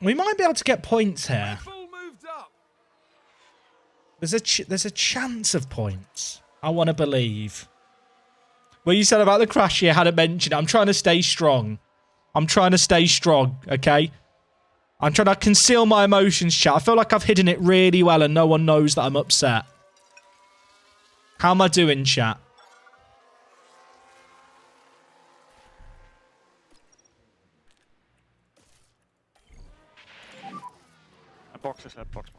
We might be able to get points here. There's a chance of points. I want to believe. What you said about the crash here, hadn't mentioned it. I'm trying to stay strong. I'm trying to stay strong, okay? I'm trying to conceal my emotions, chat. I feel like I've hidden it really well and no one knows that I'm upset. How am I doing, chat? Box is that box.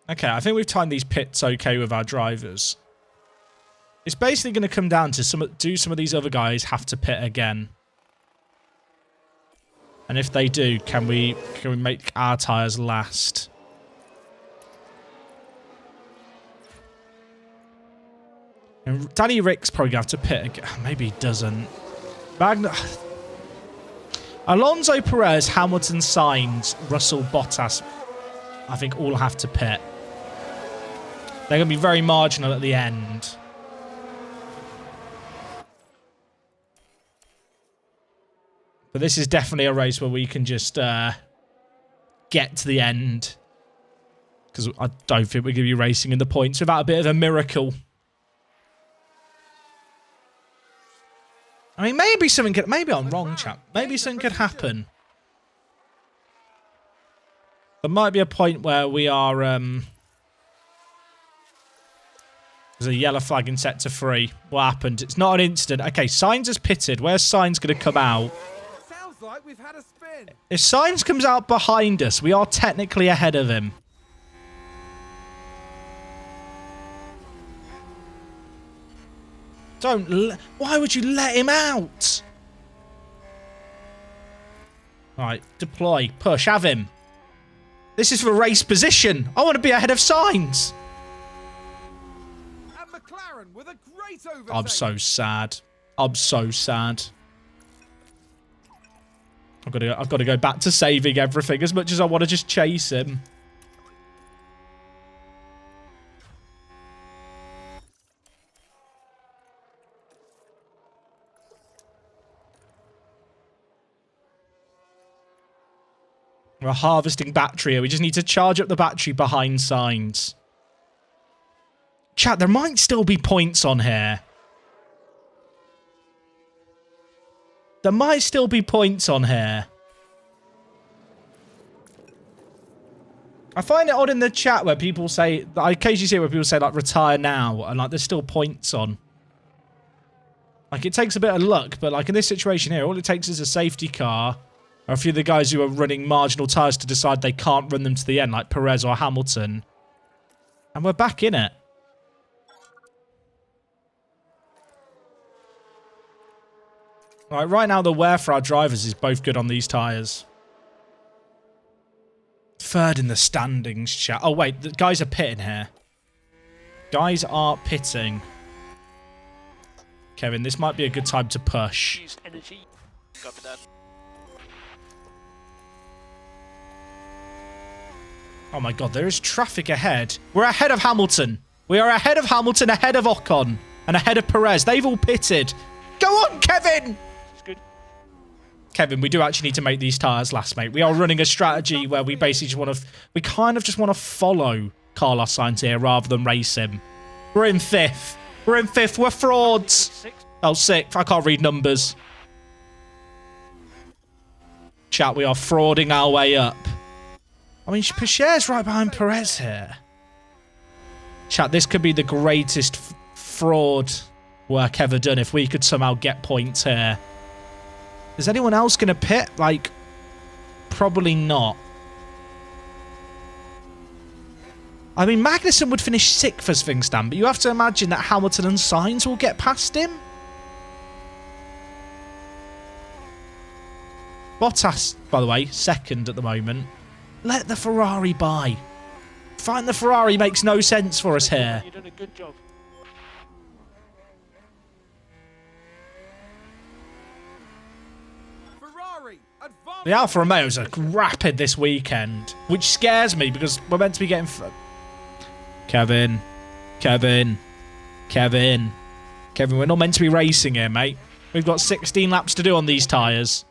Okay, I think we've timed these pits okay with our drivers. It's basically going to come down to do some of these other guys have to pit again? And if they do, can we make our tyres last? And Danny Rick's probably going to have to pit again. Maybe he doesn't. Alonso, Perez, Hamilton, Sainz, Russell, Bottas, I think all have to pit. They're going to be very marginal at the end. But this is definitely a race where we can just get to the end. Because I don't think we're going to be racing in the points without a bit of a miracle. I mean, maybe something could... Maybe I'm wrong, chap. Maybe something could happen. There might be a point where we are... There's a yellow flag in sector 3. What happened? It's not an incident. Okay, Signs has pitted. Where's Signs going to come out? Sounds like we've had a spin. If Signs comes out behind us, we are technically ahead of him. Why would you let him out? Alright, deploy. Push. Have him. This is for race position. I want to be ahead of Signs. And McLaren with a great overtake. I'm so sad. I'm so sad. I've got to go back to saving everything as much as I want to just chase him. We're harvesting battery here. We just need to charge up the battery behind Signs. Chat, there might still be points on here. There might still be points on here. I find it odd in the chat where people say... I occasionally see where people say, like, retire now. And, like, there's still points on. Like, it takes a bit of luck. But, like, in this situation here, all it takes is a safety car... or a few of the guys who are running marginal tyres to decide they can't run them to the end, like Perez or Hamilton. And we're back in it. Right now the wear for our drivers is both good on these tyres. Third in the standings, chat. Oh, wait, the guys are pitting here. Guys are pitting. Kevin, this might be a good time to push. Use energy. Copy that. Oh my god, there is traffic ahead. We're ahead of Hamilton. We are ahead of Hamilton, ahead of Ocon, and ahead of Perez. They've all pitted. Go on, Kevin! It's good. Kevin, we do actually need to make these tyres last, mate. We are running a strategy where we basically just want to... we kind of just want to follow Carlos Sainz here rather than race him. We're in 5th. We're in 5th. We're frauds. 6. Oh, 6th. I can't read numbers. Chat, we are frauding our way up. I mean, Pacher's right behind Perez here. Chat, this could be the greatest fraud work ever done if we could somehow get points here. Is anyone else going to pit? Like, probably not. I mean, Magnussen would finish 6th as things stand, but you have to imagine that Hamilton and Sainz will get past him. Bottas, by the way, 2nd at the moment. Let the Ferrari by. Find the Ferrari makes no sense for us here. You're doing a good job. Ferrari, advance. The Alfa Romeos are rapid this weekend, which scares me because we're meant to be getting... Kevin. Kevin, we're not meant to be racing here, mate. We've got 16 laps to do on these tyres.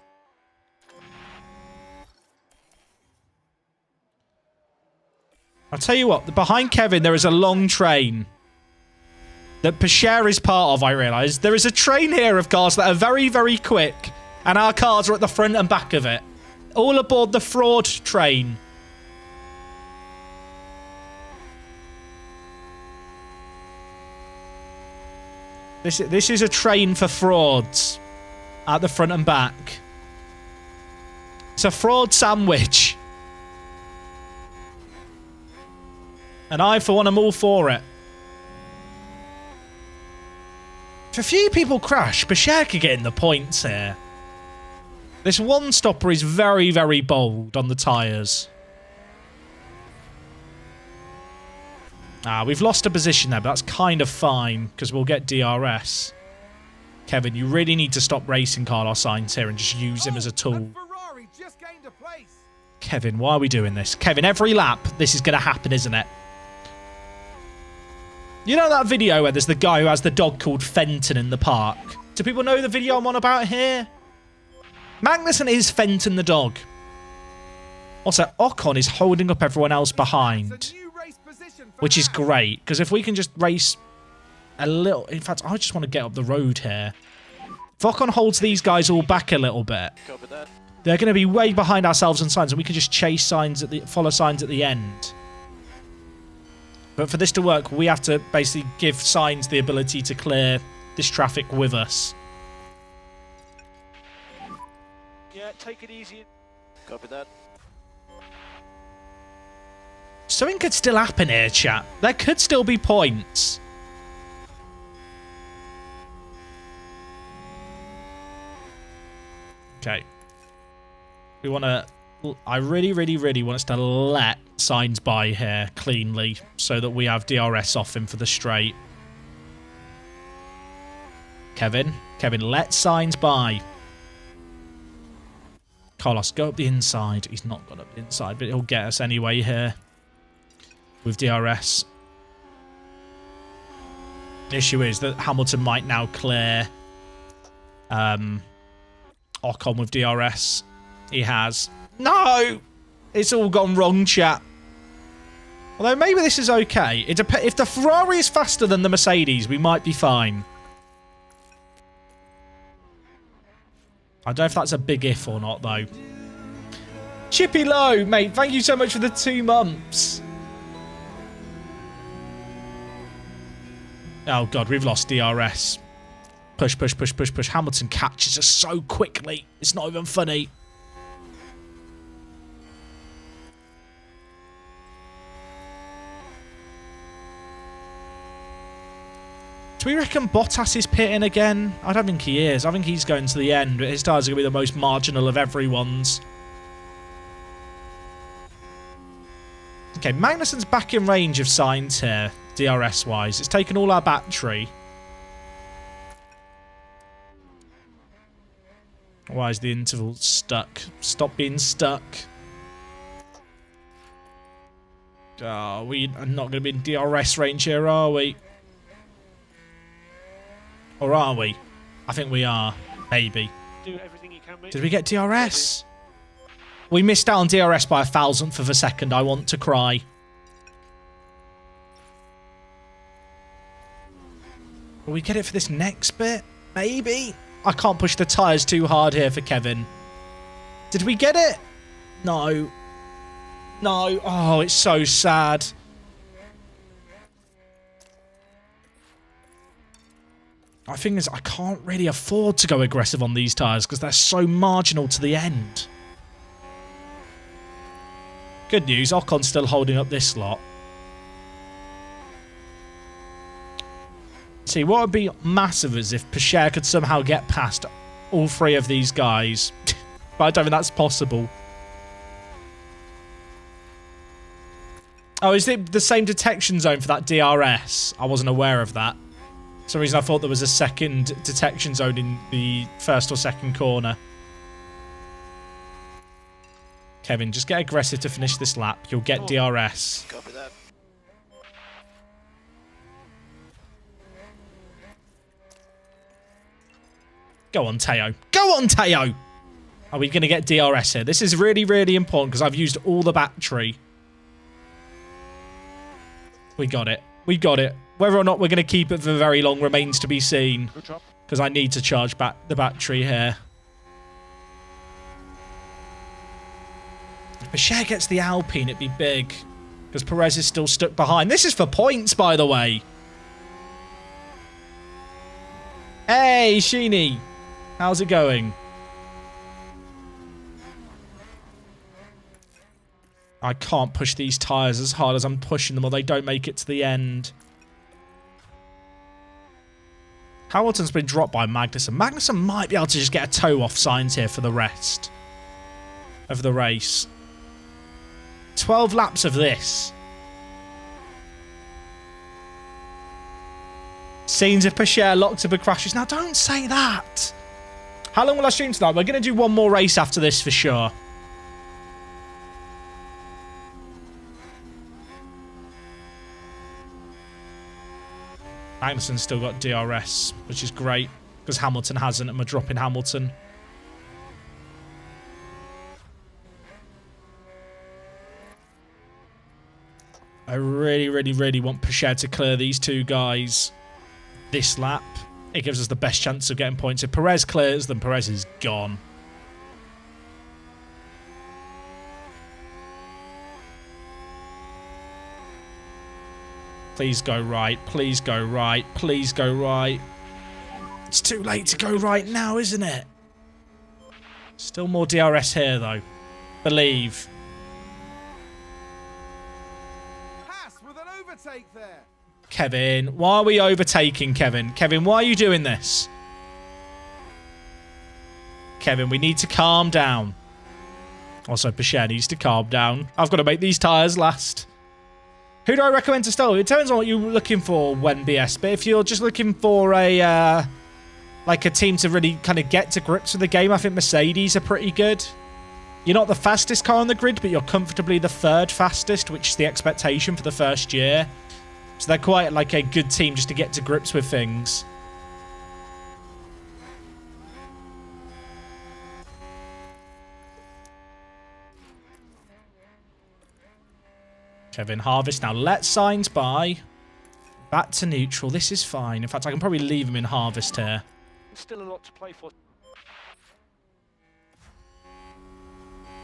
I'll tell you what, behind Kevin there is a long train that Pacher is part of, I realise. There is a train here of cars that are very, very quick, and our cars are at the front and back of it. All aboard the fraud train. This is a train for frauds at the front and back. It's a fraud sandwich. And I, for one, am all for it. If a few people crash, Pacher could get in the points here. This one stopper is very, very bold on the tyres. We've lost a position there, but that's kind of fine, because we'll get DRS. Kevin, you really need to stop racing Carlos Sainz here and just use him as a tool. Ferrari just gained a place. Kevin, why are we doing this? Kevin, every lap, this is going to happen, isn't it? You know that video where there's the guy who has the dog called Fenton in the park? Do people know the video I'm on about here? Magnussen is Fenton the dog. Also, Ocon is holding up everyone else behind, which is great, because if we can just race a little... In fact, I just want to get up the road here. If Ocon holds these guys all back a little bit, they're going to be way behind ourselves and Sainz, and we can just chase Sainz at the... follow Sainz at the end. But for this to work, we have to basically give Sainz the ability to clear this traffic with us. Yeah, take it easy. Copy that. Something could still happen here, chat. There could still be points. Okay. We want to... I really, really, really want us to let Sainz by here cleanly so that we have DRS off him for the straight. Kevin, let Sainz by. Carlos, go up the inside. He's not got up the inside, but he'll get us anyway here with DRS. The issue is that Hamilton might now clear Ocon with DRS. He has. No! It's all gone wrong, chat. Although maybe this is okay. If the Ferrari is faster than the Mercedes, we might be fine. I don't know if that's a big if or not, though. Chippy Low, mate, thank you so much for the 2 months. Oh, God, we've lost DRS. Push, push, push, push, push. Hamilton catches us so quickly. It's not even funny. Do we reckon Bottas is pitting again? I don't think he is. I think he's going to the end, but his tyres are going to be the most marginal of everyone's. Okay, Magnussen's back in range of Sainz here, DRS-wise. It's taken all our battery. Why is the interval stuck? Stop being stuck. Oh, we are not going to be in DRS range here, are we? Or are we? I think we are. Maybe. Do everything you can, mate. Did we get DRS? We missed out on DRS by 1,000th of a second. I want to cry. Will we get it for this next bit? Maybe. I can't push the tyres too hard here for Kevin. Did we get it? No. No. Oh, it's so sad. My thing is, I can't really afford to go aggressive on these tyres because they're so marginal to the end. Good news, Ocon's still holding up this lot. See, what would be massive is if Pichère could somehow get past all 3 of these guys. But I don't think that's possible. Oh, is it the same detection zone for that DRS? I wasn't aware of that. For some reason I thought there was a second detection zone in the first or second corner. Kevin, just get aggressive to finish this lap. You'll get DRS. Copy that. Go on, Teo. Go on, Teo! Are we going to get DRS here? This is really, really important because I've used all the battery. We got it. We got it. Whether or not we're going to keep it for very long remains to be seen. Good job. Because I need to charge back the battery here. If Pichère gets the Alpine, it'd be big. Because Perez is still stuck behind. This is for points, by the way. Hey, Sheeny. How's it going? I can't push these tyres as hard as I'm pushing them or they don't make it to the end. Hamilton's been dropped by Magnussen. Magnussen might be able to just get a toe off Sainz here for the rest of the race. 12 laps of this. Scenes of Pichère locked up and crashes. Now, don't say that. How long will I stream tonight? We're going to do one more race after this for sure. Magnussen's still got DRS, which is great, because Hamilton hasn't, and we're dropping Hamilton. I really, really, really want Pichère to clear these 2 guys this lap. It gives us the best chance of getting points. If Perez clears them, Perez is gone. Please go right. Please go right. Please go right. It's too late to go right now, isn't it? Still more DRS here, though. Believe. Haas with an overtake there. Kevin, why are we overtaking, Kevin? Kevin, why are you doing this? Kevin, we need to calm down. Also, Pichette needs to calm down. I've got to make these tyres last. Who do I recommend to start with? It depends on what you're looking for when BS. But if you're just looking for a like a team to really kind of get to grips with the game, I think Mercedes are pretty good. You're not the fastest car on the grid, but you're comfortably the third fastest, which is the expectation for the first year. So they're quite like a good team just to get to grips with things. Kevin Harvest now let signs by. Back to neutral. This is fine. In fact, I can probably leave him in Harvest here. Still a lot to play for.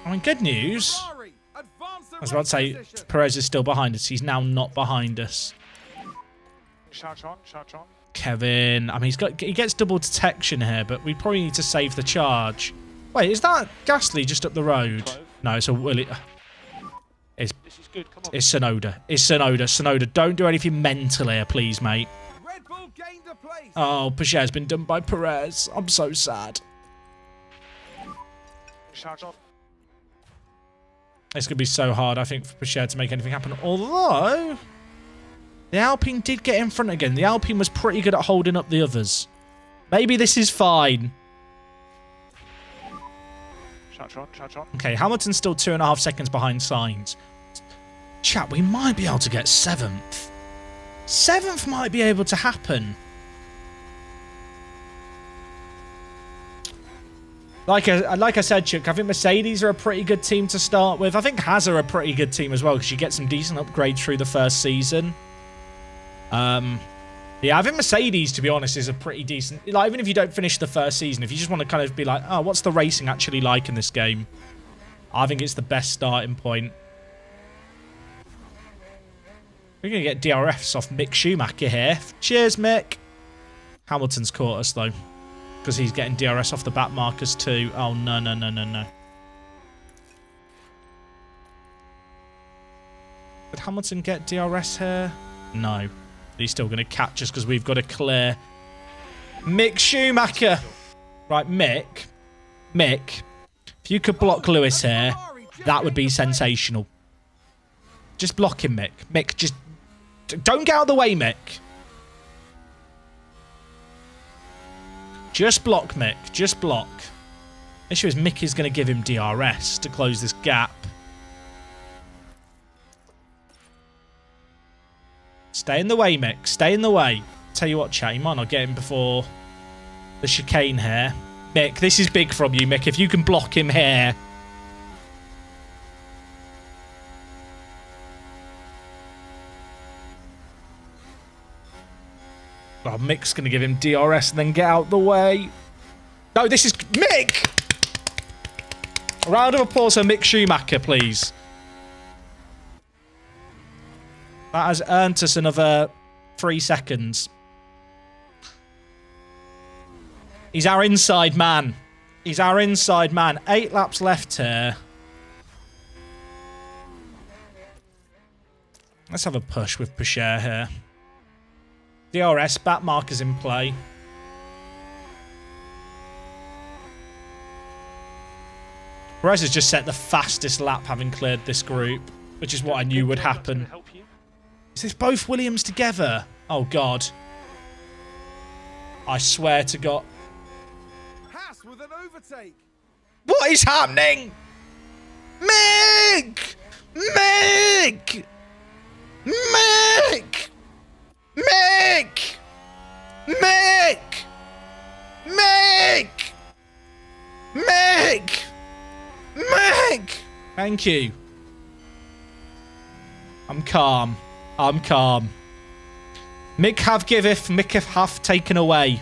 I mean, good news. Ferrari, advance the I was about to say, race position. Perez is still behind us. He's now not behind us. Charge on, charge on. Kevin, I mean, he gets double detection here, but we probably need to save the charge. Wait, is that Gasly just up the road? No, it's a Willie. This is good. Come on. It's Sonoda. It's Sonoda. Sonoda, don't do anything mental here, please, mate. Red Bull gained a place. Oh, Pichet's been done by Perez. I'm so sad. Charge on. It's going to be so hard, I think, for Pichet to make anything happen. Although, the Alpine did get in front again. The Alpine was pretty good at holding up the others. Maybe this is fine. Charge on, charge on. Okay, Hamilton's still 2.5 seconds behind Sainz. Chat, we might be able to get 7th. 7th might be able to happen. Like I said, Chuck, I think Mercedes are a pretty good team to start with. I think Haas are a pretty good team as well because you get some decent upgrades through the first season. Yeah, I think Mercedes, to be honest, is a pretty decent... Like, even if you don't finish the first season, if you just want to kind of be like, oh, what's the racing actually like in this game? I think it's the best starting point. We're going to get DRFs off Mick Schumacher here. Cheers, Mick. Hamilton's caught us, though. Because he's getting DRS off the back markers, too. Oh, no, no, no, no, no. Did Hamilton get DRS here? No. He's still going to catch us because we've got to clear Mick Schumacher. Right, Mick. If you could block Lewis here, that would be sensational. Just block him, Mick. Mick, just... Don't get out of the way, Mick. Just block, Mick. Just block. Issue is Mick is going to give him DRS to close this gap. Stay in the way, Mick. Stay in the way. Tell you what, chat, you might not get him before the chicane here. Mick, this is big from you, Mick. If you can block him here. Oh, Mick's going to give him DRS and then get out the way. No, this is... Mick! A round of applause for Mick Schumacher, please. That has earned us another 3 seconds. He's our inside man. He's our inside man. 8 laps left here. Let's have a push with Pichet here. DRS, back markers in play. Perez has just set the fastest lap having cleared this group, which is what I knew would happen. Is this both Williams together? Oh, God. I swear to God. Haas with an overtake. What is happening? Mick! Mick! Mick! Mick! Mick! Mick! Mick! Mick! Thank you. I'm calm. I'm calm. Mick have giveth, Mick hath taken away.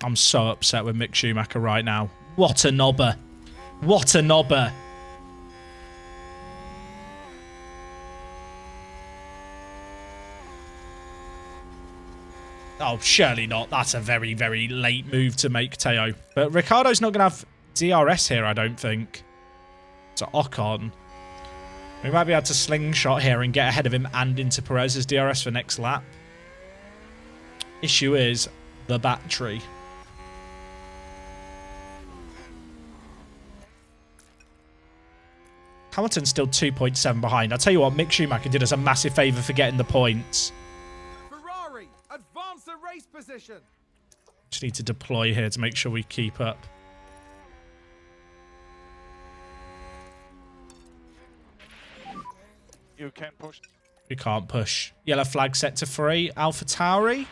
I'm so upset with Mick Schumacher right now. What a knobber. What a knobber. Oh, surely not. That's a very, very late move to make, Teo. But Ricardo's not going to have DRS here, I don't think. So Ocon. We might be able to slingshot here and get ahead of him and into Perez's DRS for next lap. Issue is the battery. Hamilton's still 2.7 behind. I'll tell you what, Mick Schumacher did us a massive favour for getting the points. Ferrari, advance the race position. Just need to deploy here to make sure we keep up. You can push. We can't push. Yellow flag set to 3. AlphaTauri.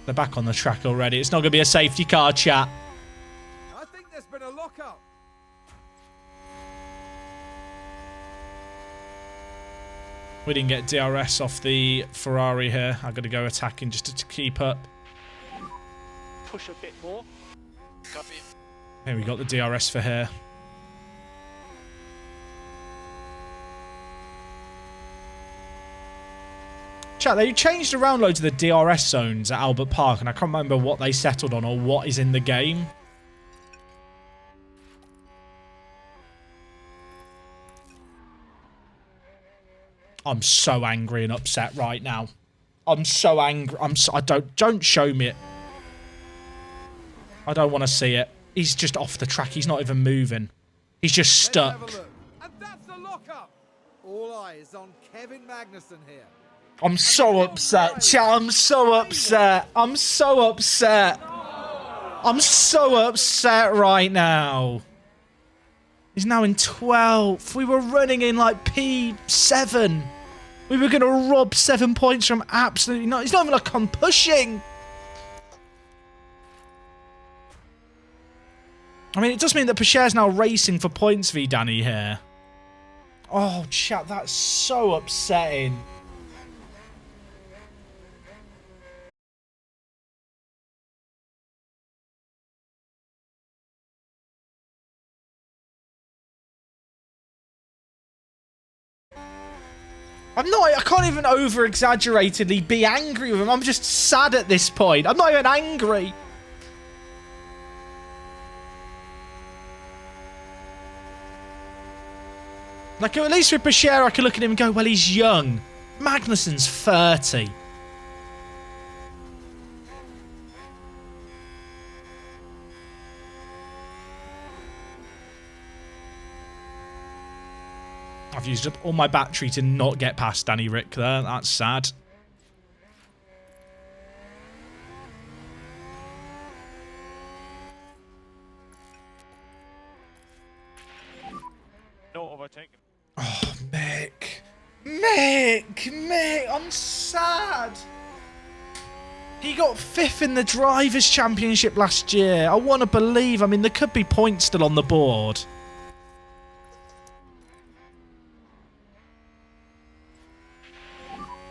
They're back on the track already. It's not going to be a safety car, chat. I think there's been a lockup. We didn't get DRS off the Ferrari here. I've got to go attacking just to keep up. Push a bit more. Copy. Here we got the DRS for here. Chat, they changed around loads of the DRS zones at Albert Park, and I can't remember what they settled on or what is in the game. I'm so angry and upset right now. I'm so angry. Don't show me it. I don't want to see it. He's just off the track. He's not even moving. He's just stuck. Let's have a look. And that's the lockup. All eyes on Kevin Magnussen here. I'm so upset, chat. I'm so upset. I'm so upset. I'm so upset right now. He's now in 12th. We were running in like P7. We were going to rob 7 points from absolutely not. He's not even like I'm pushing. I mean, it does mean that Pacher's now racing for points v Danny here. Oh, chat, that's so upsetting. I can't even over-exaggeratedly be angry with him. I'm just sad at this point. I'm not even angry. Like, at least with Pacher, I can look at him and go, well, he's young. Magnussen's 30. I've used up all my battery to not get past Danny Rick there. That's sad. No overtaking. Oh, Mick, I'm sad. He got 5th in the Drivers' Championship last year. I want to believe. I mean, there could be points still on the board.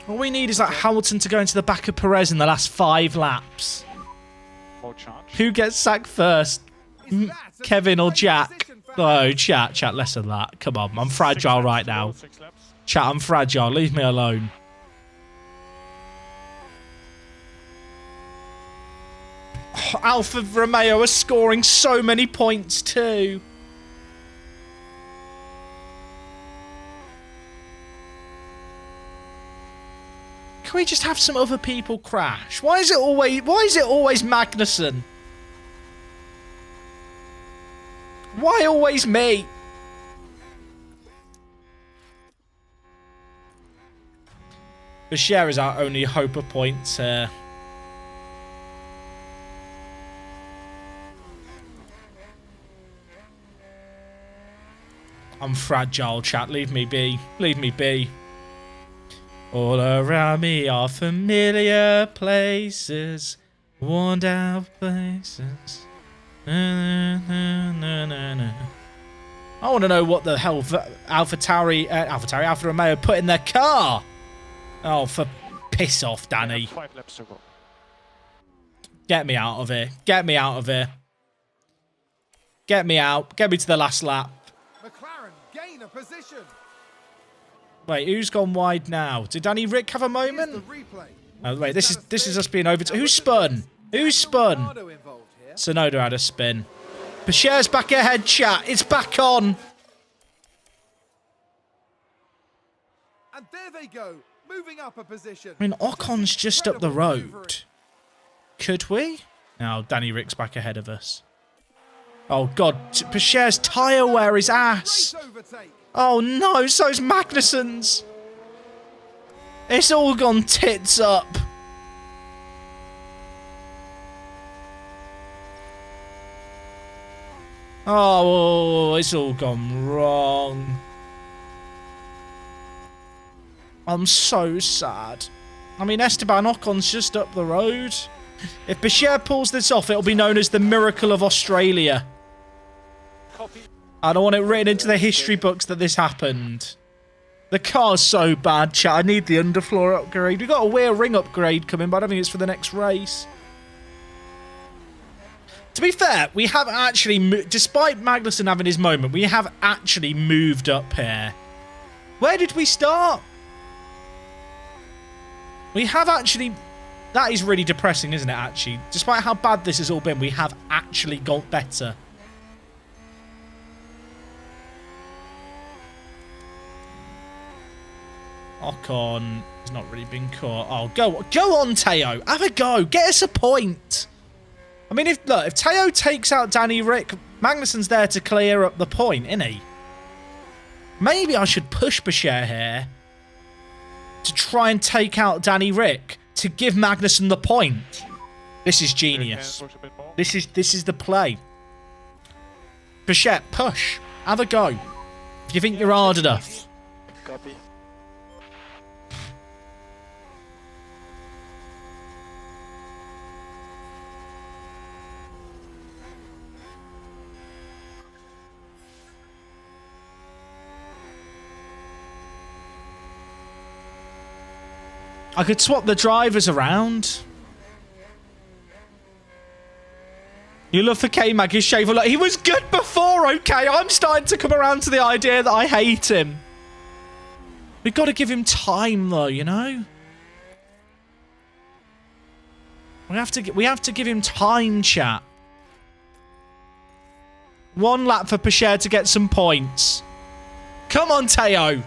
All we need is like Hamilton to go into the back of Perez in the last 5 laps. More charge. Who gets sacked first? Kevin or Jack? Oh, chat, less than that. Come on, I'm fragile right now. 6 laps. Chat, I'm fragile. Leave me alone. Oh, Alfa Romeo are scoring so many points too. Can we just have some other people crash? Why is it always Magnussen? Why always me? Pacher is our only hope of points here. I'm fragile, chat. Leave me be. Leave me be. All around me are familiar places, worn down places. I want to know what the hell Alfa Romeo put in their car. Oh, for piss off, Danny. 5 laps to go. Get me out of here. Get me out of here. Get me out. Get me to the last lap. McLaren gain a position. Wait, who's gone wide now? Did Danny Rick have a Here's the moment? replay. Oh, wait, this is us being over. Who spun? Who spun? Ricardo involved here. Sonoda had a spin. Pacher's back ahead, chat. It's back on. And there they go, moving up a position. I mean, Ocon's just up the road. Could we? No, Danny Rick's back ahead of us. Oh, God. Pacher's tyre wear his ass. Great overtake. Oh, no. So's Magnussen's. It's all gone tits up. Oh, it's all gone wrong. I'm so sad. I mean, Esteban Ocon's just up the road. If Pacher pulls this off, it'll be known as the miracle of Australia. Copy. I don't want it written into the history books that this happened. The car's so bad, chat. I need the underfloor upgrade. We've got a rear ring upgrade coming, but I don't think it's for the next race. To be fair, we have actually, despite Magnussen having his moment, we have actually moved up here. Where did we start? We have actually... That is really depressing, isn't it, actually? Despite how bad this has all been, we have actually got better. Ocon has not really been caught. Oh, go on, Teo. Have a go. Get us a point. I mean, if Teo takes out Danny Rick, Magnussen's there to clear up the point, isn't he? Maybe I should push Pacher here to try and take out Danny Rick to give Magnussen the point. This is genius. This is the play. Pacher, push. Have a go. If you think you're hard enough. Copy. I could swap the drivers around. You love for K-Mag his shave. Look, he was good before, okay? I'm starting to come around to the idea that I hate him. We've got to give him time, though, you know? We have to give him time, chat. One lap for Pacher to get some points. Come on, Teo.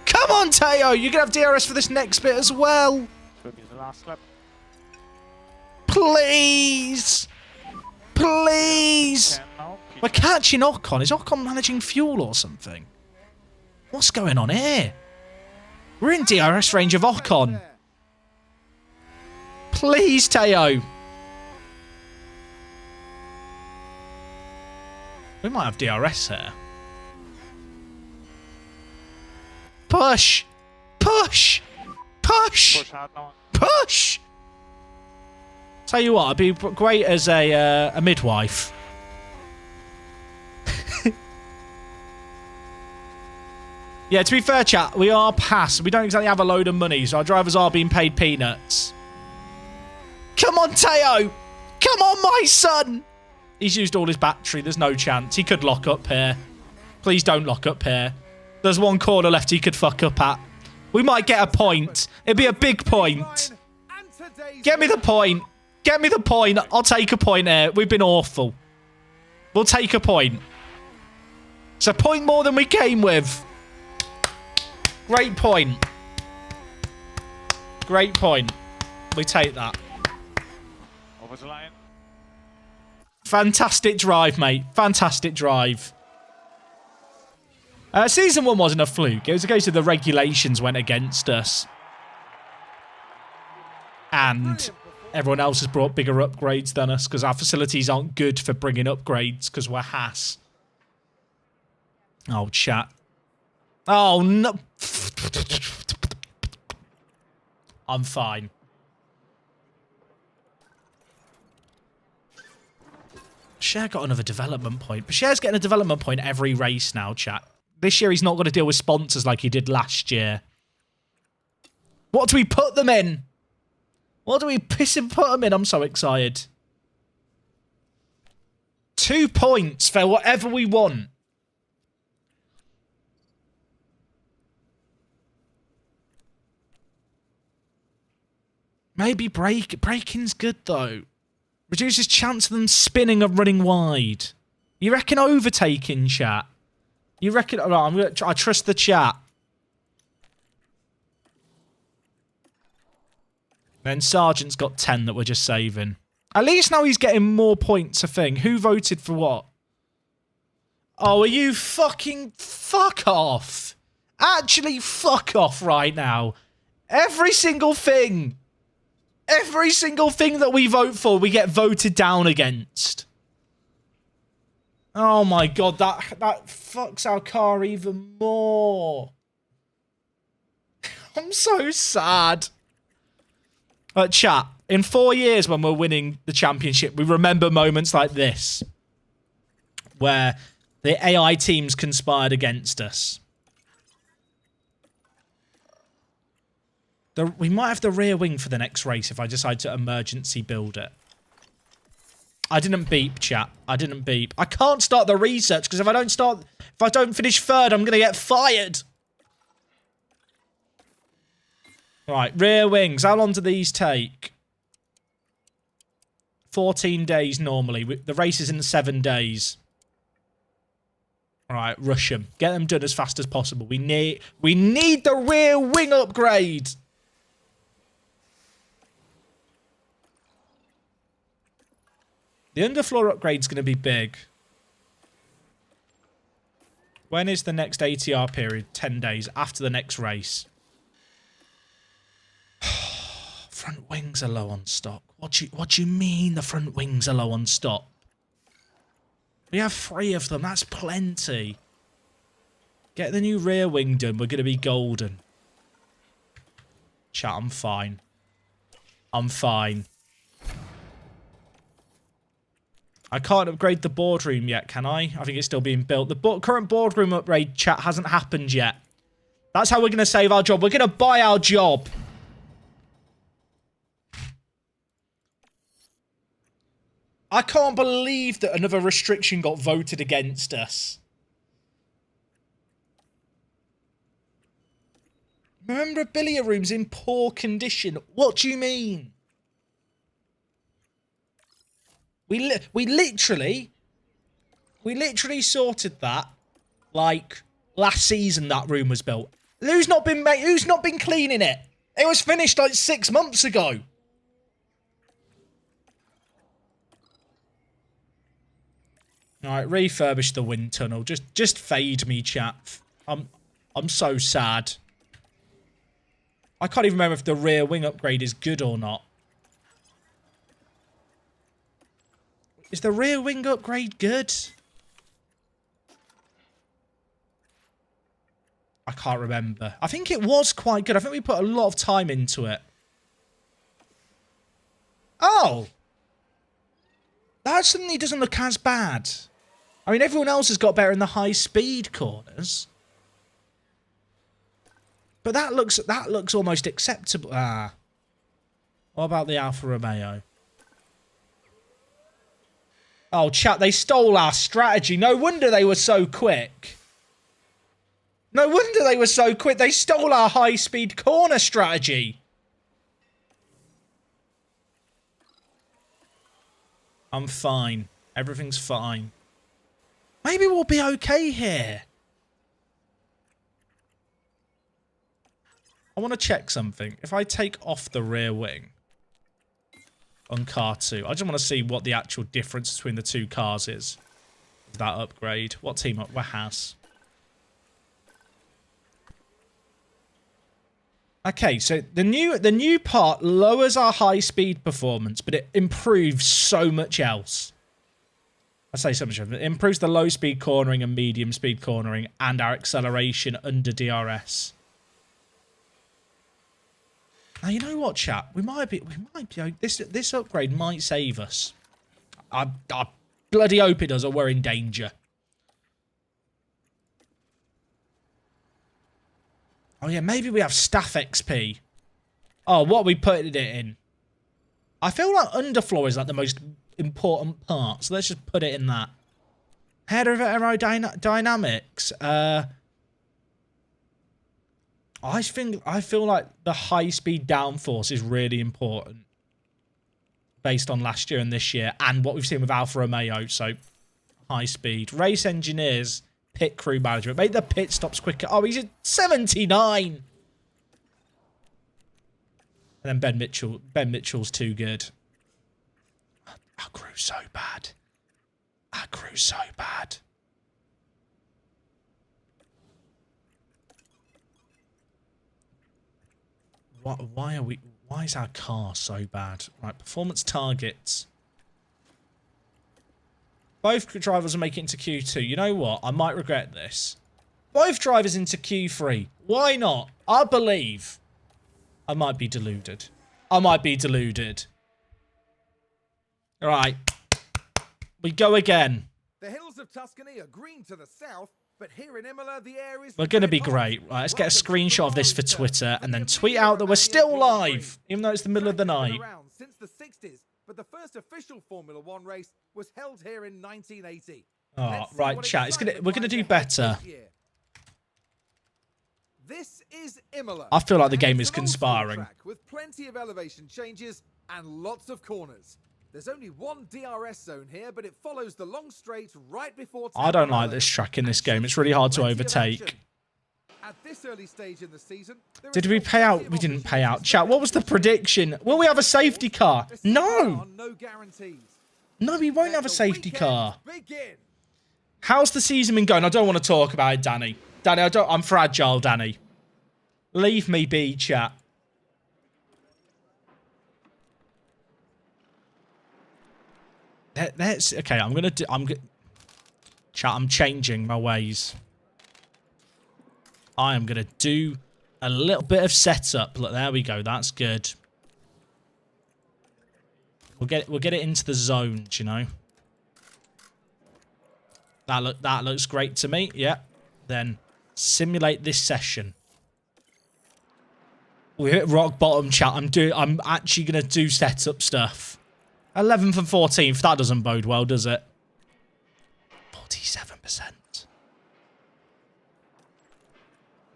Come on, Teo. You're going to have DRS for this next bit as well. Will be the last lap. Please. Please. Now, We're catching Ocon. Is Ocon managing fuel or something? What's going on here? We're in DRS range of Ocon. Please, Teo. We might have DRS here. Push! Push! Push! push hard now. Push! Tell you what, I'd be great as a midwife. Yeah, to be fair, chat, we are Haas. We don't exactly have a load of money, so our drivers are being paid peanuts. Come on, Teo! Come on, my son! He's used all his battery. There's no chance. He could lock up here. Please don't lock up here. There's one corner left he could fuck up at. We might get a point. It'd be a big point. Get me the point. Get me the point. I'll take a point here. We've been awful. We'll take a point. It's a point more than we came with. Great point. Great point. We take that. Over the line. Fantastic drive, mate. Fantastic drive. Season 1 wasn't a fluke. It was a case of the regulations went against us. And everyone else has brought bigger upgrades than us because our facilities aren't good for bringing upgrades because we're Haas. Oh, chat. Oh, no. I'm fine. Pacher got another development point. Pacher's getting a development point every race now, chat. This year he's not going to deal with sponsors like he did last year. What do we put them in? What do we piss and put them in? I'm so excited. 2 points for whatever we want. Maybe breaking's good though. Reduces chance of them spinning and running wide. You reckon overtaking, chat? You reckon? Right, I trust the chat. Then Sergeant's got 10 that we're just saving. At least now he's getting more points a thing. Who voted for what? Oh, are you fucking... Fuck off. Actually, fuck off right now. Every single thing that we vote for, we get voted down against. Oh my god, that fucks our car even more. I'm so sad. Chat, in 4 years when we're winning the championship, we remember moments like this. Where the AI teams conspired against us. We might have the rear wing for the next race if I decide to emergency build it. I didn't beep, chat. I didn't beep. I can't start the research because if I don't finish third, I'm going to get fired. Right, rear wings. How long do these take? 14 days normally. The race is in 7 days. Right, rush them. Get them done as fast as possible. We need the rear wing upgrade. The underfloor upgrade's going to be big. When is the next ATR period? 10 days after the next race. Front wings are low on stock. What do you mean the front wings are low on stock? We have 3 of them. That's plenty. Get the new rear wing done. We're going to be golden. Chat, I'm fine. I'm fine. I can't upgrade the boardroom yet, can I? I think it's still being built. The current boardroom upgrade, chat, hasn't happened yet. That's how we're going to save our job. We're going to buy our job. I can't believe that another restriction got voted against us. Memorabilia room's in poor condition. What do you mean? We literally sorted that like last season. That room was built. Who's not been cleaning it? It was finished like 6 months ago. All right, refurbish the wind tunnel. Just fade me, chat. I'm so sad. I can't even remember if the rear wing upgrade is good or not. Is the rear wing upgrade good? I can't remember. I think it was quite good. I think we put a lot of time into it. Oh! That suddenly doesn't look as bad. I mean, everyone else has got better in the high-speed corners. But that looks almost acceptable. Ah. What about the Alfa Romeo? Oh, chat, they stole our strategy. No wonder they were so quick. No wonder they were so quick. They stole our high-speed corner strategy. I'm fine. Everything's fine. Maybe we'll be okay here. I want to check something. If I take off the rear wing on car 2, I just want to see what the actual difference between the 2 cars is. That upgrade. What team up? We're Haas. Okay, so the new part lowers our high speed performance, but it improves so much else. I say so much of it. It improves the low speed cornering and medium speed cornering and our acceleration under DRS. Now you know what, chat? We might be this upgrade might save us. I bloody hope it does, or we're in danger. Oh yeah, maybe we have staff XP. Oh, what are we putting it in? I feel like underfloor is like the most important part. So let's just put it in that. Head of aerodynamics. I feel like the high-speed downforce is really important based on last year and this year and what we've seen with Alfa Romeo. So high speed. Race engineers, pit crew management. Make the pit stops quicker. Oh, he's at 79. And then Ben Mitchell's too good. Our crew's so bad. Our crew's so bad. Why is our car so bad? Right, performance targets. Both drivers will make it into Q2. You know what? I might regret this. Both drivers into Q3. Why not? I believe. I might be deluded. I might be deluded. All right. We go again. The hills of Tuscany are green to the south, but here in Imola, the air is... We're going to be great. Right, let's get a screenshot of this for Twitter and then tweet out that we're still live, even though it's the middle of the night. Since the 60s, but the first official Formula One race was held here in 1980. Oh, right, chat. We're gonna do better. This is Imola. I feel like the game is conspiring. With plenty of elevation changes and lots of corners. There's only one DRS zone here, but it follows the long straight right before... I don't like this track in this game. It's really hard to overtake. At this early stage in the season, did we pay out? We didn't pay out. Chat, what was the prediction? Will we have a safety car? No! No, we won't have a safety car. How's the season been going? I don't want to talk about it, Danny. Danny, I'm fragile, Danny. Leave me be, chat. That's okay. Chat, I'm changing my ways. I am gonna do a little bit of setup. Look, there we go. That's good. We'll get it into the zones, you know. That looks great to me. Yeah. Then simulate this session. We hit rock bottom, chat. I'm actually gonna do setup stuff. 11th and 14th. That doesn't bode well, does it? 47%.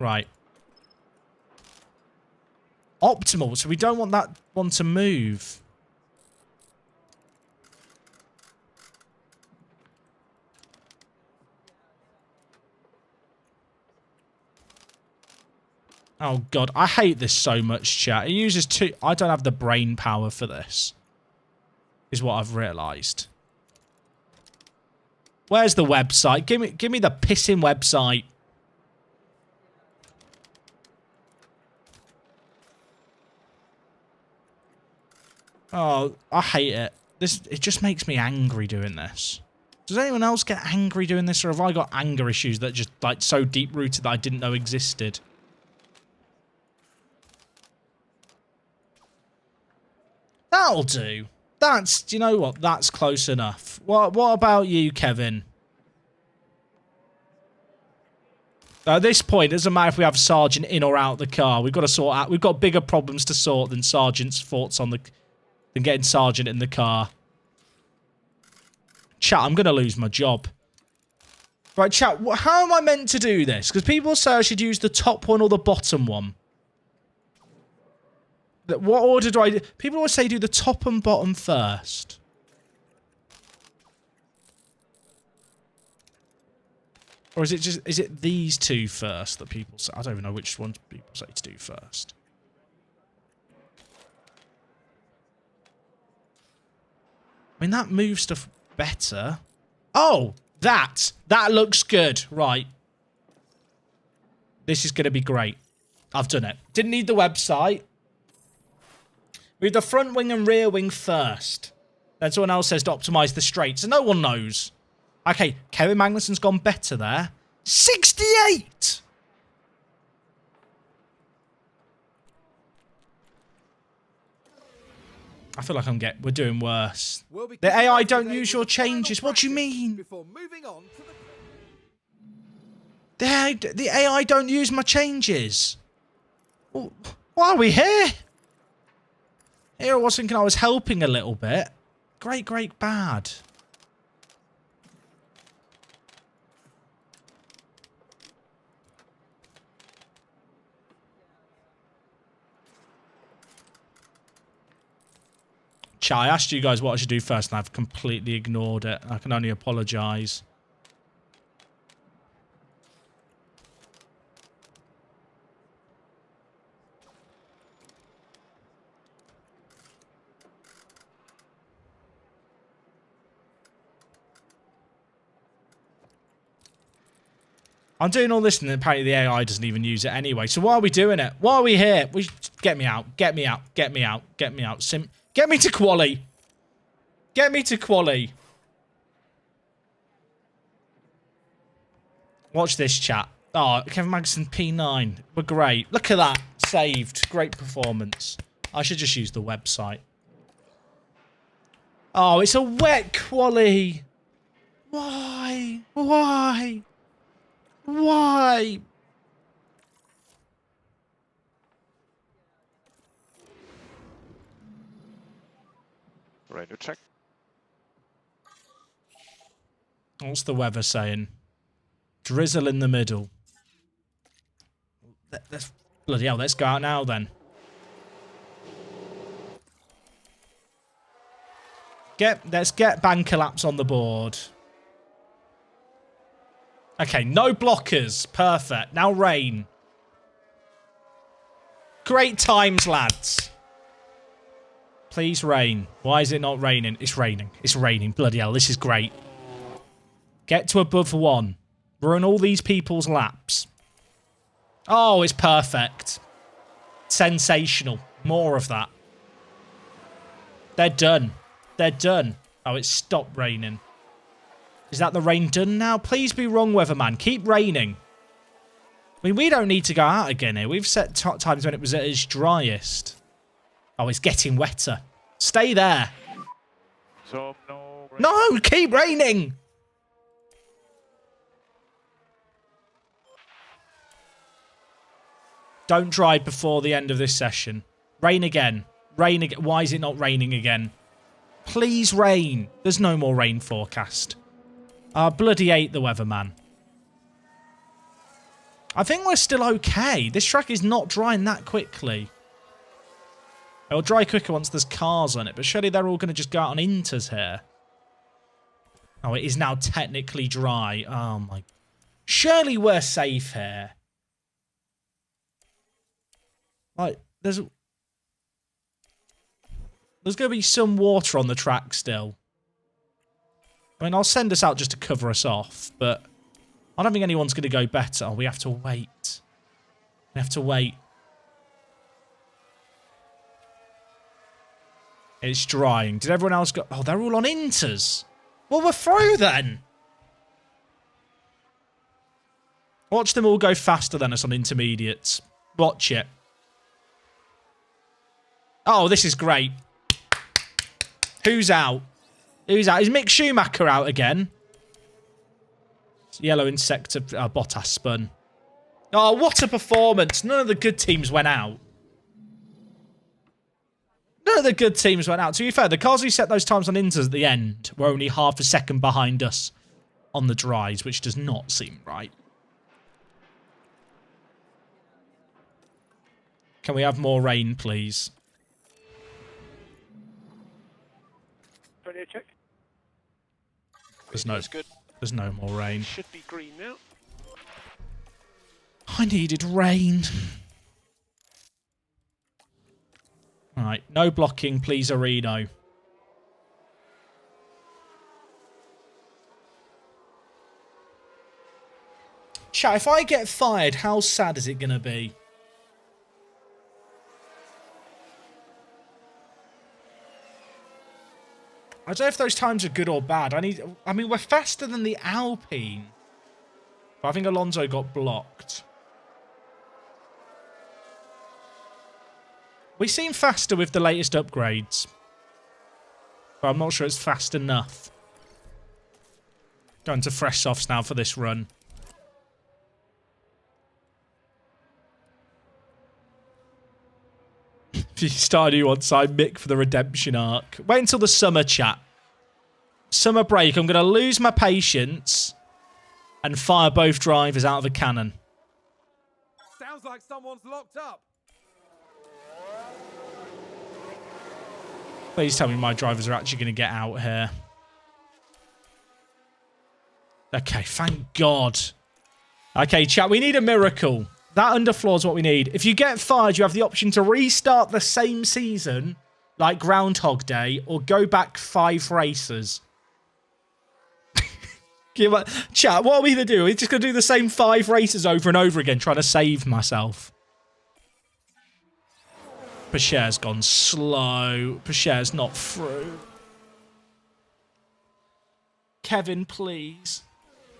Right. Optimal. So we don't want that one to move. Oh, God. I hate this so much, chat. It uses too... I don't have the brain power for this. Is what I've realised. Where's the website? Give me the pissing website. Oh, I hate it. It just makes me angry doing this. Does anyone else get angry doing this, or have I got anger issues that just like so deep rooted that I didn't know existed? That'll do. Do you know what? That's close enough. What about you, Kevin? At this point, it doesn't matter if we have Sergeant in or out the car. We've got to sort out. We've got bigger problems to sort than Sergeant's thoughts on than getting Sergeant in the car. Chat, I'm going to lose my job. Right, chat, how am I meant to do this? Because people say I should use the top one or the bottom one. What order do I do? People always say do the top and bottom first. Or is it these two first that people say? I don't even know which ones people say to do first. I mean, that moves stuff better. Oh, that looks good. Right. This is going to be great. I've done it. Didn't need the website. We have the front wing and rear wing first. Then someone else says to optimise the straight. So no one knows. Okay, Kevin Magnussen's gone better there. 68! I feel like we're doing worse. The AI don't use your changes. What do you mean? The AI don't use my changes. Why are we here? Here I was thinking I was helping a little bit. Great, great, bad. Chat, I asked you guys what I should do first, and I've completely ignored it. I can only apologise. I'm doing all this, and apparently the AI doesn't even use it anyway. So why are we doing it? Why are we here? Get me out. Get me out. Get me out. Get me out. Get me to quali. Get me to quali. Watch this, chat. Oh, Kevin Magnussen P9. We're great. Look at that. Saved. Great performance. I should just use the website. Oh, it's a wet quali. Why? Why? Why? Radio check. What's the weather saying? Drizzle in the middle. Bloody hell, let's go out now then. Let's get bank collapse on the board. Okay, no blockers. Perfect. Now rain. Great times, lads. Please rain. Why is it not raining? It's raining. It's raining. Bloody hell, this is great. Get to above 1. Run all these people's laps. Oh, it's perfect. Sensational. More of that. They're done. They're done. Oh, it's stopped raining. Is that the rain done now? Please be wrong, weatherman. Keep raining. I mean, we don't need to go out again here. We've set times when it was at its driest. Oh, it's getting wetter. Stay there. So, no rain. No, keep raining. Don't drive before the end of this session. Rain again. Rain again. Why is it not raining again? Please rain. There's no more rain forecast. I bloody hate the weatherman. I think we're still okay. This track is not drying that quickly. It'll dry quicker once there's cars on it, but surely they're all going to just go out on inters here. Oh, it is now technically dry. Oh, my. Surely we're safe here. Like, there's going to be some water on the track still. I mean, I'll send us out just to cover us off, but I don't think anyone's going to go better. Oh, we have to wait. We have to wait. It's drying. Did everyone else go? Oh, they're all on inters. Well, we're through then. Watch them all go faster than us on intermediates. Watch it. Oh, this is great. Who's out? Who's out? Is Mick Schumacher out again? Yellow Insector Bottas spun. Oh, what a performance. None of the good teams went out. None of the good teams went out. To be fair, the cars who set those times on inters at the end were only half a second behind us on the dries, which does not seem right. Can we have more rain, please? Radio check. There's no more rain. Should be green now. I needed rain. Alright, no blocking, please, Areno. Chat, if I get fired, how sad is it going to be? I don't know if those times are good or bad. I mean, we're faster than the Alpine. But I think Alonso got blocked. We seem faster with the latest upgrades. But I'm not sure it's fast enough. Going to fresh softs now for this run. If you start a new one, sign Mick for the redemption arc. Wait until the summer, chat. Summer break. I'm going to lose my patience and fire both drivers out of a cannon. Sounds like someone's locked up. Please tell me my drivers are actually going to get out here. Okay, thank God. Okay, chat, we need a miracle. That underfloor is what we need. If you get fired, you have the option to restart the same season, like Groundhog Day, or go back 5 races. Chat, what are we going to do? We're just going to do the same 5 races over and over again, trying to save myself. Pacher's gone slow. Pacher's not through. Kevin, please.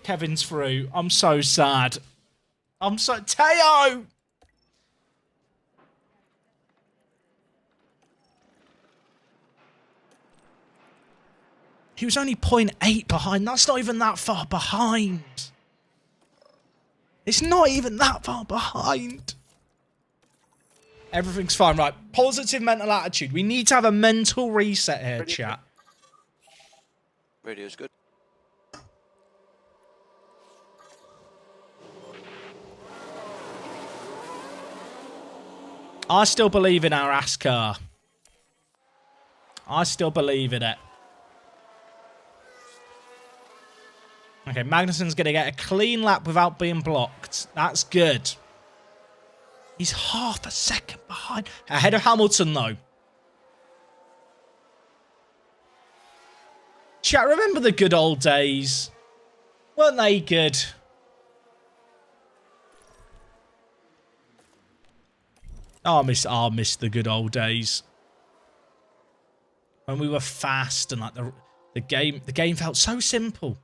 Kevin's through. I'm so sad. I'm so... Teo! He was only 0.8 behind. That's not even that far behind. It's not even that far behind. Everything's fine. Right. Positive mental attitude. We need to have a mental reset here, chat. Radio's good. I still believe in our ass car. I still believe in it. Okay, Magnussen's going to get a clean lap without being blocked. That's good. He's half a second behind. Ahead of Hamilton, though. Chat, remember the good old days? Weren't they good? Oh, I miss the good old days. When we were fast and like the game felt so simple.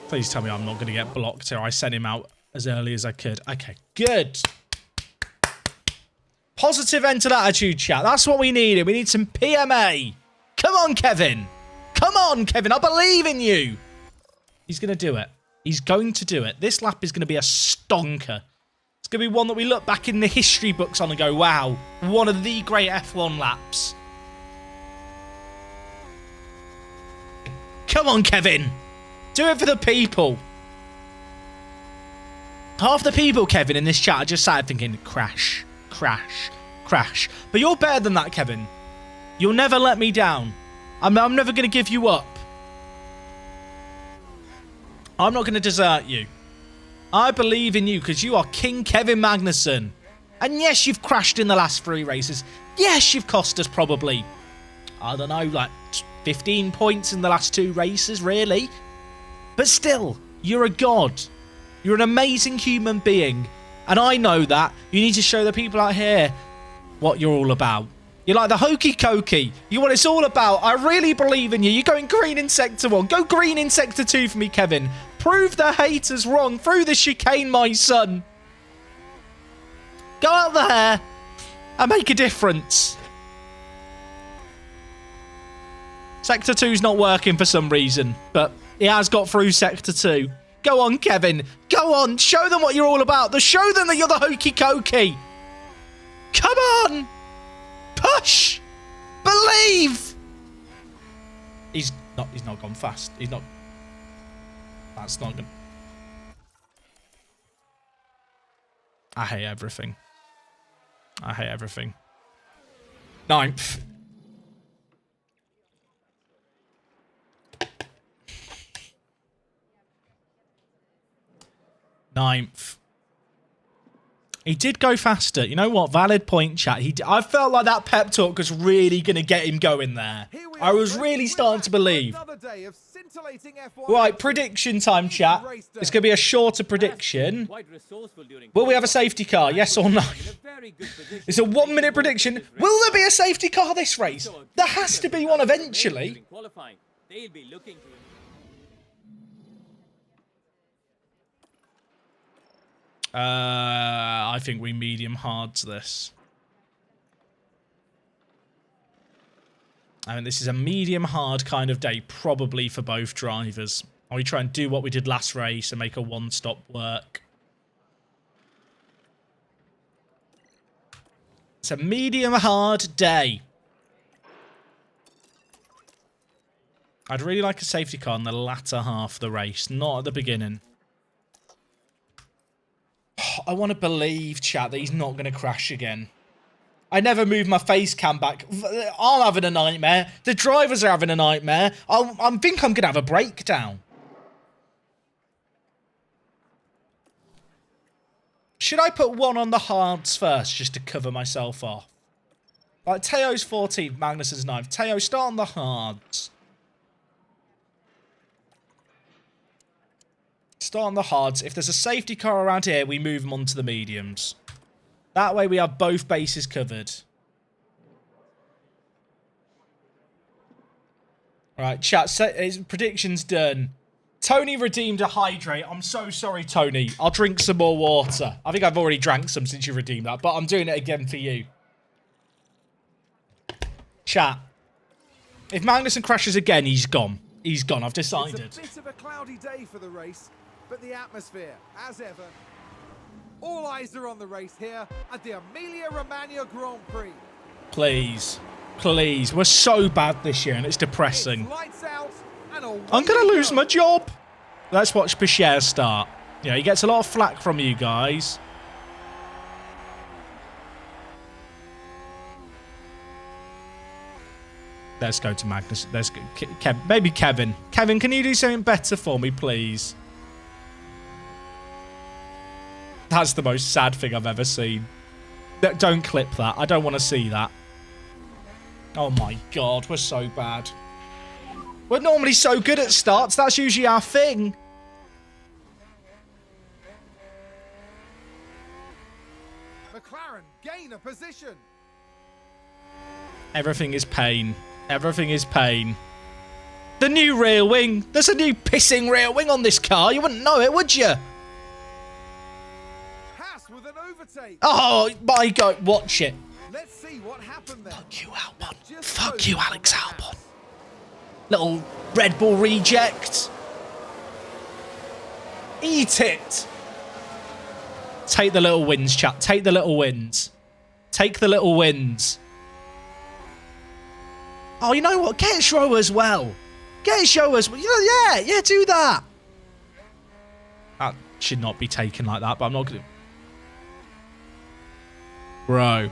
Please tell me I'm not going to get blocked here. I sent him out as early as I could. Okay, good. Positive mental attitude, chat. That's what we needed. We need some PMA. Come on, Kevin. Come on, Kevin. I believe in you. He's going to do it. He's going to do it. This lap is going to be a stonker. It's going to be one that we look back in the history books on and go, wow, one of the great F1 laps. Come on, Kevin. Do it for the people. Half the people, Kevin, in this chat are just sat thinking, crash, crash, crash. But you're better than that, Kevin. You'll never let me down. I'm never going to give you up. I'm not going to desert you. I believe in you because you are King Kevin Magnussen. And yes, you've crashed in the last 3 races. Yes, you've cost us probably, I don't know, like 15 points in the last 2 races, really. But still, you're a god. You're an amazing human being. And I know that. You need to show the people out here what you're all about. You're like the hokey cokey. You're what it's all about. I really believe in you. You're going green in Sector 1. Go green in Sector 2 for me, Kevin. Prove the haters wrong through the chicane, my son. Go out there and make a difference. Sector 2's not working for some reason, but he has got through Sector 2. Go on, Kevin. Go on. Show them what you're all about. Show them that you're the hokey cokey. Come on. Push. Believe. He's not gone fast. He's not. That's not good. I hate everything. I hate everything. 9th. He did go faster. You know what? Valid point, chat. I felt like that pep talk was really going to get him going there. I was really starting to believe. Right, prediction time, chat. It's going to be a shorter prediction. Will we have a safety car? Yes or no? It's a 1-minute prediction. Will there be a safety car this race? There has to be one eventually. I think we medium hard to this. I mean, this is a medium hard kind of day, probably for both drivers. Or we try and do what we did last race and make a one-stop work. a medium hard day. I'd really like a safety car in the latter half of the race, not at the beginning. I want to believe, chat, that he's not going to crash again. I never moved my face cam back. I'm having a nightmare. The drivers are having a nightmare. I think I'm going to have a breakdown. Should I put one on the hards first, just to cover myself off? Like, Teo's 14th, Magnussen's 9th. Teo, start on the hards. Start on the hards. If there's a safety car around here, we move them onto the mediums. That way we have both bases covered. Right, chat, his prediction's done. Tony redeemed a hydrate. I'm so sorry, Tony. I'll drink some more water. I think I've already drank some since you redeemed that, but I'm doing it again for you. Chat. If Magnussen crashes again, he's gone. He's gone, I've decided. It's a bit of a cloudy day for the race, but the atmosphere, as ever. All eyes are on the race here at the Emilia-Romagna Grand Prix. Please. Please. We're so bad this year and it's depressing. It's lights out and away I'm going to we lose go. my job. Let's watch Pichère start. Yeah, he gets a lot of flack from you guys. Let's go to Magnus. Let's go. Maybe Kevin. Kevin, can you do something better for me, please? That's the most sad thing I've ever seen. Don't clip that. I don't want to see that. Oh my god, we're so bad. We're normally so good at starts. That's usually our thing. McLaren gain a position. Everything is pain. Everything is pain. The new rear wing. There's a new pissing rear wing on this car. You wouldn't know it, would you? Haas with an overtake. Oh my god, watch it. Let's see what happened there. Fuck you, Albon. Just Fuck you, focus on Alex the Albon. Haas. Little Red Bull reject. Eat it. Take the little wins, chat. Take the little wins. Take the little wins. Oh, you know what? Get a show as well. Get a show as well. Yeah, do that. That should not be taken like that, but I'm not going to. Bro.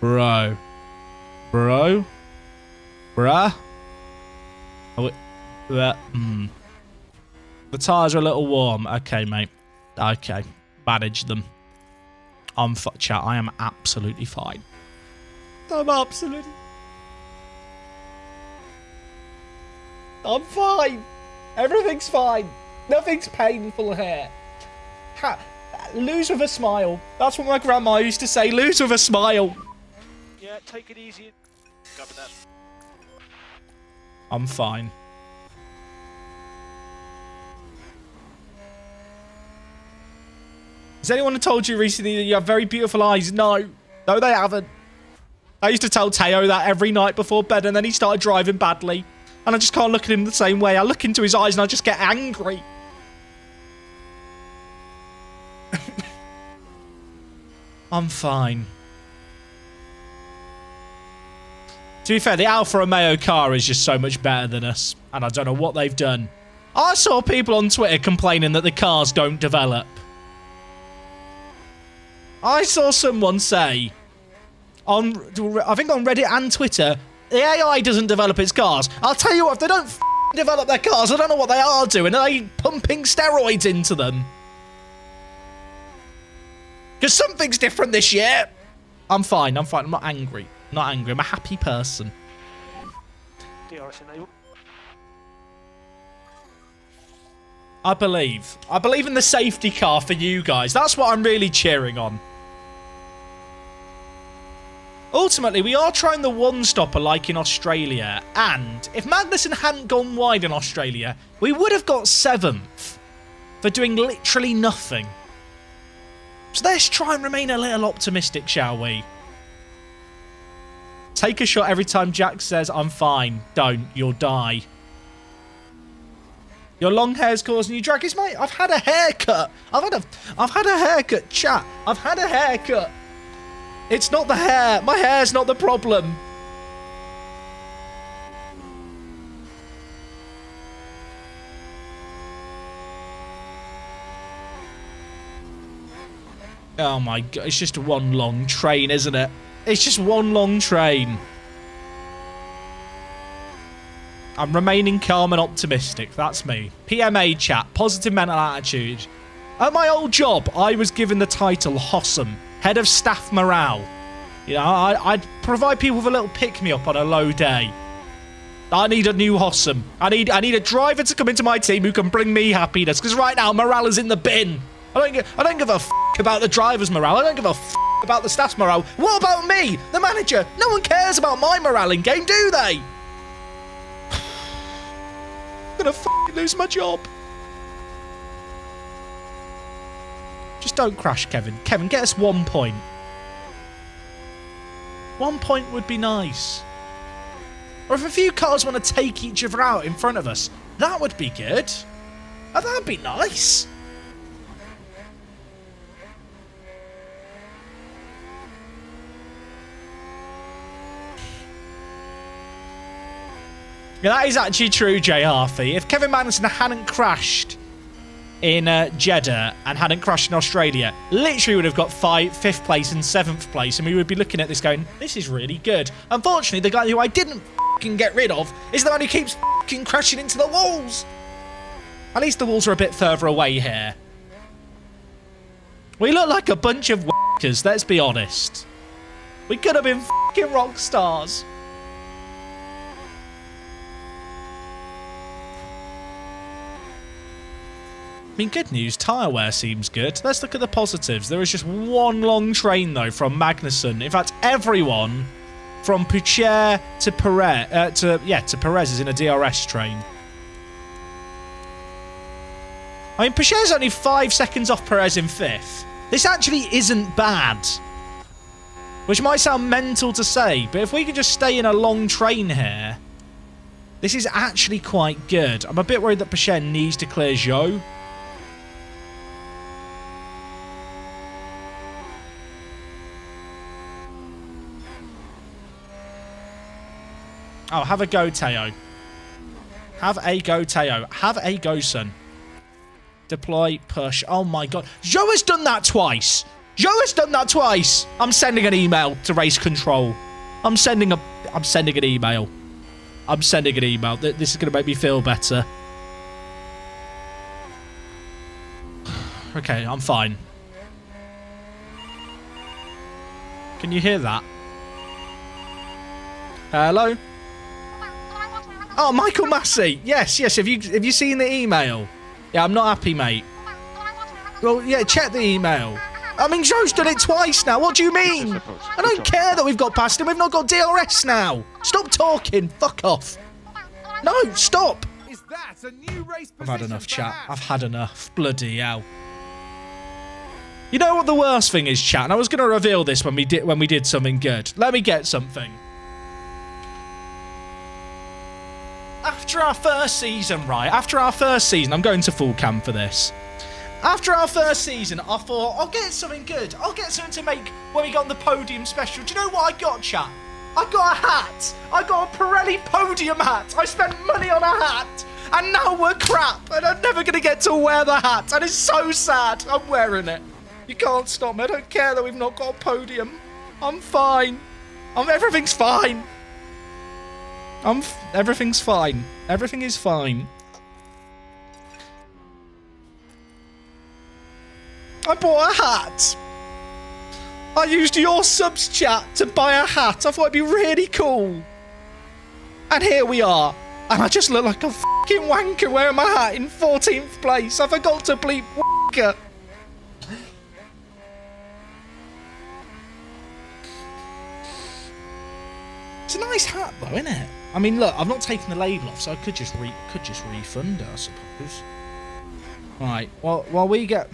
Bruh. Oh, the tyres are a little warm. Okay, mate. Okay. Manage them. Chat, I am absolutely fine. I'm fine. Everything's fine. Nothing's painful here. Lose with a smile. That's what my grandma used to say. Lose with a smile. Yeah, take it easy. Cover that. I'm fine. Has anyone told you recently that you have very beautiful eyes? No. No, they haven't. I used to tell Teo that every night before bed, and then he started driving badly. And I just can't look at him the same way. I look into his eyes and I just get angry. I'm fine. To be fair, the Alfa Romeo car is just so much better than us. And I don't know what they've done. I saw people on Twitter complaining that the cars don't develop. I saw someone say, I think on Reddit and Twitter, the AI doesn't develop its cars. I'll tell you what, if they don't develop their cars, I don't know what they are doing. Are they pumping steroids into them? Because something's different this year. I'm fine. I'm not angry. I'm not angry. I'm a happy person. DRS enable. I believe. I believe in the safety car for you guys. That's what I'm really cheering on. Ultimately, we are trying the one-stopper like in Australia. And if Magnussen hadn't gone wide in Australia, we would have got 7th for doing literally nothing. So let's try and remain a little optimistic, shall we? Take a shot every time Jack says, I'm fine. Don't. You'll die. Your long hair's causing you draggies, mate. I've had a haircut. I've had a haircut, chat. I've had a haircut. It's not the hair. My hair's not the problem. Oh my god, it's just one long train, isn't it? It's just one long train. I'm remaining calm and optimistic. That's me. PMA chat. Positive mental attitude. At my old job, I was given the title Hossam, Head of Staff Morale. You know, I'd provide people with a little pick-me-up on a low day. I need a new Hossam. I need a driver to come into my team who can bring me happiness. Because right now, morale is in the bin. I don't give a f*** about the driver's morale. I don't give a f*** about the staff's morale. What about me, the manager? No one cares about my morale in game, do they? I'm gonna f***ing lose my job. Just don't crash, Kevin. Kevin, get us 1 point. 1 point would be nice. Or if a few cars want to take each other out in front of us, that would be good. Oh, that'd be nice. Yeah, that is actually true, Jay Harvey. If Kevin Magnussen hadn't crashed in Jeddah and hadn't crashed in Australia, literally would have got 5th place and 7th place, and we would be looking at this going, this is really good. Unfortunately, the guy who I didn't f***ing get rid of is the one who keeps f***ing crashing into the walls. At least the walls are a bit further away here. We look like a bunch of w***ers, let's be honest. We could have been f***ing rock stars. I mean, good news, tyre wear seems good. Let's look at the positives. There is just one long train, though, from Magnussen. In fact, everyone from Pucher to Perez, to Perez is in a DRS train. I mean, Pucher's only 5 seconds off Perez in 5th. This actually isn't bad. Which might sound mental to say, but if we could just stay in a long train here, this is actually quite good. I'm a bit worried that Pucher needs to clear Zhou. Oh, have a go, Teo. Have a go, Teo. Have a go, son. Deploy, push. Oh, my God. Zhou has done that twice. Zhou has done that twice. I'm sending an email to race control. I'm sending an email. I'm sending an email. This is going to make me feel better. Okay, I'm fine. Can you hear that? Hello? Oh, Michael Massey. Yes. Have you seen the email? Yeah, I'm not happy, mate. Well, yeah, check the email. I mean, Zhou's done it twice now. What do you mean? I don't care that we've got past him. We've not got DRS now. Stop talking. Fuck off. No, stop. Is that a new race I've had enough, chat. Haas? I've had enough. Bloody hell. You know what the worst thing is, chat? And I was going to reveal this when we did something good. Let me get something. After our first season, right? After our first season, I'm going to full cam for this. After our first season, I thought, I'll get something good. I'll get something to make when we got on the podium special. Do you know what I got, chat? I got a hat. I got a Pirelli podium hat. I spent money on a hat. And now we're crap. And I'm never going to get to wear the hat. And it's so sad. I'm wearing it. You can't stop me. I don't care that we've not got a podium. I'm fine. Everything's fine. Everything's fine. Everything is fine. I bought a hat. I used your subs chat to buy a hat. I thought it'd be really cool. And here we are. And I just look like a fucking wanker wearing my hat in 14th place. I forgot to bleep wanker. It's a nice hat though, isn't it? I mean, look, I've not taken the label off, so I could just refund it, I suppose. Right, well, while we get...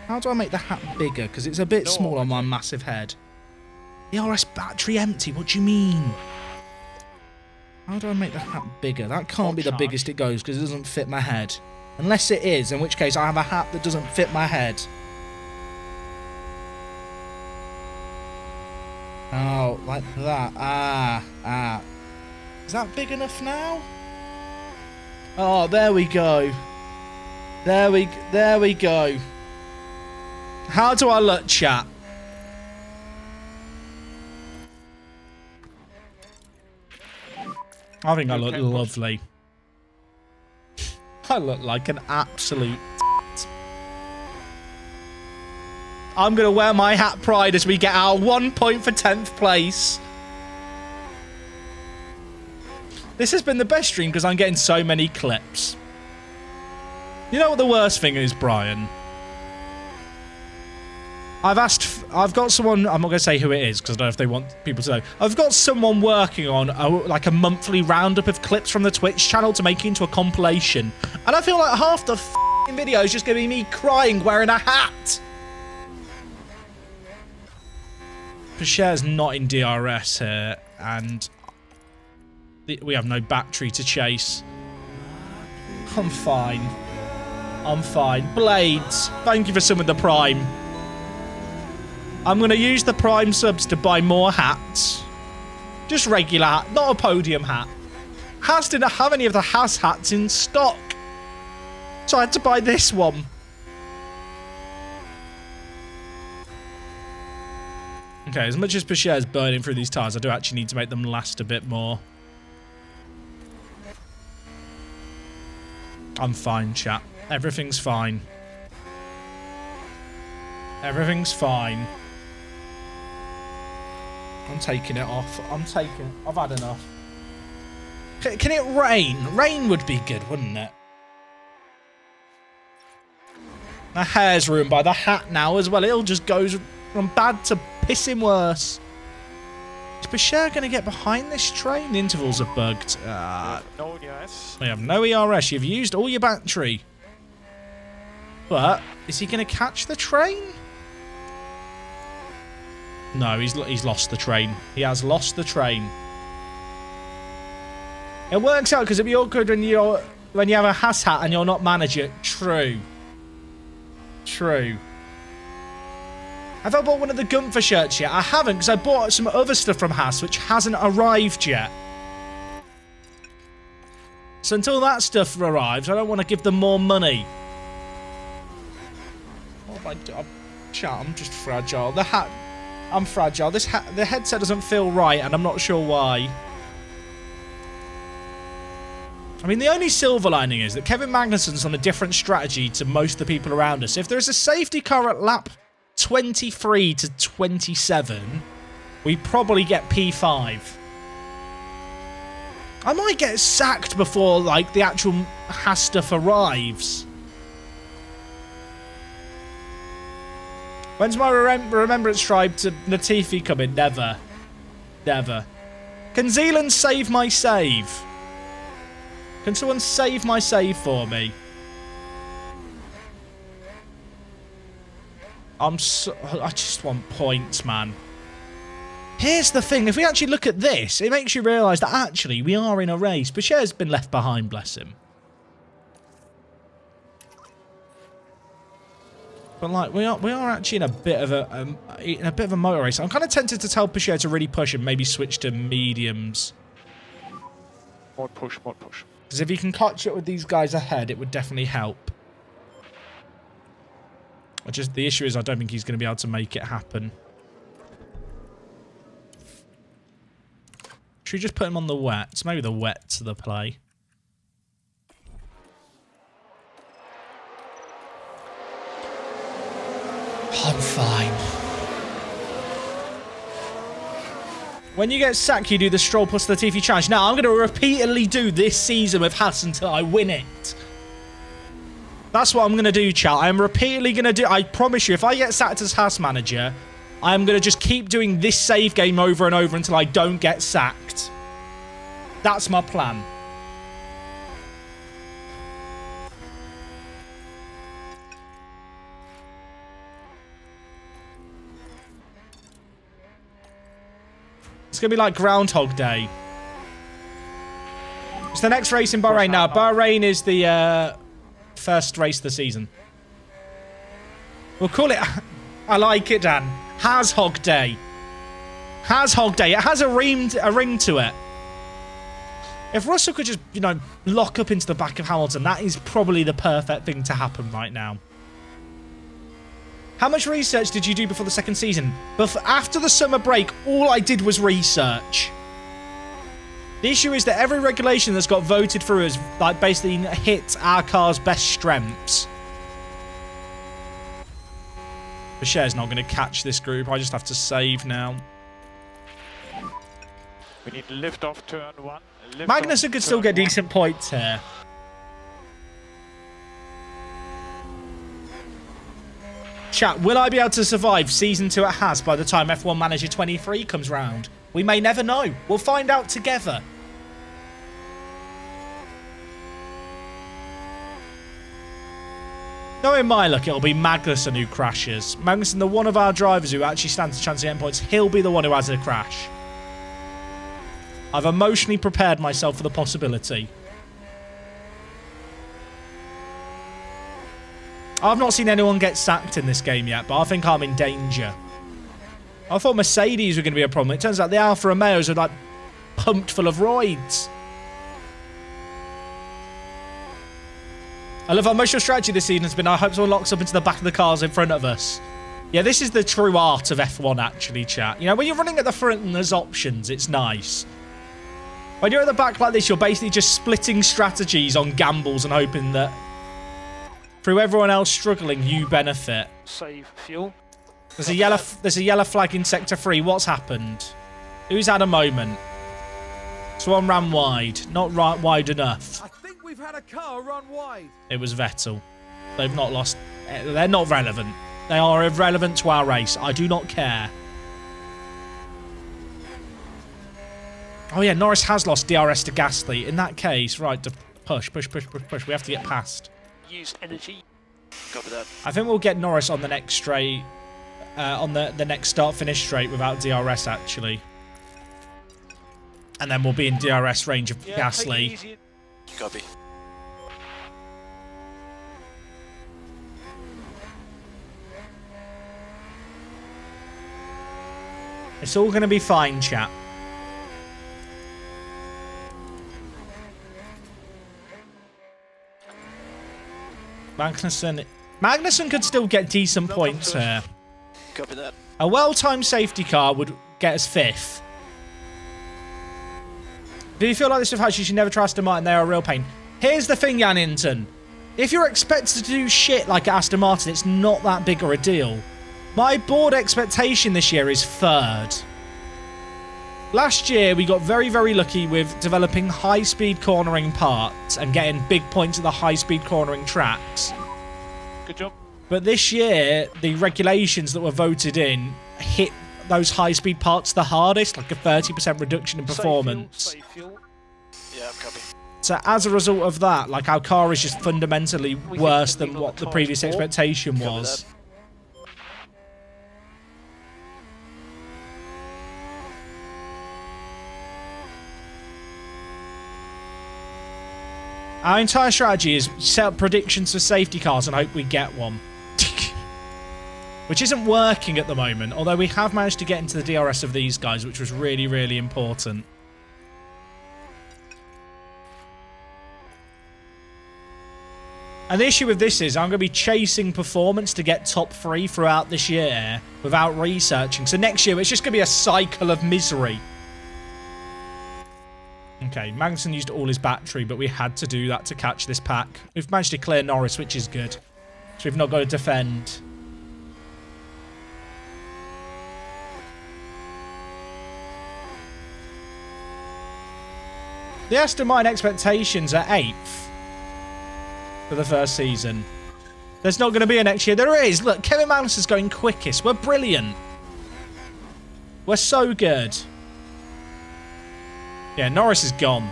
How do I make the hat bigger? Because it's a bit small on my massive head. The RS battery empty, what do you mean? How do I make the hat bigger? That can't be the biggest it goes, because it doesn't fit my head. Unless it is, in which case I have a hat that doesn't fit my head. Oh, like that. Ah. Is that big enough now? Oh, there we go. There we go. How do I look, chat? I think I look lovely. I look like an absolute I'm going to wear my hat pride as we get our 1 point for 10th place. This has been the best stream because I'm getting so many clips. You know what the worst thing is, Brian? I've got someone, I'm not going to say who it is because I don't know if they want people to know. I've got someone working on like a monthly roundup of clips from the Twitch channel to make into a compilation. And I feel like half the video is just going to be me crying wearing a hat. Pasher's not in DRS here, and we have no battery to chase. I'm fine. I'm fine. Blades, thank you for some of the Prime. I'm going to use the Prime subs to buy more hats. Just regular hat, not a podium hat. Haas didn't have any of the Haas hats in stock, so I had to buy this one. Okay, as much as Pasher's burning through these tyres, I do actually need to make them last a bit more. I'm fine, chat. Everything's fine. Everything's fine. I'm taking it off. I've had enough. Can it rain? Rain would be good, wouldn't it? My hair's ruined by the hat now as well. It'll just go from bad to pissing worse. Is Pasher going to get behind this train? The intervals are bugged. No ERS. We have no ERS. You've used all your battery. But is he going to catch the train? No, he's lost the train. He has lost the train. It works out because it'd be awkward when you have a Haas hat and you're not manager. True. True. Have I bought one of the Gunther shirts yet? I haven't because I bought some other stuff from Haas which hasn't arrived yet. So until that stuff arrives, I don't want to give them more money. What have I done? Chat, I'm just fragile. The hat... I'm fragile. The headset doesn't feel right and I'm not sure why. I mean, the only silver lining is that Kevin Magnussen's on a different strategy to most of the people around us. If there's a safety car at lap 23 to 27, we probably get P5. I might get sacked before, like, the actual Haas stuff arrives. When's my remembrance tribe to Latifi coming? Never. Never. Can Zealand save my save? Can someone save my save for me? I just want points, man. Here's the thing. If we actually look at this, it makes you realise that actually we are in a race. Pasher's been left behind, bless him. But like we are actually in a bit of a motor race. I'm kind of tempted to tell Pasher to really push and maybe switch to mediums. More push, more push. Because if he can catch up with these guys ahead, it would definitely help. The issue is I don't think he's going to be able to make it happen. Should we just put him on the wets? Maybe the wet's the play. I'm fine. When you get sacked, you do the Stroll plus the Latifi challenge. Now, I'm going to repeatedly do this season with Haas until I win it. That's what I'm going to do, chat. I'm repeatedly going to do... I promise you, if I get sacked as Haas manager, I'm going to just keep doing this save game over and over until I don't get sacked. That's my plan. It's going to be like Groundhog Day. It's the next race in Bahrain now. Bahrain is the first race of the season. We'll call it... I like it, Dan. Haas Hog Day. Has Hog Day. It has a ring to it. If Russell could just, you know, lock up into the back of Hamilton, that is probably the perfect thing to happen right now. How much research did you do before the second season? After the summer break, all I did was research. The issue is that every regulation that's got voted through has like basically hit our car's best strengths. Bashir's not going to catch this group. I just have to save now. We need lift off turn 1. Magnussen could still get decent points here. Chat, will I be able to survive Season 2 at Haas by the time F1 Manager 23 comes round? We may never know. We'll find out together. Knowing my luck, it'll be Magnussen who crashes. Magnussen, the one of our drivers who actually stands a chance of getting points, he'll be the one who has a crash. I've emotionally prepared myself for the possibility. I've not seen anyone get sacked in this game yet, but I think I'm in danger. I thought Mercedes were going to be a problem. It turns out the Alfa Romeos are like pumped full of roids. I love how most of your strategy this season has been, I hope someone locks up into the back of the cars in front of us. Yeah, this is the true art of F1 actually, chat. You know, when you're running at the front and there's options, it's nice. When you're at the back like this, you're basically just splitting strategies on gambles and hoping that through everyone else struggling, you benefit. Save fuel. There's a yellow flag in sector 3. What's happened? Who's had a moment? Someone ran wide. Not right wide enough. I think we've had a car run wide. It was Vettel. They've not lost. They're not relevant. They are irrelevant to our race. I do not care. Oh yeah, Norris has lost DRS to Gasly. In that case, right, to push. We have to get past. Use energy. Copy that. I think we'll get Norris on the next straight, on the next start-finish straight without DRS actually, and then we'll be in DRS range of Gasly. Copy. It's all going to be fine, chat. Magnussen could still get decent points here. Copy that. A well-timed safety car would get us 5th. Do you feel like this with Haas? You should never try Aston Martin. They are a real pain. Here's the thing, Yannington. If you're expected to do shit like Aston Martin, it's not that big of a deal. My board expectation this year is 3rd. Last year, we got very, very lucky with developing high-speed cornering parts and getting big points at the high-speed cornering tracks. Good job. But this year, the regulations that were voted in hit those high-speed parts the hardest, like a 30% reduction in performance. Save fuel. Yeah, copy. So as a result of that, like our car is just fundamentally worse than what the previous expectation was. Our entire strategy is set up predictions for safety cars and hope we get one. Which isn't working at the moment, although we have managed to get into the DRS of these guys, which was really, really important. And the issue with this is I'm going to be chasing performance to get top 3 throughout this year without researching. So next year, it's just going to be a cycle of misery. Okay, Magnussen used all his battery, but we had to do that to catch this pack. We've managed to clear Norris, which is good. So we've not got to defend. The Aston Martin expectations are 8th for the first season. There's not going to be a next year. There is. Look, Kevin Magnussen's going quickest. We're brilliant. We're so good. Yeah, Norris is gone.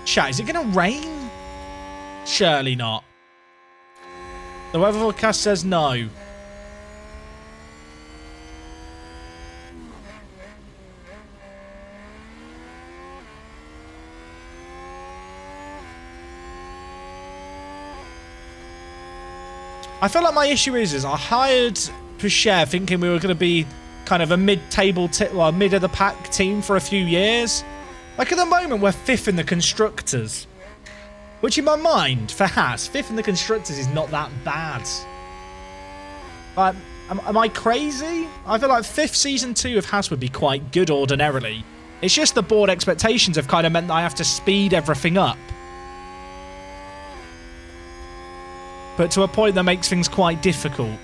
Chat, is it going to rain? Surely not. The weather forecast says no. I feel like my issue is I hired Pusher thinking we were going to be kind of a mid-table, well, mid of the pack team for a few years. Like at the moment, we're 5th in the constructors, which in my mind for Haas, 5th in the constructors is not that bad. But am I crazy? I feel like 5th season 2 of Haas would be quite good ordinarily. It's just the board expectations have kind of meant that I have to speed everything up. But to a point that makes things quite difficult.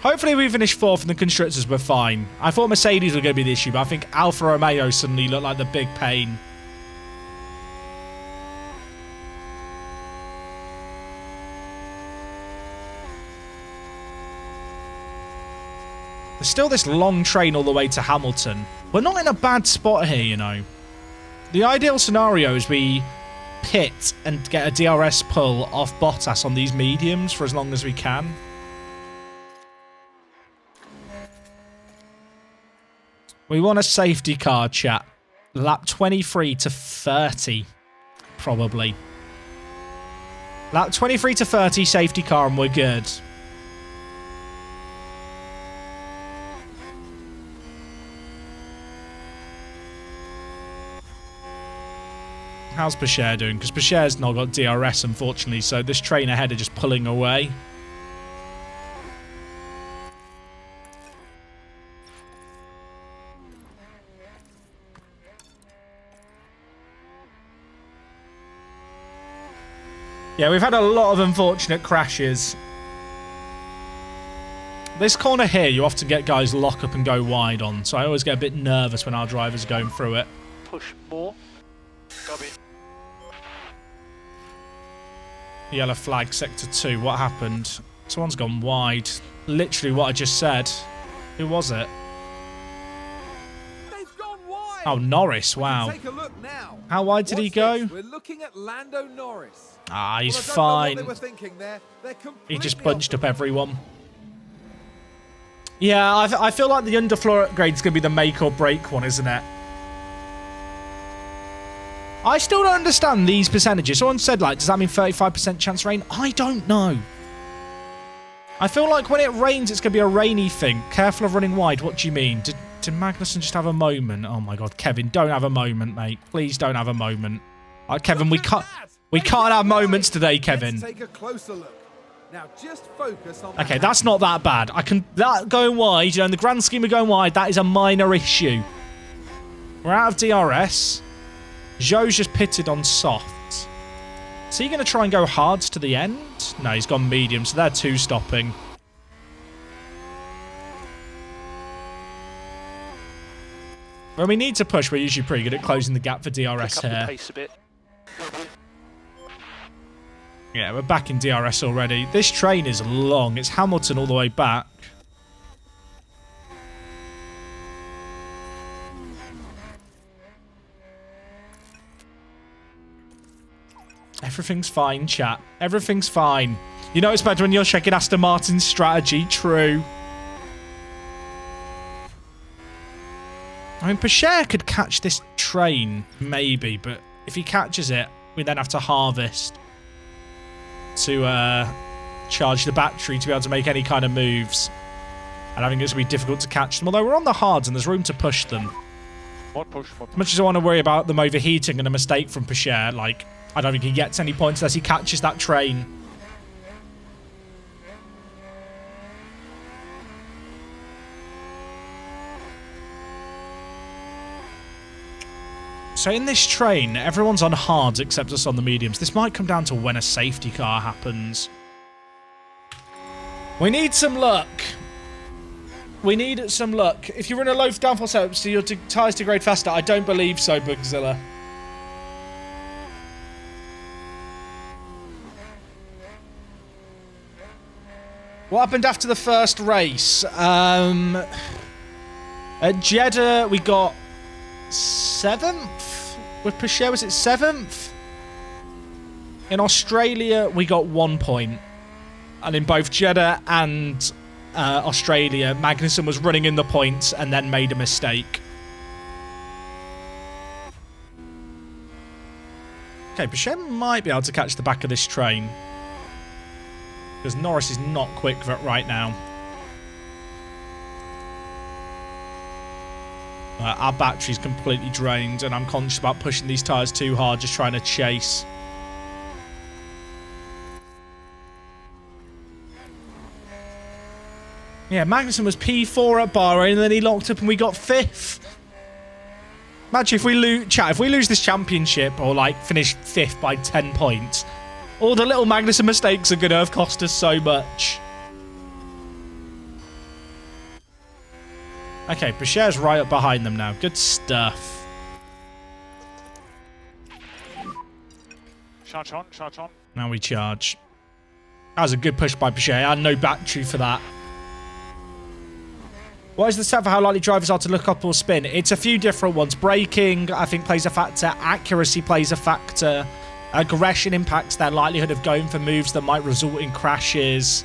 Hopefully we finish 4th in the constructors, we're fine. I thought Mercedes were going to be the issue, but I think Alfa Romeo suddenly looked like the big pain. There's still this long train all the way to Hamilton. We're not in a bad spot here, you know. The ideal scenario is we pit and get a DRS pull off Bottas on these mediums for as long as we can. We want a safety car, chat. Lap 23 to 30, probably. Lap 23 to 30, safety car, and we're good. How's Pacher doing? Because Pacher's not got DRS, unfortunately, so this train ahead are just pulling away. Yeah, we've had a lot of unfortunate crashes. This corner here, you often get guys lock up and go wide on, so I always get a bit nervous when our drivers are going through it. Push more. Go in. Yellow flag, sector 2. What happened? Someone's gone wide. Literally what I just said. Who was it? They've gone wide. Oh, Norris. Wow. Take a look now. How wide did he go? We're looking at Lando Norris. Ah, he's Well, I don't know fine. what they were thinking there. They're He just completely bunched off up the- everyone. Yeah, I feel like the underfloor upgrade's going to be the make or break one, isn't it? I still don't understand these percentages. Someone said, like, does that mean 35% chance of rain? I don't know. I feel like when it rains, it's going to be a rainy thing. Careful of running wide. What do you mean? Did Magnussen just have a moment? Oh, my God. Kevin, don't have a moment, mate. Please don't have a moment. Kevin, we can't have moments today, Kevin. Let's take a closer look. Now just focus on Okay, that's not that bad. That going wide, you know, in the grand scheme of going wide, that is a minor issue. We're out of DRS. Zhou's just pitted on softs. Is he going to try and go hards to the end? No, he's gone medium, so they're 2 stopping. When we need to push, we're usually pretty good at closing the gap for DRS Pick up here. the pace a bit. Yeah, we're back in DRS already. This train is long. It's Hamilton all the way back. Everything's fine, chat. Everything's fine. You know it's better when you're checking Aston Martin's strategy. True. I mean, Pacher could catch this train, maybe, but if he catches it, we then have to harvest to charge the battery to be able to make any kind of moves. And I think it's going to be difficult to catch them. Although we're on the hards and there's room to push them. More push, more As push. much as I want to worry about them overheating and a mistake from Pacher, like, I don't think he gets any points unless he catches that train. So in this train, everyone's on hards except us on the mediums. This might come down to when a safety car happens. We need some luck. We need some luck. If you run a low downforce setup so your tyres degrade faster, I don't believe so, Bugzilla. What happened after the first race? At Jeddah, we got 7th? With Pacher, was it 7th? In Australia, we got 1 point. And in both Jeddah and Australia, Magnussen was running in the points and then made a mistake. Okay, Pacher might be able to catch the back of this train. because Norris is not quick right now. Our battery's completely drained, and I'm conscious about pushing these tyres too hard, just trying to chase. Yeah, Magnussen was P4 at Bahrain, and then he locked up and we got 5th. Imagine if we lose this championship, or like finish 5th by 10 points, all the little Magnussen mistakes are going to have cost us so much. Okay, Boucher's right up behind them now. Good stuff. Charge on, charge on. Now we charge. That was a good push by Boucher. I had no battery for that. What is the stat for how likely drivers are to look up or spin? It's a few different ones. Braking, I think, plays a factor. Accuracy plays a factor. Aggression impacts their likelihood of going for moves that might result in crashes.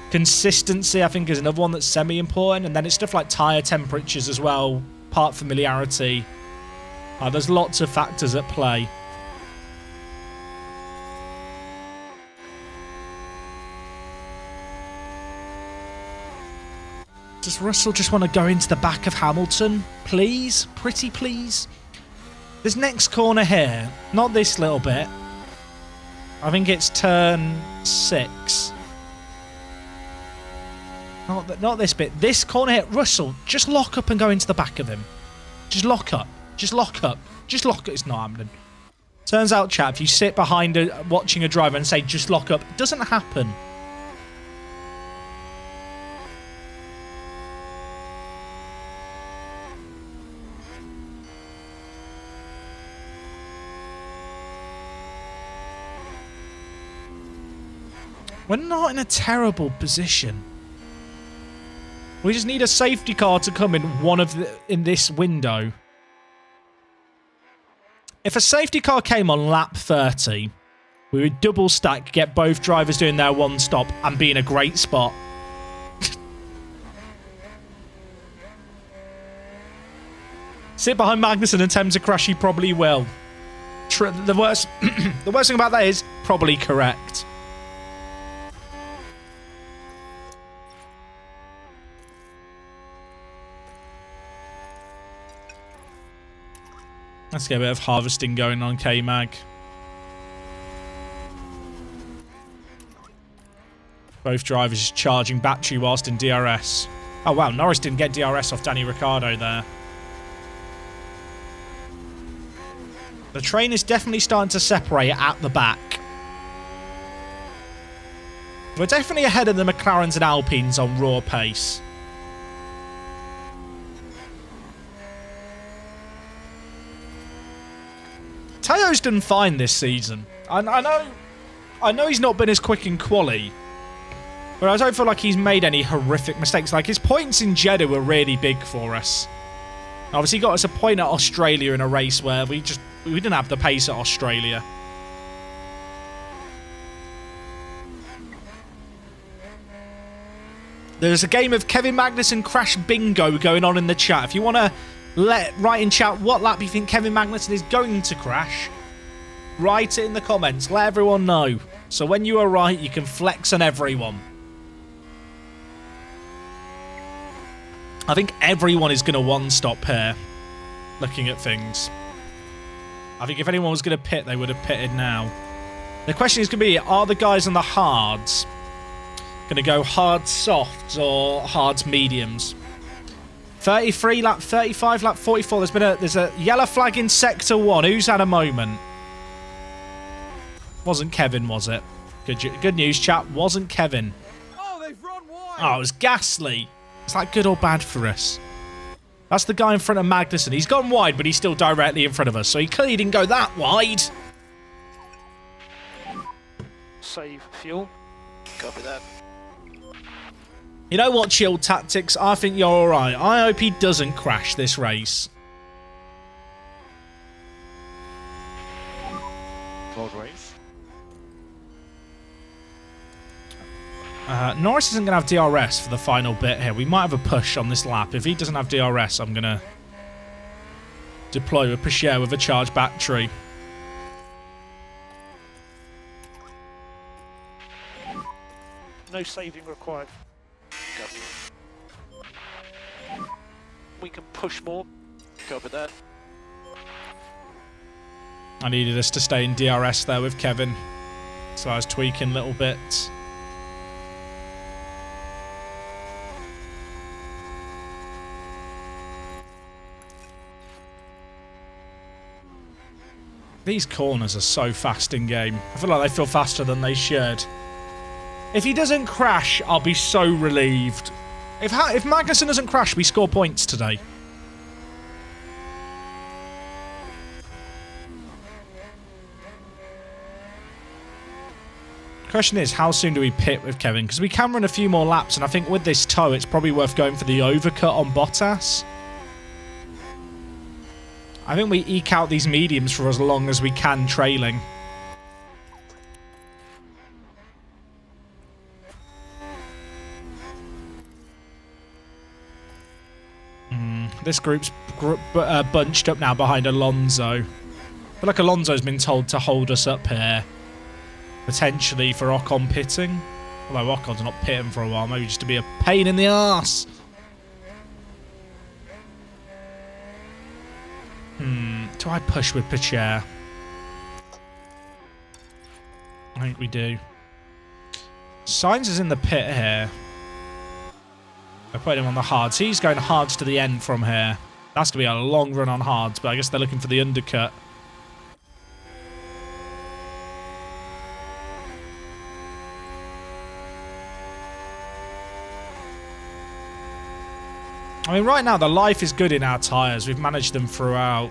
Consistency, I think, is another one that's semi-important. And then it's stuff like tyre temperatures as well. Part familiarity. There's lots of factors at play. Does Russell just want to go into the back of Hamilton? Please? Pretty please? This next corner here, not this little bit. I think it's turn 6. Not this bit. This corner here. Russell, just lock up and go into the back of him. Just lock up. Just lock up. Just lock up. It's not happening. Turns out, chat, if you sit behind watching a driver and say, just lock up, it doesn't happen. We're not in a terrible position. We just need a safety car to come in this window. If a safety car came on lap 30, we would double stack, get both drivers doing their one stop, and be in a great spot. Sit behind Magnussen and attempt to crash, he probably will. The worst thing about that is probably correct. Let's get a bit of harvesting going on K-Mag. Both drivers charging battery whilst in DRS. Oh wow, Norris didn't get DRS off Danny Ricciardo there. The train is definitely starting to separate at the back. We're definitely ahead of the McLarens and Alpines on raw pace. Teo's done fine this season. I know he's not been as quick in quali, but I don't feel like he's made any horrific mistakes. Like, his points in Jeddah were really big for us. Obviously, he got us a point at Australia in a race where we didn't have the pace at Australia. There's a game of Kevin Magnussen Crash Bingo going on in the chat. If you want to write in chat what lap you think Kevin Magnussen is going to crash, write it in the comments. Let everyone know. So when you are right, you can flex on everyone. I think everyone is going to one-stop here, looking at things. I think if anyone was going to pit, they would have pitted now. The question is going to be, are the guys on the hards going to go hard softs or hards mediums? 33, lap 35, lap 44. There's a yellow flag in sector 1. Who's had a moment? Wasn't Kevin, was it? Good news, chat. Wasn't Kevin. Oh, they've run wide. Oh, it was Gasly. Is that good or bad for us? That's the guy in front of Magnussen. He's gone wide, but he's still directly in front of us. So he clearly didn't go that wide. Save fuel. Copy that. You know what, Chill Tactics? I think you're alright. I hope he doesn't crash this race. Road race. Norris isn't going to have DRS for the final bit here. We might have a push on this lap. If he doesn't have DRS, I'm going to deploy with Pichot with a charged battery. no saving required. Copy. We can push more. Copy that. I needed us to stay in DRS there with Kevin, so I was tweaking little bits. These corners are so fast in game. I feel like they feel faster than they should. If he doesn't crash, I'll be so relieved. If Magnussen doesn't crash, we score points today. Question is, how soon do we pit with Kevin? Because we can run a few more laps, and I think with this tow, it's probably worth going for the overcut on Bottas. I think we eke out these mediums for as long as we can trailing. This group's bunched up now behind Alonso. I feel like Alonso's been told to hold us up here. Potentially for Ocon pitting. Although Ocon's not pitting for a while. Maybe just to be a pain in the arse. Do I push with Pacher? I think we do. Sainz is in the pit here. I put him on the hards. He's going hards to the end from here. That's going to be a long run on hards, but I guess they're looking for the undercut. I mean, right now, the life is good in our tyres. We've managed them throughout.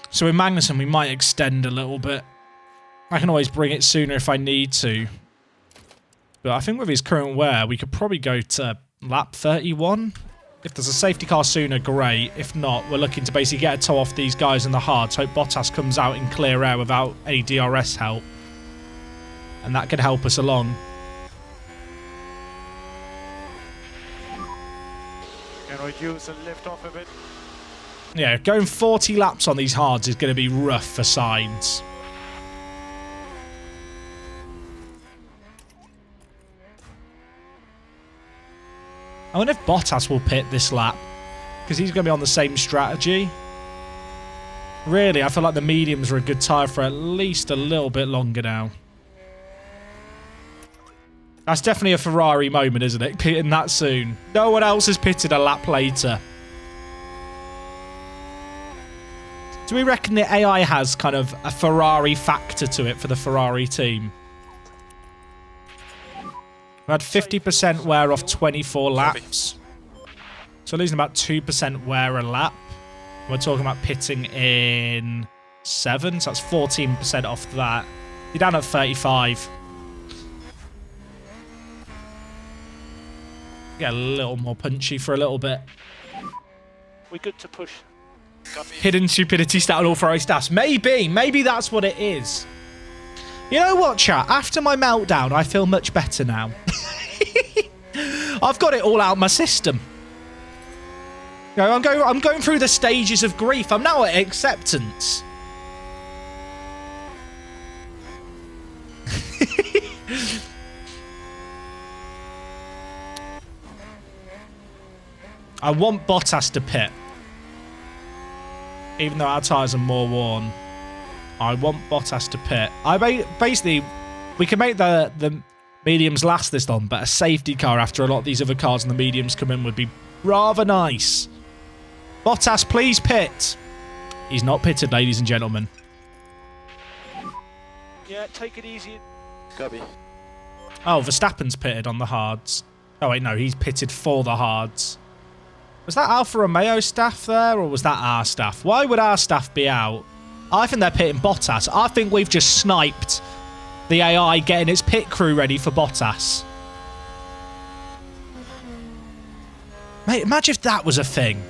So with Magnussen, we might extend a little bit. I can always bring it sooner if I need to. But I think with his current wear, we could probably go to lap 31. If there's a safety car sooner, great. If not, we're looking to basically get a tow off these guys in the hards. Hope Bottas comes out in clear air without any DRS help. And that could help us along. Can reduce and lift off a bit. Yeah, going 40 laps on these hards is going to be rough for Sainz. I wonder if Bottas will pit this lap, because he's going to be on the same strategy. Really, I feel like the mediums are a good tyre for at least a little bit longer now. That's definitely a Ferrari moment, isn't it? Pitting that soon. No one else has pitted a lap later. Do we reckon the AI has kind of a Ferrari factor to it for the Ferrari team? We had 50% wear off 24 laps. So losing about 2% wear a lap. We're talking about pitting in 7, so that's 14% off that. You're down at 35. Get a little more punchy for a little bit. We're good to push. Copy. Hidden stupidity stat on all Ferrari stats. Maybe that's what it is. You know what, chat? After my meltdown, I feel much better now. I've got it all out of my system. You know, I'm going through the stages of grief. I'm now at acceptance. I want Bottas to pit. Even though our tyres are more worn. I want Bottas to pit. Basically, we can make the mediums last this long, but a safety car after a lot of these other cars and the mediums come in would be rather nice. Bottas, please pit. He's not pitted, ladies and gentlemen. Yeah, take it easy. Copy. Oh, Verstappen's pitted on the hards. Oh, wait, no, he's pitted for the hards. Was that Alfa Romeo staff there, or was that our staff? Why would our staff be out? I think they're pitting Bottas. I think we've just sniped the AI getting its pit crew ready for Bottas. Mate, imagine if that was a thing.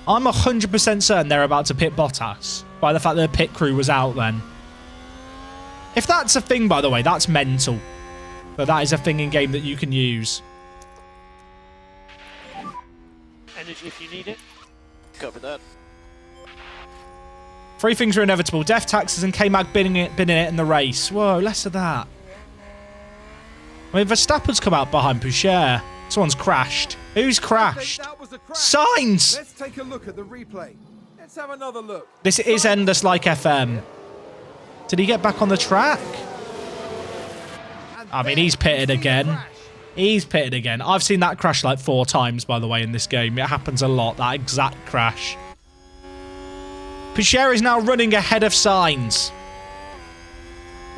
I'm 100% certain they're about to pit Bottas by the fact that the pit crew was out then. If that's a thing, by the way, that's mental. But that is a thing in game that you can use. Energy if you need it. Cover that. Three things are inevitable. Death, taxes, and K-Mag binning it in the race. Whoa, less of that. I mean, Verstappen's come out behind Poucher. Someone's crashed. Who's crashed? That was a crash. Signs! Let's take a look at the replay. Let's have another look. This is endless like FM. Did he get back on the track? I mean, he's pitted again. He's pitted again. I've seen that crash like 4 times, by the way, in this game. It happens a lot, that exact crash. Poucher is now running ahead of Sainz.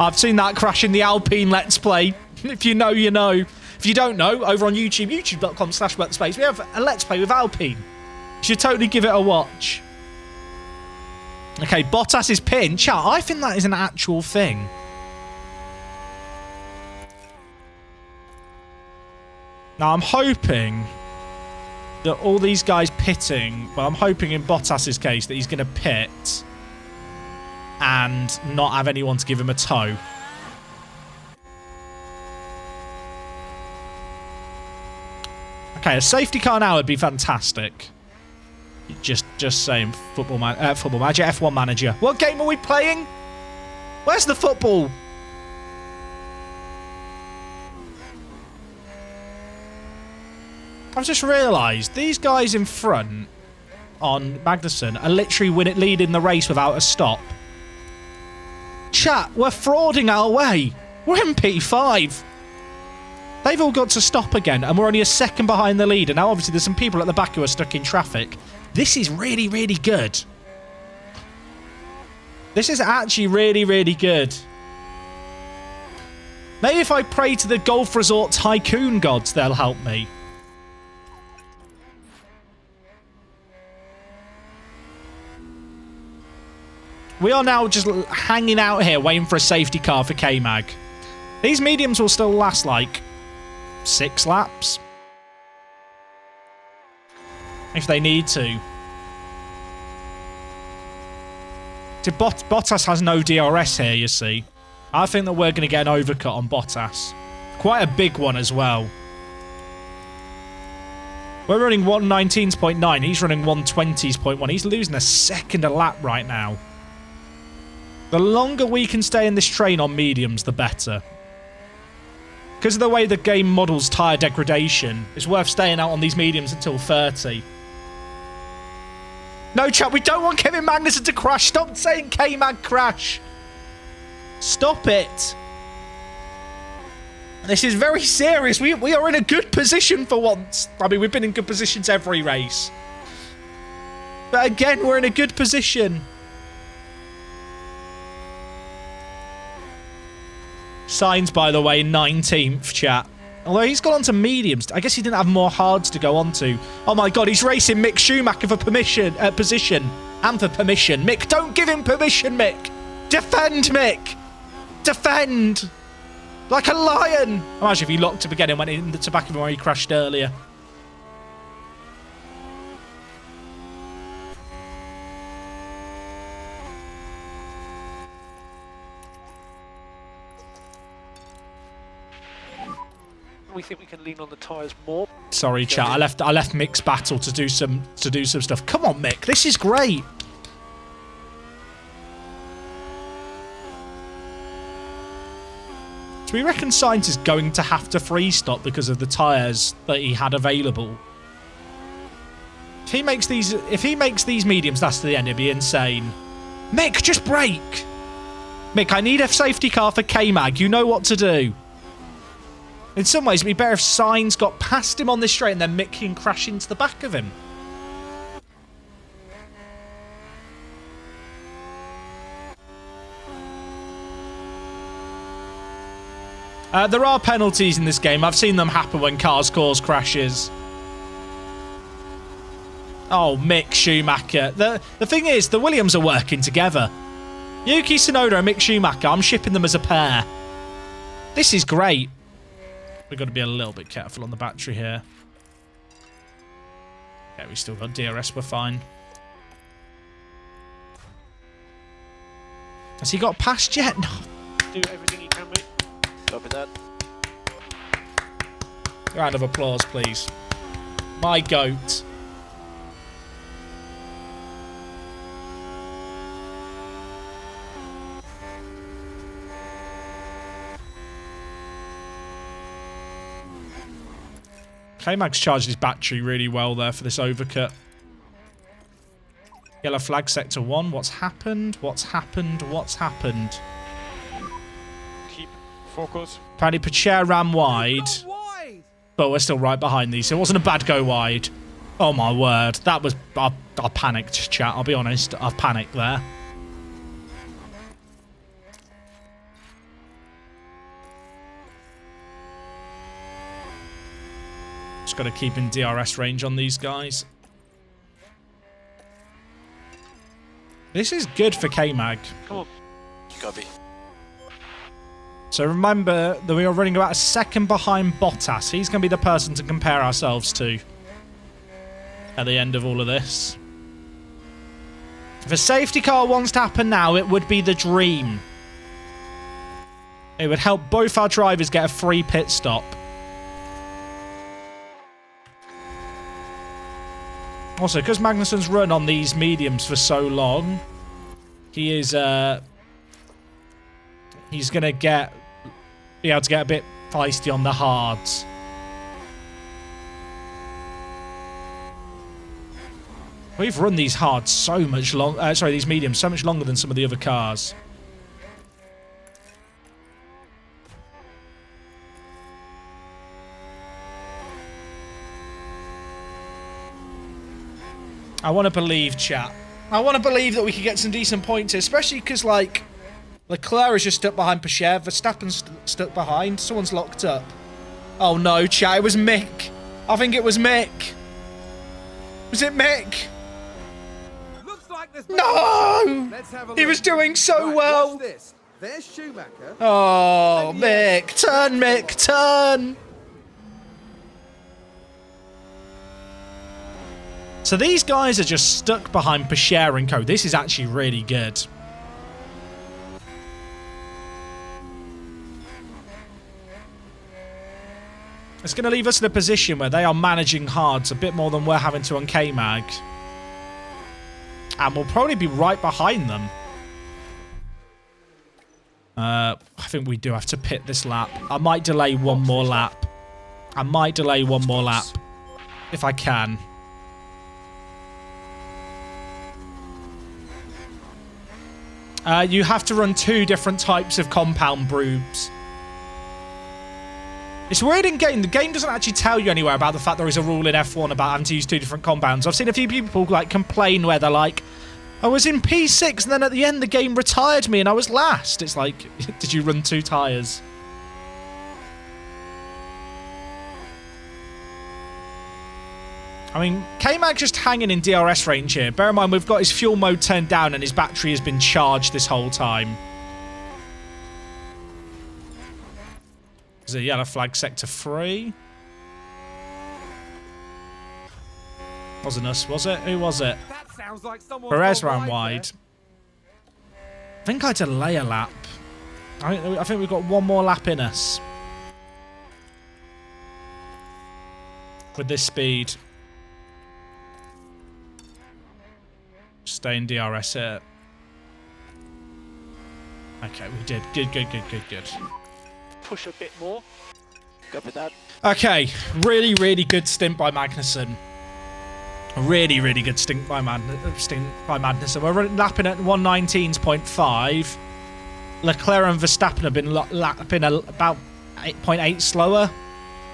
I've seen that crash in the Alpine Let's Play. If you know, you know. If you don't know, over on YouTube, youtube.com/workspace, we have a Let's Play with Alpine. You should totally give it a watch. Okay, Bottas is pitting. Chat, I think that is an actual thing. Now, I'm hoping that all these guys pitting, well, I'm hoping in Bottas's case that he's going to pit and not have anyone to give him a tow. Okay, a safety car now would be fantastic. Just saying, football manager, F1 manager. What game are we playing? Where's the football? I've just realised these guys in front on Magnussen are literally leading the race without a stop. Chat, we're frauding our way. We're in P5. They've all got to stop again, and we're only a second behind the leader. Now, obviously, there's some people at the back who are stuck in traffic. This is really, really good. This is actually really, really good. Maybe if I pray to the Golf Resort Tycoon gods, they'll help me. We are now just hanging out here waiting for a safety car for K-Mag. These mediums will still last like 6 laps. If they need to. Bottas has no DRS here, you see. I think that we're going to get an overcut on Bottas. Quite a big one as well. We're running 119.9. He's running 120.1. He's losing a second a lap right now. The longer we can stay in this train on mediums, the better. Because of the way the game models tyre degradation, it's worth staying out on these mediums until 30. No, chat, we don't want Kevin Magnussen to crash. Stop saying K-Mag crash. Stop it. This is very serious. We are in a good position for once. I mean, we've been in good positions every race. But again, we're in a good position. Sainz, by the way, 19th, chat. Although he's gone on to mediums. I guess he didn't have more hards to go on to. Oh my god, he's racing Mick Schumacher for position. And for permission. Mick, don't give him permission, Mick. Defend, Mick. Defend. Like a lion. Imagine if he locked up again and went into the back of him where he crashed earlier. We think we can lean on the tyres more. Sorry, chat. I left Mick's battle to do some stuff. Come on, Mick. This is great. So we reckon Sainz is going to have to freeze stop because of the tyres that he had available. If he makes these mediums last to the end, it'd be insane. Mick, just brake. Mick, I need a safety car for K-Mag. You know what to do. In some ways, it'd be better if Sainz got past him on this straight and then Mick can crash into the back of him. There are penalties in this game. I've seen them happen when cars cause crashes. Oh, Mick Schumacher. The thing is, the Williams are working together. Yuki Tsunoda and Mick Schumacher, I'm shipping them as a pair. This is great. We've got to be a little bit careful on the battery here. Yeah, we still got DRS, we're fine. Has he got past yet? No. Do everything you can, mate. Copy that. Round of applause, please. My goat. K-Mag's charged his battery really well there for this overcut. Yellow flag sector 1. What's happened? What's happened? What's happened? Keep focus. Apparently Pacher ran wide, Gone wide. but we're still right behind these. So it wasn't a bad go wide. Oh my word. That was... I panicked, chat. I'll be honest. I've panicked there. Just got to keep in DRS range on these guys. This is good for K-Mag. Come on. You gotta be. So remember that we are running about a second behind Bottas. He's going to be the person to compare ourselves to at the end of all of this. If a safety car wants to happen now, it would be the dream. It would help both our drivers get a free pit stop. Also, because Magnussen's run on these mediums for so long, he is he's gonna be able to get a bit feisty on the hards. We've run these hards so much these mediums so much longer than some of the other cars. I want to believe, chat. I want to believe that we could get some decent points here, especially because, like, Leclerc is just stuck behind Pacher. Verstappen's stuck behind. Someone's locked up. Oh, no, chat. It was Mick. I think it was Mick. Was it Mick? Looks like there's No! Let's have a He look. was doing so Right, well. watch this. There's Schumacher. Oh, Mick. Turn, Mick. Turn. So these guys are just stuck behind Pacher and co. This is actually really good. It's going to leave us in a position where they are managing hards a bit more than we're having to on K-Mag. And we'll probably be right behind them. I think we do have to pit this lap. I might delay one more lap. I might delay one more lap. If I can. You have to run 2 different types of compound brews. It's weird in game. The game doesn't actually tell you anywhere about the fact there is a rule in F1 about having to use 2 different compounds. I've seen a few people like complain where they're like, I was in P6 and then at the end the game retired me and I was last. It's like, did you run 2 tyres? I mean, K-Mag just hanging in DRS range here. Bear in mind, we've got his fuel mode turned down and his battery has been charged this whole time. There's a yellow flag sector 3. Wasn't us, was it? Who was it? That sounds like someone. Perez ran wide. I think I delay a lap. I think we've got one more lap in us. With this speed. Stay in DRS here. Okay, we did. Good. Push a bit more. Copy that. Okay, really good stint by Magnussen. Really good stint by Magnussen. We're lapping at 119.5. Leclerc and Verstappen have been lapping about 8.8 slower.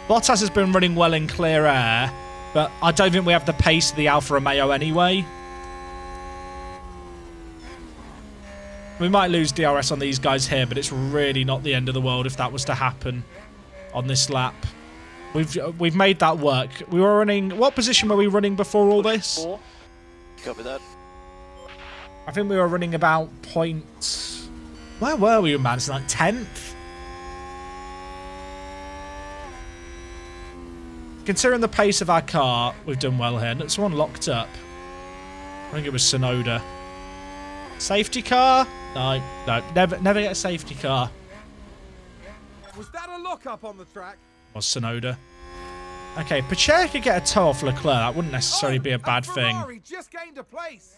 Bottas has been running well in clear air, but I don't think we have the pace of the Alfa Romeo anyway. We might lose DRS on these guys here, but it's really not the end of the world if that was to happen on this lap. We've made that work. We were running... What position were we running before all this? Copy that. I think we were running about point... Where were we, man? It's like 10th? Considering the pace of our car, we've done well here. Someone locked up. I think it was Sonoda. Safety car? No, never get a safety car. Was that a lockup on the track? Was Sonoda. Okay, Pacher could get a toe off Leclerc. That wouldn't necessarily be a bad thing. Ferrari just gained a place.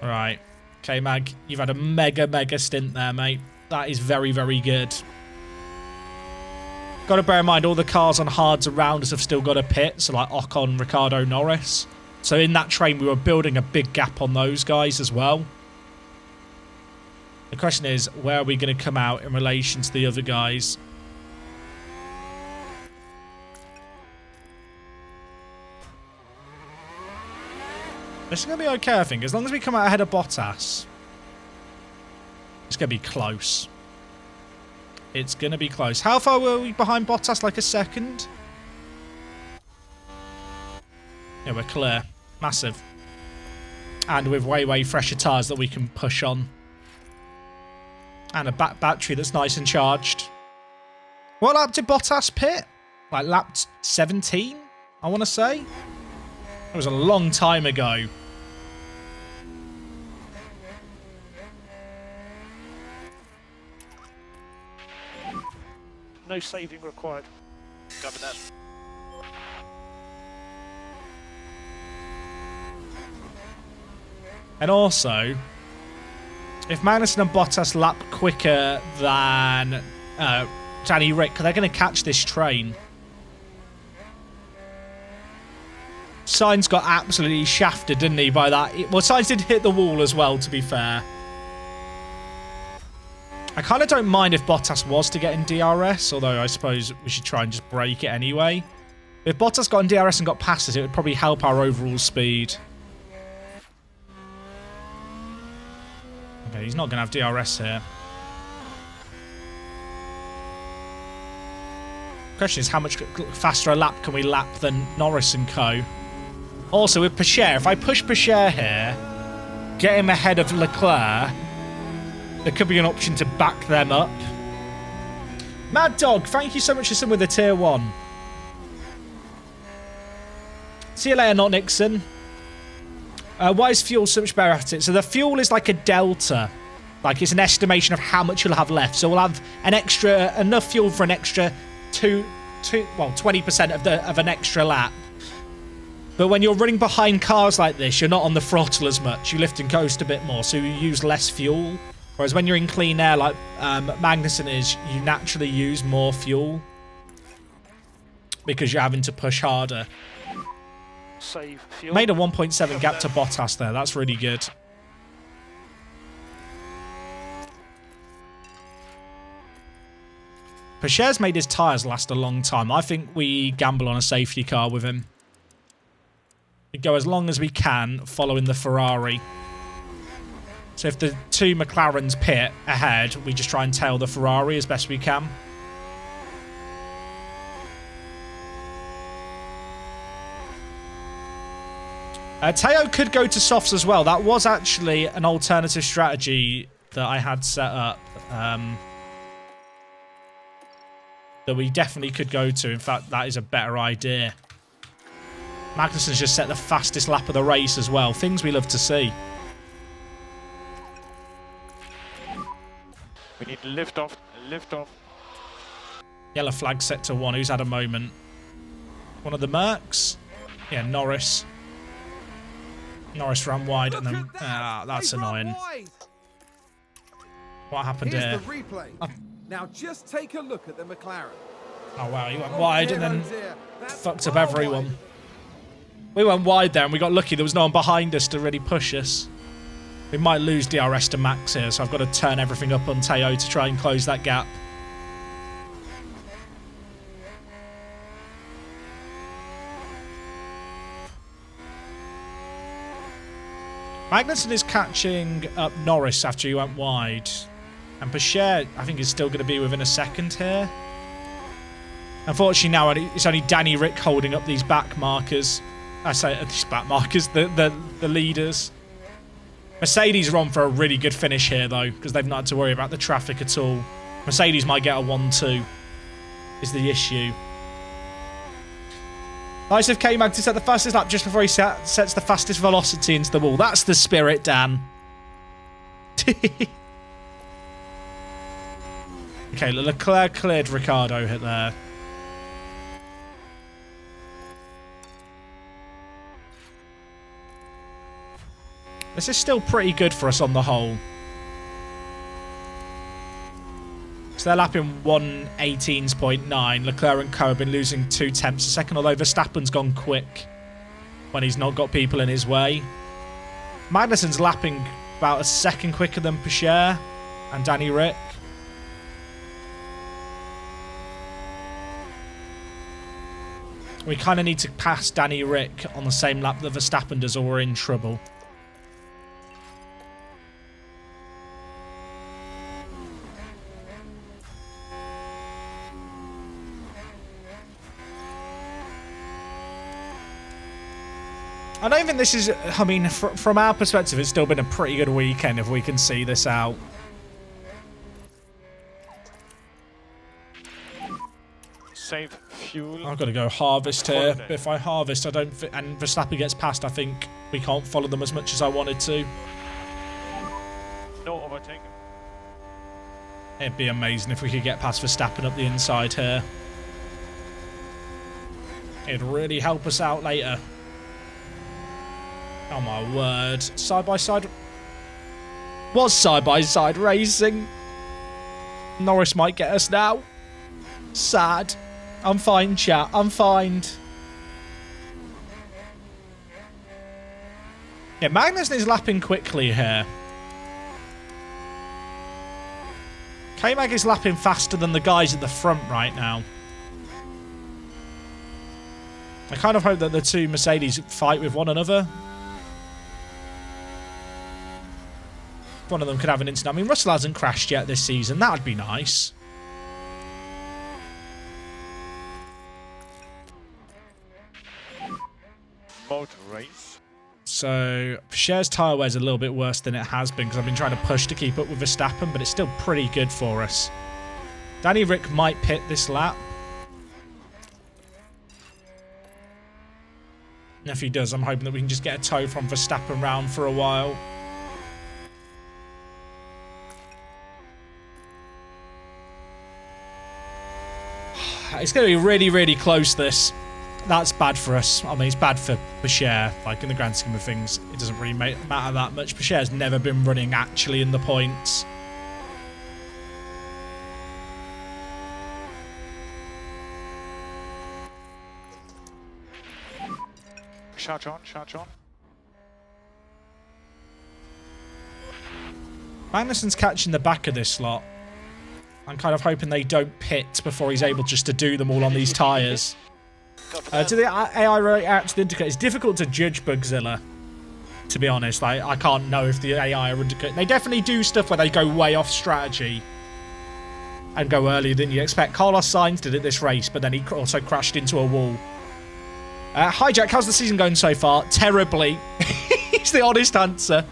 Alright. Okay, Mag, you've had a mega stint there, mate. That is very good. Got to bear in mind all the cars on hards around us have still got a pit. So like Ocon, Ricardo, Norris. So in that train, we were building a big gap on those guys as well. The question is, where are we going to come out in relation to the other guys? This is going to be okay, I think. As long as we come out ahead of Bottas. It's going to be close. It's going to be close. How far were we behind Bottas? Like a second? Yeah, we're clear. Massive. And with way, way fresher tyres that we can push on. And a battery that's nice and charged. What lap did Bottas pit? Like lap 17, I want to say. It was a long time ago. No saving required. Cover that. And also, if Magnussen and Bottas lap quicker than Danny Rick, they're going to catch this train. Sainz got absolutely shafted, didn't he, by that? Well, Sainz did hit the wall as well, to be fair. I kind of don't mind if Bottas was to get in DRS, although I suppose we should try and just break it anyway. If Bottas got in DRS and got past us, it would probably help our overall speed. Okay, he's not going to have DRS here. Question is, how much faster a lap can we lap than Norris and co? Also, with Pacher, if I push Pacher here, get him ahead of Leclerc, there could be an option to back them up. Mad Dog, thank you so much for some with the tier 1. See you later, Not Nixon. Why is fuel so much better at it? So the fuel is like a delta. Like it's an estimation of how much you'll have left. So we'll have an extra, enough fuel for an extra 20% of an extra lap. But when you're running behind cars like this, you're not on the throttle as much. You lift and coast a bit more, so you use less fuel. Whereas when you're in clean air like Magnussen is, you naturally use more fuel. Because you're having to push harder. Save fuel. Made a 1.7 gap to Bottas there. That's really good. Pacher's made his tyres last a long time. I think we gamble on a safety car with him. We go as long as we can following the Ferrari. So if the two McLarens pit ahead, we just try and tail the Ferrari as best we can. Teo could go to softs as well. That was actually an alternative strategy that I had set up. That we definitely could go to. In fact, that is a better idea. Magnussen's just set the fastest lap of the race as well. Things we love to see. We need lift off, lift off. Yellow flag set to 1. Who's had a moment? One of the Mercs? Yeah, Norris. Norris ran wide and then... that's annoying. What happened here? Here's the replay. Now just take a look at the McLaren. Oh wow, he went wide and then fucked up everyone. We went wide there and we got lucky there was no one behind us to really push us. We might lose DRS to Max here, so I've got to turn everything up on Teo to try and close that gap. Magnussen is catching up Norris after he went wide. And Pacher, I think, is still going to be within a second here. Unfortunately, now it's only Danny Rick holding up these back markers. I say these back markers, the leaders. Mercedes are on for a really good finish here, though, because they've not had to worry about the traffic at all. Mercedes might get a 1-2, is the issue. Nice of K-Mag to set the fastest lap just before he sets the fastest velocity into the wall. That's the spirit, Dan. Okay, Leclerc cleared Ricardo hit there. This is still pretty good for us on the whole. So they're lapping 1:18.9. Leclerc and Co have been losing 2 tenths a second, although Verstappen's gone quick when he's not got people in his way. Magnussen's lapping about a second quicker than Pichère and Danny Rick. We kind of need to pass Danny Rick on the same lap that Verstappen does, or we're in trouble. I don't think this is... I mean, from our perspective, it's still been a pretty good weekend if we can see this out. Save fuel. I've got to go harvest here. But if I harvest, I don't... and Verstappen gets past, I think we can't follow them as much as I wanted to. No overtaking. It'd be amazing if we could get past Verstappen up the inside here. It'd really help us out later. Oh my word. Side-by-side... Was side-by-side racing. Norris might get us now. Sad. I'm fine, chat. I'm fine. Yeah, Magnussen is lapping quickly here. K-Mag is lapping faster than the guys at the front right now. I kind of hope that the two Mercedes fight with one another. One of them could have an incident. I mean, Russell hasn't crashed yet this season. That would be nice. Motor race. So, Pichere's tyre wear is a little bit worse than it has been because I've been trying to push to keep up with Verstappen, but it's still pretty good for us. Danny Rick might pit this lap. And if he does, I'm hoping that we can just get a tow from Verstappen round for a while. It's going to be really, really close, this. That's bad for us. I mean, it's bad for Pichère. Like, in the grand scheme of things, it doesn't really matter that much. Pichere's never been running actually in the points. Charge on, charge on. Magnussen's catching the back of this lot. I'm kind of hoping they don't pit before he's able just to do them all on these tyres. Do the AI react to the indicator? It's difficult to judge Bugzilla, to be honest. I can't know if the AI are indicating. They definitely do stuff where they go way off strategy and go earlier than you expect. Carlos Sainz did it this race, but then he also crashed into a wall. Hi Jack, how's the season going so far? Terribly. It's the honest answer.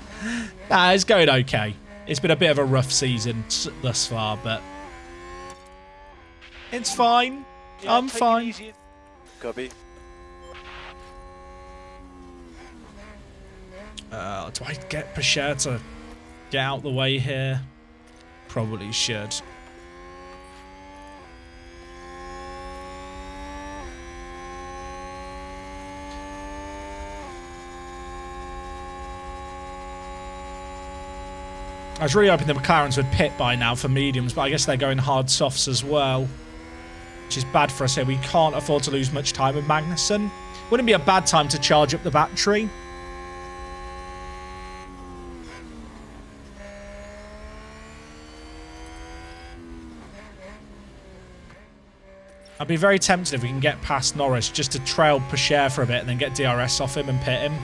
It's going okay. It's been a bit of a rough season thus far, but it's fine. Yeah, I'm fine. Copy. Do I get Pichère to get out the way here? Probably should. I was really hoping the McLarens would pit by now for mediums, but I guess they're going hard softs as well, which is bad for us here. We can't afford to lose much time with Magnussen. Wouldn't be a bad time to charge up the battery. I'd be very tempted if we can get past Norris just to trail Pichère for a bit and then get DRS off him and pit him.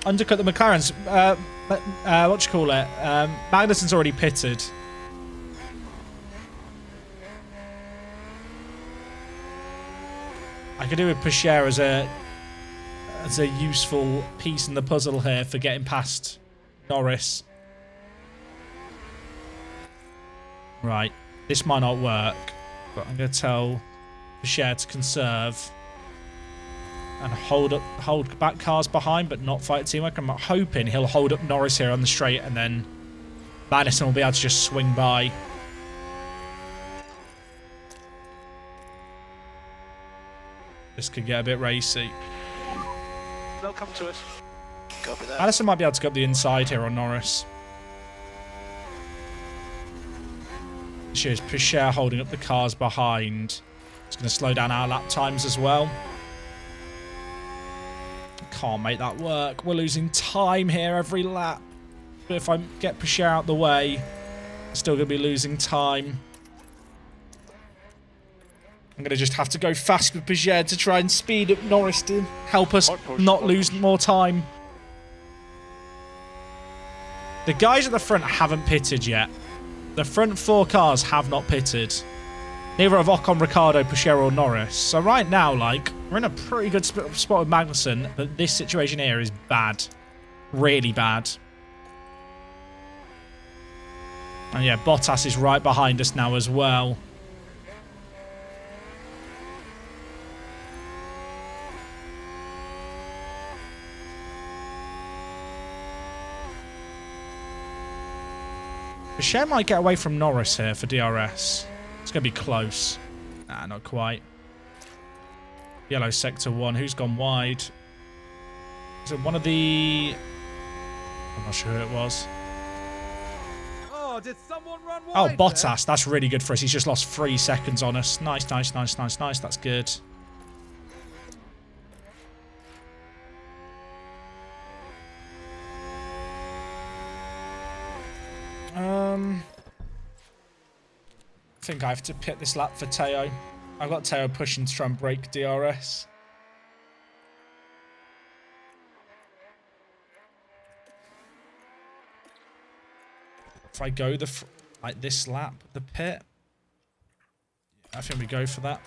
Undercut the McLarens. What do you call it? Magnussen's already pitted. I could do with Pichère as a useful piece in the puzzle here for getting past Norris. Right, this might not work, but I'm going to tell Pichère to conserve and hold back cars behind, but not fight teamwork. I'm hoping he'll hold up Norris here on the straight, and then Magnussen will be able to just swing by. This could get a bit racy. They'll come to us. Copy that. Addison might be able to go up the inside here on Norris. Cheers. Pichère holding up the cars behind. It's going to slow down our lap times as well. Can't make that work. We're losing time here every lap. But if I get Pichère out the way, I'm still going to be losing time. I'm going to just have to go fast with Pichère to try and speed up Norris to help us not lose more time. The guys at the front haven't pitted yet. The front 4 cars have not pitted. Neither have Ocon, Ricciardo, Pichère or Norris. So right now, like, we're in a pretty good spot with Magnussen, but this situation here is bad. Really bad. And yeah, Bottas is right behind us now as well. Pichère might get away from Norris here for DRS. It's going to be close. Nah, not quite. Yellow sector 1. Who's gone wide? Is it one of the... I'm not sure who it was. Oh, did someone run Oh, wide Bottas. That's really good for us. He's just lost 3 seconds on us. Nice, nice, nice, nice, nice. That's good. I think I have to pit this lap for Teo. I've got Teo pushing to try and break DRS. If I go like this lap, the pit, I think we go for that.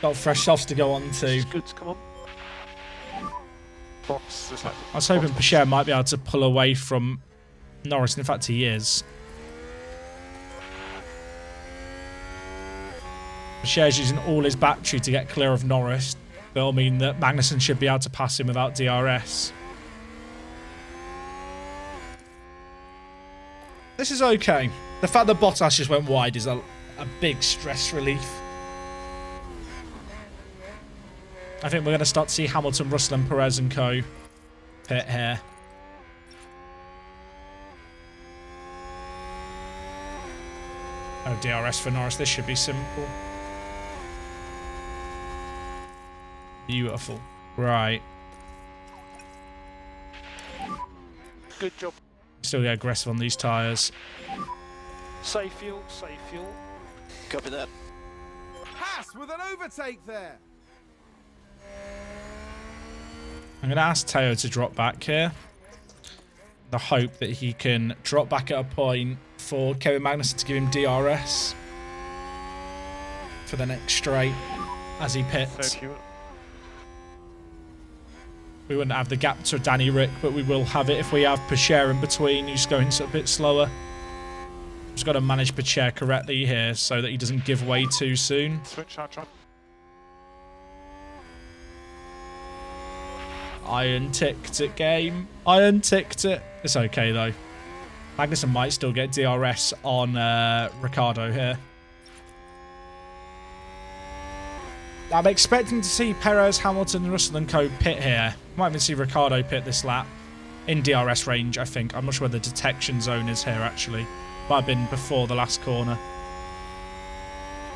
Got fresh softs to go on to. Good, come on. Box, just like I was hoping Pichère might be able to pull away from Norris. In fact, he is. Pichère's using all his battery to get clear of Norris. That'll mean that Magnussen should be able to pass him without DRS. This is okay. The fact that Bottas just went wide is a big stress relief. I think we're going to start to see Hamilton, Russell and Perez and co. pit here. Oh, DRS for Norris. This should be simple. Beautiful. Right. good job. Still get aggressive on these tyres. Safe fuel, safe fuel. Copy that. Haas with an overtake there. I'm going to ask Teo to drop back here. The hope that he can drop back at a point for Kevin Magnussen to give him DRS for the next straight as he pits. Thank you. We wouldn't have the gap to Danny Rick, but we will have it if we have Pichère in between, who's going a bit slower. Just got to manage Pichère correctly here so that he doesn't give way too soon. Switch out, John. Iron ticked it, game. Iron ticked it. It's okay, though. Magnussen might still get DRS on Ricciardo here. I'm expecting to see Perez, Hamilton, Russell and co pit here. Might even see Ricciardo pit this lap. In DRS range, I think. I'm not sure where the detection zone is here, actually. Might have been before the last corner.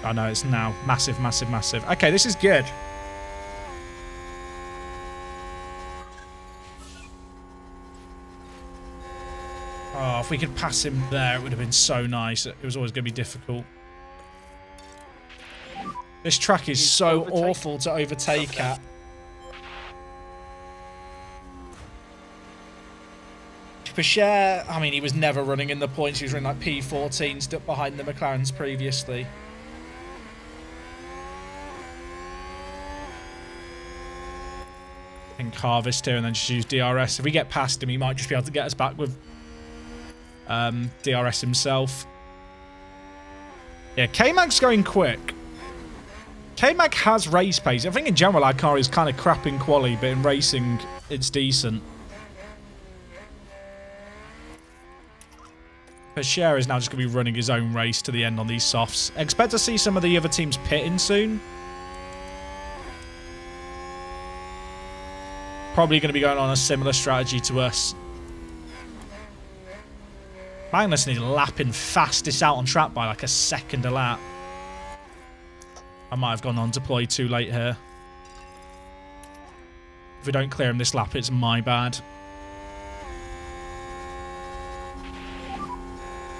Oh, no, it's now. Massive, massive, massive. Okay, this is good. Oh, if we could pass him there, it would have been so nice. It was always going to be difficult. This track is so awful to overtake at. Pichère, I mean, he was never running in the points. He was running like P14, stuck behind the McLarens previously. I think harvest here and then just use DRS. If we get past him, he might just be able to get us back with DRS himself. Yeah, K-Mag's going quick. K-Mag has race pace. I think in general our car is kind of crap in quali, but in racing it's decent. Bashir is now just going to be running his own race to the end on these softs. Expect to see some of the other teams pitting soon. Probably going to be going on a similar strategy to us. Magnussen is lapping fastest out on track by like a second a lap. I might have gone on deploy too late here. If we don't clear him this lap, it's my bad.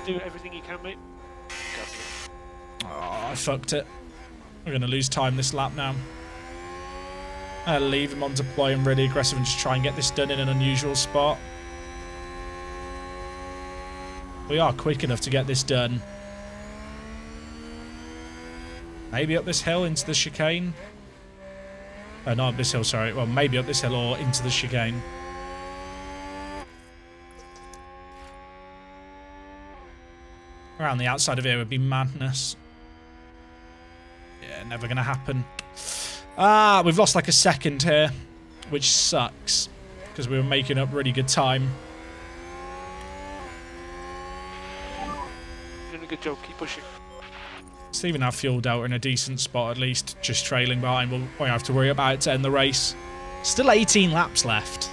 Do everything you can, mate. Oh, I fucked it. We're going to lose time this lap now. I'll leave him on deploy and really aggressive and just try and get this done in an unusual spot. We are quick enough to get this done. Maybe up this hill into the chicane. Oh, not up this hill, sorry. Well, maybe up this hill or into the chicane. Around the outside of here would be madness. Yeah, never going to happen. Ah, we've lost like a second here, which sucks because we were making up really good time. You're doing a good job. Keep pushing. It's leaving our fuel delta in a decent spot at least, just trailing behind. We won't have to worry about it to end the race. Still 18 laps left.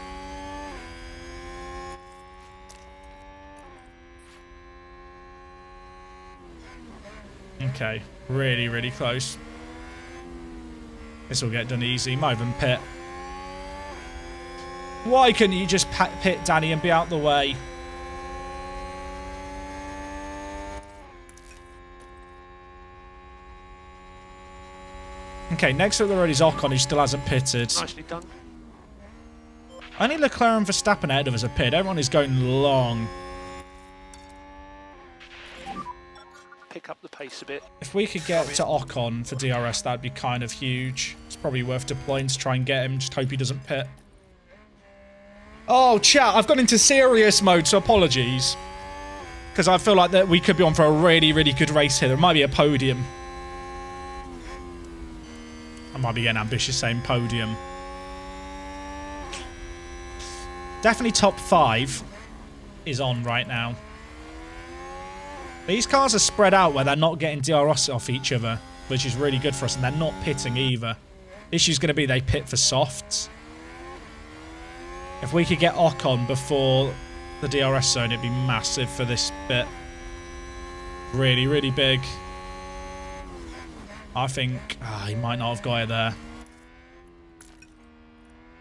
Okay, really, really close. This will get done easy. Might even pit. Why couldn't you just pit Danny and be out the way? Okay, next up the road is Ocon, who still hasn't pitted. Nicely done. Only Leclerc and Verstappen ahead of us are pit. Everyone is going long. Pick up the pace a bit. If we could get to Ocon for DRS, that'd be kind of huge. It's probably worth deploying to try and get him. Just hope he doesn't pit. Oh, chat, I've gone into serious mode, so apologies. Because I feel like that we could be on for a really, really good race here. There might be a podium. I might be getting ambitious saying podium. Definitely top 5 is on right now. These cars are spread out where they're not getting DRS off each other, which is really good for us, and they're not pitting either. The issue's going to be they pit for softs. If we could get Ocon before the DRS zone, it'd be massive for this bit. Really, really big. I think he might not have got it there.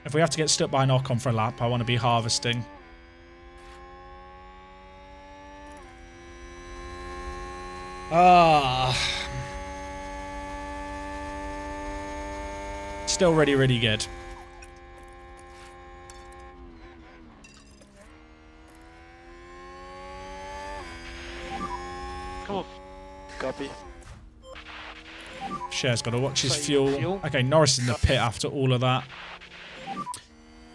If we have to get stuck behind Ocon for a lap, I want to be harvesting. Still really, really good. Come on. Copy. Cher's got to watch his Save fuel. fuel. Okay, Norris is in the pit after all of that.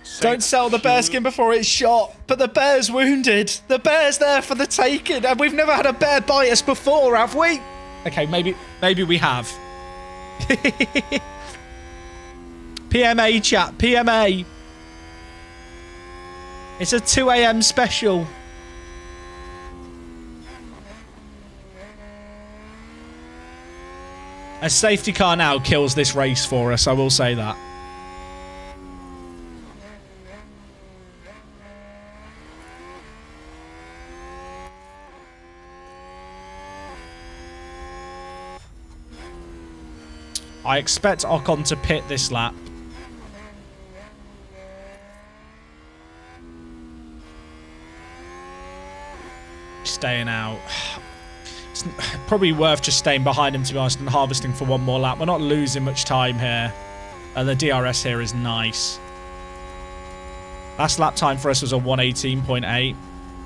Save Don't sell the bear fuel. skin before it's shot. But the bear's wounded. The bear's there for the taking. And we've never had a bear bite us before, have we? Okay, maybe we have. PMA chat. PMA. It's a 2 AM special. A safety car now kills this race for us, I will say that. I expect Ocon to pit this lap. Staying out. It's probably worth just staying behind him, to be honest, and harvesting for one more lap. We're not losing much time here. And the DRS here is nice. Last lap time for us was a 118.8.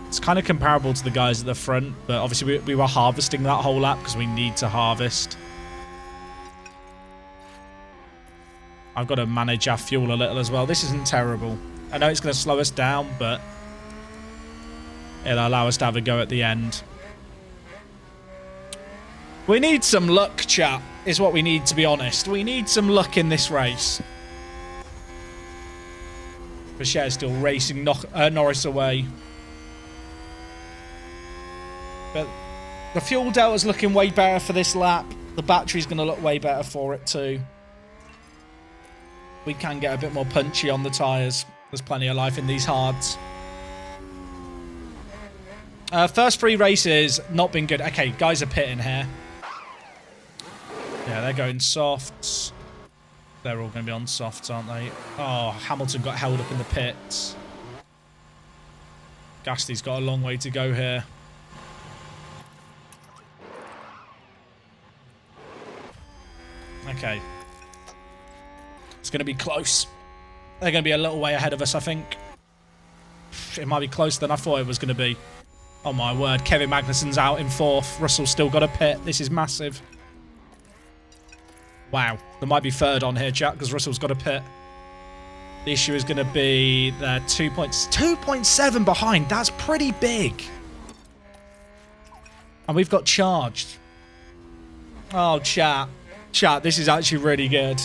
It's kind of comparable to the guys at the front, but obviously we were harvesting that whole lap because we need to harvest. I've got to manage our fuel a little as well. This isn't terrible. I know it's going to slow us down, but it'll allow us to have a go at the end. We need some luck, chat, is what we need, to be honest. We need some luck in this race. Bashir's still racing Norris away. But the fuel delta's looking way better for this lap. The battery's going to look way better for it too. We can get a bit more punchy on the tyres. There's plenty of life in these hards. First 3 races, not been good. Okay, guys are pitting here. Yeah, they're going softs. They're all going to be on softs, aren't they? Oh, Hamilton got held up in the pits. Gasly's got a long way to go here. Okay. It's going to be close. They're going to be a little way ahead of us, I think. It might be closer than I thought it was going to be. Oh my word, Kevin Magnussen's out in 4th. Russell's still got a pit. This is massive. Wow. There might be 3rd on here, chat, because Russell's got a pit. The issue is going to be they're 2.7 behind. That's pretty big. And we've got charged. Oh, chat. Chat, this is actually really good.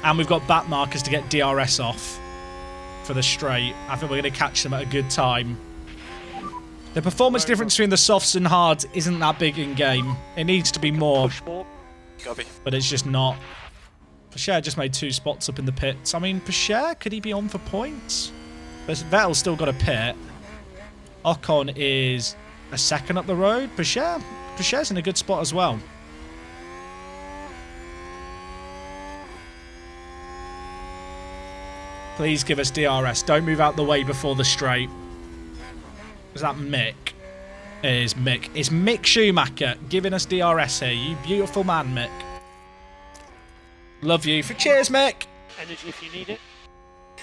And we've got back markers to get DRS off for the straight. I think we're going to catch them at a good time. The performance difference between the softs and hards isn't that big in game. It needs to be more. Push more. Copy. But it's just not. Pacher just made 2 spots up in the pits. I mean, Pacher, could he be on for points? But Vettel's still got a pit. Ocon is a 2nd up the road. Pacher's in a good spot as well. Please give us DRS. Don't move out the way before the straight. Is that Mick? It is Mick. It's Mick Schumacher giving us DRS here. You beautiful man, Mick. Love you. Cheers, Mick. Energy if you need it.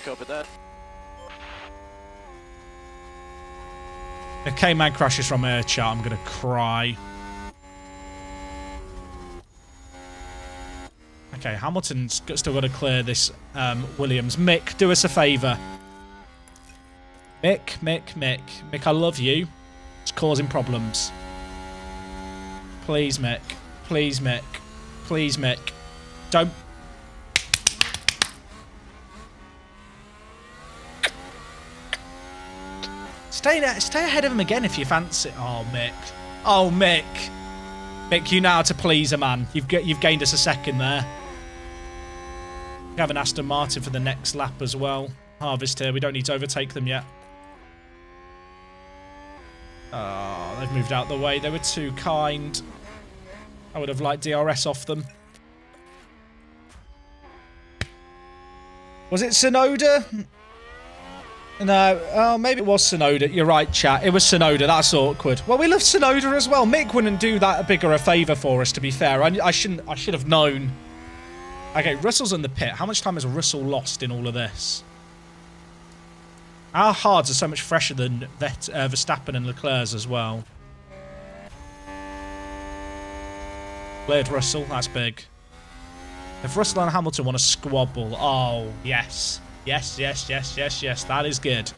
Copy that. If K-Man crashes from air chat, I'm going to cry. Okay, Hamilton's still got to clear this Williams. Mick, do us a favour. Mick. Mick, I love you. It's causing problems. Please, Mick. Please, Mick. Please, Mick. Don't... Stay ahead of him again if you fancy. Oh, Mick. Oh, Mick. Mick, you know how to please a man. You've gained us a 2nd there. We have an Aston Martin for the next lap as well. Harvest here. We don't need to overtake them yet. Oh, they've moved out the way. They were too kind. I would have liked DRS off them. Was it Tsunoda? No. Oh, maybe it was Tsunoda. You're right, chat. It was Tsunoda. That's awkward. Well, we love Tsunoda as well. Mick wouldn't do that bigger a favour for us, to be fair. I should have known. Okay, Russell's in the pit. How much time has Russell lost in all of this? Our hards are so much fresher than Verstappen and Leclerc's as well. Cleared Russell. That's big. If Russell and Hamilton want to squabble, oh, yes. Yes. That is good.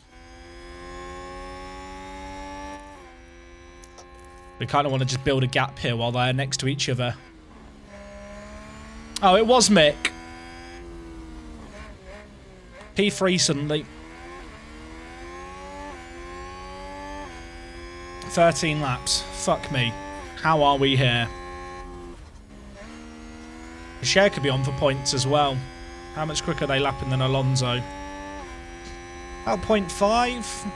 We kind of want to just build a gap here while they're next to each other. Oh, it was Mick. P3 suddenly. 13 laps. Fuck me. How are we here? Pacher could be on for points as well. How much quicker are they lapping than Alonso? About 0.5.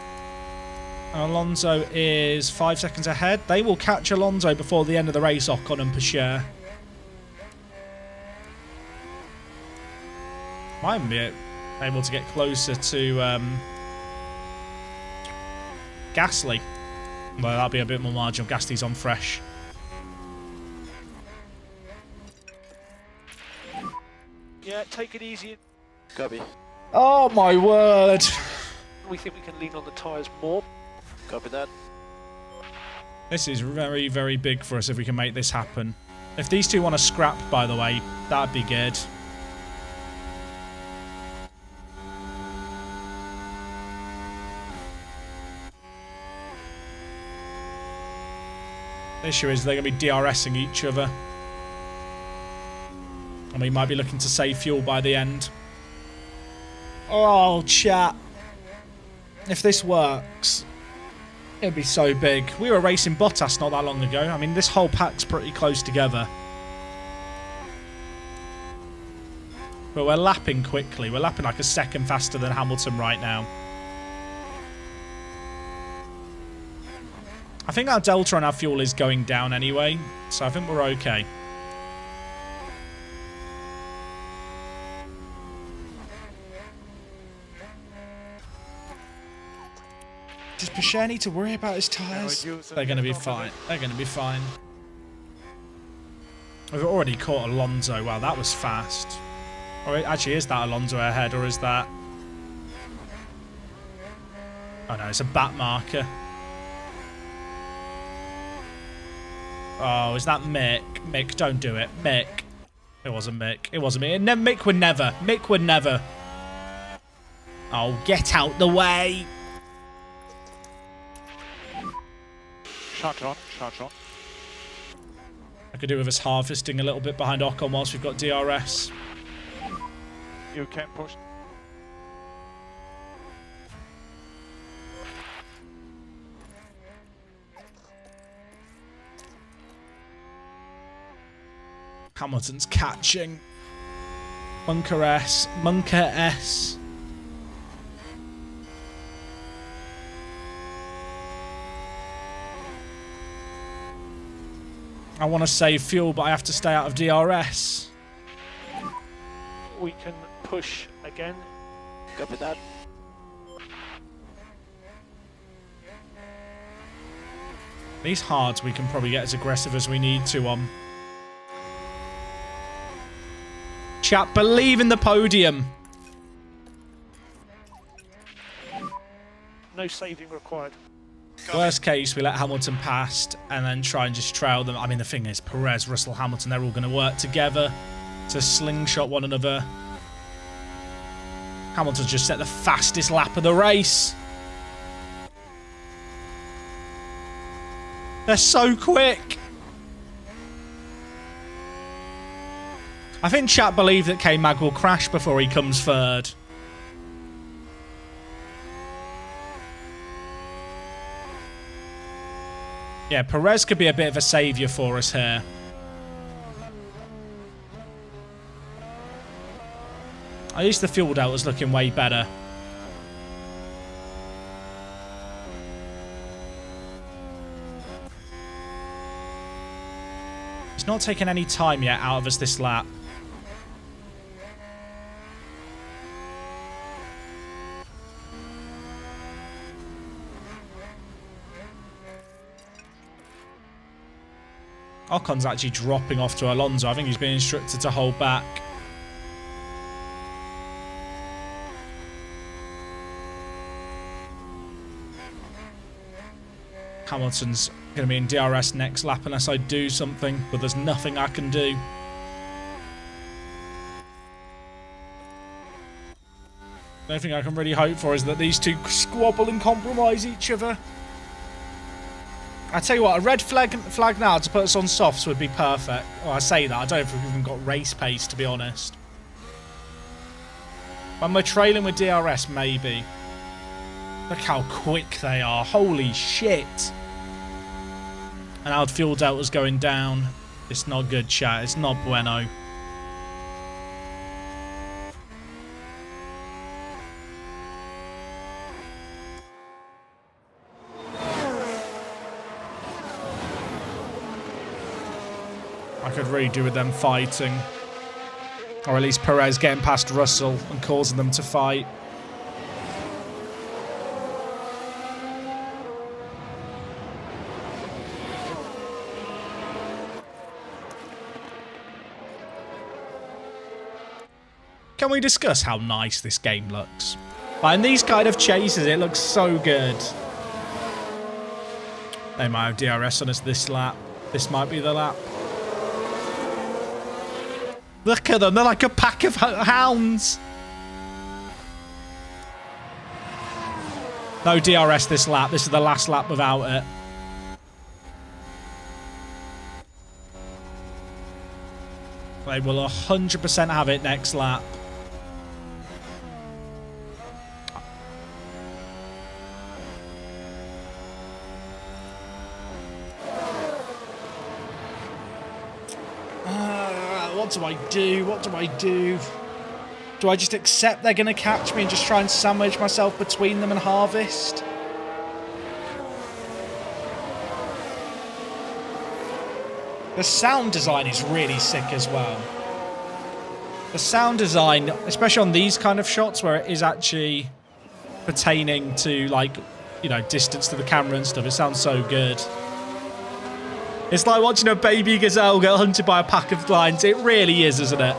Alonso is 5 seconds ahead. They will catch Alonso before the end of the race, Ocon and Pacher. Might be able to get closer to Gasly. Well, that'll be a bit more marginal. Gasly's on fresh. Yeah, take it easy. Copy. Oh my word. We think we can lean on the tyres more. Copy that. This is very, very big for us if we can make this happen. If these two want to scrap, by the way, that'd be good. The issue is they're going to be DRSing each other. And we might be looking to save fuel by the end. Oh, chat. If this works, It'd be so big. We were racing Bottas not that long ago. I mean, this whole pack's pretty close together. But we're lapping quickly. We're lapping like a second faster than Hamilton right now. I think our delta on our fuel is going down anyway, so I think we're okay. Does Pichot need to worry about his tyres? They're going to be fine. They're going to be fine. We've already caught Alonso. Wow, that was fast. Or actually, is that Alonso ahead, or is that... Oh no, it's a bat marker. Oh, is that Mick? Mick, don't do it. Mick. It wasn't Mick. It wasn't Mick. Mick would never. Mick would never. Oh, get out the way. Shut on, shut on. I could do with us harvesting a little bit behind Ocon whilst we've got DRS. You can push. Hamilton's catching. Bunker S. Bunker S. I want to save fuel, but I have to stay out of DRS. We can push again. Copy that. These hards we can probably get as aggressive as we need to on. Chat, believe in the podium. No saving required. Worst case, we let Hamilton past and then try and just trail them. I mean, the thing is, Perez, Russell, Hamilton, they're all going to work together to slingshot one another. Hamilton's just set the fastest lap of the race. They're so quick. I think chat believe that K-Mag will crash before he comes third. Yeah, Perez could be a bit of a saviour for us here. At least the fuel delta's looking way better. He's not taking any time yet out of us this lap. Ocon's actually dropping off to Alonso. I think he's been instructed to hold back. Hamilton's going to be in DRS next lap unless I do something, but there's nothing I can do. The only thing I can really hope for is that these two squabble and compromise each other. I tell you what, a red flag now to put us on softs would be perfect. Oh, I say that, I don't know if we've even got race pace, to be honest. When we're trailing with DRS, maybe. Look how quick they are. Holy shit. And our fuel delta's going down. It's not good, chat. It's not bueno. I could really do with them fighting. Or at least Perez getting past Russell and causing them to fight. Can we discuss how nice this game looks? Like in these kind of chases, it looks so good. They might have DRS on us this lap. This might be the lap. Look at them, they're like a pack of hounds. No DRS this lap. This is the last lap without it. They will 100% have it next lap. What do I do? What do I do? Do I just accept they're going to catch me and just try and sandwich myself between them and harvest? The sound design is really sick as well. The sound design, especially on these kind of shots where it is actually pertaining to, like, you know, distance to the camera and stuff, it sounds so good. It's like watching a baby gazelle get hunted by a pack of lions. It really is, isn't it?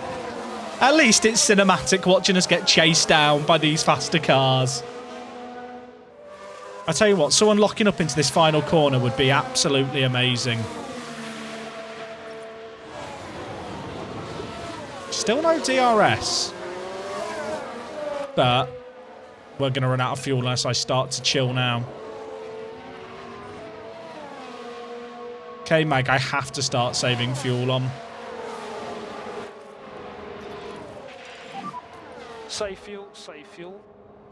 At least it's cinematic watching us get chased down by these faster cars. I tell you what, someone locking up into this final corner would be absolutely amazing. Still no DRS. But we're going to run out of fuel unless I start to chill now. Okay, Meg, I have to start saving fuel on. Save fuel, save fuel.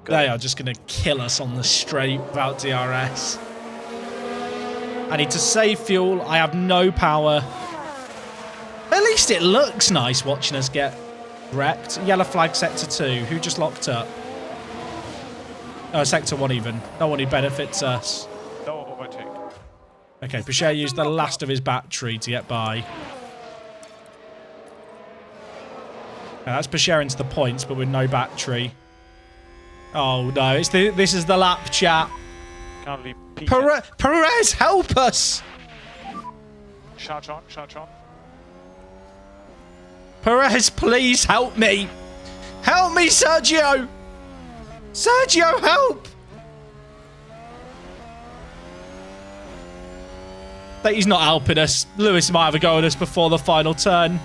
They are just going to kill us on the straight without DRS. I need to save fuel. I have no power. At least it looks nice watching us get wrecked. Yellow flag sector 2. Who just locked up? Oh, sector 1 even. No one who benefits us. No overtake. Okay, Pichot used the last of his battery to get by. Now, that's Pichot into the points, but with no battery. Oh, no. This is the lap, chat. Can't leave P. Perez, help us! Charge on, charge on. Perez, please help me. Help me, Sergio. Sergio, help. But he's not helping us. Lewis might have a go at us before the final turn.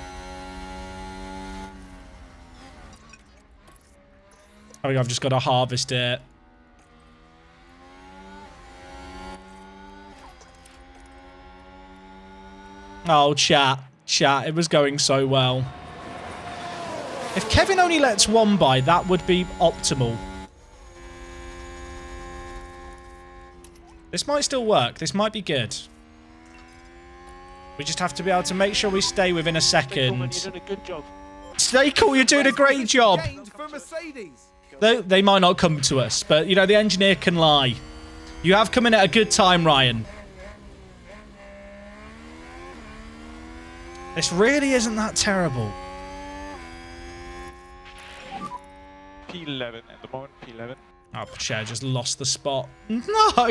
I think I've just got to harvest it. Oh, chat. Chat, it was going so well. If Kevin only lets one by, that would be optimal. This might still work. This might be good. We just have to be able to make sure we stay within a second. You're doing a good job. Stay cool, you're doing a great job. They might not come to us, but, you know, the engineer can lie. You have come in at a good time, Ryan. This really isn't that terrible. P11 at the moment, P11. Oh, Pichot just lost the spot. No!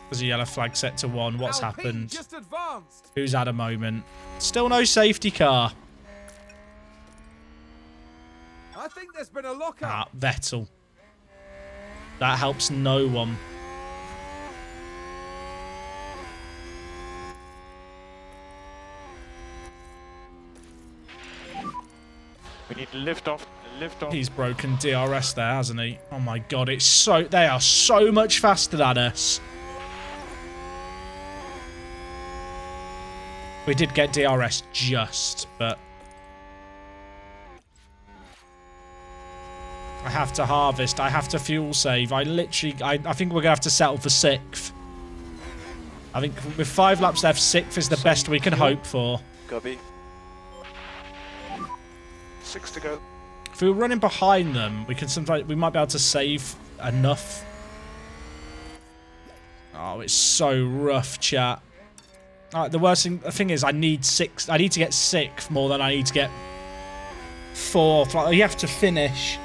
There's a yellow flag set to 1. What's happened? Just advanced. Who's had a moment? Still no safety car. I think there's been a lockup. Ah, Vettel. That helps no one. We need lift off, lift off. He's broken DRS there, hasn't he? Oh my god, it's so... They are so much faster than us. We did get DRS just, but... I have to harvest. I have to fuel save. I literally... I think we're going to have to settle for 6th. I think with 5 laps left, 6th is the best we can hope for. Gubby. 6 to go. If we were running behind them, we might be able to save enough. Oh, it's so rough, chat. The thing is, I need to get 6th more than I need to get 4th. Like, you have to finish.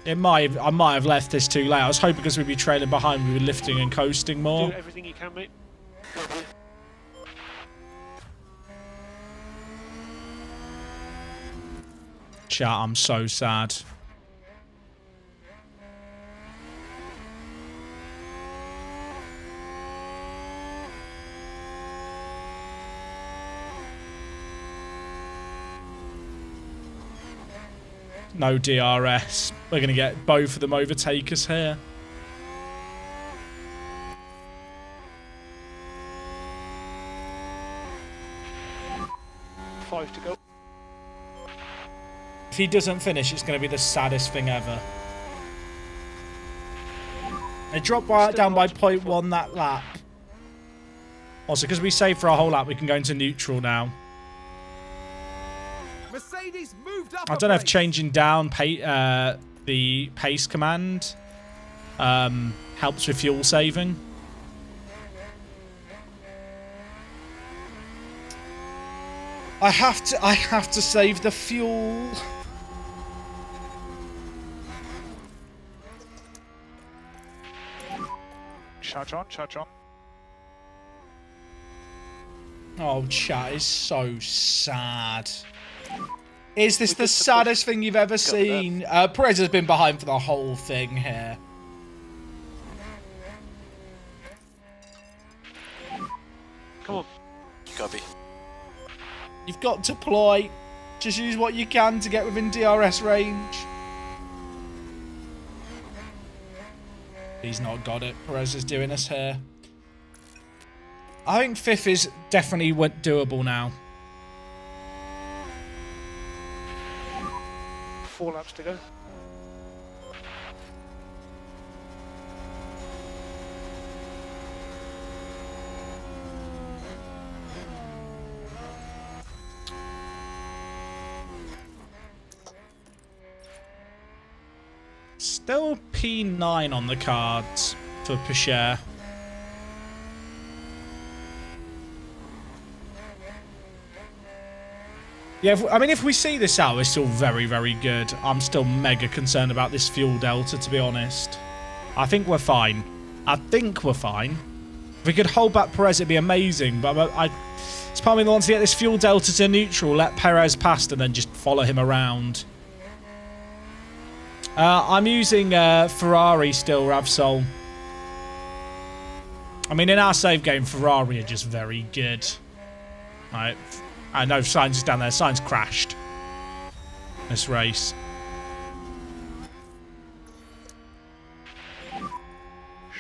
I might have left this too late. I was hoping because we'd be trailing behind, we were lifting and coasting more. Do everything you can, mate. Chat, I'm so sad. No DRS. We're going to get both of them overtake us here. Five to go. If he doesn't finish, it's going to be the saddest thing ever. It dropped down by 0.1 that lap. Also, because we saved for a whole lap, we can go into neutral now. Mercedes moved up. I don't know if changing down the pace command helps with fuel saving. I have to save the fuel. Charge on, charge on. Oh, chat is so sad. Is this the saddest thing you've ever seen? Perez has been behind for the whole thing here. Come on. Copy. You've got to ploy. Just use what you can to get within DRS range. He's not got it. Perez is doing us here. I think 5th is definitely doable now. 4 laps to go. Still P9 on the cards for Pichère. Yeah, I mean, if we see this out, we're still very, very good. I'm still mega concerned about this fuel delta, to be honest. I think we're fine. I think we're fine. If we could hold back Perez, it'd be amazing. But it's part of me that wants to get this fuel delta to neutral, let Perez past, and then just follow him around. I'm using Ferrari still, Ravsol. I mean, in our save game, Ferrari are just very good. Right. I know Sainz is down there. Sainz crashed this race.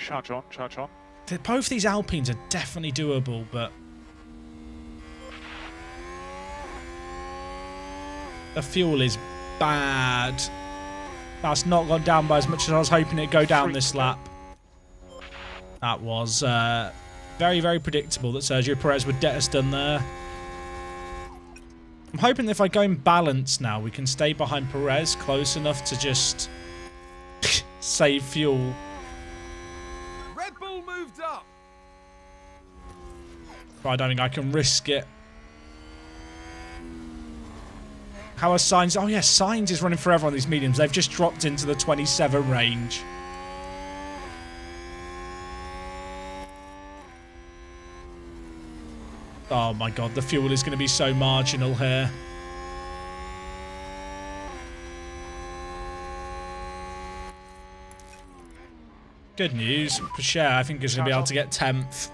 Charge on, charge on. Both these Alpines are definitely doable, but the fuel is bad. That's not gone down by as much as I was hoping it'd go down this lap. That was very, very predictable that Sergio Perez would get us done there. I'm hoping that if I go in balance now, we can stay behind Perez close enough to just save fuel. Red Bull moved up. But I don't think I can risk it. How are Sainz? Oh, yeah, Sainz is running forever on these mediums. They've just dropped into the 27 range. Oh, my God. The fuel is going to be so marginal here. Good news. Pichère, I think, is going to be able to get 10th.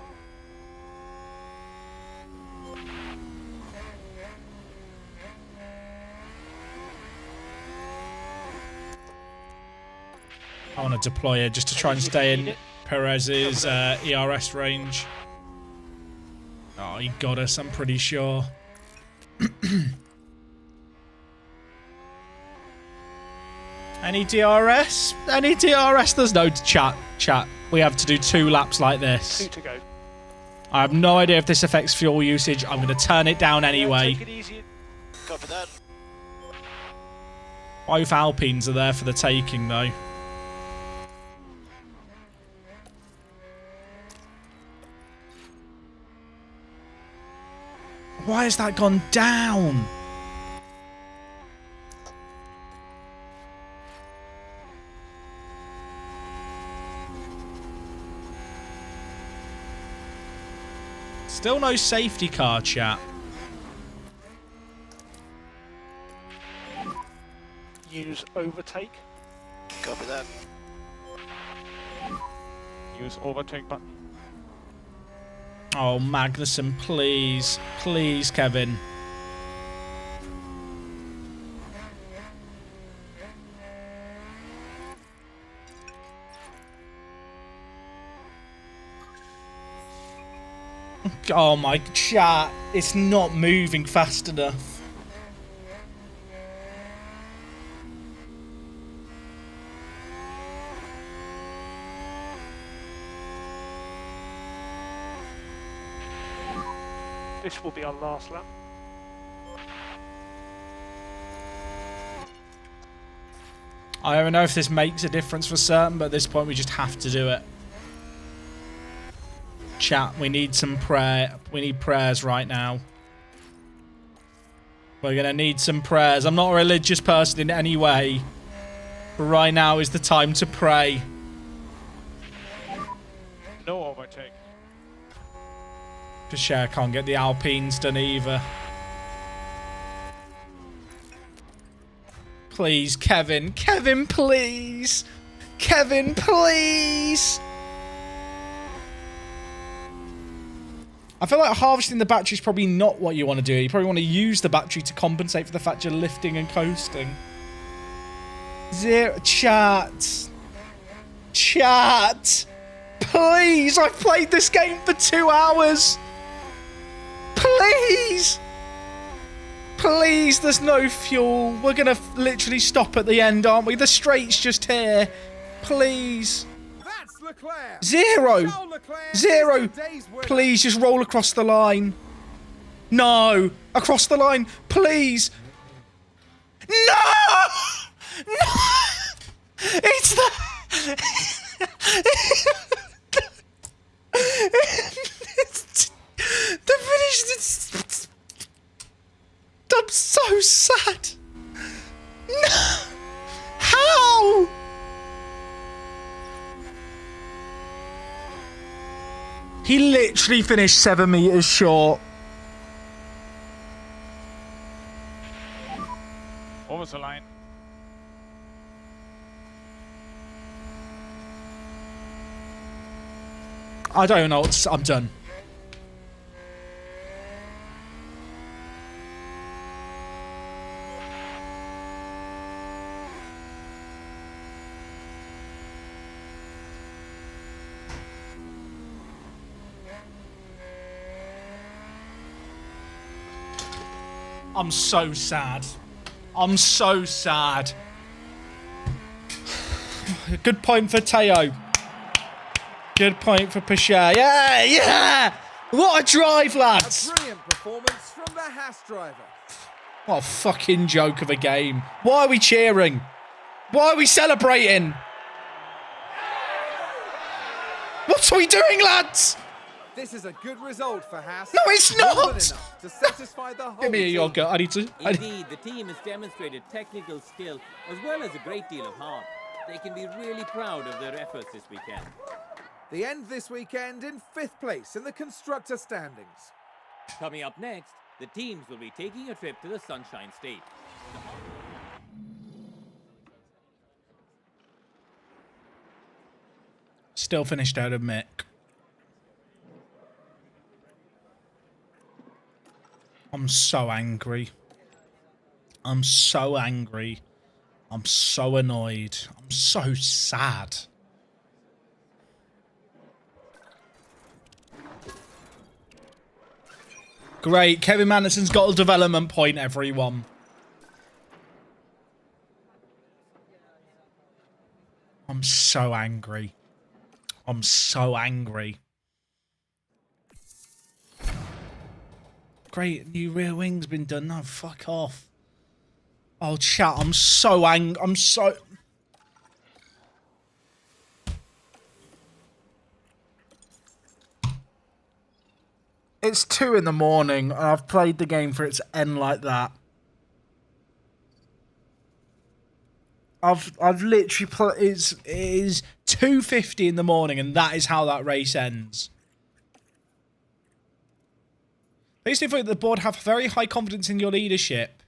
I want to deploy it just to try and stay in Perez's ERS range. Oh, he got us, I'm pretty sure. Any DRS? Any DRS? There's no chat. We have to do 2 laps like this. 2 to go. I have no idea if this affects fuel usage. I'm going to turn it down anyway. Take it easy. Copy that. Both Alpines are there for the taking, though. Why has that gone down? Still no safety car, chat. Use overtake. Copy that. Use overtake button. Oh, Magnussen, please. Please, Kevin. Oh, my chat. It's not moving fast enough. This will be our last lap. I don't know if this makes a difference for certain, but at this point we just have to do it. Chat, we need some prayer. We need prayers right now. We're going to need some prayers. I'm not a religious person in any way, but right now is the time to pray. No overtake. Pichère can't get the Alpines done either. Please, Kevin. Kevin, please. Kevin, please. I feel like harvesting the battery is probably not what you want to do. You probably want to use the battery to compensate for the fact you're lifting and coasting. Zero. Chat. Chat. Please. I've played this game for 2 hours. Please. Please, there's no fuel. We're going to literally stop at the end, aren't we? The straight's just here. Please. That's Leclerc. Zero. Charles Leclerc Zero. is today's winner. Please, just roll across the line. No. Across the line. Please. No! No! It's the... the finish... I'm so sad. No. How? He literally finished 7 meters short. Over the line. I don't know. I'm done. I'm so sad. I'm so sad. Good point for Teo. Good point for Pichère. Yeah, yeah! What a drive, lads! A brilliant performance from the Haas driver. What a fucking joke of a game. Why are we cheering? Why are we celebrating? What are we doing, lads? This is a good result for Haas. No, it's More than not! enough to satisfy the whole Give me a team. yogurt. I need to... Indeed, the team has demonstrated technical skill as well as a great deal of heart. They can be really proud of their efforts this weekend. The end this weekend in 5th place in the constructor standings. Coming up next, the teams will be taking a trip to the Sunshine State. Still finished out of Mick. I'm so angry. I'm so angry. I'm so annoyed. I'm so sad. Great. Kevin Magnussen's got a development point, everyone. I'm so angry. I'm so angry. Great, new rear wing's been done. No, fuck off. Oh, chat, I'm so angry. I'm so... It's 2 in the morning, and I've played the game for its end like that. I've literally played... It is 2:50 in the morning, and that is how that race ends. Basically, the board have very high confidence in your leadership.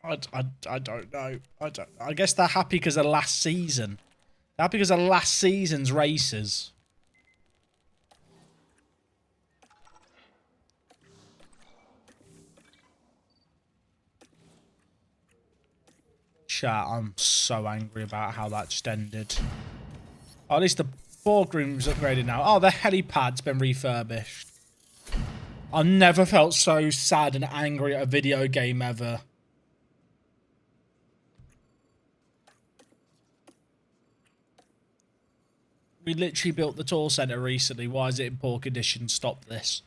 I don't know. I guess they're happy because of last season. They're happy because of last season's races. Chat, I'm so angry about how that just ended. Oh, at least the boardroom's upgraded now. Oh, the helipad's been refurbished. I've never felt so sad and angry at a video game ever. We literally built the tour centre recently. Why is it in poor condition? Stop this.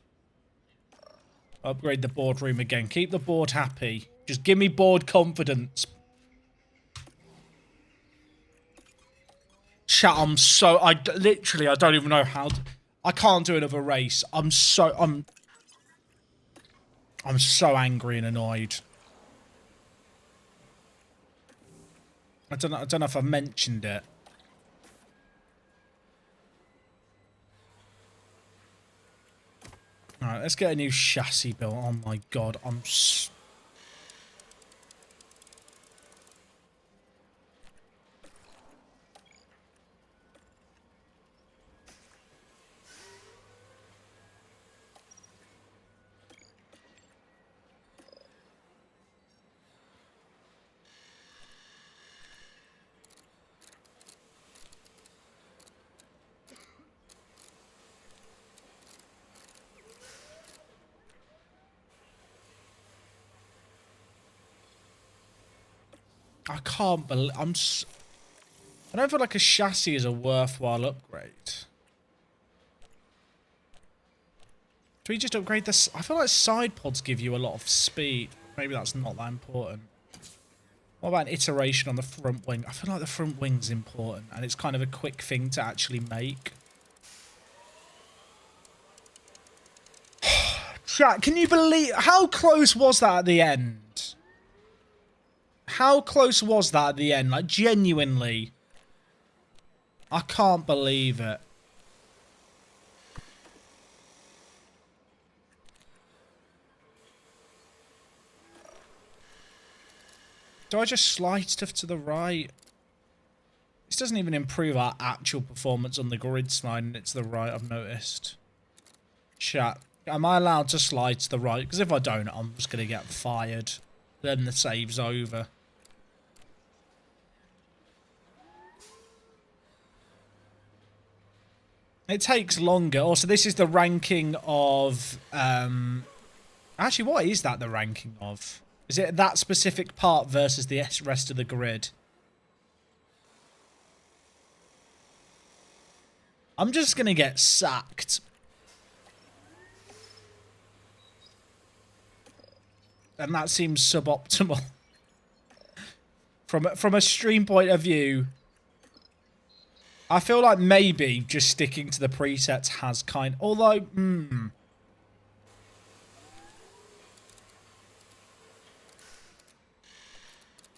Upgrade the boardroom again. Keep the board happy. Just give me board confidence. Chat, I'm so... I don't even know how... I can't do another race. I'm so angry and annoyed. I don't know if I've mentioned it. Alright, let's get a new chassis built. Oh my god, I'm so... I can't believe... I don't feel like a chassis is a worthwhile upgrade. Do we just upgrade this? I feel like side pods give you a lot of speed. Maybe that's not that important. What about an iteration on the front wing? I feel like the front wing's important, and it's kind of a quick thing to actually make. Chat, can you believe... How close was that at the end? How close was that at the end? Like, genuinely. I can't believe it. Do I just slide stuff to the right? This doesn't even improve our actual performance on the grid sliding it to the right, I've noticed. Chat, am I allowed to slide to the right? Because if I don't, I'm just going to get fired. Then the save's over. It takes longer. Also, this is the ranking of... Actually, what is that the ranking of? Is it that specific part versus the rest of the grid? I'm just going to get sacked. And that seems suboptimal. From a stream point of view... I feel like maybe just sticking to the presets has kind... Although,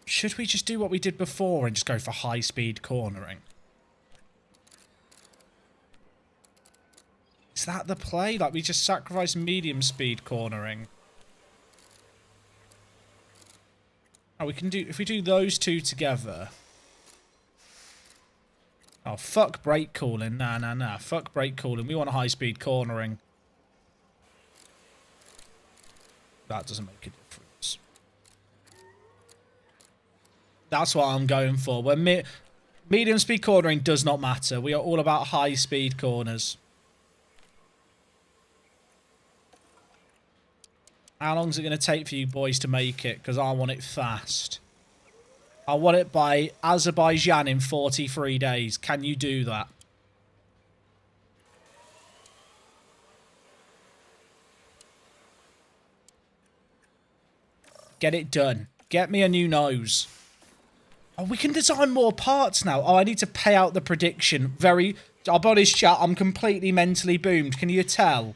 should we just do what we did before and just go for high-speed cornering? Is that the play? Like, we just sacrifice medium-speed cornering? Oh, we can do... If we do those two together... Oh, fuck brake cooling. Nah. Fuck brake cooling. We want high-speed cornering. That doesn't make a difference. That's what I'm going for. When medium-speed cornering does not matter. We are all about high-speed corners. How long is it going to take for you boys to make it? Because I want it fast. I want it by Azerbaijan in 43 days. Can you do that? Get it done. Get me a new nose. Oh, we can design more parts now. Oh, I need to pay out the prediction. I'll be honest, chat, I'm completely mentally boomed. Can you tell?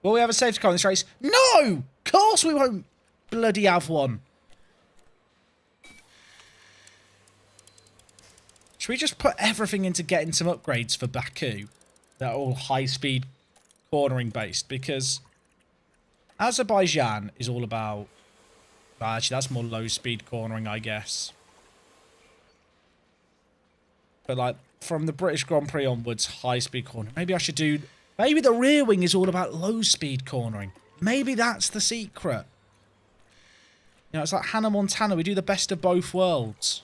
Will we have a safety car in this race? No! Of course we won't bloody have one. Should we just put everything into getting some upgrades for Baku? They're all high-speed cornering based, because Azerbaijan is all about... Actually, that's more low-speed cornering, I guess. But, like, from the British Grand Prix onwards, high-speed cornering. Maybe I should do... Maybe the rear wing is all about low-speed cornering. Maybe that's the secret. You know, it's like Hannah Montana. We do the best of both worlds.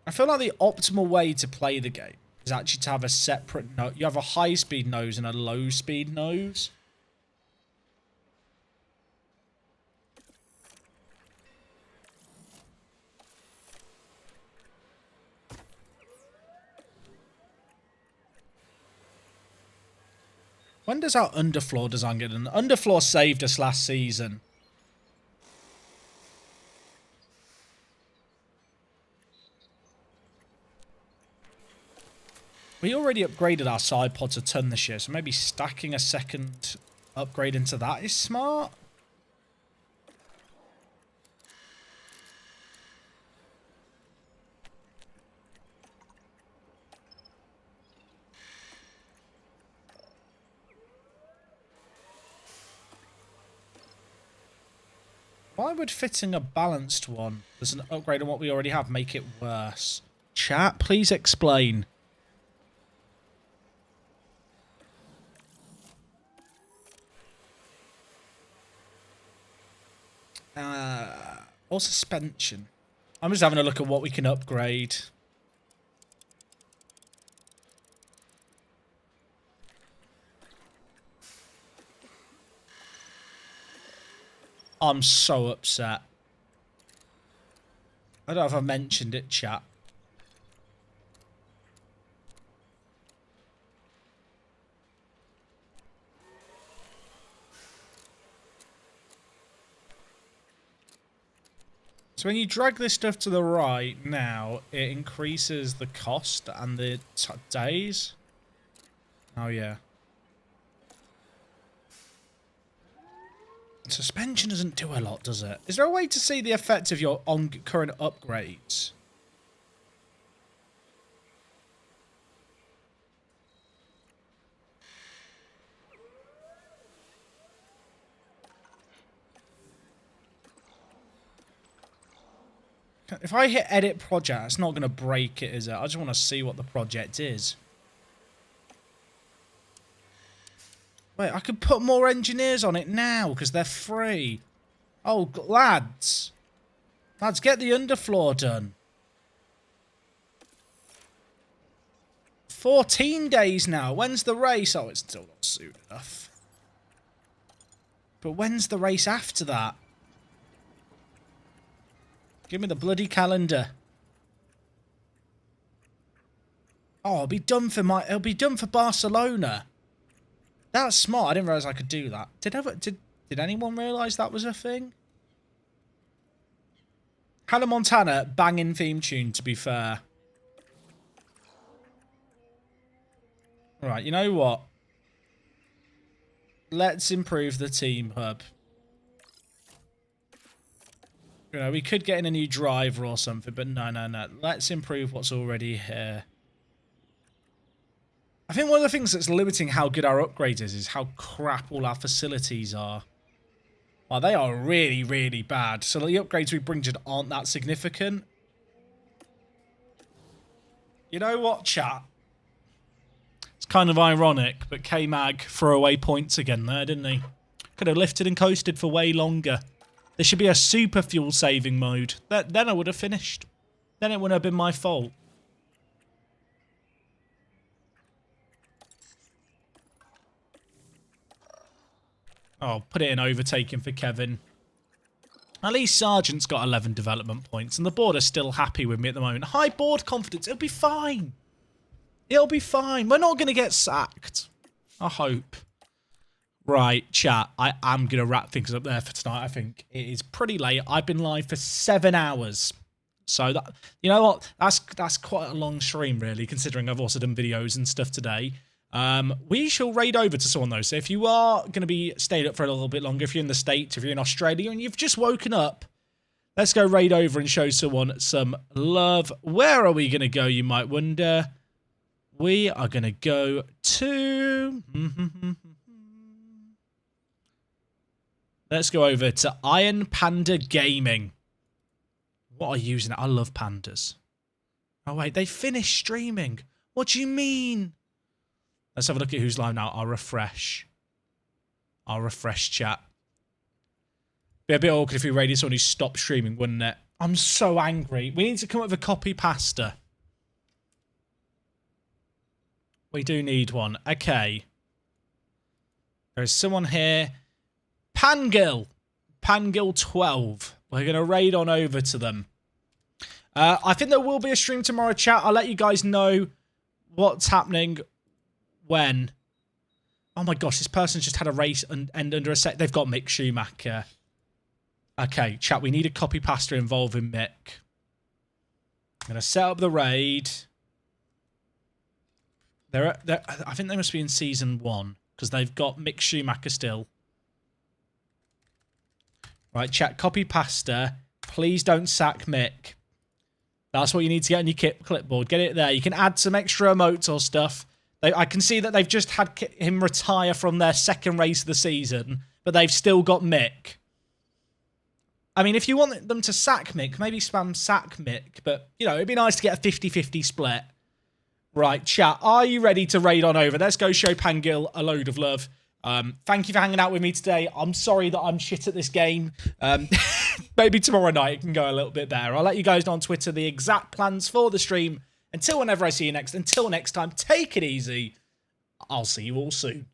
I feel like the optimal way to play the game is actually to have a separate nose. You have a high-speed nose and a low-speed nose. When does our underfloor design get done? Underfloor saved us last season. We already upgraded our side pods a ton this year, so maybe stacking a second upgrade into that is smart. Why would fitting a balanced one as an upgrade on what we already have make it worse? Chat, please explain. Or suspension. I'm just having a look at what we can upgrade. I'm so upset. I don't know if I mentioned it, chat. So when you drag this stuff to the right now, it increases the cost and the days. Oh, yeah. Suspension doesn't do a lot, does it? Is there a way to see the effect of your current upgrades? If I hit edit project, it's not going to break it, is it? I just want to see what the project is. Wait, I could put more engineers on it now because they're free. Oh, lads. Lads, get the underfloor done. 14 days now. When's the race? Oh, it's still not soon enough. But when's the race after that? Give me the bloody calendar. Oh, it'll be done for Barcelona. That's smart. I didn't realise I could do that. Did anyone realise that was a thing? Hannah Montana, banging theme tune, to be fair. Right, you know what? Let's improve the team hub. You know, we could get in a new driver or something, but no. Let's improve what's already here. I think one of the things that's limiting how good our upgrades is how crap all our facilities are. Well, they are really, really bad. So the upgrades we bring just aren't that significant. You know what, chat? It's kind of ironic, but K-Mag threw away points again there, didn't he? Could have lifted and coasted for way longer. There should be a super fuel saving mode. Then I would have finished. Then it wouldn't have been my fault. Oh, put it in overtaking for Kevin. At least Sargent's got 11 development points, and the board are still happy with me at the moment. High board confidence. It'll be fine. It'll be fine. We're not going to get sacked. I hope. Right, chat. I am going to wrap things up there for tonight, I think. It is pretty late. I've been live for 7 hours. So, that, you know what? That's quite a long stream, really, considering I've also done videos and stuff today. We shall raid over to someone, though. So if you are going to be stayed up for a little bit longer, if you're in the States, if you're in Australia, and you've just woken up, let's go raid over and show someone some love. Where are we going to go, you might wonder? We are going to go to... Let's go over to Iron Panda Gaming. What are you using? I love pandas. Oh, wait, they finished streaming. What do you mean? Let's have a look at who's live now. I'll refresh. Chat. Be a bit awkward if we raided someone who stopped streaming, wouldn't it? I'm so angry. We need to come up with a copy pasta. We do need one. Okay. There's someone here. Pangil 12. We're going to raid on over to them. I think there will be a stream tomorrow, chat. I'll let you guys know what's happening when. Oh my gosh, this person's just had a race and under a set. They've got Mick Schumacher. Okay, chat, we need a copy pasta involving Mick. I'm going to set up the raid. I think they must be in season 1 because they've got Mick Schumacher still. Right, chat, copy pasta. Please don't sack Mick. That's what you need to get on your clipboard. Get it there. You can add some extra emotes or stuff. I can see that they've just had him retire from their second race of the season, but they've still got Mick. I mean, if you want them to sack Mick, maybe spam sack Mick, but, you know, it'd be nice to get a 50-50 split. Right, chat, are you ready to raid on over? Let's go show Pangil a load of love. Thank you for hanging out with me today. I'm sorry that I'm shit at this game. Maybe tomorrow night it can go a little bit better. I'll let you guys know on Twitter the exact plans for the stream. Until whenever I see you next. Until next time, take it easy. I'll see you all soon.